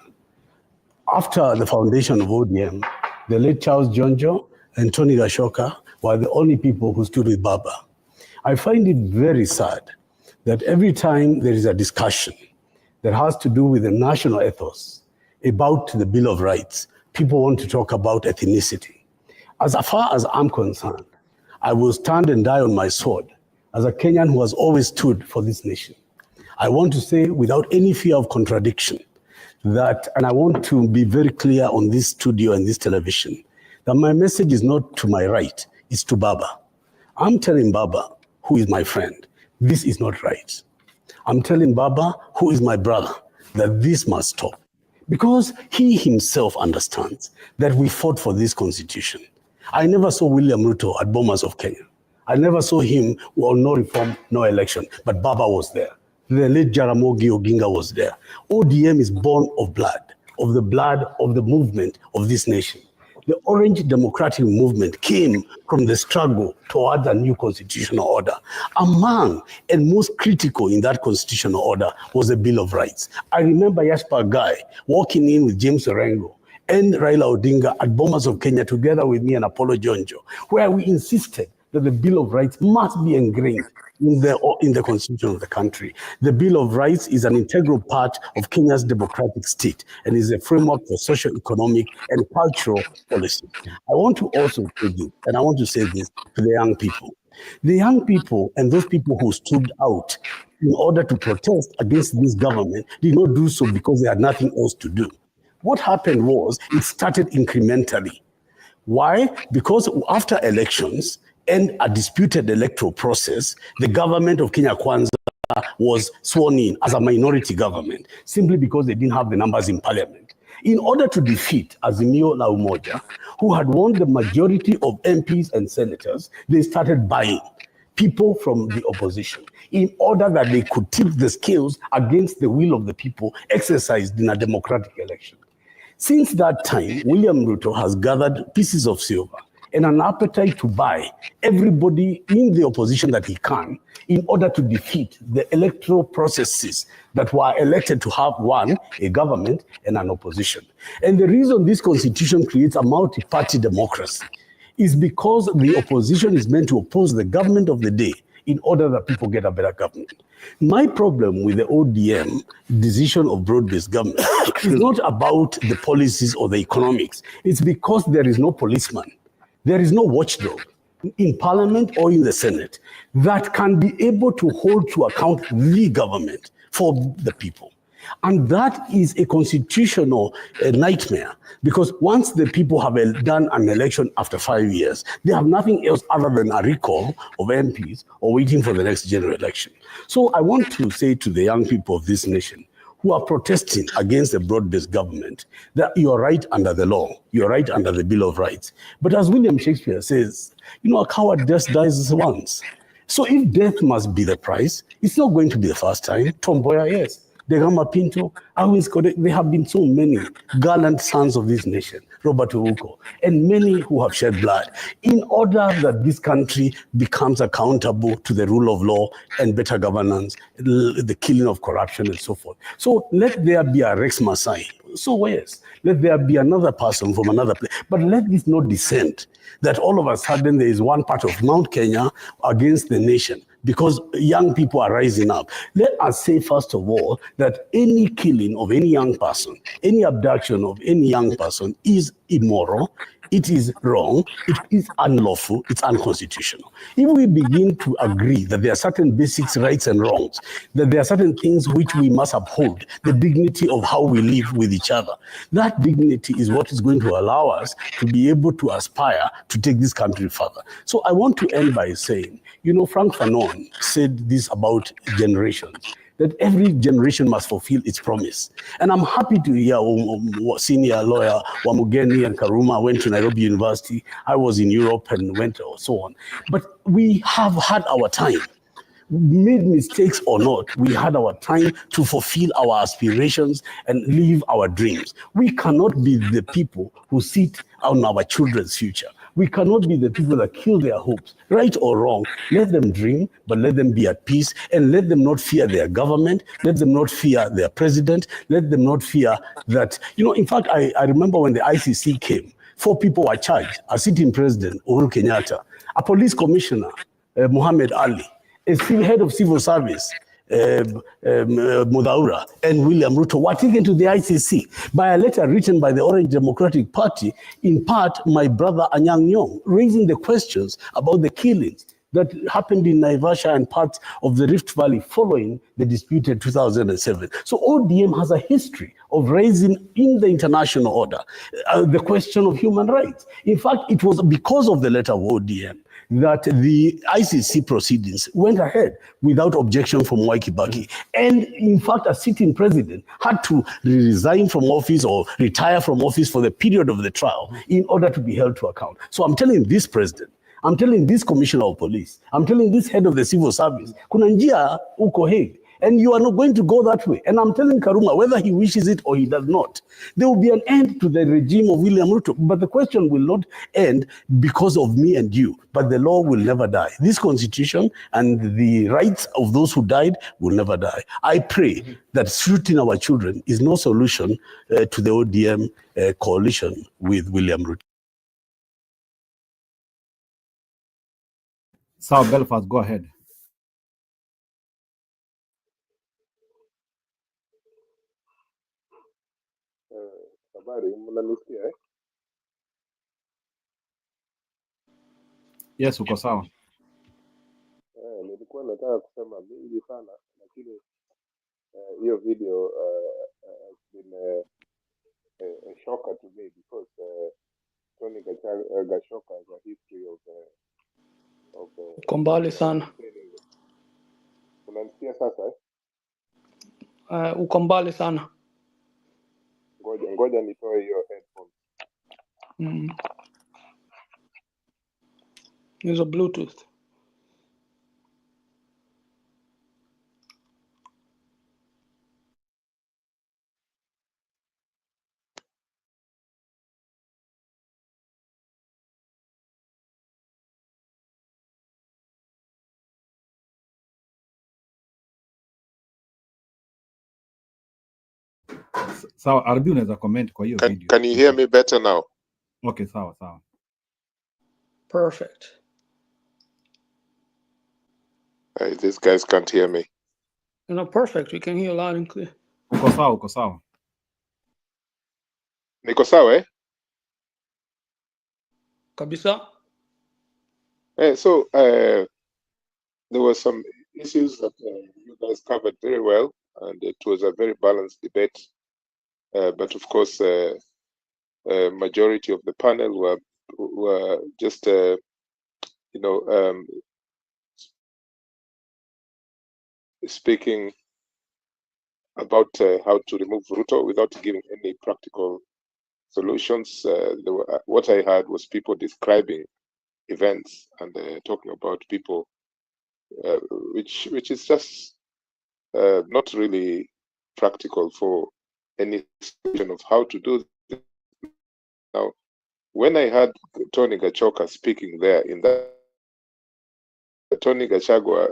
After the foundation of ODM, the late Charles Jonjo and Tony Gashoka were the only people who stood with Baba. I find it very sad that every time there is a discussion that has to do with the national ethos about the Bill of Rights, people want to talk about ethnicity. As far as I'm concerned, I will stand and die on my sword as a Kenyan who has always stood for this nation. I want to say without any fear of contradiction that, and I want to be very clear on this studio and this television, that my message is not to my right, it's to Baba. I'm telling Baba, who is my friend, this is not right. I'm telling Baba, who is my brother, that this must stop. Because he himself understands that we fought for this constitution. I never saw William Ruto at Bomas of Kenya. I never saw him on no reform, no election, but Baba was there. The late Jaramogi Oginga was there. ODM is born of the blood of the movement of this nation. The Orange Democratic Movement came from the struggle towards a new constitutional order. Among and most critical in that constitutional order was the Bill of Rights. I remember Yashpa Guy walking in with James Orengo and Raila Odinga at Bomas of Kenya together with me and Apollo Jonjo, where we insisted that the Bill of Rights must be ingrained in the constitution of the country. The Bill of Rights is an integral part of Kenya's democratic state and is a framework for social, economic, and cultural policy. I want to also say this, and I want to say this to the young people. The young people and those people who stood out in order to protest against this government did not do so because they had nothing else to do. What happened was it started incrementally. Why? Because after elections, and a disputed electoral process, the government of Kenya Kwanza was sworn in as a minority government, simply because they didn't have the numbers in parliament. In order to defeat Azimio la Umoja, who had won the majority of MPs and senators, they started buying people from the opposition in order that they could tip the scales against the will of the people exercised in a democratic election. Since that time, William Ruto has gathered pieces of silver and an appetite to buy everybody in the opposition that he can in order to defeat the electoral processes that were elected to have a government and an opposition. And the reason this constitution creates a multi-party democracy is because the opposition is meant to oppose the government of the day in order that people get a better government. My problem with the ODM decision of broad-based government is not about the policies or the economics. It's because there is no policeman. There is no watchdog in Parliament or in the Senate that can be able to hold to account the government for the people. And that is a constitutional nightmare, because once the people have done an election after 5 years, they have nothing else other than a recall of MPs or waiting for the next general election. So I want to say to the young people of this nation who are protesting against the broad-based government that you are right under the law, you are right under the Bill of Rights. But as William Shakespeare says, a coward just dies once. So if death must be the price, it's not going to be the first time. Tom Mboya, yes. Degama Pinto, they have been so many gallant sons of this nation. Robert Ouko, and many who have shed blood in order that this country becomes accountable to the rule of law and better governance, the killing of corruption and so forth. So let there be a Rex Masai. So yes, let there be another person from another place, but let this not descend that all of a sudden there is one part of Mount Kenya against the nation because young people are rising up. Let us say, first of all, that any killing of any young person, any abduction of any young person is immoral, it is wrong, it is unlawful, it's unconstitutional. If we begin to agree that there are certain basic rights and wrongs, that there are certain things which we must uphold, the dignity of how we live with each other, that dignity is what is going to allow us to be able to aspire to take this country further. So I want to end by saying, you know, Frank Fanon said this about generations, that every generation must fulfill its promise. And I'm happy to hear senior lawyer Wamugeni and Karuma went to Nairobi University. I was in Europe and went so on. But we have had our time. Made mistakes or not, we had our time to fulfill our aspirations and live our dreams. We cannot be the people who sit on our children's future. We cannot be the people that kill their hopes, right or wrong. Let them dream, but let them be at peace, and let them not fear their government. Let them not fear their president. Let them not fear that, you know, in fact, I remember when the ICC came, 4 people were charged, a sitting president, Uhuru Kenyatta, a police commissioner, Muhammad Ali, a head of civil service, Mudaura, and William Ruto were taken to the ICC by a letter written by the Orange Democratic Party, in part my brother Anyang' Nyong'o, raising the questions about the killings that happened in Naivasha and parts of the Rift Valley following the disputed 2007. So ODM has a history of raising in the international order the question of human rights. In fact, it was because of the letter of ODM that the ICC proceedings went ahead without objection from Mwai Kibaki. And in fact, a sitting president had to resign from office or retire from office for the period of the trial in order to be held to account. So I'm telling this president, I'm telling this commissioner of police, I'm telling this head of the civil service, kuna njia uko Hague, and you are not going to go that way. And I'm telling Karuma, whether he wishes it or he does not, there will be an end to the regime of William Ruto. But the question will not end because of me and you, but the law will never die. This constitution and the rights of those who died will never die. I pray that shooting our children is no solution to the ODM coalition with William Ruto. South Belfast, go ahead. Habari, mnanisikia eh? Yes, uko sawa. Nilikuwa nataka kusema mingi sana lakini hiyo video has been a shocker to me because Tony Gashoka has a history of Uko mbali sana. Unanisikia sasa eh? Uko mbali sana. Ngoja nitoe hiyo headphone. Use a Bluetooth. Sawa, Arbi unaweza comment kwa hiyo video. Can you hear me better now? Okay, sawa sawa. Perfect. These guys can't hear me. Perfect. We can hear loud and clear. Uko sawa, uko sawa. Niko sawa eh? Kabisa. So there were some issues that you guys covered very well, and it was a very balanced debate. But of course, majority of the panel were just speaking about how to remove Ruto without giving any practical solutions. What I heard was people describing events and talking about people, which is just not really practical for any solution of how to do this. Now, when I heard Tony Gachoka speaking there in that, Tony Gashoka,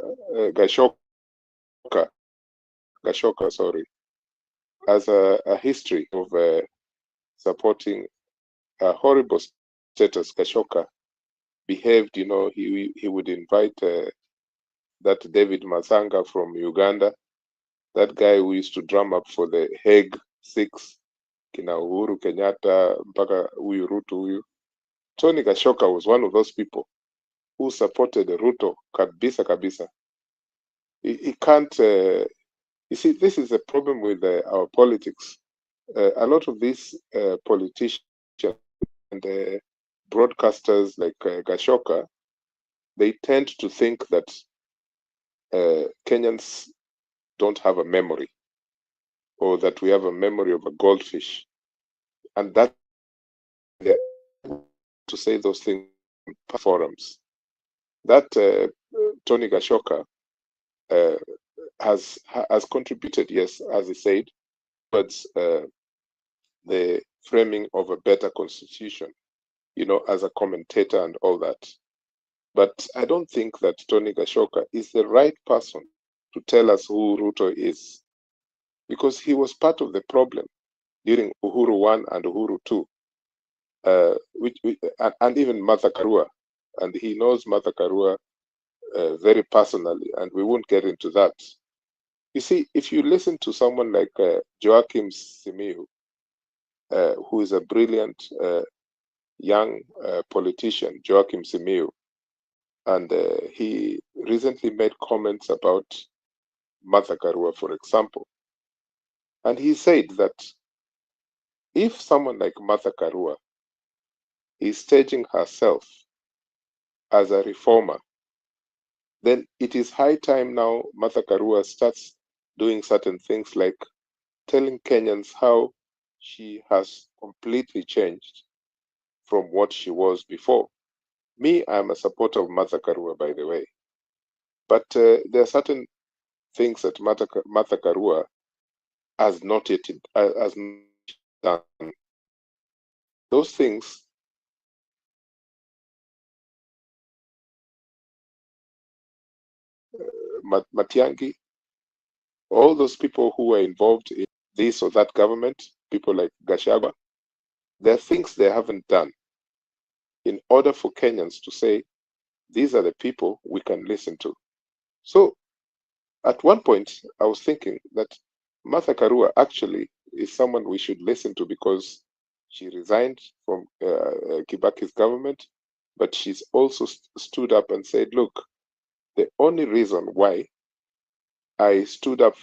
sorry, has a history of supporting a horrible status. Gashoka behaved, he would invite that David Masanga from Uganda, that guy who used to drum up for the Hague 6, kina Uhuru Kenyatta, mpaka huyu Ruto huyu. Tony Gashoka was one of those people who supported Ruto kabisa. He can't, you see, this is a problem with our politics. A lot of these politicians and broadcasters like Gashoka, they tend to think that Kenyans don't have a memory, or that we have a memory of a goldfish, and that to say those things in forums. That Tony Gashoka has contributed, yes, as he said, towards the framing of a better constitution, as a commentator and all that. But I don't think that Tony Gashoka is the right person to tell us who Ruto is, because he was part of the problem during Uhuru 1 and Uhuru 2, and even Martha Karua, and he knows Martha Karua very personally, and we won't get into that. You see, if you listen to someone like Joachim Simiyu, who is a brilliant young politician, Joachim Simiyu, and he recently made comments about Martha Karua, for example. And he said that if someone like Martha Karua is staging herself as a reformer, then it is high time now Martha Karua starts doing certain things like telling Kenyans how she has completely changed from what she was before. Me, I'm a supporter of Martha Karua, by the way. But there are certain things that Martha Karua has not yet done. Those things Matiangi, all those people who were involved in this or that government, people like Gachagua, there are things they haven't done in order for Kenyans to say, these are the people we can listen to. So at one point, I was thinking that Martha Karua actually is someone we should listen to, because she resigned from Kibaki's government, but she's also stood up and said, look, the only reason why I stood up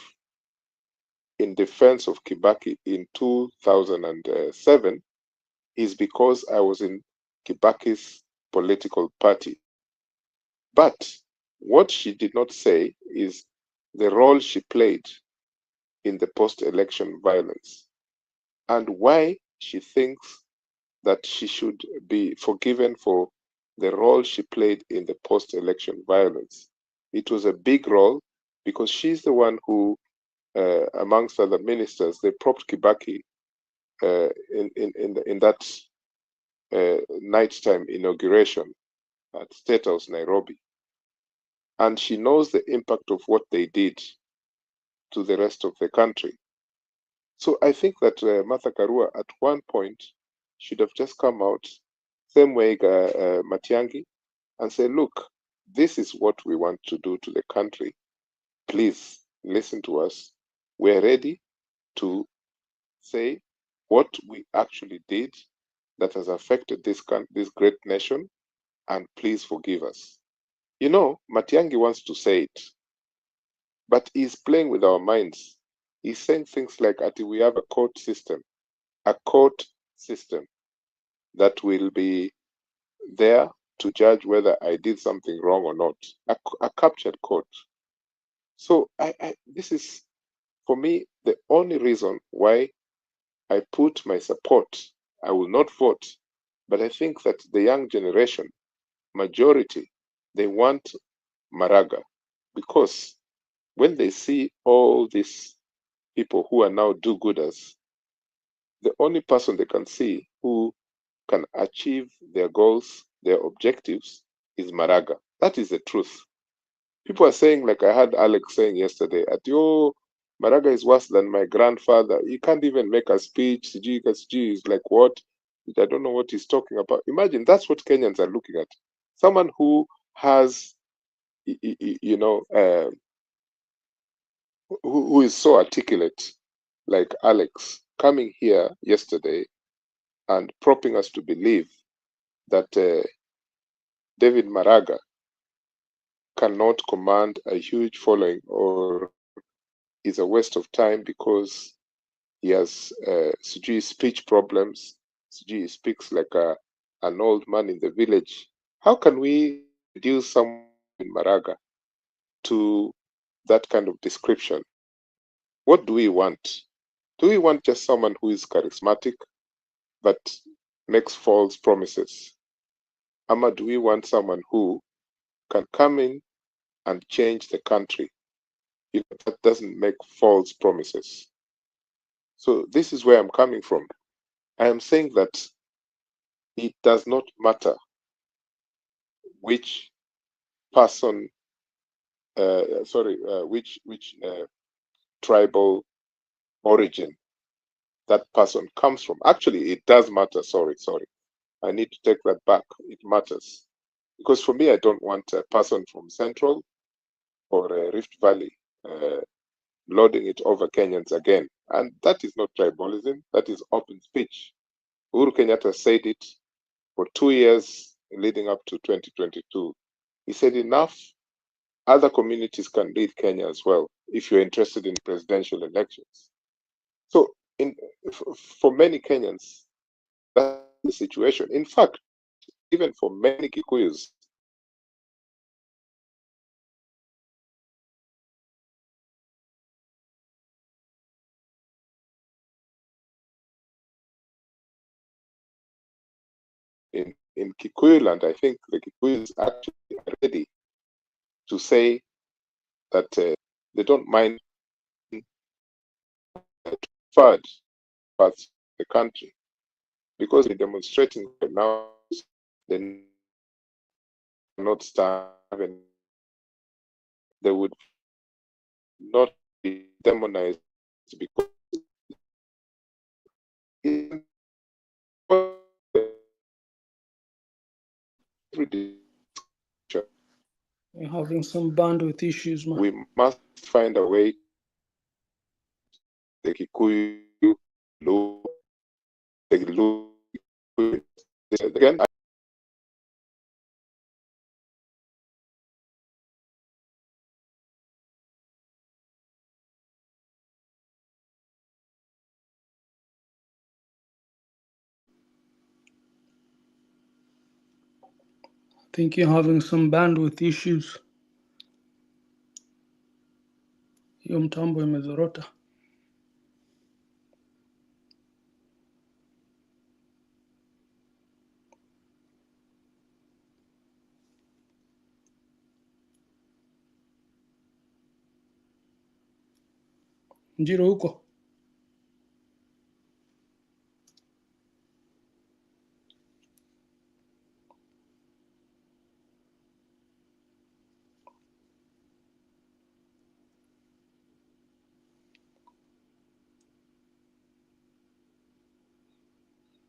in defense of Kibaki in 2007 is because I was in Kibaki's political party. But what she did not say is the role she played in the post-election violence, and why she thinks that she should be forgiven for the role she played in the post-election violence. It was a big role, because she's the one who, amongst other ministers, they propped Kibaki in that nighttime inauguration at State House, Nairobi. And she knows the impact of what they did to the rest of the country. So I think that Martha Karua at one point should have just come out, same way Matiangi, and say, look, this is what we want to do to the country. Please listen to us. We're ready to say what we actually did that has affected this great nation, and please forgive us. Matiangi wants to say it, but he's playing with our minds. He's saying things like, we have a court system that will be there to judge whether I did something wrong or not, a captured court. So this is, for me, the only reason why I put my support. I will not vote, but I think that the young generation, majority, they want Maraga, because when they see all these people who are now do-gooders, the only person they can see who can achieve their goals, their objectives, is Maraga. That is the truth. People are saying, like I heard Alex saying yesterday, at Maraga is worse than my grandfather. He can't even make a speech. Sijui is like what? I don't know what he's talking about. Imagine that's what Kenyans are looking at. Someone who has, who is so articulate, like Alex, coming here yesterday and propping us to believe that David Maraga cannot command a huge following or is a waste of time because he has speech problems. He speaks like an old man in the village. How can we reduce someone in Maraga to that kind of description? What do we want? Do we want just someone who is charismatic but makes false promises? Ama do we want someone who can come in and change the country that doesn't make false promises? So this is where I'm coming from. I am saying that it does not matter which person, which tribal origin that person comes from. Actually, it does matter. Sorry. I need to take that back. It matters. Because for me, I don't want a person from Central or Rift Valley loading it over Kenyans again. And that is not tribalism. That is open speech. Uhuru Kenyatta said it for 2 years leading up to 2022. He said enough. Other communities can lead Kenya as well if you're interested in presidential elections. So for many Kenyans, that's the situation. In fact, even for many Kikuyus, in Kikuyu land, I think the Kikuyus actually are ready to say that they don't mind third parts of the country because they're demonstrating now they not stand and they would not be demonized because You're having some bandwidth issues, man. we must find a way the Kikuyu again. I think you're having some bandwidth issues. Hiyo mtambo imezorota. Njiro huko.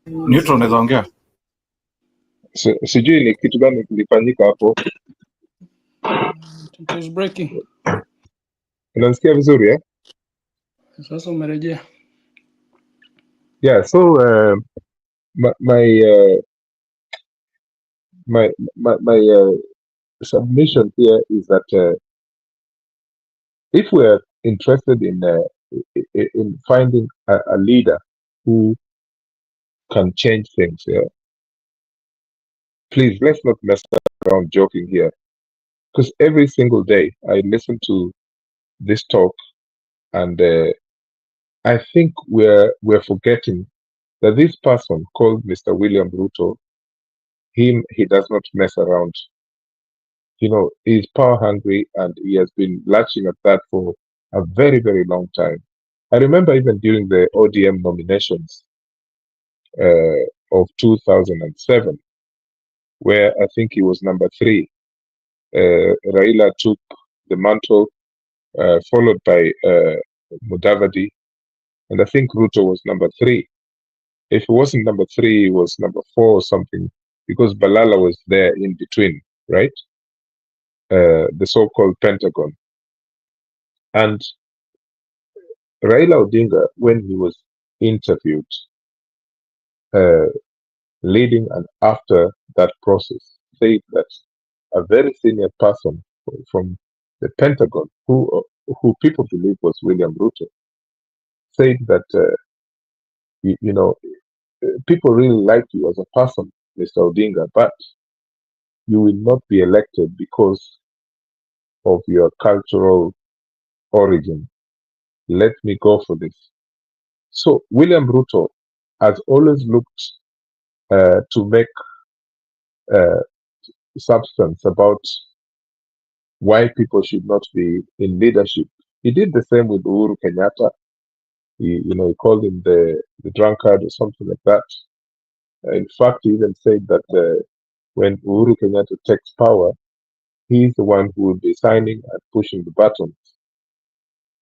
Neutral unaweza ongea. Sijui ni kitu gani kilifanyika hapo. It was breaking. Unasikia vizuri eh? Sasa umerejea. Yeah, so my submission here is that if we are interested in finding a leader who can change things, yeah, please let's not mess around joking here. Because every single day I listen to this talk, and I think we're forgetting that this person called Mr. William Ruto, he does not mess around. You know, he's power hungry, and he has been latching at that for a very, very long time. I remember even during the ODM nominations of 2007, where I think he was number 3. Raila took the mantle, followed by Mudavadi, and I think Ruto was number 3. If he wasn't number 3, he was number 4 or something, because Balala was there in between, right? The so-called Pentagon. And Raila Odinga, when he was interviewed, leading and after that process, said that a very senior person from the Pentagon, who people believe was William Ruto, said that you know, people really like you as a person, Mr. Odinga, but you will not be elected because of your cultural origin. Let me go for this. So William Ruto has always looked to make substance about why people should not be in leadership. He did the same with Uhuru Kenyatta. He called him the drunkard or something like that. In fact, he even said that when Uhuru Kenyatta takes power, he's the one who will be signing and pushing the buttons.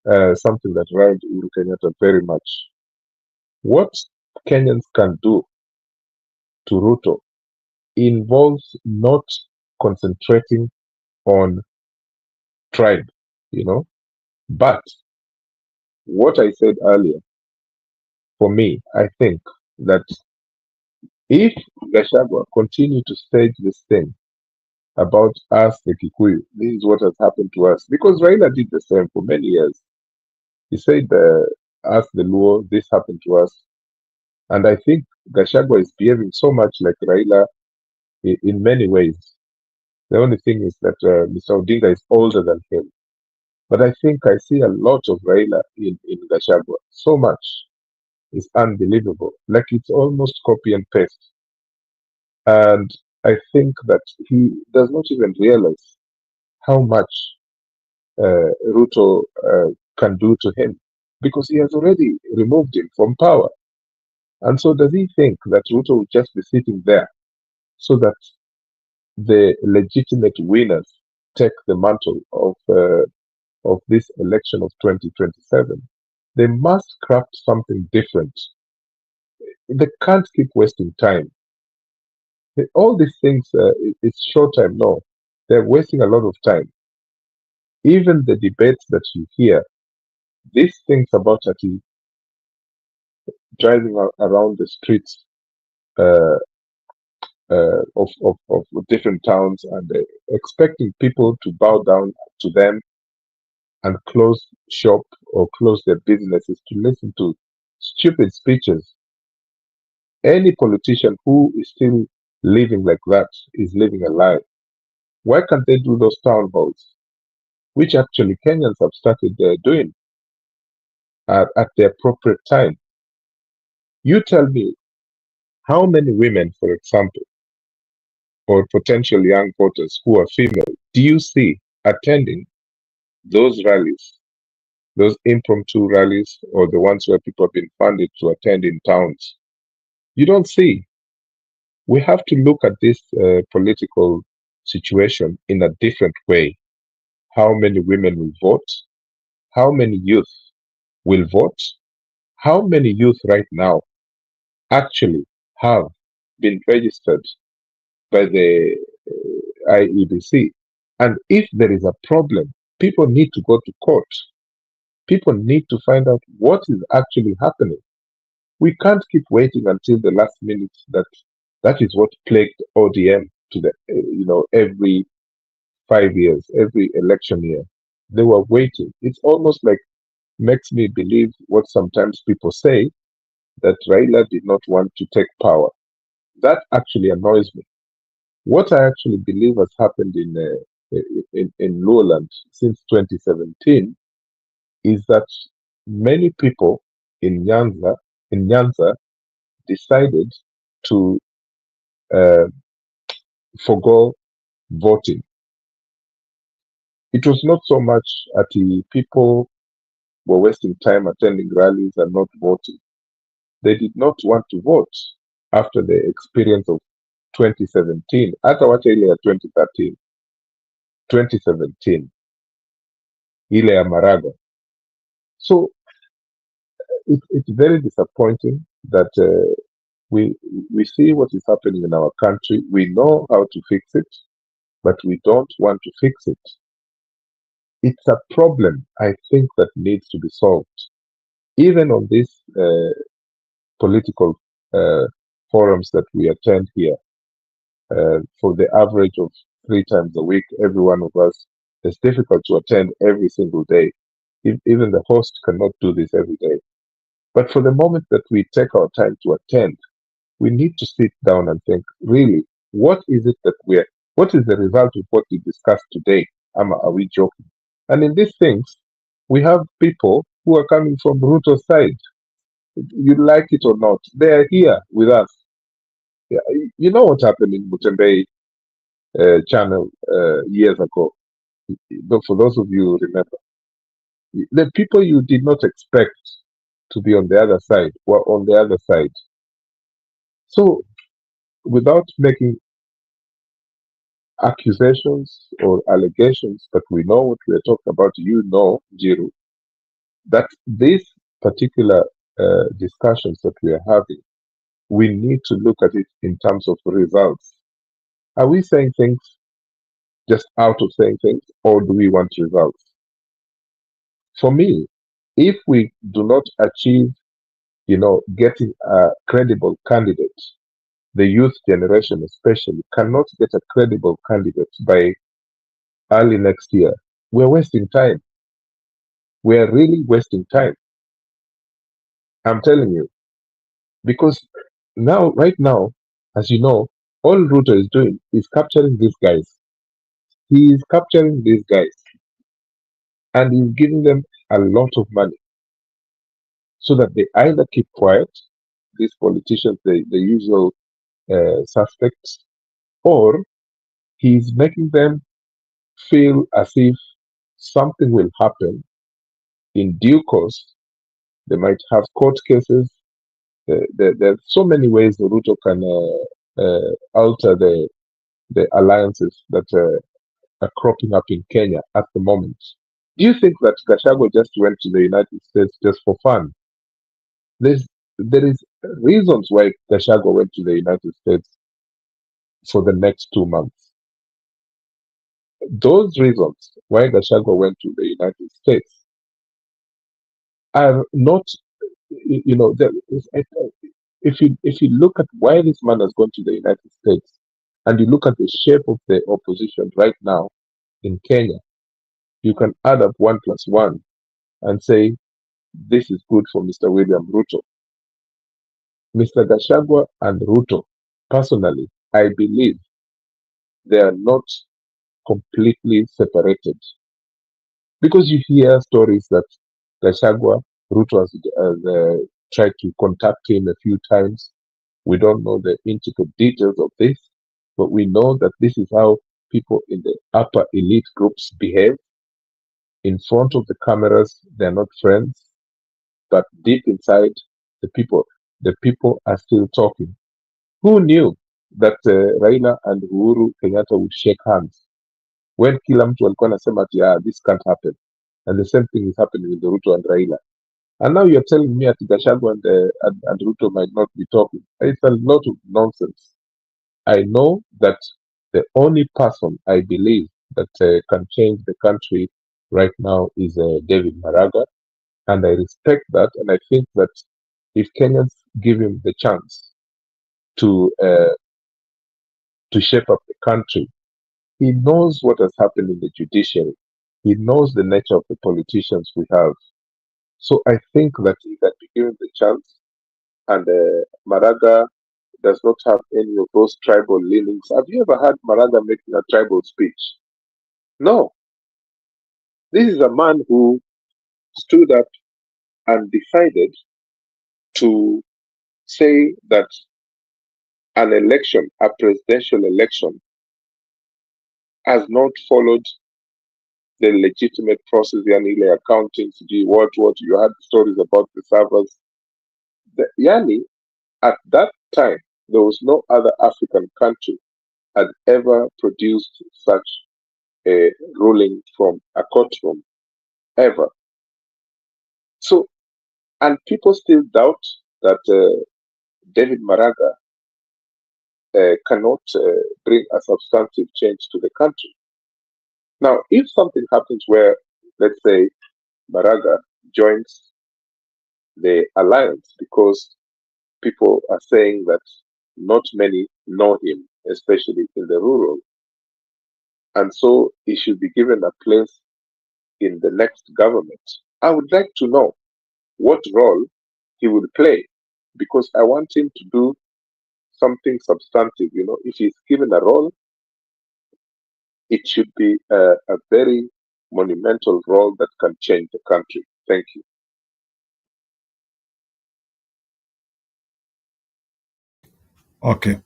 Something that rhymed Uhuru Kenyatta very much. What Kenyans can do to Ruto involves not concentrating on tribe, but what I said earlier, for me, I think that if Gachagua continue to stage this thing about us, the Kikuyu, this is what has happened to us, because Raila did the same for many years. He said, us, the Luo, this happened to us. And I think Gachagua is behaving so much like Raila in many ways. The only thing is that Mr. Odinga is older than him. But I think I see a lot of Raila in Gachagua. So much. It's unbelievable. Like it's almost copy and paste. And I think that he does not even realize how much Ruto can do to him, because he has already removed him from power. And so does he think that Ruto will just be sitting there so that the legitimate winners take the mantle of this election of 2027? They must craft something different. They can't keep wasting time. All these things, it's short time. No, they're wasting a lot of time. Even the debates that you hear, these things about Ati driving around the streets of different towns and expecting people to bow down to them and close shop or close their businesses to listen to stupid speeches. Any politician who is still living like that is living a lie. Why can't they do those town halls, which actually Kenyans have started doing at the appropriate time? You tell me, how many women, for example, or potential young voters who are female, do you see attending those rallies, those impromptu rallies, or the ones where people have been funded to attend in towns? You don't see. We have to look at this political situation in a different way. How many women will vote? How many youth will vote? How many youth right now actually have been registered by the IEBC? And if there is a problem, people need to go to court. People need to find out what is actually happening. We can't keep waiting until the last minute. That is what plagued ODM to the every 5 years, every election year. They were waiting. It's almost like makes me believe what sometimes people say, that Raila did not want to take power. That actually annoys me. What I actually believe has happened in Lowland since 2017 is that many people in Nyanza decided to forgo voting. It was not so much that the people were wasting time attending rallies and not voting. They did not want to vote. after the experience of 2017, hata wacha ile ya 2013, 2017 ile ya Maraga. So it's very disappointing that we see what is happening in our country. We know how to fix it, but we don't want to fix it. It's a problem, I think, that needs to be solved. Even on these political forums that we attend here, for the average of 3 times a week, every one of us, it's difficult to attend every single day. Even the host cannot do this every day. But for the moment that we take our time to attend, we need to sit down and think, really, what is it that what is the result of what we discussed today? Are we joking? And in these things, we have people who are coming from Ruto's side. You like it or not, they are here with us. Yeah, you know what happened in Mutembei channel years ago. For those of you who remember, the people you did not expect to be on the other side were on the other side. So, without making accusations or allegations, but we know what we are talking about, Jiru, that these particular discussions that we are having, we need to look at it in terms of results. Are we saying things just out of saying things, or do we want results? For me, if we do not achieve, getting a credible candidate, the youth generation especially cannot get a credible candidate by early next year, we're wasting time. We're really wasting time. I'm telling you. Because right now, as you know, all Ruto is doing is capturing these guys. He is capturing these guys. And he's giving them a lot of money so that they either keep quiet, these politicians, the usual suspects, or he's making them feel as if something will happen in due course. They might have court cases. There are so many ways Ruto can alter the alliances that are cropping up in Kenya at the moment. Do you think that Gachagua just went to the United States just for fun? There is reasons why Gachagua went to the United States for the next 2 months. Those reasons why Gachagua went to the United States are not, if you look at why this man has gone to the United States, and you look at the shape of the opposition right now in Kenya, you can add up 1 + 1 and say, this is good for Mr. William Ruto. Mr. Gachagua and Ruto, personally, I believe they are not completely separated. Because you hear stories that Gachagua, Ruto has tried to contact him a few times. We don't know the intricate details of this, but we know that this is how people in the upper elite groups behave. In front of the cameras, they're not friends, but deep inside, the people are still talking. Who knew that Raila and Uhuru Kenyatta would shake hands when kila mtu alikuwa anasema ati this can't happen, and the same thing is happening with Ruto and Raila, and now you're telling me that Gachagua and Ruto might not be talking. It's a lot of nonsense. I know that the only person I believe that can change the country right now is David Maraga, and I respect that, and I think that if Kenyans give him the chance to shape up the country, he knows what has happened in the judiciary. He knows the nature of the politicians we have. So I think that he can be given the chance, and Maraga does not have any of those tribal leanings. Have you ever heard Maraga making a tribal speech? No. This is a man who stood up and decided to say that an election, a presidential election, has not followed the legitimate process, yani accounting, what, you had stories about the servers. Yani, at that time, there was no other African country had ever produced such a ruling from a courtroom ever. So, and people still doubt that David Maraga cannot bring a substantive change to the country. Now, if something happens where, let's say, Maraga joins the alliance because people are saying that not many know him, especially in the rural, and so he should be given a place in the next government, I would like to know what role he will play, because I want him to do something substantive. You know, if he's given a role, it should be a very monumental role that can change the country. Thank you. Okay.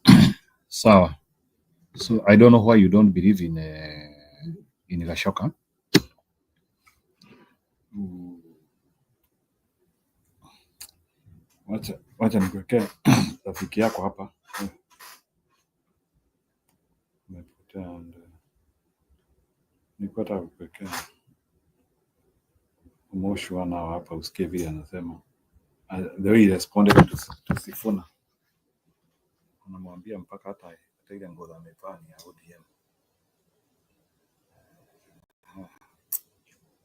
So I don't know why you don't believe in Gashoka. Wacha nikuwekee rafiki yako hapa. Umepotea. Niko hata kuwekea Moshi wana hapa usikie vile anasema. The way he responded to Sifuna. Anamwambia mpaka hata ile ngozi amevaa ni ya ODM.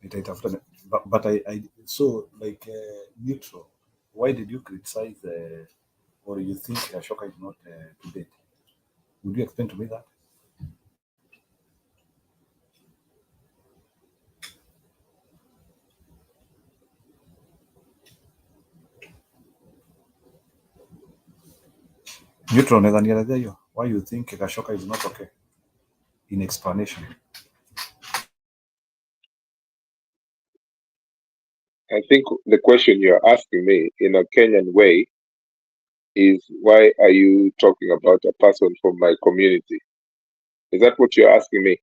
Nitaitafuta, but I so like neutral. Why did you criticize or you think Ashoka is not to date? Would you explain to me that? Neutral, unaweza nielezea hiyo? Why you think Ashoka is not okay? In explanation. I think the question you're asking me in a Kenyan way is, why are you talking about a person from my community? Is that what you're asking me?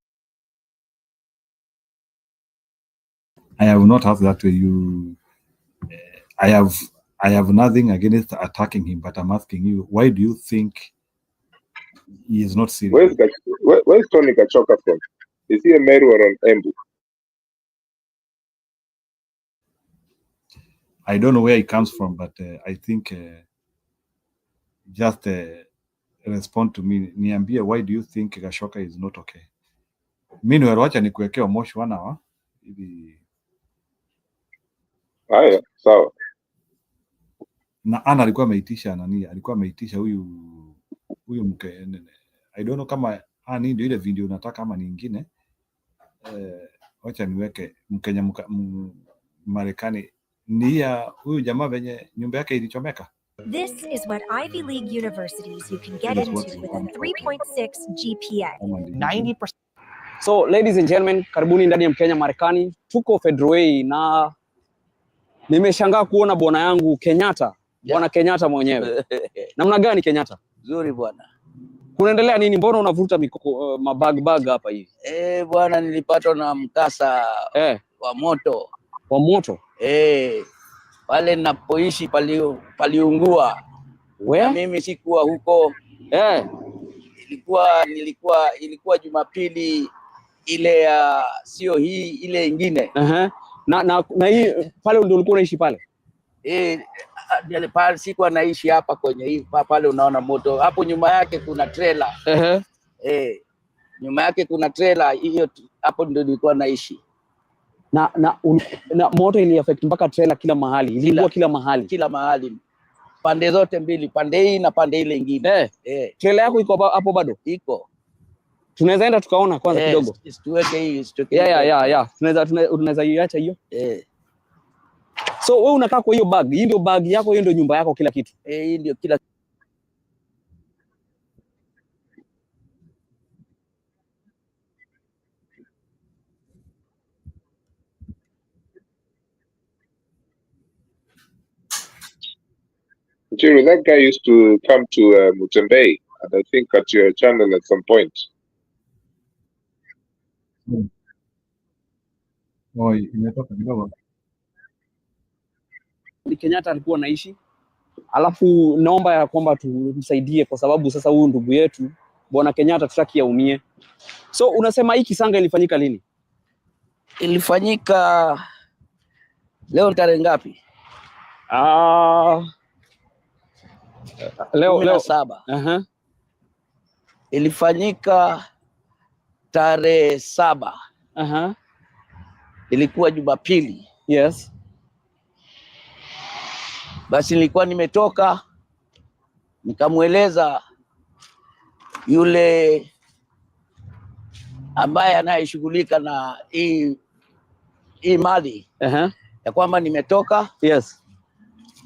I have not asked that to you. I have nothing against attacking him, but I'm asking you, why do you think he is not serious? Where's Tony Gachoka from? Is he a Meru or an Embu? I don't know where he comes from, but I think just respond to me. Niambie, why do you think Gashoka is not okay? Meanwhile, wacha nikuwekea Moshi wana wa hivi. Haya, sawa. Na ana alikuwa ameitisha nani? Alikuwa ameitisha huyu mke. I don't know kama ndio ile video nataka ama nyingine. Wacha niweke Mkenya Marekani ni ya huyu jamaa venye nyumba yake ilichomeka. This is what Ivy League universities you can get into with a 3.6 GPA. 90%. So ladies and gentlemen, karibuni ndani ya Mkenya Marekani. Tuko Federal na nimeshangaa kuona bwana yangu Kenyatta. Bwana Kenyatta mwenyewe. Namna gani Kenyatta? Nzuri bwana. Kunaendelea nini? Mbona unavuta mabag hapa hivi? Bwana, nilipatwa na mkasa wa moto. Wa moto? Pale ninapoishi paliungua. Na mimi sikuwa huko. Ilikuwa Jumapili ile ya sio hii, ile ingine. Na hii pale ndio ulikuwa unaishi pale? Pale sikuwa naishi hapa kwenye hii pale, unaona moto hapo nyuma yake kuna trailer. Nyuma yake kuna trailer hiyo, hapo ndio nilikuwa naishi. Na moto ili affect mpaka trailer kila mahali. Ilikuwa kila mahali. Kila mahali. Pande zote mbili, pande hii na pande ile nyingine. Trailer yako iko hapo bado? Iko. Tunaweza enda tukaona kwanza kidogo. Tuweke hii, Tunaweza iacha hiyo. So wewe unakaa kwa hiyo bag. Hii ndio bag yako, hiyo ndio nyumba yako, kila kitu. Hii ndio kila Chiro, that guy used to come to Mutembei, and I think at your channel at some point. Oh, imetoka kidogo. Kenyatta alikuwa anaishi alafu naomba ya kwamba tumsaidie kwa sababu sasa huyu ndugu yetu Bwana Kenyatta tutaki aumie. So unasema hii kisanga ilifanyika lini? Ilifanyika leo tarehe ngapi? Leo 17. Ilifanyika tarehe 7. Ilikuwa Jumapili. Yes. Basi nilikuwa nimetoka nikamweleza yule ambaye anayeshughulika na hii mali ya kwamba nimetoka. Yes.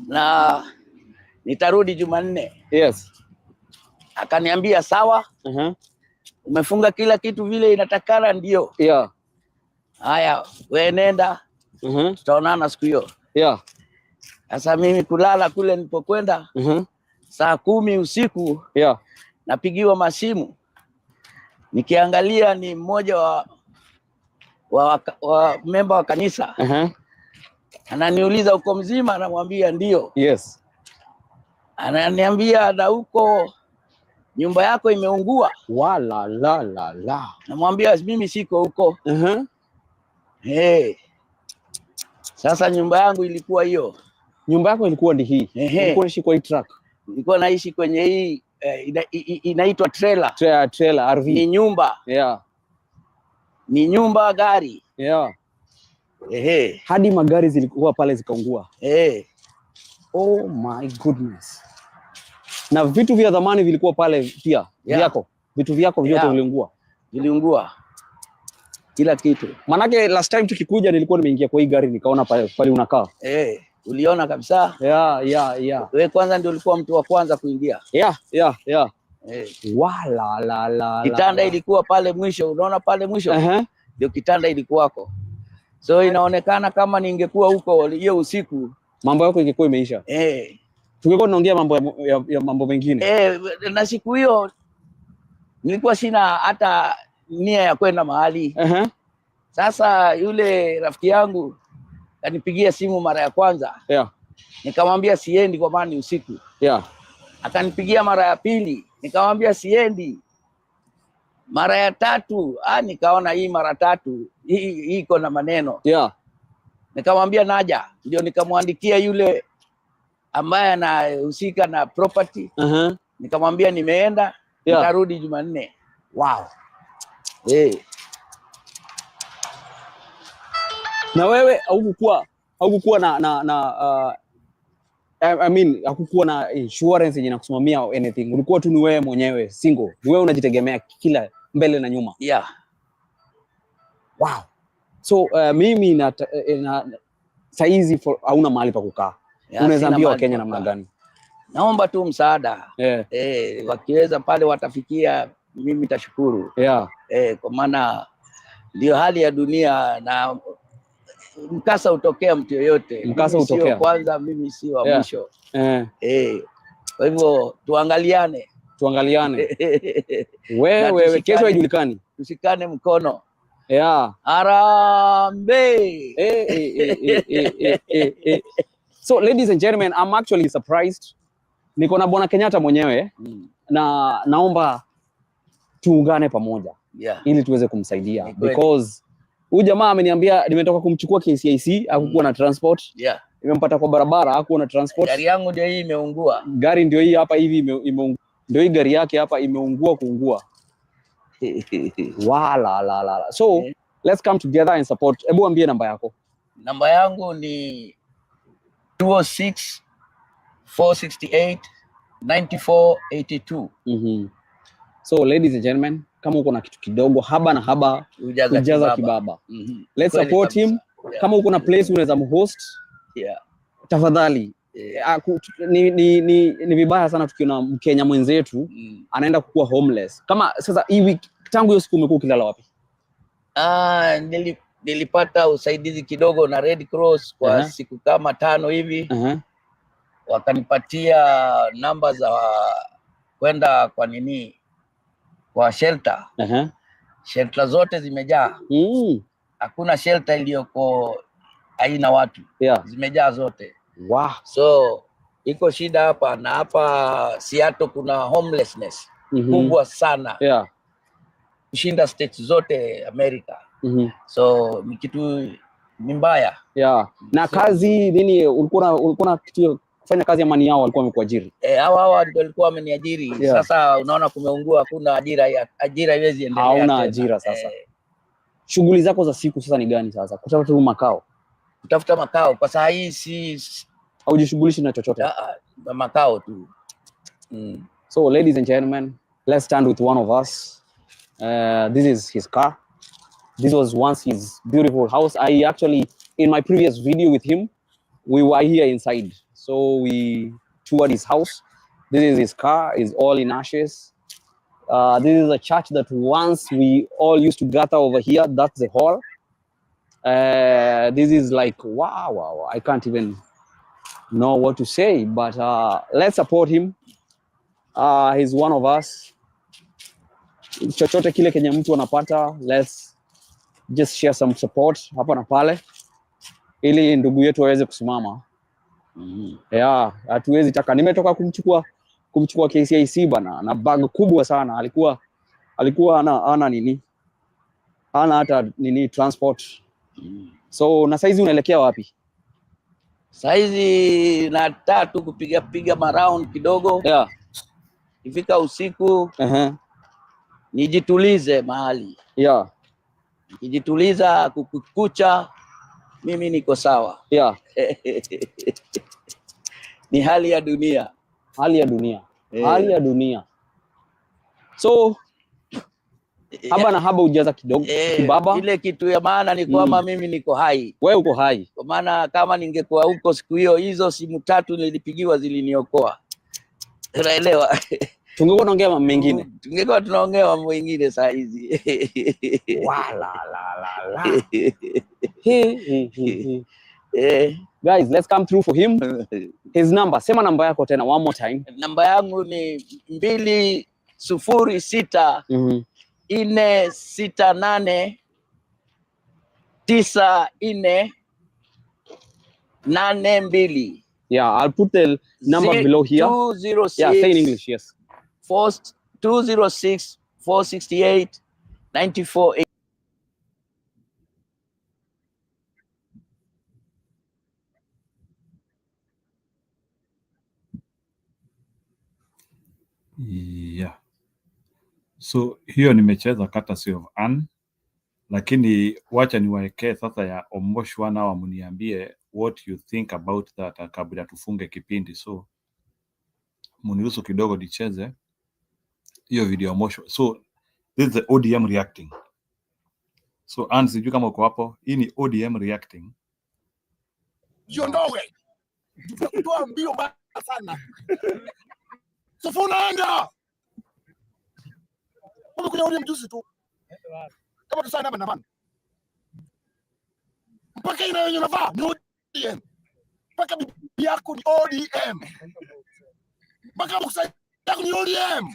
Na nitarudi Jumanne. Yes. Akaniambia sawa. Umefunga kila kitu vile inatakana? Ndio. Yeah. Haya, wewe nenda. Tutaonana siku hiyo. Yeah. Sasa mimi kulala kule nilipokwenda saa 10 usiku. Yeah. Napigiwa masimu. Nikiangalia ni mmoja wa memba wa kanisa. Ananiuliza uko mzima? Anamwambia ndio. Yes. Ananiambia na huko nyumba yako imeungua. Wala la la la. Namwambia mimi siko huko. Sasa nyumba yangu ilikuwa hiyo. Nyumba yako ilikuwa ndi hii. Ulikuwa unaishi kwa hii truck. Nilikuwa naishi kwenye hii inaitwa trailer. Trailer RV. Ni nyumba. Yeah. Ni nyumba gari. Yeah. Hadi magari zilikuwa pale zikaungua. Oh my goodness. Na vitu vya zamani vilikuwa pale pia. Vyako. Vitu vyako vyote viliungua. Viliungua. Kila kitu. Manake last time tukikuja nilikuwa nimeingia kwa hii gari nikaona pale unakaa. Uliona kabisa? Yeah. Wewe kwanza ndio ulikuwa mtu wa kwanza kuingia. Yeah. Wala la la. Kitanda ilikuwa pale mwisho, unaona pale mwisho? Ndio kitanda ilikuwako. So inaonekana kama ningekuwa huko hiyo usiku mambo yako ingekuwa imeisha. Tungekuwa tunaongea mambo ya mambo mengine. Na siku hiyo nilikuwa sina hata nia ya kwenda mahali. Sasa yule rafiki yangu kanipigia simu mara ya kwanza. Nikamwambia siendi kwa maana ni usiku. Akanipigia mara ya pili, nikamwambia siendi. Mara ya tatu, nikaona hii mara tatu hii iko na maneno. Nikamwambia naja, ndio nikamwandikia yule ambaye anahusika na property. Nikamwambia nimeenda, nitarudi Jumanne. Wow. Na wewe haukukuwa na I mean hakukuwa na insurance yenye inakusimamia anything. Ulikuwa tu ni wewe mwenyewe single. Wewe unajitegemea kila mbele na nyuma. Wow. So mimi na saizi hauna mahali pa kukaa. Unaweza ambia Wakenya namna gani? Naomba tu msaada. Wakiweza pale watafikia, mimi nitashukuru. Kwa maana ndio hali ya dunia na mkasa utokea mtu yoyote. Mkasa utokea. Sio kwanza, mimi si wa mwisho. Kwa hivyo tuangaliane. Wewe kesho haijulikani. Tusikane mkono. Harambee. So ladies and gentlemen, I'm actually surprised. Niko na Bwana Kenyatta mwenyewe na naomba tuungane pamoja ili tuweze kumsaidia because huyu jamaa ameniambia nimetoka kumchukua KCIC hakukuwa na transport. Nimempata kwa barabara hakuwa na transport. Gari yangu ndio hii imeungua. Gari ndio hii hapa hivi imeungua. Ndio hii gari yake hapa imeungua kuungua. Wala la. So let's come together and support. Hebu ambie namba yako. Namba yangu ni 206 468 9482. So ladies and gentlemen, kama uko na kitu kidogo haba na haba kujaza kibaba. Let's support him. Kama uko na place unaweza mhost. Tafadhali. Ni vibaya sana tukiona Mkenya mwenzetu anaenda kukua homeless. Kama sasa hii wiki tangu hiyo siku umekuwa ukilala wapi? Nilipata usaidizi kidogo na Red Cross kwa siku kama 5 hivi. Wakanipatia namba za kwenda kwa shelter. Shelter zote zimejaa. Hakuna shelter iliyoko haina watu. Zimejaa zote. Wow. So iko shida hapa, na hapa Seattle kuna homelessness kubwa sana. Yeah. Kushinda states zote America. So ni kitu ni mbaya. Yeah. Na kazi nini ulikuwa kitu kufanya kazi ya mani yao walikuwa wamekuajiri? Hawa ndio walikuwa wameniajiri. Yeah. Sasa unaona kumeungua, hakuna ajira haiwezi endelea. Hauna ajira sasa. Shughuli zako za siku sasa ni gani sasa? Kutafuta makao. Kutafuta makao kwa saa hii si haujishughulishi na chochote. Makao tu. So ladies and gentlemen, let's stand with one of us. This is his car. This was once his beautiful house. I actually, in my previous video with him, we were here inside. So we toured his house. This is his car, is all in ashes. This is a church that once we all used to gather over here. That's the hall. This is like, wow. I can't even know what to say, but let's support him. He's one of us. Chochote kile kenye mtu anapata, let's just share some support hapa na pale ili ndugu yetu aweze kusimama. Yeah, hatuwezi taka. Nimetoka kumchukua KCIC bana na bag kubwa sana. Alikuwa ana nini? Ana hata nini transport. So na saizi unaelekea wapi? Saizi nataka tu kupiga maround kidogo. Yeah. Ifika usiku nijitulize mahali. Yeah. Nijituliza kukucha, mimi niko sawa. Yeah. Ni hali ya dunia. Hali ya dunia. So haba na haba ujaza kidogo kibaba. Ile kitu ya maana ni kwamba mimi niko hai. Wewe uko hai. Kwa maana kama ningekuwa huko siku hizo simu 3 nilipigiwa ziliniokoa. Unaelewa? Tungekuwa tunaongea mambo mengine. Tungekuwa tunaongea mambo mengine saa hizi. Wala. Guys, let's come through for him. His number. Sema namba yako tena one more time. Namba yangu ni 206 468 9482. Yeah, I'll put the number below here. 206. Yeah, say in English, yes. 206 468 94. Yeah. So hiyo nimecheza courtesy of Ann, lakini wacha niwaekee sasa ya Omoshwana wa muniambie what you think about that kabla tufunge kipindi. So muniruhusu kidogo nicheze hiyo video ya Omosho. So this is the ODM reacting. So Ann, sijui kama uko hapo. Hii ni ODM reacting. Jiondowe. Tuwa mbio mbaya sana. Sufuna enda. Umekuja ODM juzi tu. Kama tusana hapa na bana. Mpaka ina yenye unavaa ni ODM. Mpaka bibi yako ni ODM. Mpaka mkusai yako ni ODM.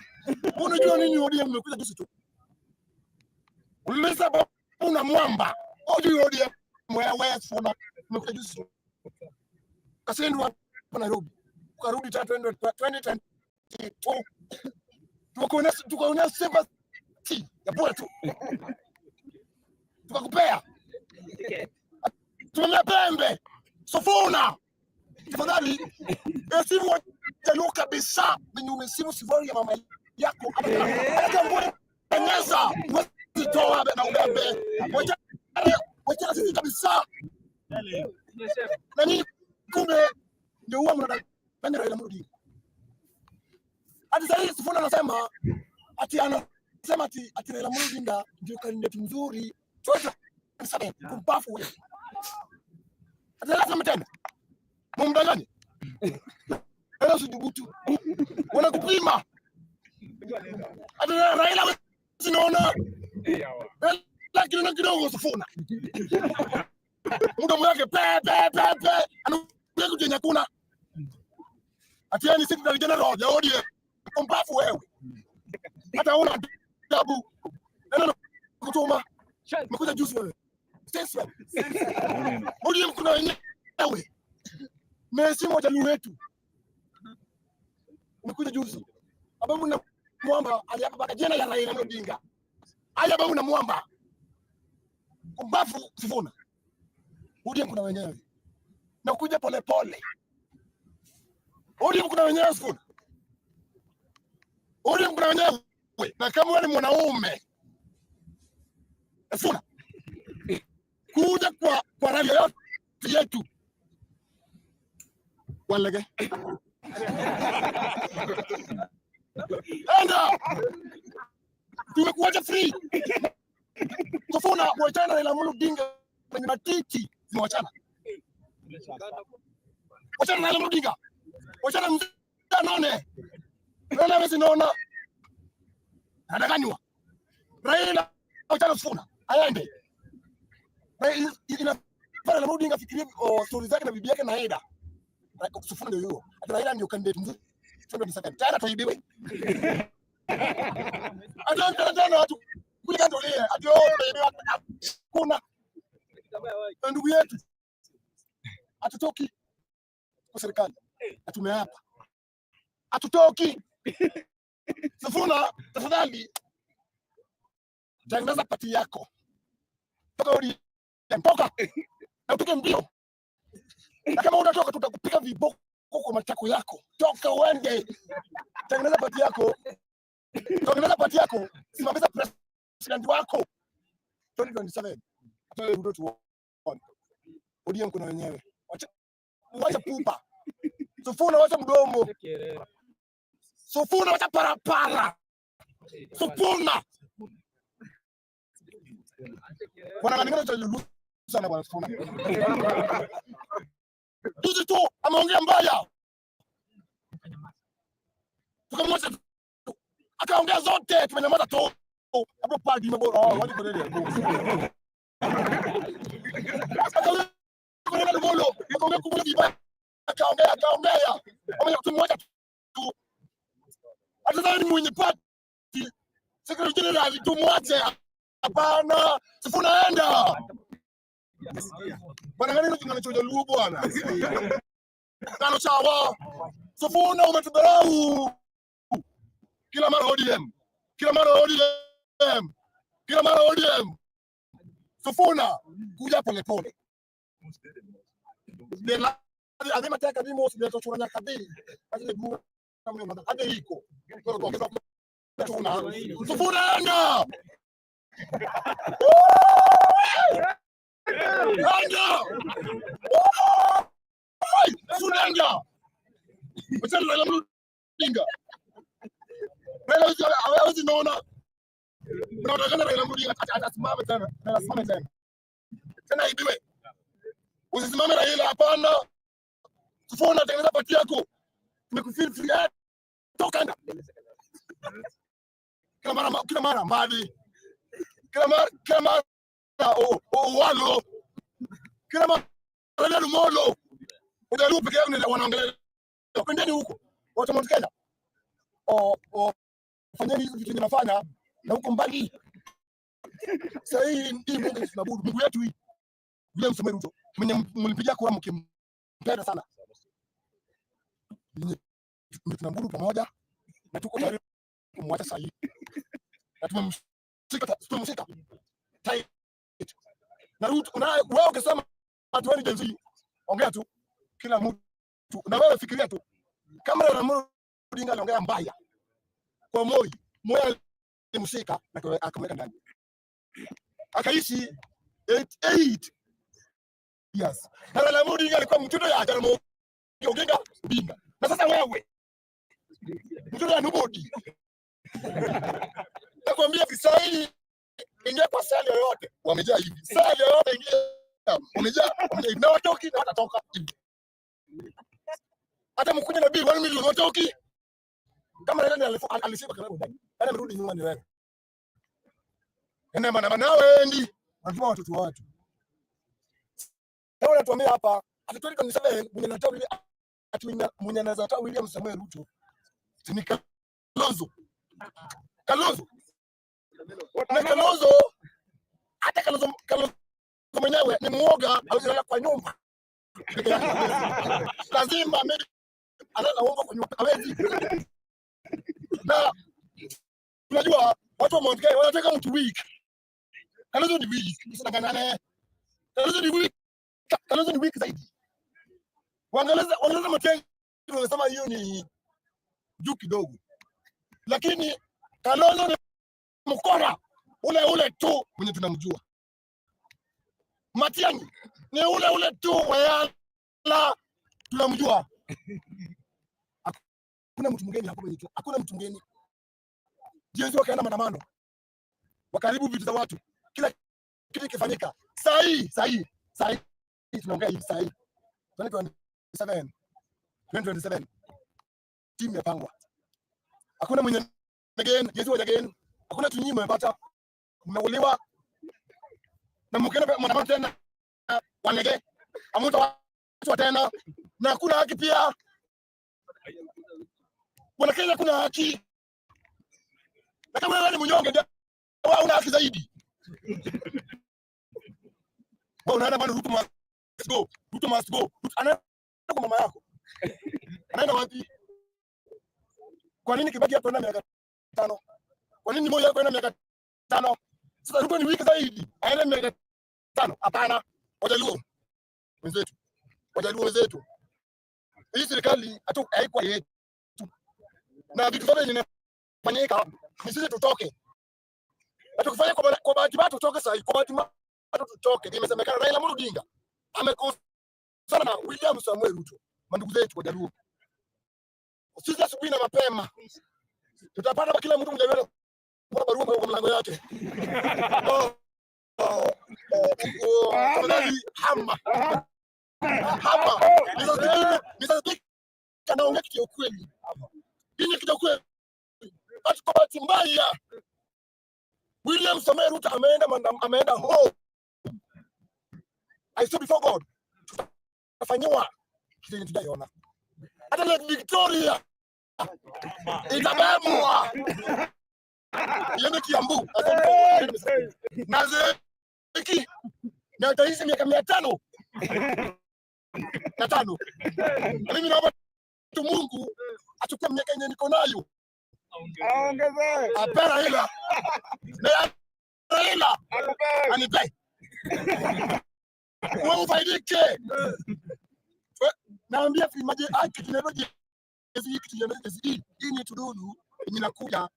Unajua nini ODM umekuja juzi tu. Umesa una mwamba. ODM wewe sifuna umekuja juzi tu. Kasendu hapa Nairobi. Ukarudi 2010. Tukaona Simba ya bora tu. Tukakupea. Tumemea pembe. Sofuna. Tafadhali. Simu wajaluo kabisa. Mwenye umesimu sifuri ya mama yako. Hata mbona nyesa. Mwitoa na ubebe. Wacha sisi kabisa. Nani kumbe ndio huwa mnadanganya Raila Odinga. Hadi sasa Sifuna anasema ati Raila Odinga ndio kandidati mzuri. Chochote sababu kumpafu wewe. Hadi lazima tena. Mumdanganye. Wewe usijubutu. Wanakupima. Hadi Raila sinaona. Lakini kidogo Sifuna. Muda mwake pe. Anakuja kujenya kuna. Atiani secretary general ya ODM. Kumpafu wewe. Hata una dabu. Neno kutuma. Mkuja juzi wewe. Sasa. ODM kuna wenyewe. Mesi moja ni wetu. umekuja juzi. Ababu na mwamba aliyapaka jina la Raila Odinga. Haya Ababu na mwamba. Kumbafu Sifuna. ODM kuna wenyewe. Na kuja pole pole. ODM kuna wenyewe Sifuna. ODM kuna wenyewe. Na kama wewe ni mwanaume Sifuna. Kuja kwa raia yote yetu. Walege. Enda. Tumekuacha free. Sifuna wachana na Raila Odinga kwenye matiti zimewachana. Wachana na Raila Odinga. Wachana mzee none. Raila hawezi naona. Anadanganywa. Raila wachana Sifuna. Aende. Ina Raila Odinga fikiria stories zake na bibi yake na Aida. Sifuna ndio hiyo. Hata Raila ndio candidate mzee. Sasa ni second. Tena tuibiwe. Ana watu kule kando ile. Adio kuna ndugu yetu. Hatutoki kwa serikali. Tumeapa. Hatutoki. Sifuna tafadhali tangaza pati yako. Toka. Na upige mbio. Na kama unatoka tutakupiga viboko kwa matako yako. Toka uende. Tangaza pati yako. Tangaza pati yako. Simamisha president wako. 2027. Atoe Ruto tuone. ODM kuna wenyewe. Wacha pupa. Sifuna wacha mdomo. Sifuna wacha parapara. Sifuna. Bwana ningine tutajulu sana bwana Sifuna. Tuzi tu ameongea mbaya. Tukamwacha akaongea zote tumenyamaza tu. Hapo padi mbona waje kuendelea. Akaongea mbolo, akaongea kumbe vibaya. Akaongea. Tumemwacha tu. Hata mwenye pati. Secretary General tumwache. Hapana, Sifuna enda. Bwana gani ndio tunachoja luo bwana? Kano chawa. Sifuna umetudharau. Kila mara ODM. Sifuna kuja pole pole. Bila adema taka bimo usijatochuranya kabili. Azile gura kama ndio hadi iko. Sifuna enda. Sunanga. Wacha Raila Odinga. Raila hawezi naona. Unataka Raila Odinga atasimama tena. Tena ibiwe. Usisimame Raila hapana. Sifuna tengeneza pati yako. Tumekufeel free. Toka enda. Kila mara mbali. Kila mara walo. Kila mara molo. Unajua peke yako wanaongelea. Kwendeni huko. Watu wa Kenya. Fanyeni hizo vitu ninafanya na huko mbali. Sasa hii ndio tunabudu Mungu yetu hii. Vile mseme Ruto. Mlipigia kura mkimpenda sana. Tunabudu pamoja na tuko tayari kumwacha sasa hivi. Na tumemshika. Na Ruto wewe ukisema watu wani jenzi ongea tu kila mtu na wewe fikiria tu kama Raila Odinga anaongea mbaya kwa Moi alimshika na akamweka ndani akaishi 8 years. Raila Odinga alikuwa mtoto ya Jaramogi Odinga na sasa wewe mtoto ya nobody. Nakwambia Kiswahili ingia kwa sali yoyote wamejaa hivi. Sali yoyote ingia wamejaa na watoki na watatoka. Hata mkuja na bili 1 million watoki. Kama Raila alisema kama ndani. Ana mrudi nyuma ni wewe. Enda maana wendi. Wanatuma watoto wa watu. Leo natuambia hapa ati 2027 mwenye natoa ile mwenye anaweza toa William Samuel Ruto. Ni Kalonzo. Hata Kalonzo mwenyewe ni muoga au kwa nyumba. Lazima anaomba kwa nyumba hawezi. Na unajua watu wa Mount Kenya wanataka mtu weak. Kalonzo ni weak. Sasa kanane. Kalonzo ni weak zaidi. Wangeleza Matiang'i wanasema hiyo ni juu kidogo. Lakini Kalonzo ni mkora ule tu mwenye tunamjua. Matiang'i ni ule tu wala tunamjua. Hakuna mtu mgeni hapo kwenye. Hakuna mtu mgeni. Jinsi wakaenda maandamano. Wakaribu vitu za watu. Kila kitu kifanyika. Sahi tunaongea hivi sahi. 2027 timu yapangwa. Hakuna mwenye again, Yesu again. Hakuna tunyima mmepata. Mmeuliwa. Na mkenda maandamano tena wanege. Amuta watu tena na hakuna haki pia. Wanakenya kuna haki. Na kama wewe ni mnyonge ndio una haki zaidi. Unaenda bado Ruto must go. Anaenda kwa mama yako. Anaenda wapi? Kwa nini Kibaki hapo anaenda miaka 5? Kwa nini Moi hapo anaenda miaka 5? Sasa Ruto ni wiki zaidi. Aende miaka 5. Hapana. Wajaluo wenzetu. Hii serikali haikuwa yetu. Na vitu vyote vinafanyika ni sisi tutoke. Atukufanya kwa bahati mbaya tutoke sasa. Kwa bahati mbaya tutoke. Nimesemekana Raila Amolo Odinga amekosana na William Samuel Ruto. Mandugu zetu Wajaluo. Sisi asubuhi na mapema tutapata kila mtu mjaweza kwa barua kwa mlango yake. Hama. Nisazidi kanaongea kitu kweli. Hii kitu kweli. Ati kwa bahati mbaya William Samuel Ruto ameenda home. I said before God. Tutafanywa kitu tutaiona. Hata Lake Victoria itabebwa. Yeye Kiambu. Na zeki na taisi miaka 500. Mimi naomba tu Mungu achukue miaka yenye niko nayo. Aongeze. Apera hila. Na hila. Anipe. Wewe ufaidike. Naambia fimaje haki tunaroje hii ni tudulu inakuja.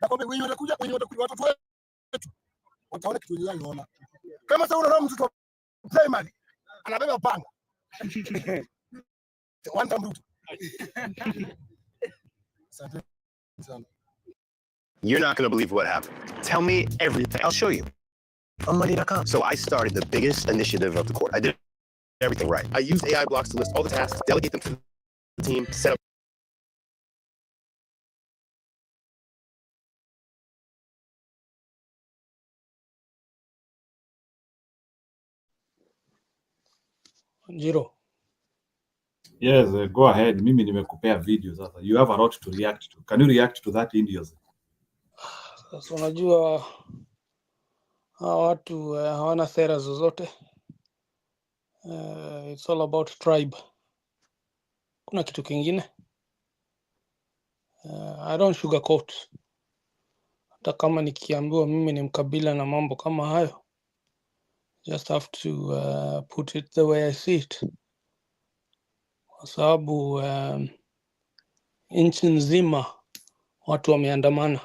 Na kwa wengi watakuja watu wetu. Wataona kitu yenyewe unaona. Kama sasa unaona mtu primary anabeba panga. One time route. You're not going to believe what happened. Tell me everything. I'll show you. On money.com. So I started the biggest initiative of the court. I did everything right. I used AI blocks to list all the tasks, delegate them to the team, set up. Jiro. Yes, go ahead. Mimi nimekupea video sasa. You have a lot to react to. Can you react to that Indians? Sasa unajua hawa watu hawana sera zozote. It's all about tribe. Kuna kitu kingine. I don't sugarcoat. Hata kama nikiambiwa mimi ni mkabila na mambo kama hayo. Just have to put it the way I see it. Kwa sababu nchi nzima watu wameandamana.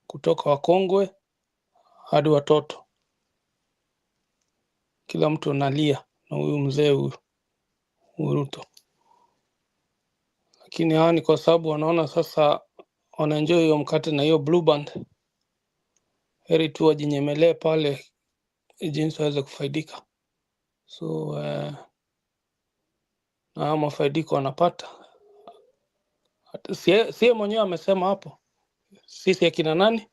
Kutoka wakongwe hadi watoto. Kila mtu analia na huyu mzee huyu Ruto. Lakini hawa ni kwa sababu wanaona sasa wanaenjoy hiyo mkate na hiyo blue band. Heri tu wajinyemelee pale jinsi waweze kufaidika. So na mafaidiko wanapata. Sie mwenyewe amesema hapo. Sisi akina nani?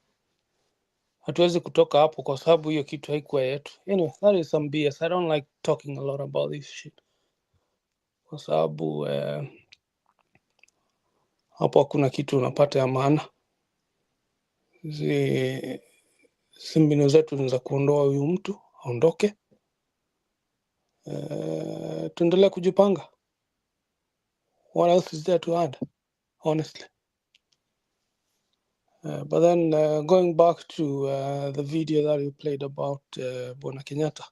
Hatuwezi kutoka hapo kwa sababu hiyo kitu haikuwa yetu. Anyway, that is some BS. I don't like talking a lot about this shit. Kwa sababu hapo hakuna kitu unapata ya maana. Mbinu zetu ni za kuondoa huyu mtu aondoke. Tuendelee kujipanga. What else is there to add? Honestly. But then going back to the video that you played about Bwana Kenyatta,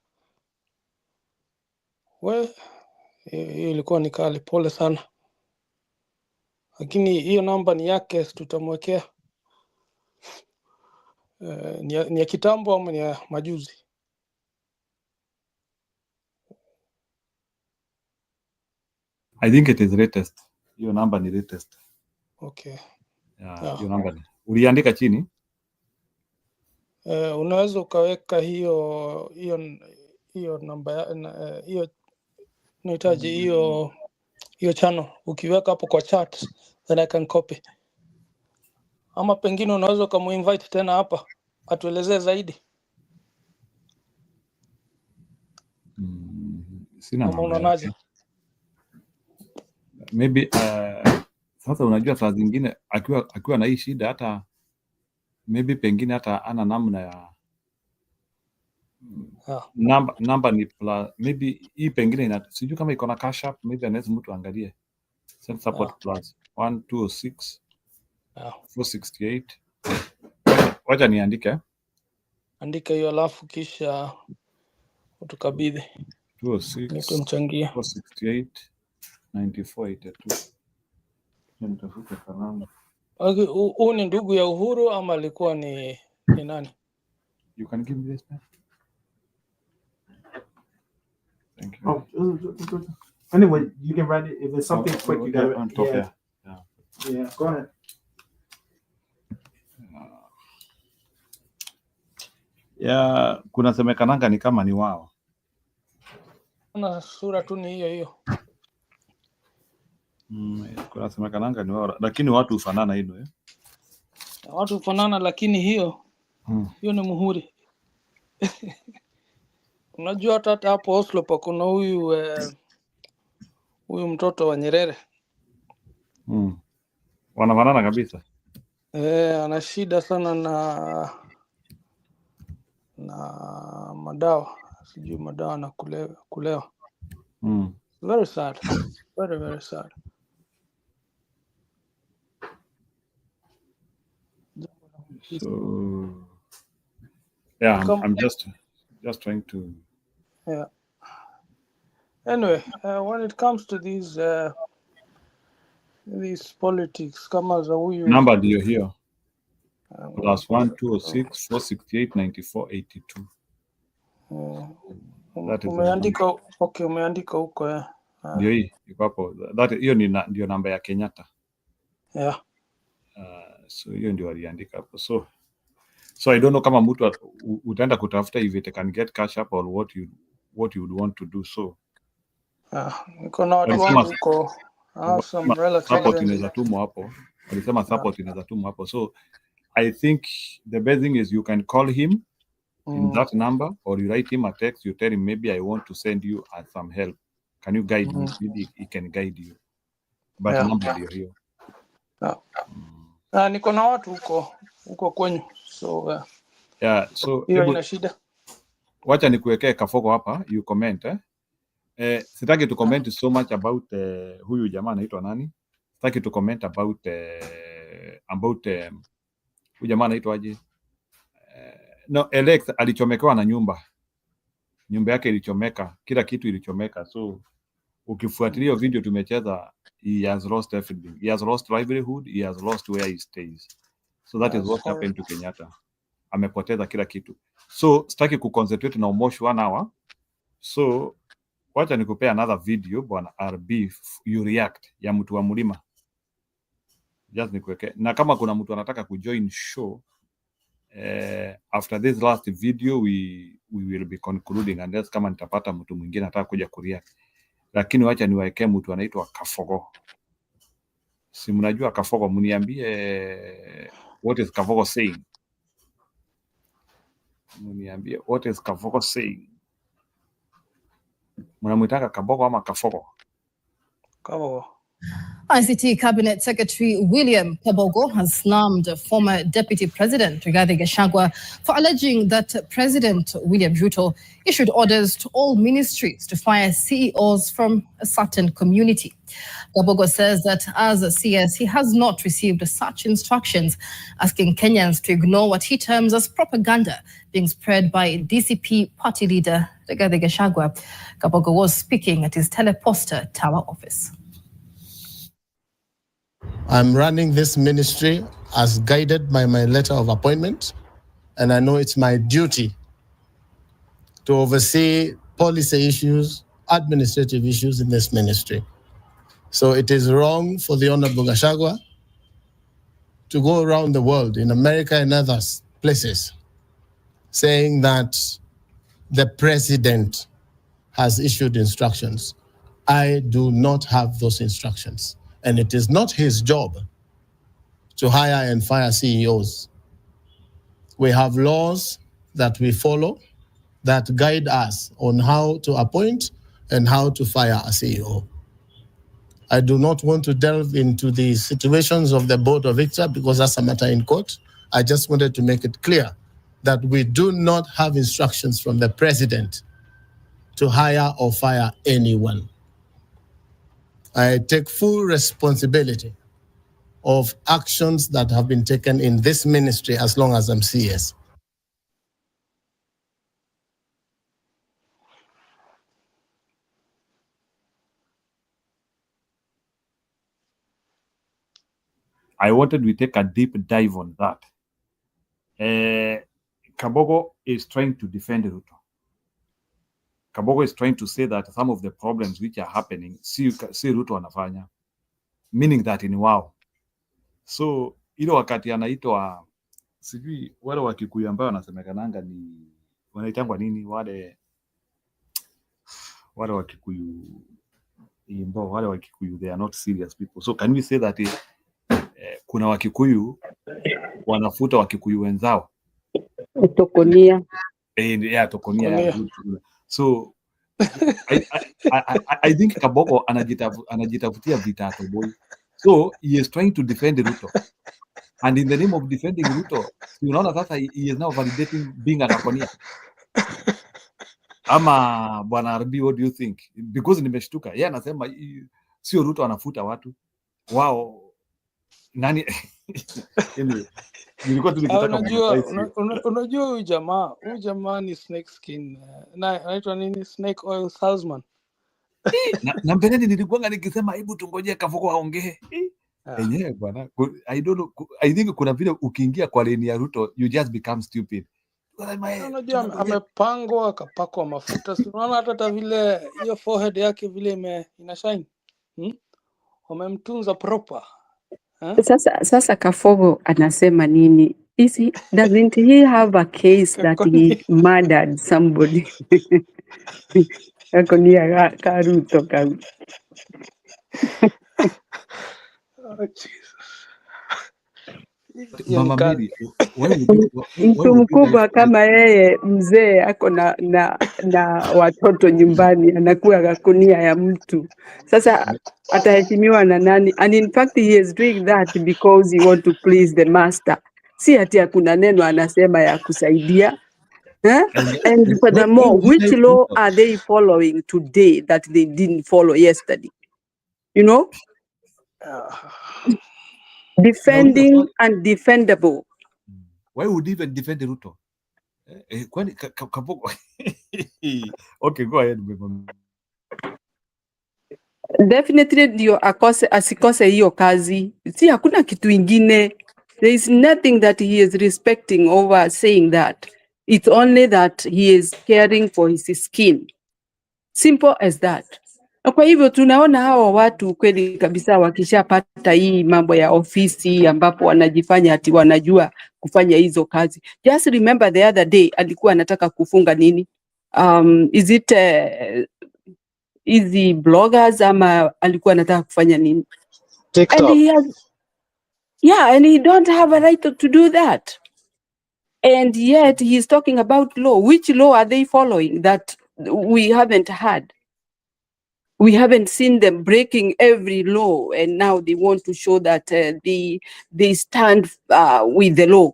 well, hiyo ilikuwa ni kali, pole sana, lakini hiyo namba ni yake, tutamwekea. Ni ya kitambo ama ni ya majuzi? I think it is latest. Hiyo namba ni latest. Okay. Hiyo namba ni. Uliandika chini? Unaweza ukaweka hiyo namba hiyo nahitaji hiyo channel, ukiweka hapo kwa chat then I can copy. Ama pengine unaweza ukamuinvite tena hapa atuelezee zaidi. Sina Ama unaonaje? Maybe sasa unajua saa zingine akiwa na hii shida, hata maybe pengine hata ana namna ya namba ni maybe hii pengine sijui kama iko na cash app, maybe anaweza mtu angalie send support plus 1206 468. Wacha niandike. Andika hiyo alafu kisha utukabidhi. 206 Nitumchangia. 468 9482. Nitafuta kalamu. Okay, huu ni ndugu ya Uhuru ama alikuwa ni nani? You can give me this pen. Thank you. Oh, anyway, you can write it. If it's something quick, you got it. Yeah, go ahead. Kunasemekananga ni kama ni wao. Na sura tu ni hiyo. Kunasemekananga ni wao, lakini watu hufanana hilo Watu hufanana, lakini hiyo ni muhuri. Unajua hata hapo Oslo pa kuna huyu mtoto wa Nyerere. Wanafanana kabisa. Ana shida sana na madawa. Sijui madawa na kulewa. Very sad. Very, very sad. So yeah, I'm just trying to. Yeah. Anyway, when it comes to these politics, kama za huyu namba ndio hiyo plus 1206 468 9482. Umeandika okay, umeandika huko ndio hii iko hapo. Hiyo ndio namba ya Kenyatta. Yeah. So hiyo ndio aliandika hapo. So I don't know kama mtu utaenda kutafuta if it can get cash up or what you would want to do. So niko na watu wangu huko, some relatives support inaweza tumwa hapo. Alisema support inaweza tumwa hapo. So I think the best thing is you can call him in that number, or you write him a text, you tell him maybe I want to send you some help, can you guide me? Maybe he can guide you, but number ndio hiyo. Niko na watu huko kwenyu, so so hiyo ina shida. Wacha nikuwekee kafoko hapa, you comment sitaki to comment so much about huyu jamaa anaitwa nani. Sitaki to comment about huyu jamaa anaitwa aje. No, Alex alichomekewa na nyumba yake ilichomeka, kila kitu ilichomeka. So ukifuatilia video tumecheza, he has lost everything. He has lost livelihood, he has lost where he stays. So that is what happened to Kenyatta. Amepoteza kila kitu. So sitaki kuconcentrate na Omosh 1 hour. So wacha nikupea another video bwana RB, you react ya mtu wa mlima. Just nikuweke. Na kama kuna mtu anataka kujoin show after this last video we will be concluding, unless kama nitapata mtu mwingine anataka kuja kureact. Lakini wacha niwaekee mtu anaitwa Kafogo. Si mnajua Kafogo, mniambie what is Kafogo saying? Mniambie what is Kafogo saying? Mnamwitaka Kabogo ama Kafogo? Kabogo. ICT Cabinet Secretary William Kabogo has slammed former Deputy President Rigathi Gachagua for alleging that President William Ruto issued orders to all ministries to fire CEOs from a certain community. Kabogo says that as a CS, he has not received such instructions, asking Kenyans to ignore what he terms as propaganda being spread by DCP party leader Rigathi Gachagua. Kabogo was speaking at his Teleposter Tower office. I'm running this ministry as guided by my letter of appointment, and I know it's my duty to oversee policy issues, administrative issues in this ministry. So it is wrong for the Honorable Gachagua to go around the world, in America and other places, saying that the president has issued instructions. I do not have those instructions, and it is not his job to hire and fire CEOs. We have laws that we follow that guide us on how to appoint and how to fire a CEO. I do not want to delve into the situations of the board of ICTA because that's a matter in court. I just wanted to make it clear that we do not have instructions from the president to hire or fire anyone. I take full responsibility of actions that have been taken in this ministry as long as I'm CS. I wanted we take a deep dive on that. Kabogo is trying to defend Ruto. Kabogo is trying to say that some of the problems which are happening, si Ruto anafanya, meaning that in wao. So ile wakati anaitwa sijui wale wa Kikuyu ambao wanasemekananga ni wanaitangwa nini wale wa Kikuyu imbo wale wa Kikuyu, they are not serious people. So can we say that kuna wa Kikuyu wanafuta wa Kikuyu wenzao? Tokonia. Yeah, tokonia. So I think Kabogo anajitafutia vita boy. So he is trying to defend Ruto. And in the name of defending Ruto, unaona sasa he is now validating being a tokonia. Ama Bwana RB, what do you think? Because nimeshtuka. Yeye anasema sio Ruto anafuta watu. Wao nani anyway, nilikuwa tu nikitaka unajua huyu jamaa ni snake skin na anaitwa nini, snake oil salesman. na mbeleni nilikuwa nikisema hebu tungojee Kabogo aongee yenyewe bwana. I don't know, I think kuna vile ukiingia kwa lane ya Ruto you just become stupid. Unajua amepangwa akapakwa mafuta, unaona hata vile hiyo forehead yake vile ina shine. Wamemtunza proper. Sasa Kabogo anasema nini? Doesn't he have a case that he murdered somebody? Kakonia Karuto karu. Oh, Jesus. Mama Mary, mtu mkubwa kama yeye mzee ako na watoto nyumbani anakuwa kakunia ya mtu. Sasa ataheshimiwa na nani? And in fact he is doing that because he want to please the master. Si ati hakuna neno anasema ya kusaidia. And furthermore, which law are they following today that they didn't follow yesterday? You know? Defending undefendable. Why would he even defend Ruto? Kwani Kabogo? Okay, go ahead. Definitely ndio asikose hiyo kazi. Si hakuna kitu ingine. There is nothing that he is respecting over saying that. It's only that he is caring for his skin. Simple as that. Kwa hivyo tunaona hawa watu kweli kabisa wakishapata hii mambo ya ofisi ambapo wanajifanya ati wanajua kufanya hizo kazi. Just remember the other day alikuwa anataka kufunga nini? Is it easy bloggers ama alikuwa anataka kufanya nini? TikTok. And he don't have a right to do that. And yet he's talking about law. Which law are they following that we haven't had? We haven't seen them breaking every law, and now they want to show that they stand with the law.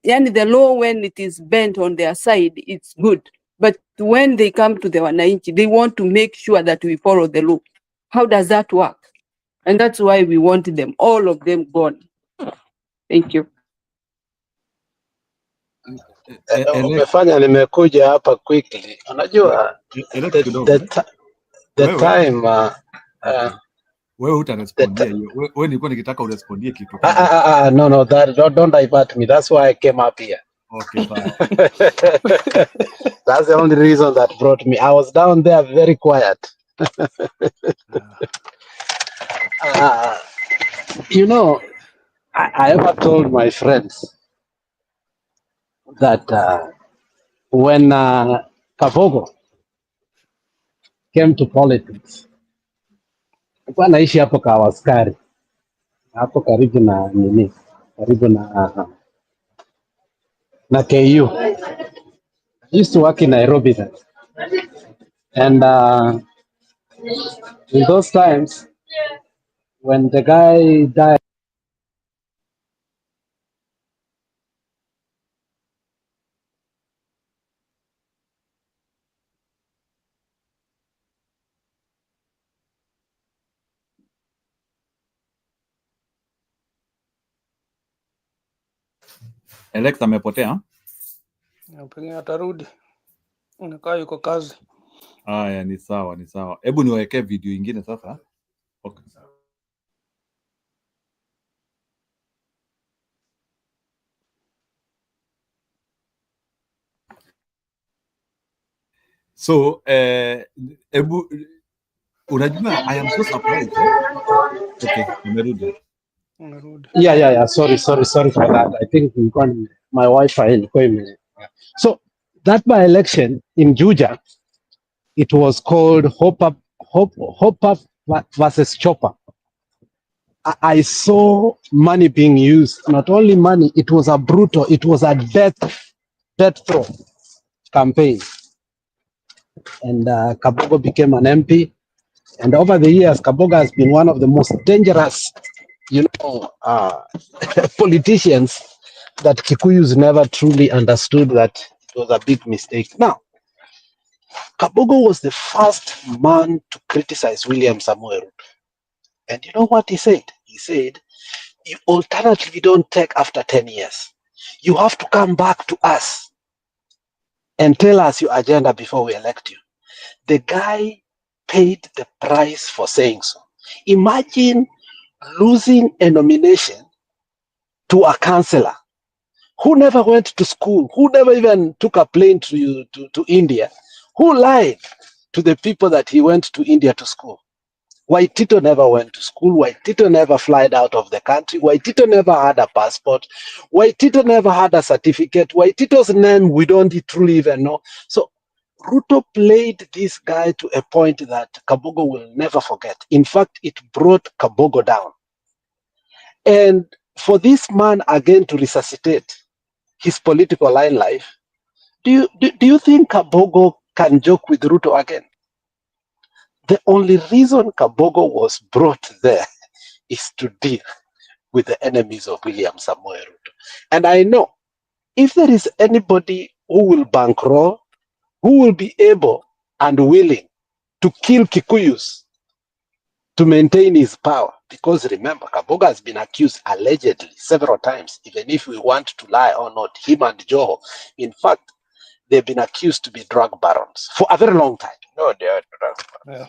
And the law, when it is bent on their side, it's good. But when they come to the wananchi, they want to make sure that we follow the law. How does that work? And that's why we want them, all of them gone. Thank you. Umefanya nimekuja hapa quickly. Unajua the time wewe utarespondia hiyo. Wewe nilikuwa nikitaka urespondie kitu. No, don't divert me. That's why I came up here. Okay, fine. That's the only reason that brought me. I was down there very quiet. You know, I ever told my friends that when Kabogo came to politics, alikuwa anaishi hapo Kawaskari, hapo karibu na nini, karibu na KU. I used to work in Nairobi then. And in those times, when the guy died, Alex amepotea? Pengine atarudi. Unakaa yuko kazi. Haya, ni sawa, ni sawa. Hebu niwekee video ingine sasa. Okay. So, hebu unajua, I am so surprised. Okay, nimerudi. Yeah. Sorry for that. I think my Wi-Fi. So that by election in Juja, it was called Hope Up versus Chopper. I saw money being used. Not only money, it was a brutal, it was a death throw campaign. And Kabogo became an MP. And over the years, Kabogo has been one of the most dangerous, politicians that Kikuyus never truly understood that it was a big mistake. Now, Kabogo was the first man to criticize William Samoei Ruto. And you know what he said? He said, you alternatively don't take after 10 years. You have to come back to us and tell us your agenda before we elect you. The guy paid the price for saying so. Imagine losing a nomination to a councillor who never went to school, who never even took a plane to India, who lied to the people that he went to India to school. Waitito never went to school. Waitito never flied out of the country. Waitito never had a passport. Waitito never had a certificate. Waitito's name we don't truly even know. So Ruto played this guy to a point that Kabogo will never forget. In fact, it brought Kabogo down. And for this man again to resuscitate his political line life, do you think Kabogo can joke with Ruto again? The only reason Kabogo was brought there is to deal with the enemies of William Samoei Ruto. And I know if there is anybody who will bankroll, who will be able and willing to kill Kikuyus to maintain his power, because remember, Kabogo has been accused allegedly several times, even if we want to lie or not, him and Joho, in fact, they've been accused to be drug barons for a very long time. No, they are drug barons.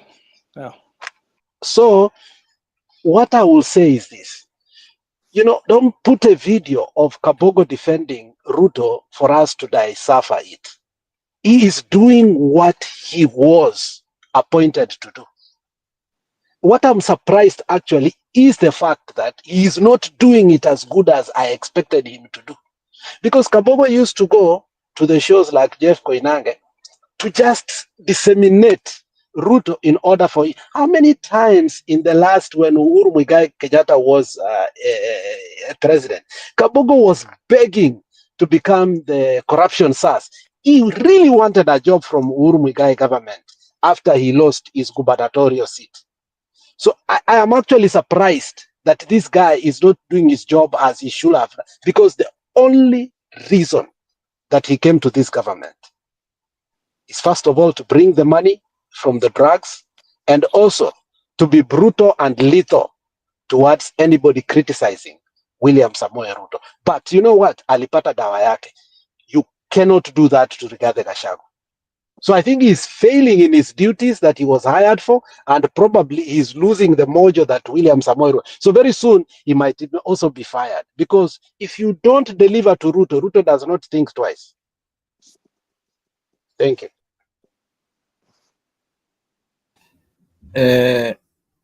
Yeah. So what I will say is this, don't put a video of Kabogo defending Ruto for us to decipher it. He is doing what he was appointed to do. What I'm surprised actually is the fact that he is not doing it as good as I expected him to do. Because Kabogo used to go to the shows like Jeff Koinange to just disseminate Ruto in order for how many times in the last when Uhuru Muigai Kenyatta was president, Kabogo was begging to become the corruption SARS. He really wanted a job from Uhuru Muigai government, after he lost his gubernatorial seat. So I am actually surprised that this guy is not doing his job as he should have, because the only reason that he came to this government is, first of all, to bring the money from the drugs, and also to be brutal and lethal towards anybody criticizing William Samoei Ruto. But you know what? Alipata dawa yake. You cannot do that to Rigathi Gachagua. So I think he's failing in his duties that he was hired for, and probably he's losing the mojo that William Samoei. So very soon he might also be fired, because if you don't deliver to Ruto, Ruto does not think twice. Thank you.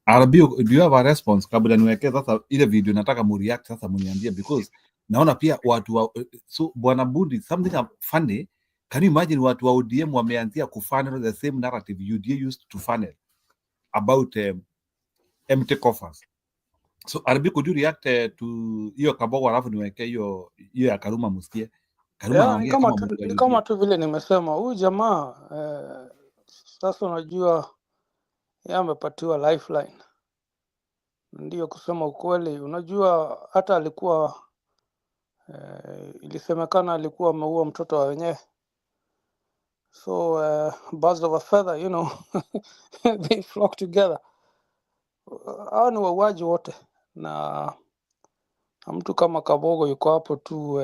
Arabio, do you have a response? Kabla niweke sasa ile video nataka mu-react sasa muniambie, because naona pia watu wa, so Bwana Budi, something funny. Can you imagine watu wa ODM wameanzia kufunnel the same narrative UDA used to funnel about empty coffers? So Arabio, could you react to hiyo Kabogo, alafu niweke hiyo ya Karuma musikie? Karuma anaongea kama ni kama tu vile nimesema, huyu jamaa sasa unajua yeye amepatiwa lifeline. Ndio kusema ukweli, unajua hata alikuwa ilisemekana alikuwa ameua mtoto wa wenyewe. So birds of a feather, you know, they flock together. Hao ni wauaji wote, na mtu kama Kabogo yuko hapo tu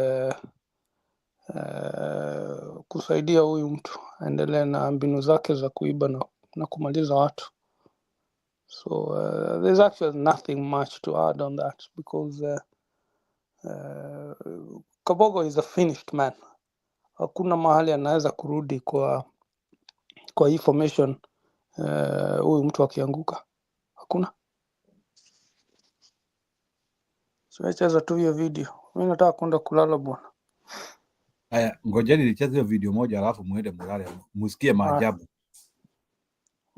kusaidia huyu mtu aendelee na mbinu zake za kuiba na kumaliza watu. So there's actually nothing much to add on that, because Kabogo is a finished man. Hakuna mahali anaweza kurudi kwa hii formation huyu mtu akianguka. Hakuna. So cheza tu hiyo video. Mimi nataka kwenda kulala bwana. Aya, ngojeni nicheze hiyo video moja alafu muende mulale musikie maajabu.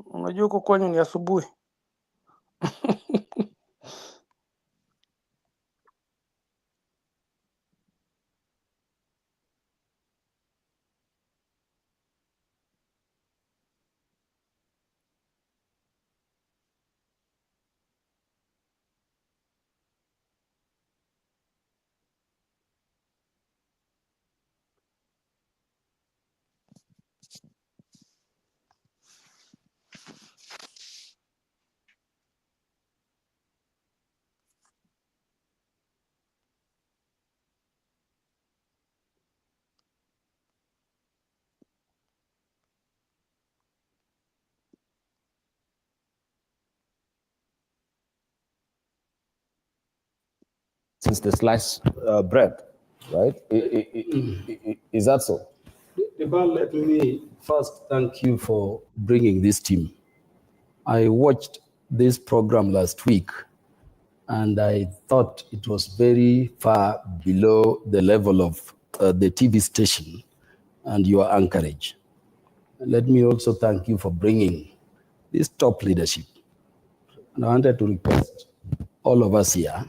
Unajua huko kwenye ni asubuhi. Since the sliced bread, right? Is that so? Let me first thank you for bringing this team. I watched this program last week, and I thought it was very far below the level of the TV station and your anchorage. Let me also thank you for bringing this top leadership. And I wanted to request all of us here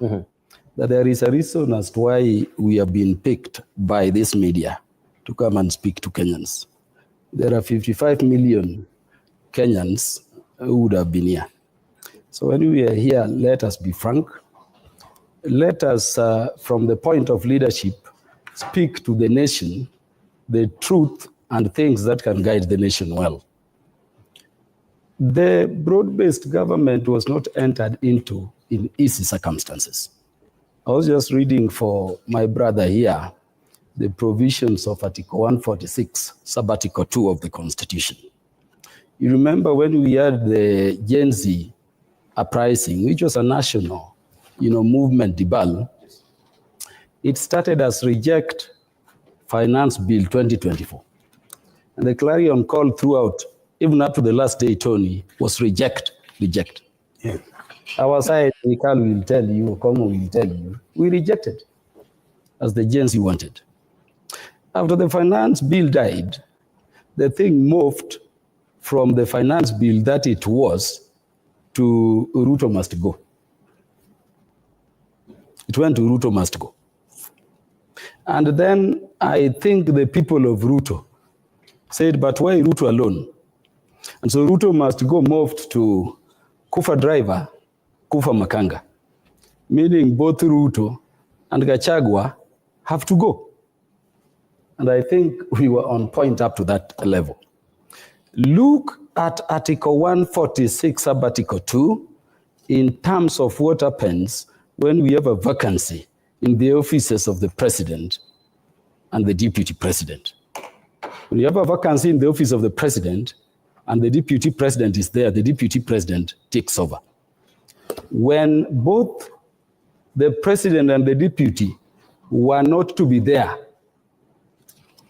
that there is a reason as to why we have been picked by this media to come and speak to Kenyans. There are 55 million Kenyans who would have been here. So when we are here, let us be frank. Let us, from the point of leadership, speak to the nation the truth and things that can guide the nation well. The broad-based government was not entered into in easy circumstances. I was just reading for my brother here the provisions of Article 146, Sub-Article 2 of the Constitution. You remember when we had the Gen Z uprising, which was a national, movement, Dibal, it started as Reject Finance Bill 2024. And the clarion call throughout, even up to the last day, Tony, was reject. Yeah. Our side, Mikal will tell you, Komo will tell you, we rejected as the Gen Z wanted. After the finance bill died, the thing moved from the finance bill that it was to Ruto must go. It went to Ruto must go. And then I think the people of Ruto said, but why Ruto alone? And so Ruto must go moved to Kufa driver, Kufa Makanga, meaning both Ruto and Gachagua have to go. And I think we were on point up to that level. Look at Article 146, Sub-Article 2, in terms of what happens when we have a vacancy in the offices of the president and the deputy president. When you have a vacancy in the office of the president and the deputy president is there, the deputy president takes over. When both the president and the deputy were not to be there,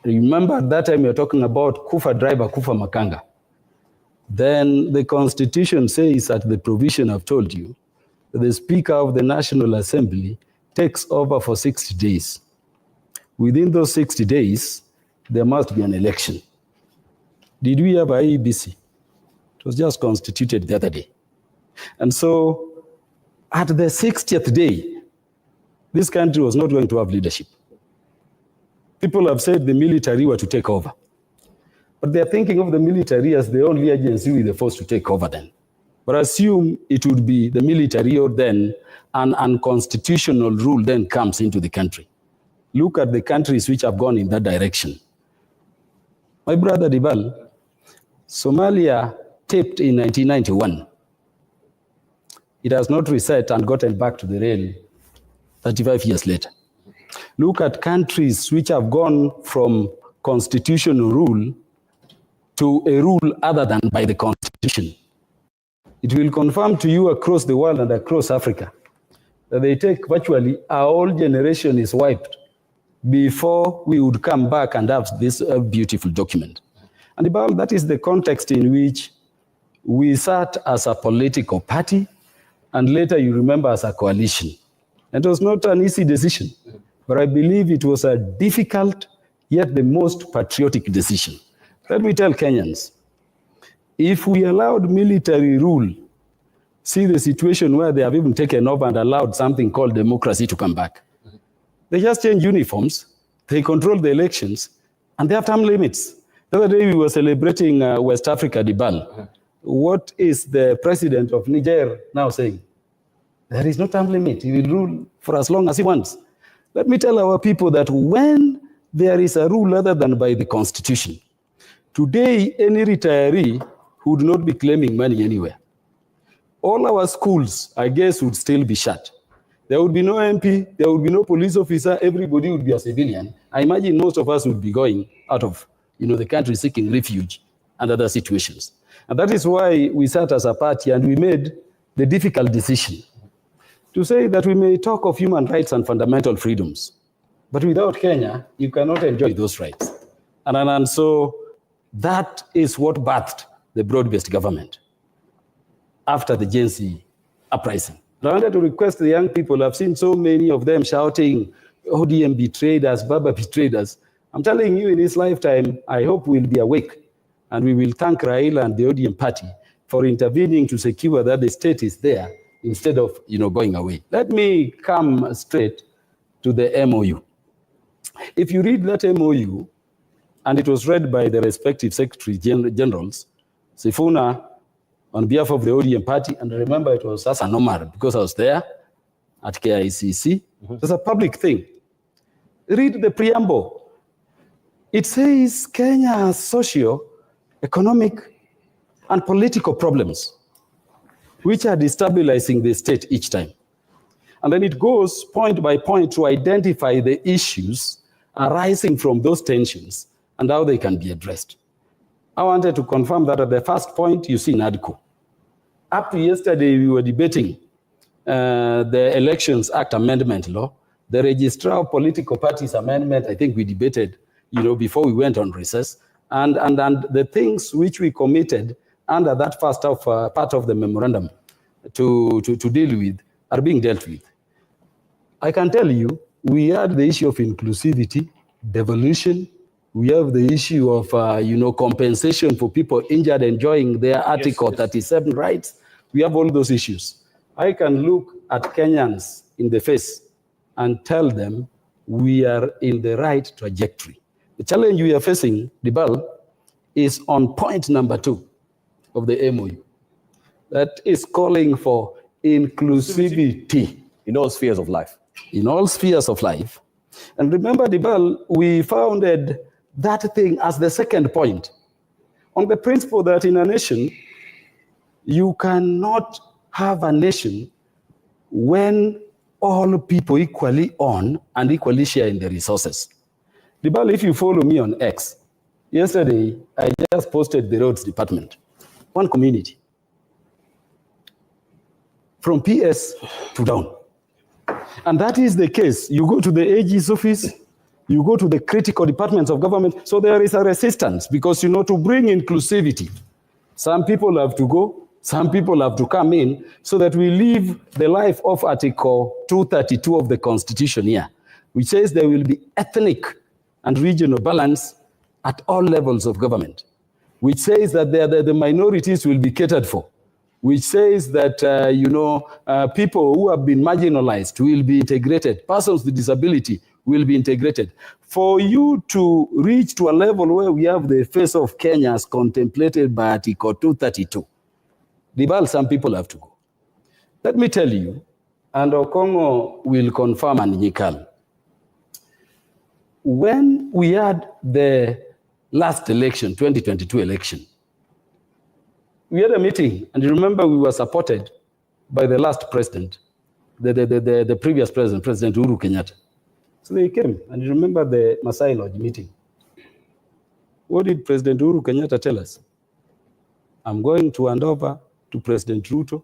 remember at that time you're talking about Kufa driver, Kufa Makanga. Then the Constitution says at the provision I've told you, the Speaker of the National Assembly takes over for 60 days. Within those 60 days, there must be an election. Did we have IEBC? It was just constituted the other day. And so at the 60th day, this country was not going to have leadership. People have said the military were to take over. But they're thinking of the military as the only agency with the force to take over then. But assume it would be the military or then an unconstitutional rule then comes into the country. Look at the countries which have gone in that direction. My brother Dibal, Somalia taped in 1991. It has not reset and gotten back to the rail 35 years later. Look at countries which have gone from constitutional rule to a rule other than by the Constitution. It will confirm to you across the world and across Africa that they take virtually our whole generation is wiped before we would come back and have this beautiful document. And about that is the context in which we sat as a political party and later you remember as a coalition. It was not an easy decision, but I believe it was a difficult yet the most patriotic decision. Let me tell Kenyans, if we allowed military rule, see the situation where they have even taken over and allowed something called democracy to come back. They just change uniforms, they control the elections, and they have term limits. The other day we were celebrating West Africa Dibal. What is the president of Niger now saying? There is no term limit. He will rule for as long as he wants. Let me tell our people that when there is a rule other than by the Constitution, today any retiree would not be claiming money anywhere. All our schools, I guess, would still be shut. There would be no MP, there would be no police officer, everybody would be a civilian. I imagine most of us would be going out of the country seeking refuge and other situations. And that is why we sat as a party and we made the difficult decision to say that we may talk of human rights and fundamental freedoms, but without Kenya, you cannot enjoy those rights. And so that is what birthed the broad-based government after the Gen Z uprising. And I wanted to request the young people, I've seen so many of them shouting, ODM betrayed us, Baba betrayed us. I'm telling you, in his lifetime, I hope we'll be awake and we will thank Raila and the ODM party for intervening to secure that the state is there instead of going away. Let me come straight to the MOU. If you read that MOU, and it was read by the respective Secretary Generals, Sifuna on behalf of the ODM party, and remember it was Hassan Omar because I was there at KICC. It's a public thing. Read the preamble. It says Kenya has socio, economic, and political problems which are destabilizing the state each time. And then it goes point by point to identify the issues arising from those tensions and how they can be addressed. I wanted to confirm that at the first point, you see NADCO. Up to yesterday, we were debating the Elections Act Amendment law, the Registrar of Political Parties Amendment, I think we debated, before we went on recess, and the things which we committed under that first part of the memorandum to deal with are being dealt with. I can tell you, we had the issue of inclusivity, devolution. We have the issue of, compensation for people injured enjoying their Article 37 rights. We have all those issues. I can look at Kenyans in the face and tell them we are in the right trajectory. The challenge we are facing, Dibal, is on point number 2. of the MOU that is calling for inclusivity in all spheres of life. In all spheres of life. And remember, Dibal, we founded that thing as the second point on the principle that in a nation, you cannot have a nation when all people equally own and equally share in the resources. Dibal, if you follow me on X, yesterday I just posted the roads department, one community, from PS to down. And that is the case. You go to the AG's office, you go to the critical departments of government, so there is a resistance because, you know, to bring inclusivity, some people have to go, some people have to come in, so that we live the life of Article 232 of the Constitution here, which says there will be ethnic and regional balance at all levels of government, which says that the minorities will be catered for, which says that, people who have been marginalized will be integrated, persons with disability will be integrated. For you to reach to a level where we have the face of Kenya as contemplated by Article 232, Dibal, some people have to go. Let me tell you, and Okongo will confirm and Nyikal, when we had the last election, 2022 election, we had a meeting, and you remember we were supported by the last president, the previous president, President Uhuru Kenyatta. So they came, and you remember the Masai Lodge meeting. What did President Uhuru Kenyatta tell us? I'm going to hand over to President Ruto,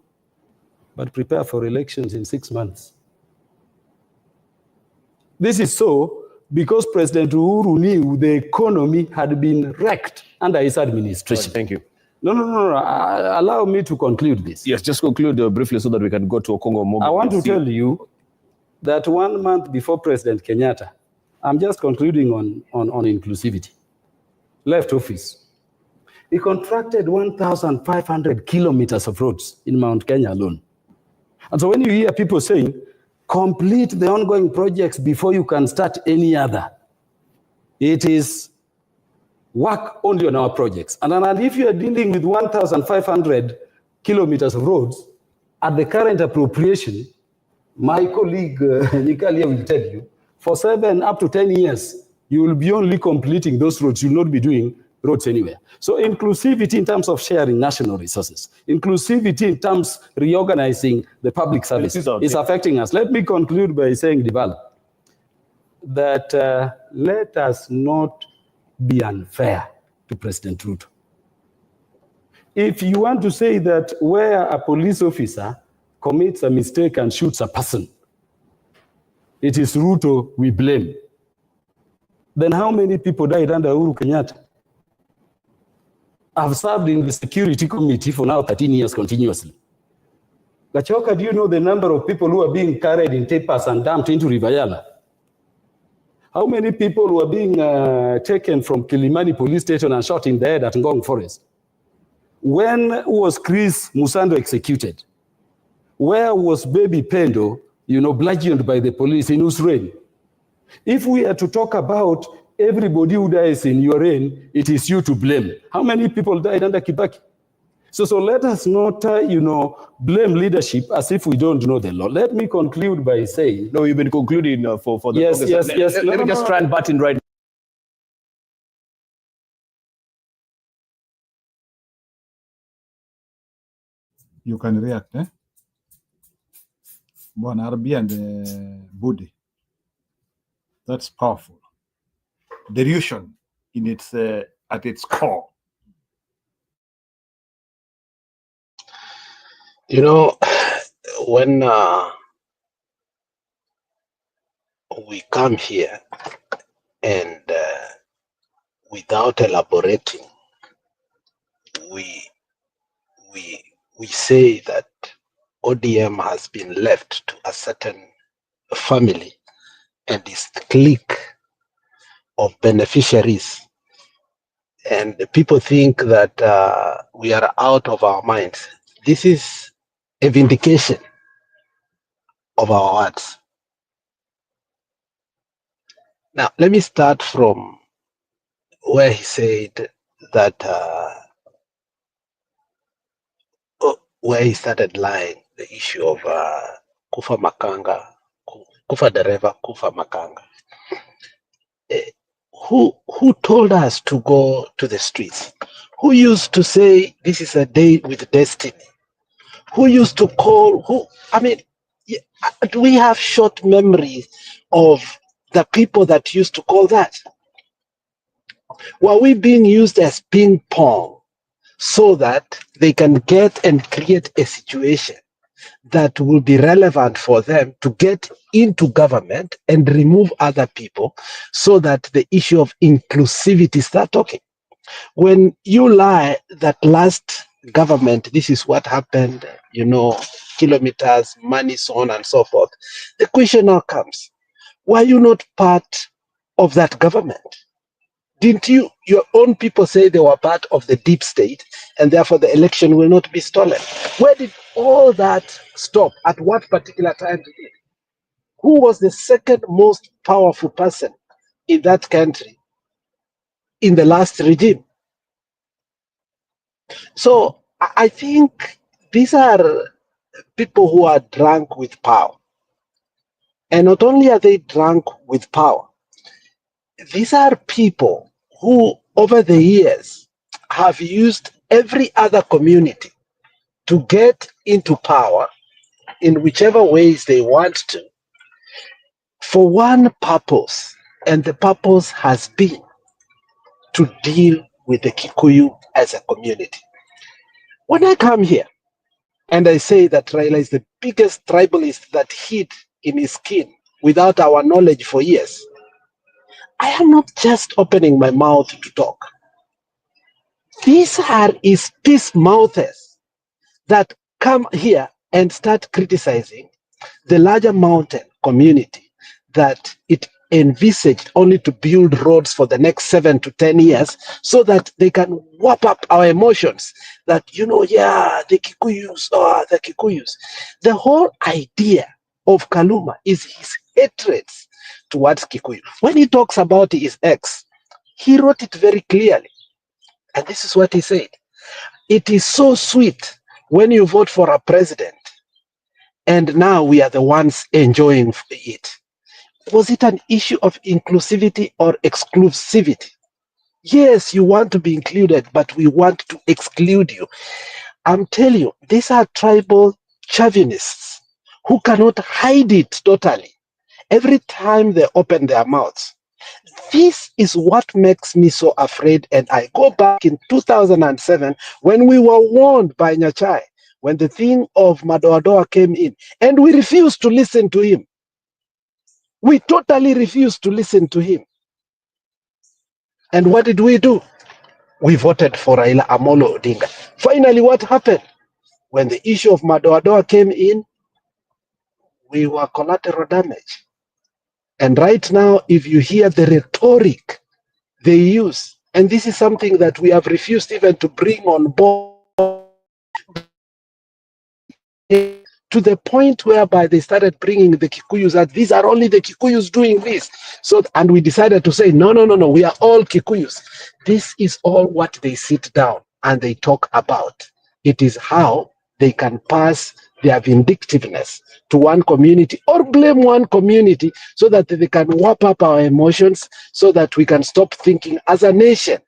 but prepare for elections in 6 months. This is so because President Uhuru knew the economy had been wrecked under his administration. Thank you. No. Allow me to conclude this. Yes, just conclude briefly so that we can go to Okongo. I want to tell you that 1 month before President Kenyatta, I'm just concluding on inclusivity, left office. He contracted 1,500 kilometers of roads in Mount Kenya alone. And so when you hear people saying, complete the ongoing projects before you can start any other, it is work only on our projects. And if you are dealing with 1,500 kilometers of roads, at the current appropriation, my colleague Nikalia will tell you, for 7 up to 10 years, you will be only completing those roads. You will not be doing roads anywhere. So inclusivity in terms of sharing national resources, inclusivity in terms of reorganizing the public service is affecting us. Let me conclude by saying, Dibala, that let us not be unfair to President Ruto. If you want to say that where a police officer commits a mistake and shoots a person, it is Ruto we blame, then how many people died under Uhuru Kenyatta? I've served in the security committee for now 13 years continuously. Gachoka, do you know the number of people who are being carried in tapers and dumped into River Yala? How many people were being taken from Kilimani police station and shot in the head at Ngong Forest? When was Chris Musando executed? Where was baby Pendo, bludgeoned by the police in whose reign? If we are to talk about everybody who dies in your reign, it is you to blame. How many people died under Kibaki? So let us not, blame leadership as if we don't know the law. Let me conclude by saying... No, you've been concluding for the... Yes. Let me just try and butt in right now. You can react, eh? Bwana Arbi and Budi. That's powerful. Delusion in its at its core. When we come here and without elaborating, we say that ODM has been left to a certain family and its clique of beneficiaries, and people think that we are out of our minds. This is a vindication of our words. Now, let me start from where he said that where he started lying, the issue of Kufa Makanga, Kufa Dereva, Kufa Makanga. Who told us to go to the streets? Who used to say this is a day with destiny? Who used to call, do we have short memories of the people that used to call that? Were we being used as ping pong so that they can get and create a situation that will be relevant for them to get into government and remove other people so that the issue of inclusivity start talking? When you lie that last government, this is what happened, kilometers, money, so on and so forth, the question now comes, were you not part of that government? Didn't your own people say they were part of the deep state and therefore the election will not be stolen? Where did all that stop? At what particular time did it? Who was the second most powerful person in that country in the last regime? So I think these are people who are drunk with power. And not only are they drunk with power, these are people who over the years have used every other community to get into power in whichever ways they want to for one purpose. And the purpose has been to deal with the Kikuyu as a community. When I come here and I say that Raila is the biggest tribalist that hid in his skin without our knowledge for years, I am not just opening my mouth to talk. These are his peace mouthers that come here and start criticizing the larger mountain community that it envisaged only to build roads for the next 7 to 10 years so that they can whap up our emotions that, the Kikuyus, the Kikuyus. The whole idea of Kaluma is his hatred towards Kikuyu. When he talks about his ex, he wrote it very clearly. And this is what he said. It is so sweet when you vote for a president and now we are the ones enjoying it. Was it an issue of inclusivity or exclusivity? Yes, you want to be included, but we want to exclude you. I'm telling you, these are tribal chauvinists who cannot hide it totally. Every time they open their mouths, this is what makes me so afraid. And I go back in 2007 when we were warned by Nyachai, when the thing of Madoadoa came in, and we refused to listen to him. We totally refused to listen to him. And what did we do? We voted for Raila Amolo Odinga. Finally, what happened? When the issue of Madoadoa came in, we were collateral damage. And right now, if you hear the rhetoric they use, and this is something that we have refused even to bring on board, to the point whereby they started bringing the Kikuyus that these are only the Kikuyus doing this. So, and we decided to say, no, we are all Kikuyus. This is all what they sit down and they talk about. It is how they can pass their vindictiveness to one community or blame one community so that they can wrap up our emotions so that we can stop thinking as a nation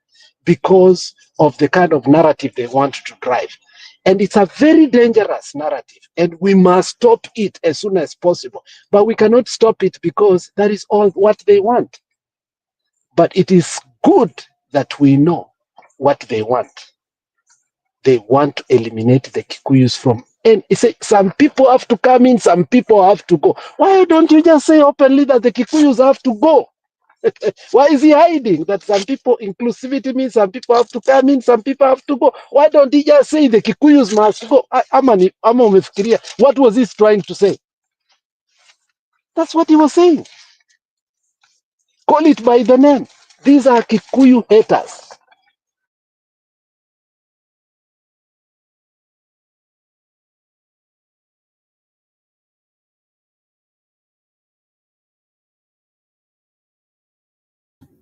because of the kind of narrative they want to drive. And it's a very dangerous narrative, and we must stop it as soon as possible. But we cannot stop it because that is all what they want. But it is good that we know what they want. They want to eliminate the Kikuyus from, and some people have to come in, some people have to go. Why don't you just say openly that the Kikuyus have to go? Why is he hiding that some people, inclusivity means some people have to come in, some people have to go? Why don't he just say the Kikuyus must go? What was he trying to say? That's what he was saying. Call it by the name. These are Kikuyu haters.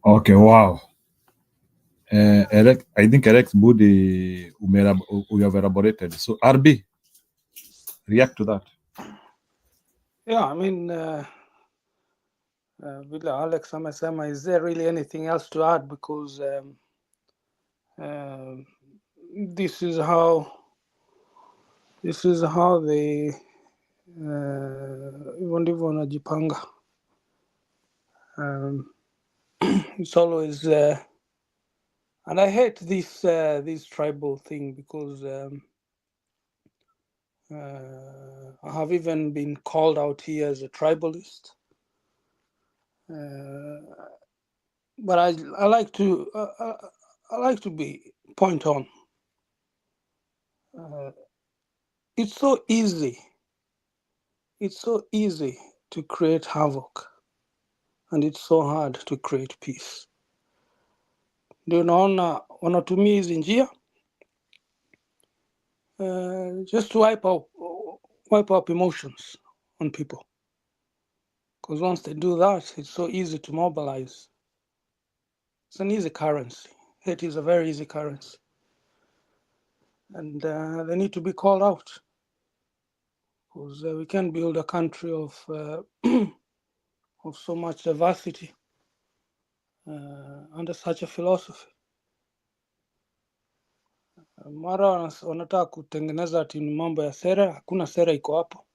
Okay, wow. I think Alex Budi, we have elaborated. So, RB, react to that. Yeah, I mean, vile Alex amesema, is there really anything else to add? Because this is how they hivyo ndivyo wanajipanga. It's always and I hate this tribal thing, because I have even been called out here as a tribalist. But I like to be point on. It's so easy. It's so easy to create havoc, and it's so hard to create peace. Ndio naona wanatumia hizi njia just to wipe up emotions on people. Because once they do that, it's so easy to mobilize. It's an easy currency. Hate is a very easy currency. And they need to be called out. Because we can't build a country of so much diversity under such a philosophy. Mara wanataka kutengeneza ati ni mambo ya sera, hakuna sera iko hapo.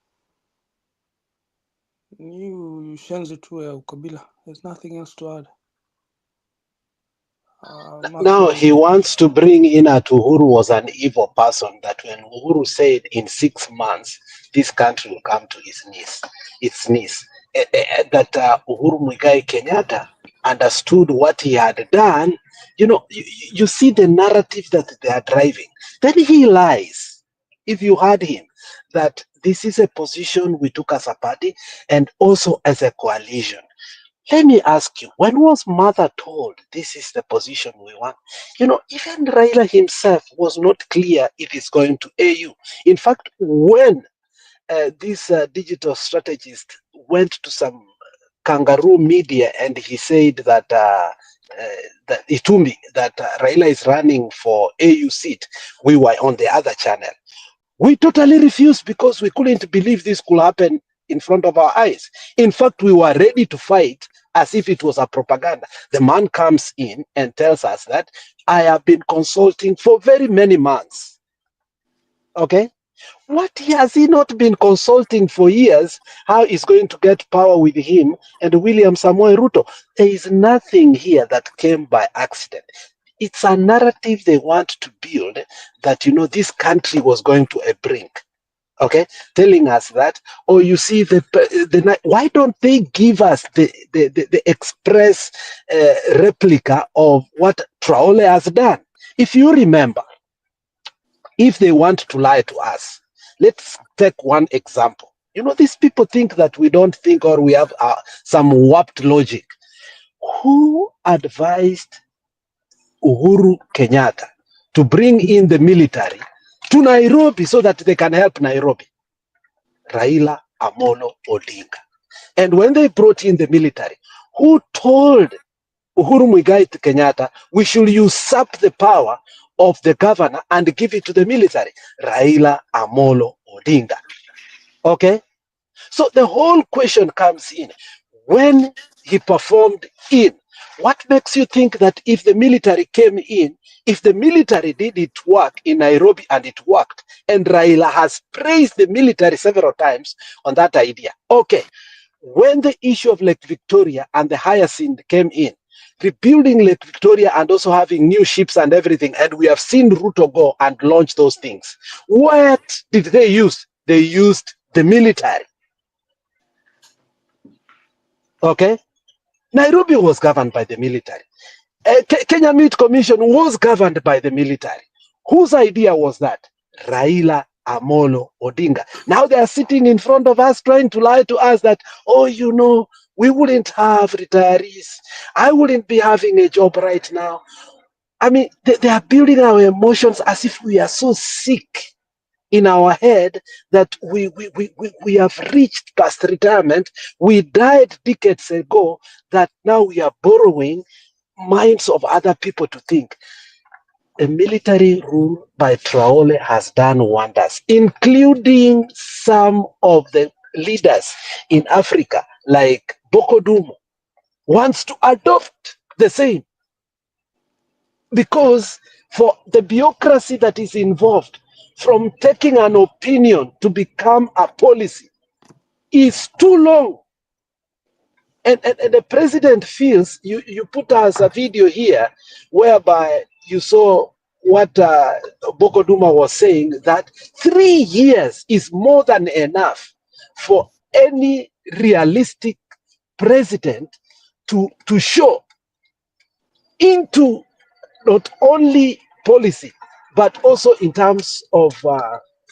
Ni ushenzi tu ya ukabila. There's nothing else to add. Now he wants to bring in that Uhuru was an evil person, that when Uhuru said in 6 months, this country will come to its knees, that Uhuru Muigai Kenyatta understood what he had done. You know, you see the narrative that they are driving. Then he lies, if you heard him, that this is a position we took as a party and also as a coalition. Let me ask you, when was Mother told this is the position we want? You know, even Raila himself was not clear if it's going to AU. In fact, when this digital strategist went to some kangaroo media and he said that that Itumbi, that Raila is running for AU seat, we were on the other channel. We totally refused because we couldn't believe this could happen in front of our eyes. In fact, we were ready to fight as if it was a propaganda. The man comes in and tells us that I have been consulting for very many months. Okay? What has he not been consulting for years? How is going to get power with him and William Samoei Ruto? There is nothing here that came by accident. It's a narrative they want to build that, you know, this country was going to a brink. Okay, telling us that, oh, you see, why don't they give us the express replica of what Traore has done? If you remember, if they want to lie to us, let's take one example. You know, these people think that we don't think, or we have some warped logic. Who advised Uhuru Kenyatta to bring in the military to Nairobi so that they can help Nairobi? Raila Amolo Odinga. And when they brought in the military, who told Uhuru Muigai Kenyatta we should usurp the power of the governor and give it to the military? Raila Amolo Odinga. Okay? So the whole question comes in. When he performed in, what makes you think that if the military came in, if the military did its work in Nairobi and it worked, and Raila has praised the military several times on that idea. Okay, when the issue of Lake Victoria and the Hyacinth came in, rebuilding Lake Victoria and also having new ships and everything, and we have seen Ruto go and launch those things. What did they use? They used the military. Okay? Nairobi was governed by the military. Kenya Meat Commission was governed by the military. Whose idea was that? Raila Amolo Odinga. Now they are sitting in front of us trying to lie to us that, oh, you know, we wouldn't have retirees. I wouldn't be having a job right now. I mean, they are building our emotions as if we are so sick in our head that we have reached past retirement. We died decades ago, that now we are borrowing minds of other people to think. a military rule by Traore has done wonders, including some of the leaders in Africa, like Boko Dumo, wants to adopt the same. Because for the bureaucracy that is involved, from taking an opinion to become a policy, is too long. And the president feels, you put us a video here whereby you saw what Boko Duma was saying, that 3 years is more than enough for any realistic president to show into not only policy, but also in terms of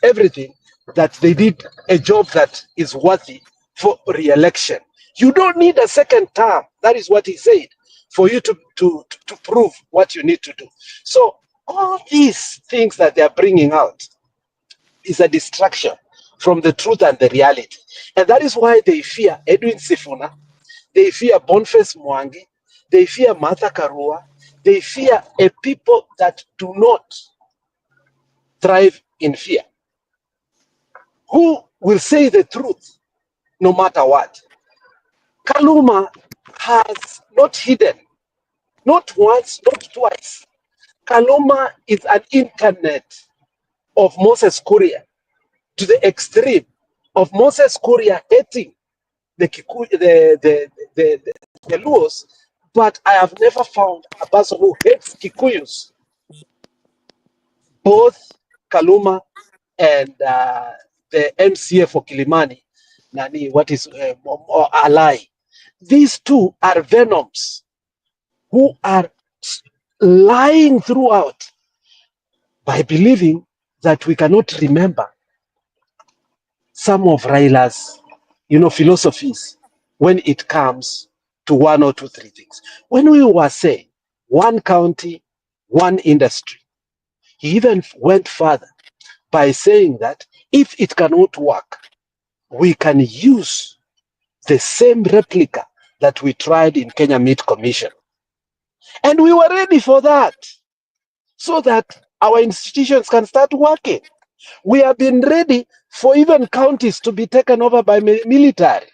everything, that they did a job that is worthy for re-election. You don't need a second term. That is what he said, for you to prove what you need to do. So all these things that they are bringing out is a distraction from the truth and the reality. And that is why they fear Edwin Sifuna, they fear Boniface Mwangi, they fear Martha Karua, they fear a people that do not thrive in fear, who will say the truth no matter what. Kaluma has not hidden, not once, not twice. Kaluma is an internet of Moses Kuria, to the extreme of Moses Kuria hating the Luos, but I have never found a person who hates Kikuyus. Both Kaluma and the MCA for Kilimani, Nani, what is Alai. These two are venoms who are lying throughout by believing that we cannot remember some of Raila's, philosophies when it comes to 1 or 2, 3 things. When we were saying one county, one industry, he even went further by saying that if it cannot work, we can use the same replica that we tried in Kenya Meat Commission. And we were ready for that, so that our institutions can start working. We have been ready for even counties to be taken over by military,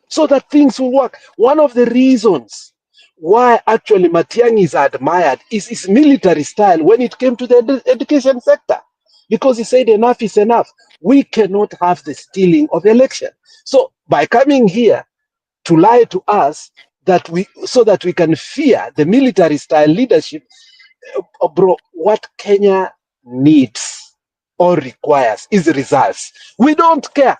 so that things will work. One of the reasons why actually Matiang'i is admired is his military style when it came to the education sector, because he said enough is enough. We cannot have the stealing of election. So by coming here to lie to us so that we can fear the military style leadership, bro, what Kenya needs or requires is results. We don't care.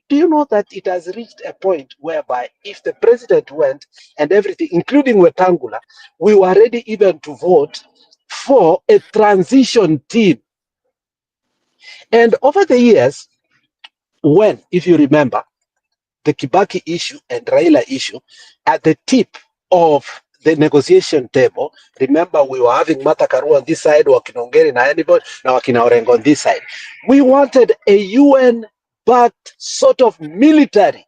Do you know that it has reached a point whereby if the president went and everything, including Wetangula, we were ready even to vote for a transition team. And over the years, when, if you remember, the Kibaki issue and Raila issue, at the tip of the negotiation table, remember we were having Martha Karua on this side, Wakinongeri na anybody, now Wakina Orengo on this side. We wanted a UN-backed sort of military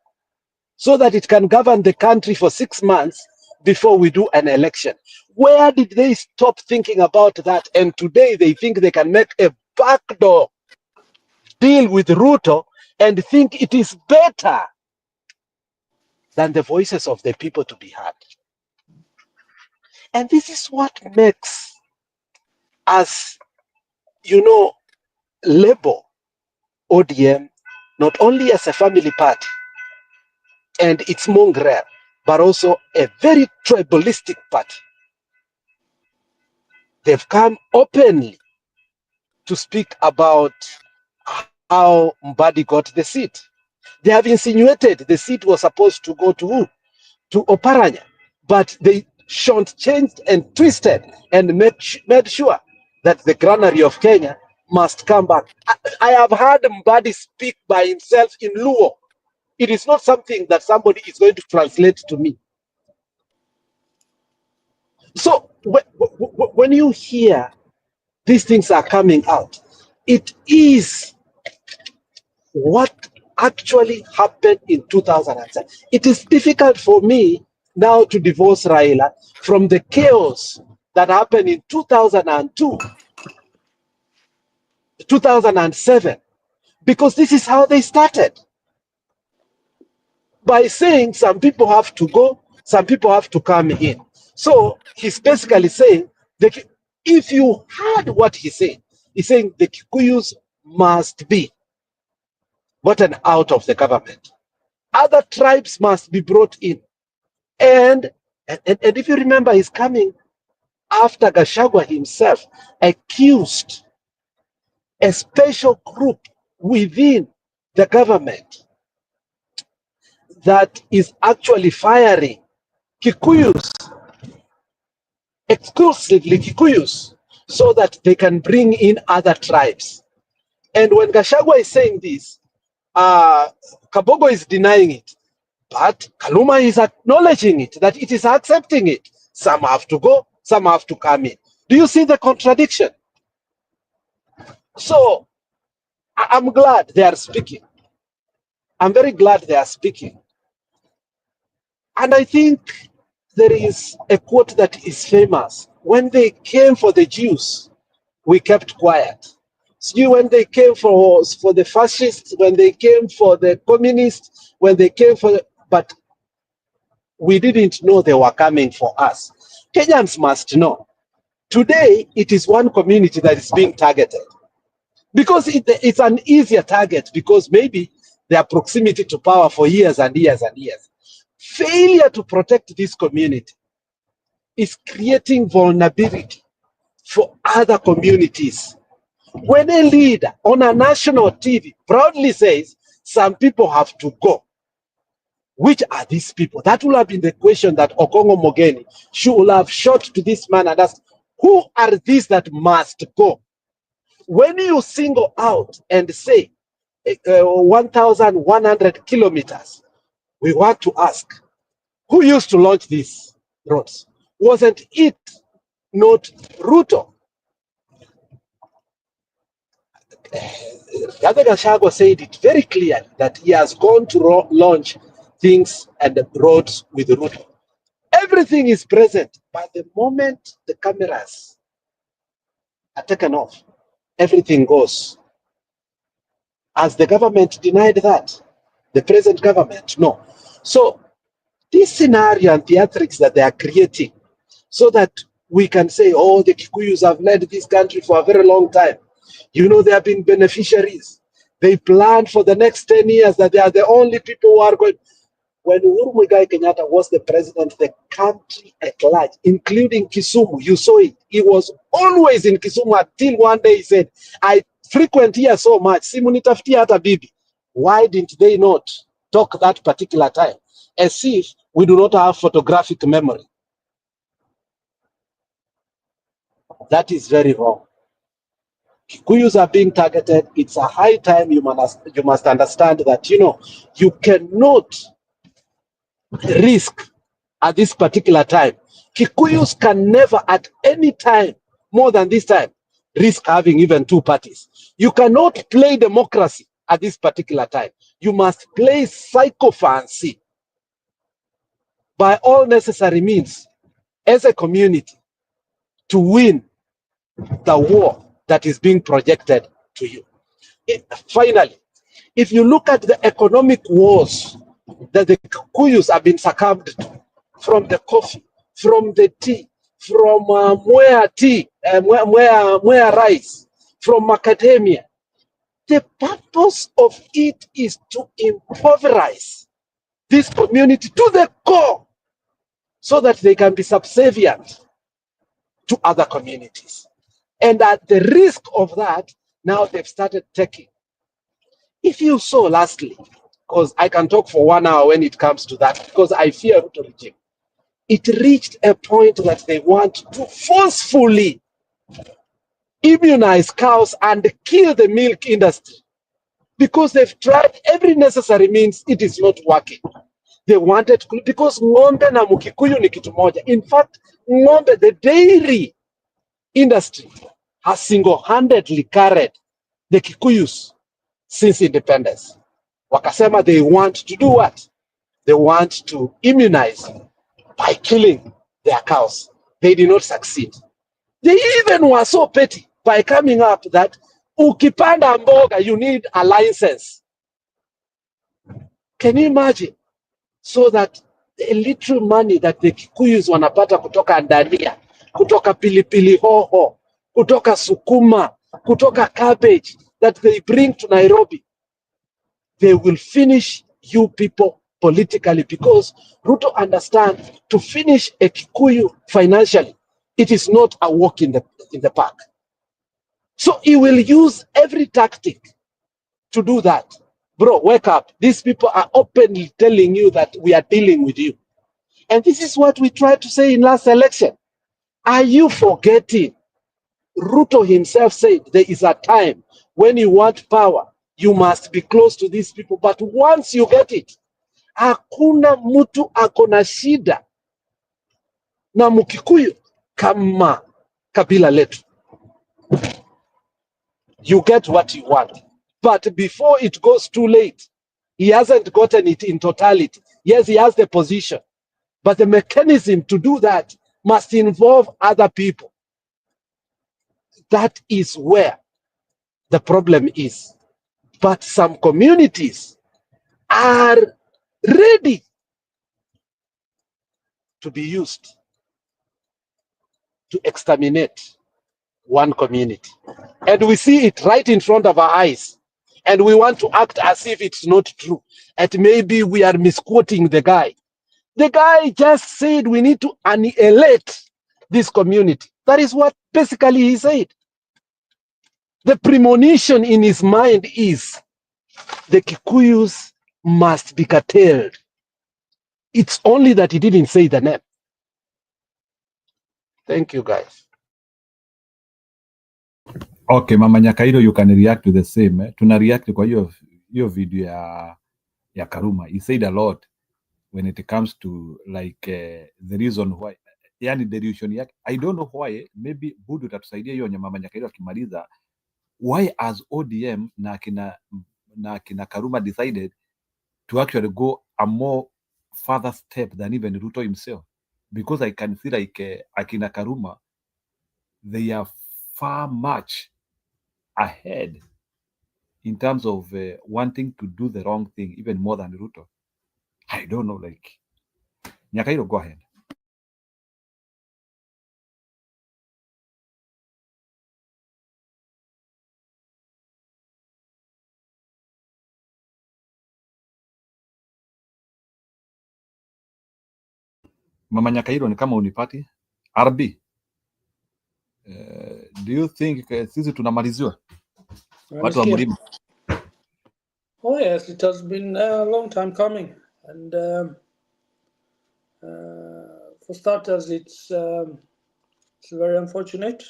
so that it can govern the country for 6 months before we do an election. Where did they stop thinking about that? And today they think they can make a backdoor deal with Ruto and think it is better than the voices of the people to be heard. And this is what makes us, label ODM not only as a family party and its mongrel, but also a very tribalistic party. They've come openly to speak about how Mbadi got the seat. They have insinuated the seat was supposed to go to who? To Oparanya. But they changed and twisted and made sure that the granary of Kenya must come back. I have heard Mbadi speak by himself in Luo. It is not something that somebody is going to translate to me. So when you hear these things are coming out, it is what actually happened in 2007. It is difficult for me now to divorce Raila from the chaos that happened in 2002, 2007, because this is how they started. By saying some people have to go, some people have to come in. So he's basically saying, if you heard what he said, he's saying the Kikuyus must be gotten out of the government. Other tribes must be brought in. And if you remember, he's coming after Gachagua himself accused a special group within the government that is actually firing Kikuyus, exclusively Kikuyus, so that they can bring in other tribes. And when Gachagua is saying this, Kabogo is denying it, but Kaluma is acknowledging it, that it is accepting it. Some have to go, some have to come in. Do you see the contradiction? So I'm glad they are speaking. I'm very glad they are speaking. And I think there is a quote that is famous. When they came for the Jews, we kept quiet. See, when they came for the fascists, when they came for the communists, when they came for but we didn't know they were coming for us. Kenyans must know. Today, it is one community that is being targeted. Because it's an easier target, because maybe their proximity to power for years and years and years. Failure to protect this community is creating vulnerability for other communities. When a leader on a national TV proudly says some people have to go, which are these people? That will have been the question that Okongo Mogeni should have shot to this man and asked, who are these that must go? When you single out and say 1,100 kilometers, we want to ask, who used to launch these roads? Wasn't it not Ruto? Gachagua said it very clearly that he has gone to launch things and the roads with Ruto. Everything is present, but the moment the cameras are taken off, everything goes. Has the government denied that? The present government? No. So this scenario and theatrics that they are creating so that we can say, oh, the Kikuyus have led this country for a very long time. You know, they have been beneficiaries. They planned for the next 10 years that they are the only people who are going. When Uhuru Muigai Kenyatta was the president, the country at large, including Kisumu, you saw it. He was always in Kisumu until one day he said, I frequent here so much. Simunitafutia hata bibi. Why didn't they not talk that particular time? As if we do not have photographic memory. That is very wrong. Kikuyus are being targeted. It's a high time you must understand that, you know, you cannot risk at this particular time. Kikuyus can never at any time, more than this time, risk having even two parties. You cannot play democracy at this particular time. You must play psychophancy by all necessary means as a community to win the war that is being projected to you. Finally, if you look at the economic wars that the Kikuyus have been succumbed to, from the coffee, from the tea, from Mwea tea, Mwea rice, from macadamia, the purpose of it is to impoverize this community to the core so that they can be subservient to other communities. And at the risk of that, now they've started taking. If you saw lastly, because I can talk for 1 hour when it comes to that, because I fear Ruto regime, it reached a point that they want to forcefully immunize cows and kill the milk industry. Because they've tried every necessary means, it is not working. They wanted to, because ng'ombe na Mukikuyu ni kitu moja. In fact, ng'ombe, the dairy industry has single-handedly carried the Kikuyus since independence. Wakasema they want to do what? They want to immunize by killing their cows. They did not succeed. They even were so petty by coming up that ukipanda mboga, you need a license. Can you imagine? So that the little money that the Kikuyus wanapata kutoka ndania, kutoka pilipili hoho, kutoka sukuma, kutoka cabbage, that they bring to Nairobi, they will finish you people politically, because Ruto understands to finish a Kikuyu financially, it is not a walk in the park. So he will use every tactic to do that. Bro, wake up. These people are openly telling you that we are dealing with you. And this is what we tried to say in last election. Are you forgetting? Ruto himself said there is a time when you want power, you must be close to these people. But once you get it, hakuna mtu akona shida na Mkikuyu kama kabila letu. You get what you want. But before it goes too late, he hasn't gotten it in totality. Yes, he has the position, but the mechanism to do that must involve other people. That is where the problem is. But some communities are ready to be used to exterminate one community. And we see it right in front of our eyes. And we want to act as if it's not true. And maybe we are misquoting the guy. The guy just said we need to annihilate this community. That is what basically he said. The premonition in his mind is the Kikuyus must be curtailed. It's only that he didn't say the name. Thank you, guys. Okay, Mama Nyakairo, you can react to the same. Tuna react kwa hiyo video ya Karuma. He said a lot when it comes to like the reason why. Yani delusion yake. I don't know why. Maybe Budu tatusaidia hiyo Mama Nyakairo akimaliza. Why as ODM na akina Karuma decided to actually go a more further step than even Ruto himself? Because I can see like akina Karuma, they are far much ahead in terms of wanting to do the wrong thing even more than Ruto. I don't know, like Nyakairo, go ahead. Mama Nyakairo, ni kama unipati RB. Do you think sisi tunamaliziwa watu wa mlima? Oh yes, it has been a long time coming, and for starters, it's very unfortunate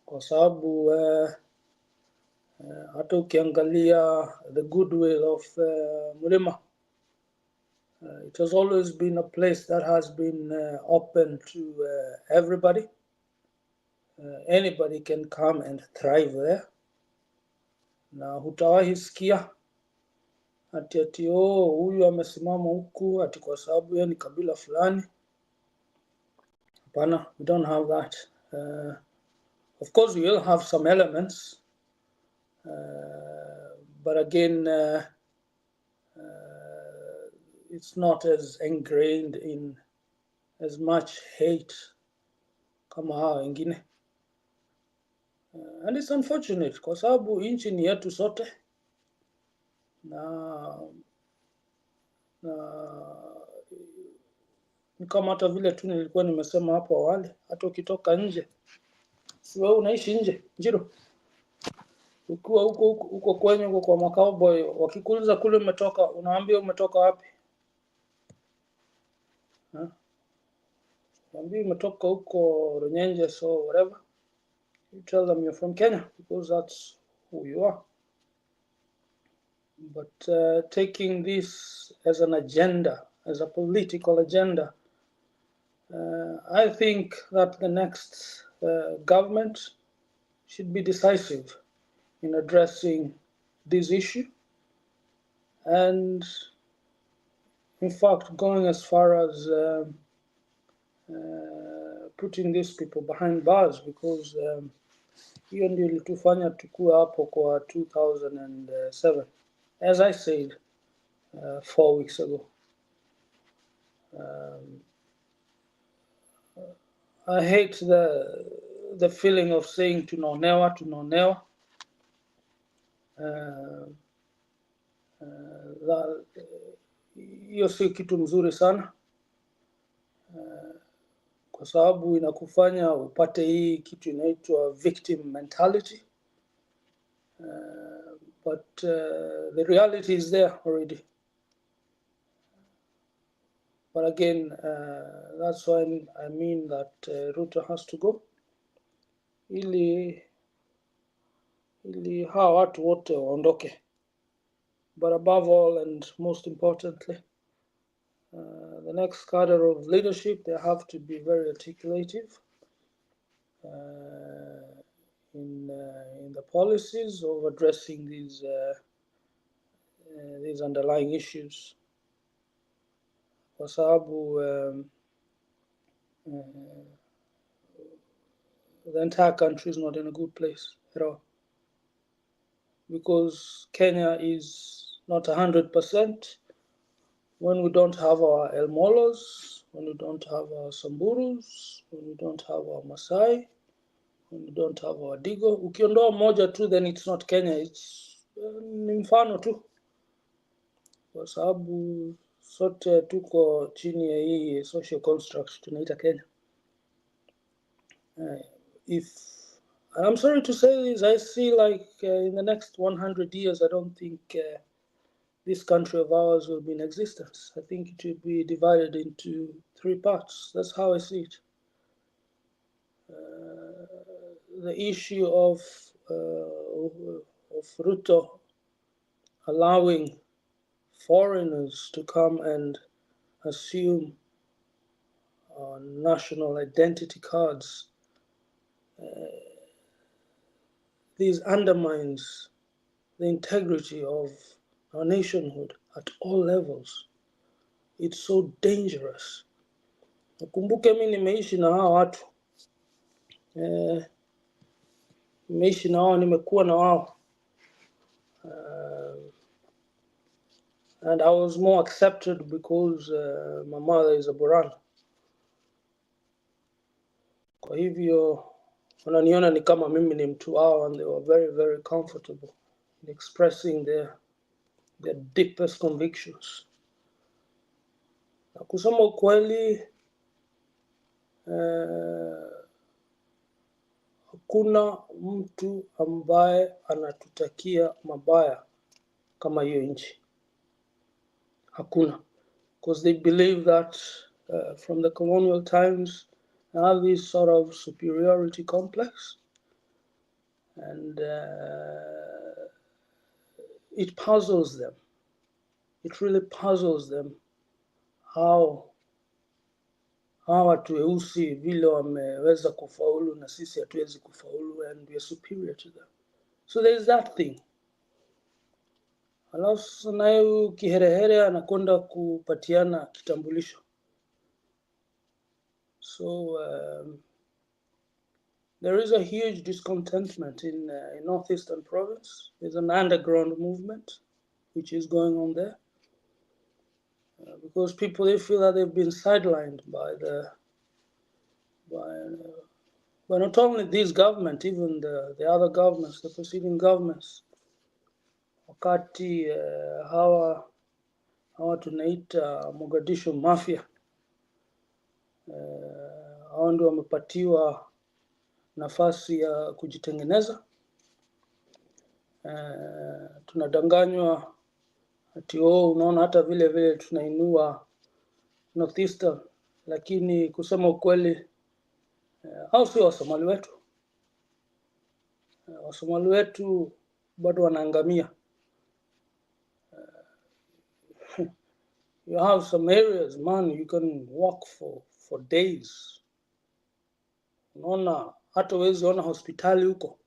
kwa sababu hata ukiangalia the goodwill of mlima, it has always been a place that has been open to everybody. Anybody can come and thrive there. Na hutawahi sikia ati huyu amesimama huku ati kwa sababu yeye ni kabila fulani. Hapana, we don't have that. Of course, we will have some elements, but again, it's not as ingrained in as much hate kama hao wengine. And it's unfortunate kwa sababu nchi ni yetu sote na ni kama hata vile tu nilikuwa nimesema hapo awali, hata ukitoka nje, si wewe unaishi nje Njiro, ukiwa huko kwenye huko kwa makauboy, wakikuuliza kule umetoka, unaambia umetoka wapi? Unaambia umetoka huko Runyenje, so whatever, you tell them you're from Kenya because that's who you are. But taking this as an agenda, as a political agenda, I think that the next government should be decisive in addressing this issue, and in fact going as far as putting these people behind bars, because hiyo ndio ilitufanya tukue hapo kwa 2007, as I said 4 weeks ago. I hate the feeling of saying tunaonewa. Hiyo si kitu mzuri sana, kwa sababu inakufanya upate hii kitu inaitwa victim mentality. But the reality is there already. But again, that's why I mean that Ruto has to go, ili hawa watu wote waondoke. But above all and most importantly, the next cadre of leadership, they have to be very articulative in the policies of addressing these underlying issues. Kwa sababu the entire country is not in a good place at all, because Kenya is not 100% when we don't have our El Molos, when we don't have our Samburus, when we don't have our Masai, when we don't have our Digo. Ukiondoa moja tu, then it's not Kenya, it's ni mfano tu, kwa sababu sote tuko chini ya hii social construct tunaita Kenya. I'm sorry to say this, I see like in the next 100 years, I don't think this country of ours will be in existence. I think it will be divided into 3 parts. That's how I see it. The issue of Ruto allowing foreigners to come and assume national identity cards, this undermines the integrity of our nationhood at all levels. It's so dangerous. Nakumbuke mimi nimeishi na hawa watu, nimeishi na wao, nimekuwa na wao, and I was more accepted because my mother is a Borana. Kwa hivyo wananiona ni kama mimi ni mtu wao, and they were very, very comfortable in expressing their deepest convictions. Na kusema ukweli, hakuna mtu ambaye anatutakia mabaya kama hiyo nchi. Hakuna. Because they believe that from the colonial times, they have this sort of superiority complex. And it puzzles them. It really puzzles them how watu weusi vile wameweza kufaulu na sisi hatuwezi kufaulu, and we are superior to them. So there is that thing. Alafu nayo kiherehere anakwenda kupatiana kitambulisho. So there is a huge discontentment in Northeastern Province. There's an underground movement which is going on there, because people, they feel that they've been sidelined by not only this government, even the other governments, the preceding governments. Wakati hawa tunaita Mogadishu Mafia, hao ndio wamepatiwa nafasi ya kujitengeneza. Tunadanganywa ati unaona hata vile tunainua Northeastern, lakini kusema ukweli hao sio Wasomali wetu. Wasomali wetu bado wanaangamia. You have some areas, man, you can walk for days. Unaona hata huwezi ona hospitali huko.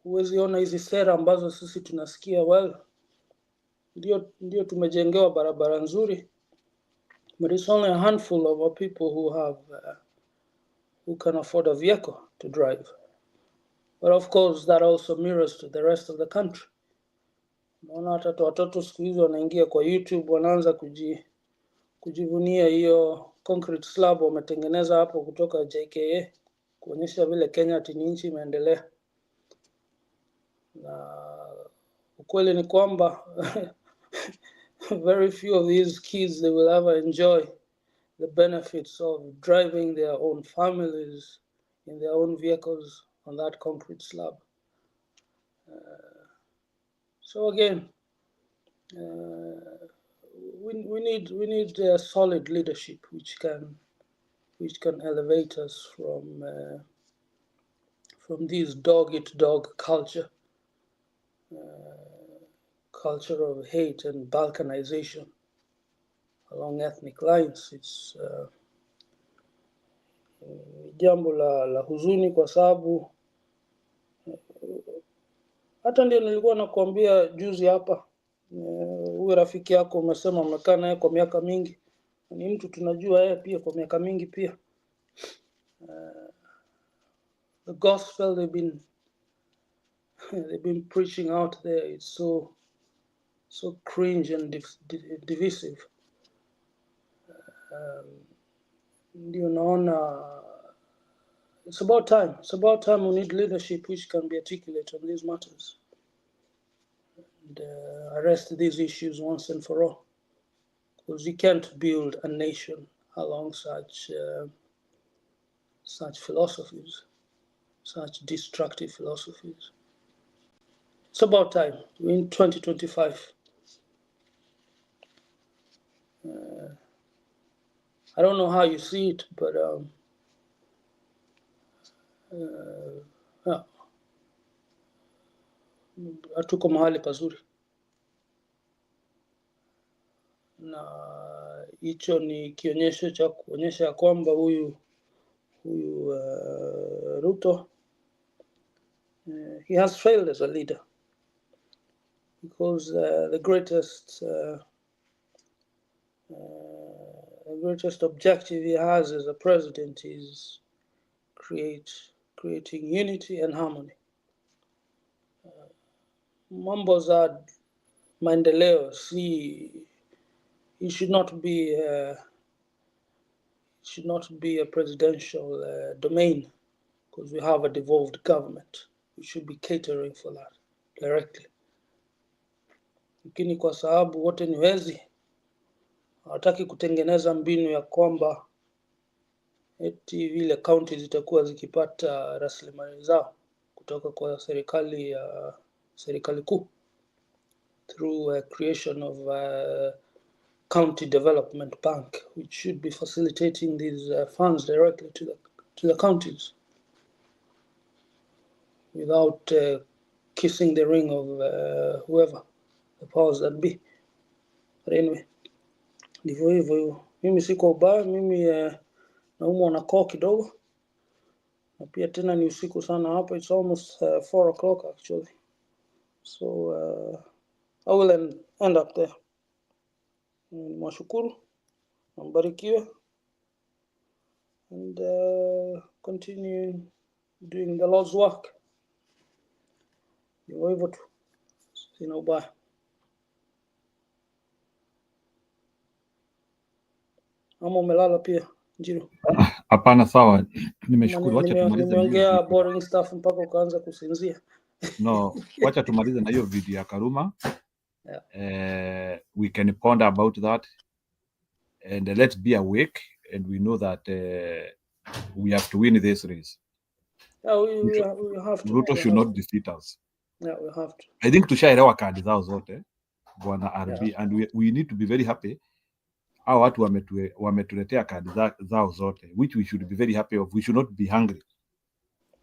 Huwezi ona hizi sera ambazo sisi tunasikia, well, ndio tumejengewa barabara nzuri, But it's only a handful of our people who can afford a vehicle to drive. But of course, that also mirrors to the rest of the country. Naona hata watoto siku hizi wanaingia kwa YouTube wanaanza kujivunia hiyo concrete slab wametengeneza hapo kutoka JKA, kuonyesha vile Kenya ati ni nchi imeendelea. Na ukweli ni kwamba very few of these kids they will ever enjoy the benefits of driving their own families in their own vehicles on that concrete slab. So again, we need a solid leadership which can elevate us from this dog-eat-dog culture of hate and balkanization along ethnic lines. It's jambo la huzuni kwa sababu hata ndio nilikuwa nakuambia juzi hapa, huyu rafiki yako umesema umekaa naye kwa miaka mingi, ni mtu tunajua yeye pia kwa miaka mingi pia. The gospel they've been preaching out there, it's so cringe and divisive. Ndio naona it's about time we need leadership which can be articulate on these matters and arrest these issues once and for all, because you can't build a nation along such philosophies, such destructive philosophies. It's about time. We're in 2025. I don't know how you see it, but hatuko mahali pazuri, na hicho ni kionyesho cha kuonyesha kwamba huyu Ruto he has failed as a leader, because the greatest objective he has as a president is creating unity and harmony. Mambo za maendeleo, he should not be a presidential domain, because we have a devolved government. We should be catering for that directly. Lakini kwa sababu wote ni wezi, hawataki kutengeneza mbinu ya kwamba eti vile county zitakuwa zikipata rasilimali zao kutoka kwa serikali kuu through creation of county development bank, which should be facilitating these funds directly to the counties without kissing the ring of whoever the powers that be. But anyway, ndivyo hivyo. Mimi siko ubaya, mimi naumwa na koo kidogo, na pia tena ni usiku sana hapa. It's almost 4 o'clock actually. So I will end up there. Mwashukuru, mbarikiwe, and continue doing the Lord's work. Ndivyo hivyo tu, sina ubaya. Ama umelala pia, Njiro? Hapana, sawa, nimeshukuru. Wacha tumalize. Nimeongea boring stuff mpaka ukaanza kusinzia. No, wacha tumalize na hiyo video ya Karuma. We can ponder about that, and let's be awake, and we know that we have to win this race. Yeah, we have to. Ruto should not defeat us. Yeah, we have to. I think tushaelewa kadi zao zote, Bwana RB, and we need to be very happy. Hao watu wametuletea kadi zao zote, which we should be very happy of. We should not be hungry.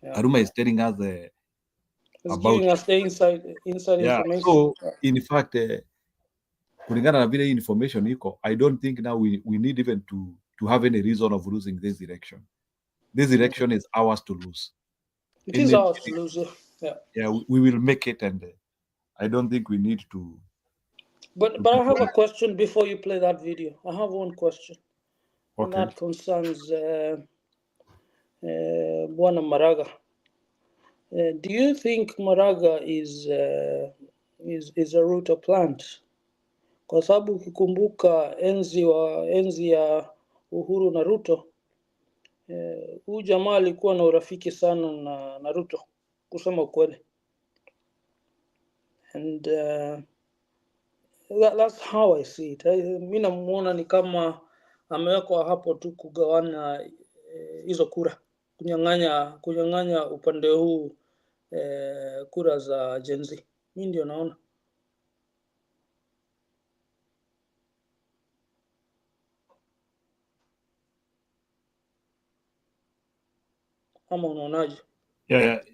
Karuma is telling us about giving us the inside information. So in fact, kulingana na vile information iko, I don't think now we need even to have any reason of losing this election. This election is ours to lose. It is ours to lose. Yeah. Yeah, we will make it, and I don't think we need to But I have a question before you play that video. I have one question. And that concerns Bwana Maraga. Do you think Maraga is a Ruto plant? Kwa sababu ukikumbuka enzi ya Uhuru na Ruto, huyu jamaa alikuwa na urafiki sana na Ruto, kusema ukweli. And that's how I see it. Mimi namuona ni kama amewekwa hapo tu kugawana hizo kura, kunyang'anya upande huu kura za Gen Z. Mimi ndio naona. Ama unaonaje? Yeah.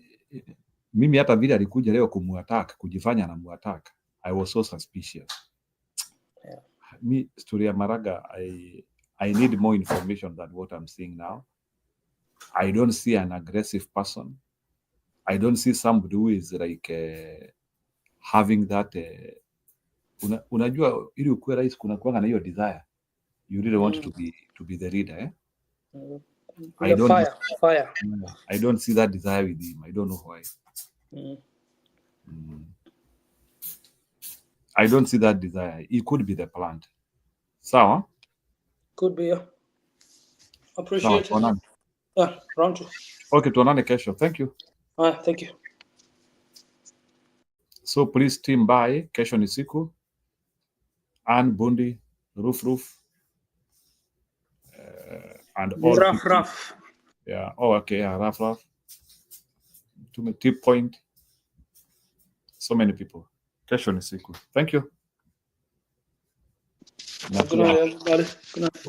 Mimi hata vile alikuja leo kumuattack, kujifanya na muattack, I was so suspicious. Yeah. Me, story ya Maraga, I need more information than what I'm seeing now. I don't see an aggressive person. I don't see somebody who is like having that unajua ili ukuwe rais kuna kuanga na hiyo desire. You really want to be the leader, eh? Fire. I don't see that desire with him. I don't know why. I don't see that desire. It could be the plant. Sawa? Could be, yeah. Appreciate it. Yeah, round 2. Okay, tuonane kesho. Thank you. Thank you. So please team by, kesho ni siku. Ann, Bundi, Roof, and all Rough. Yeah. Oh, okay. Yeah, Rough. To me, Tip Point. So many people. Kesho ni siku. Thank you. Good night, everybody. Good night.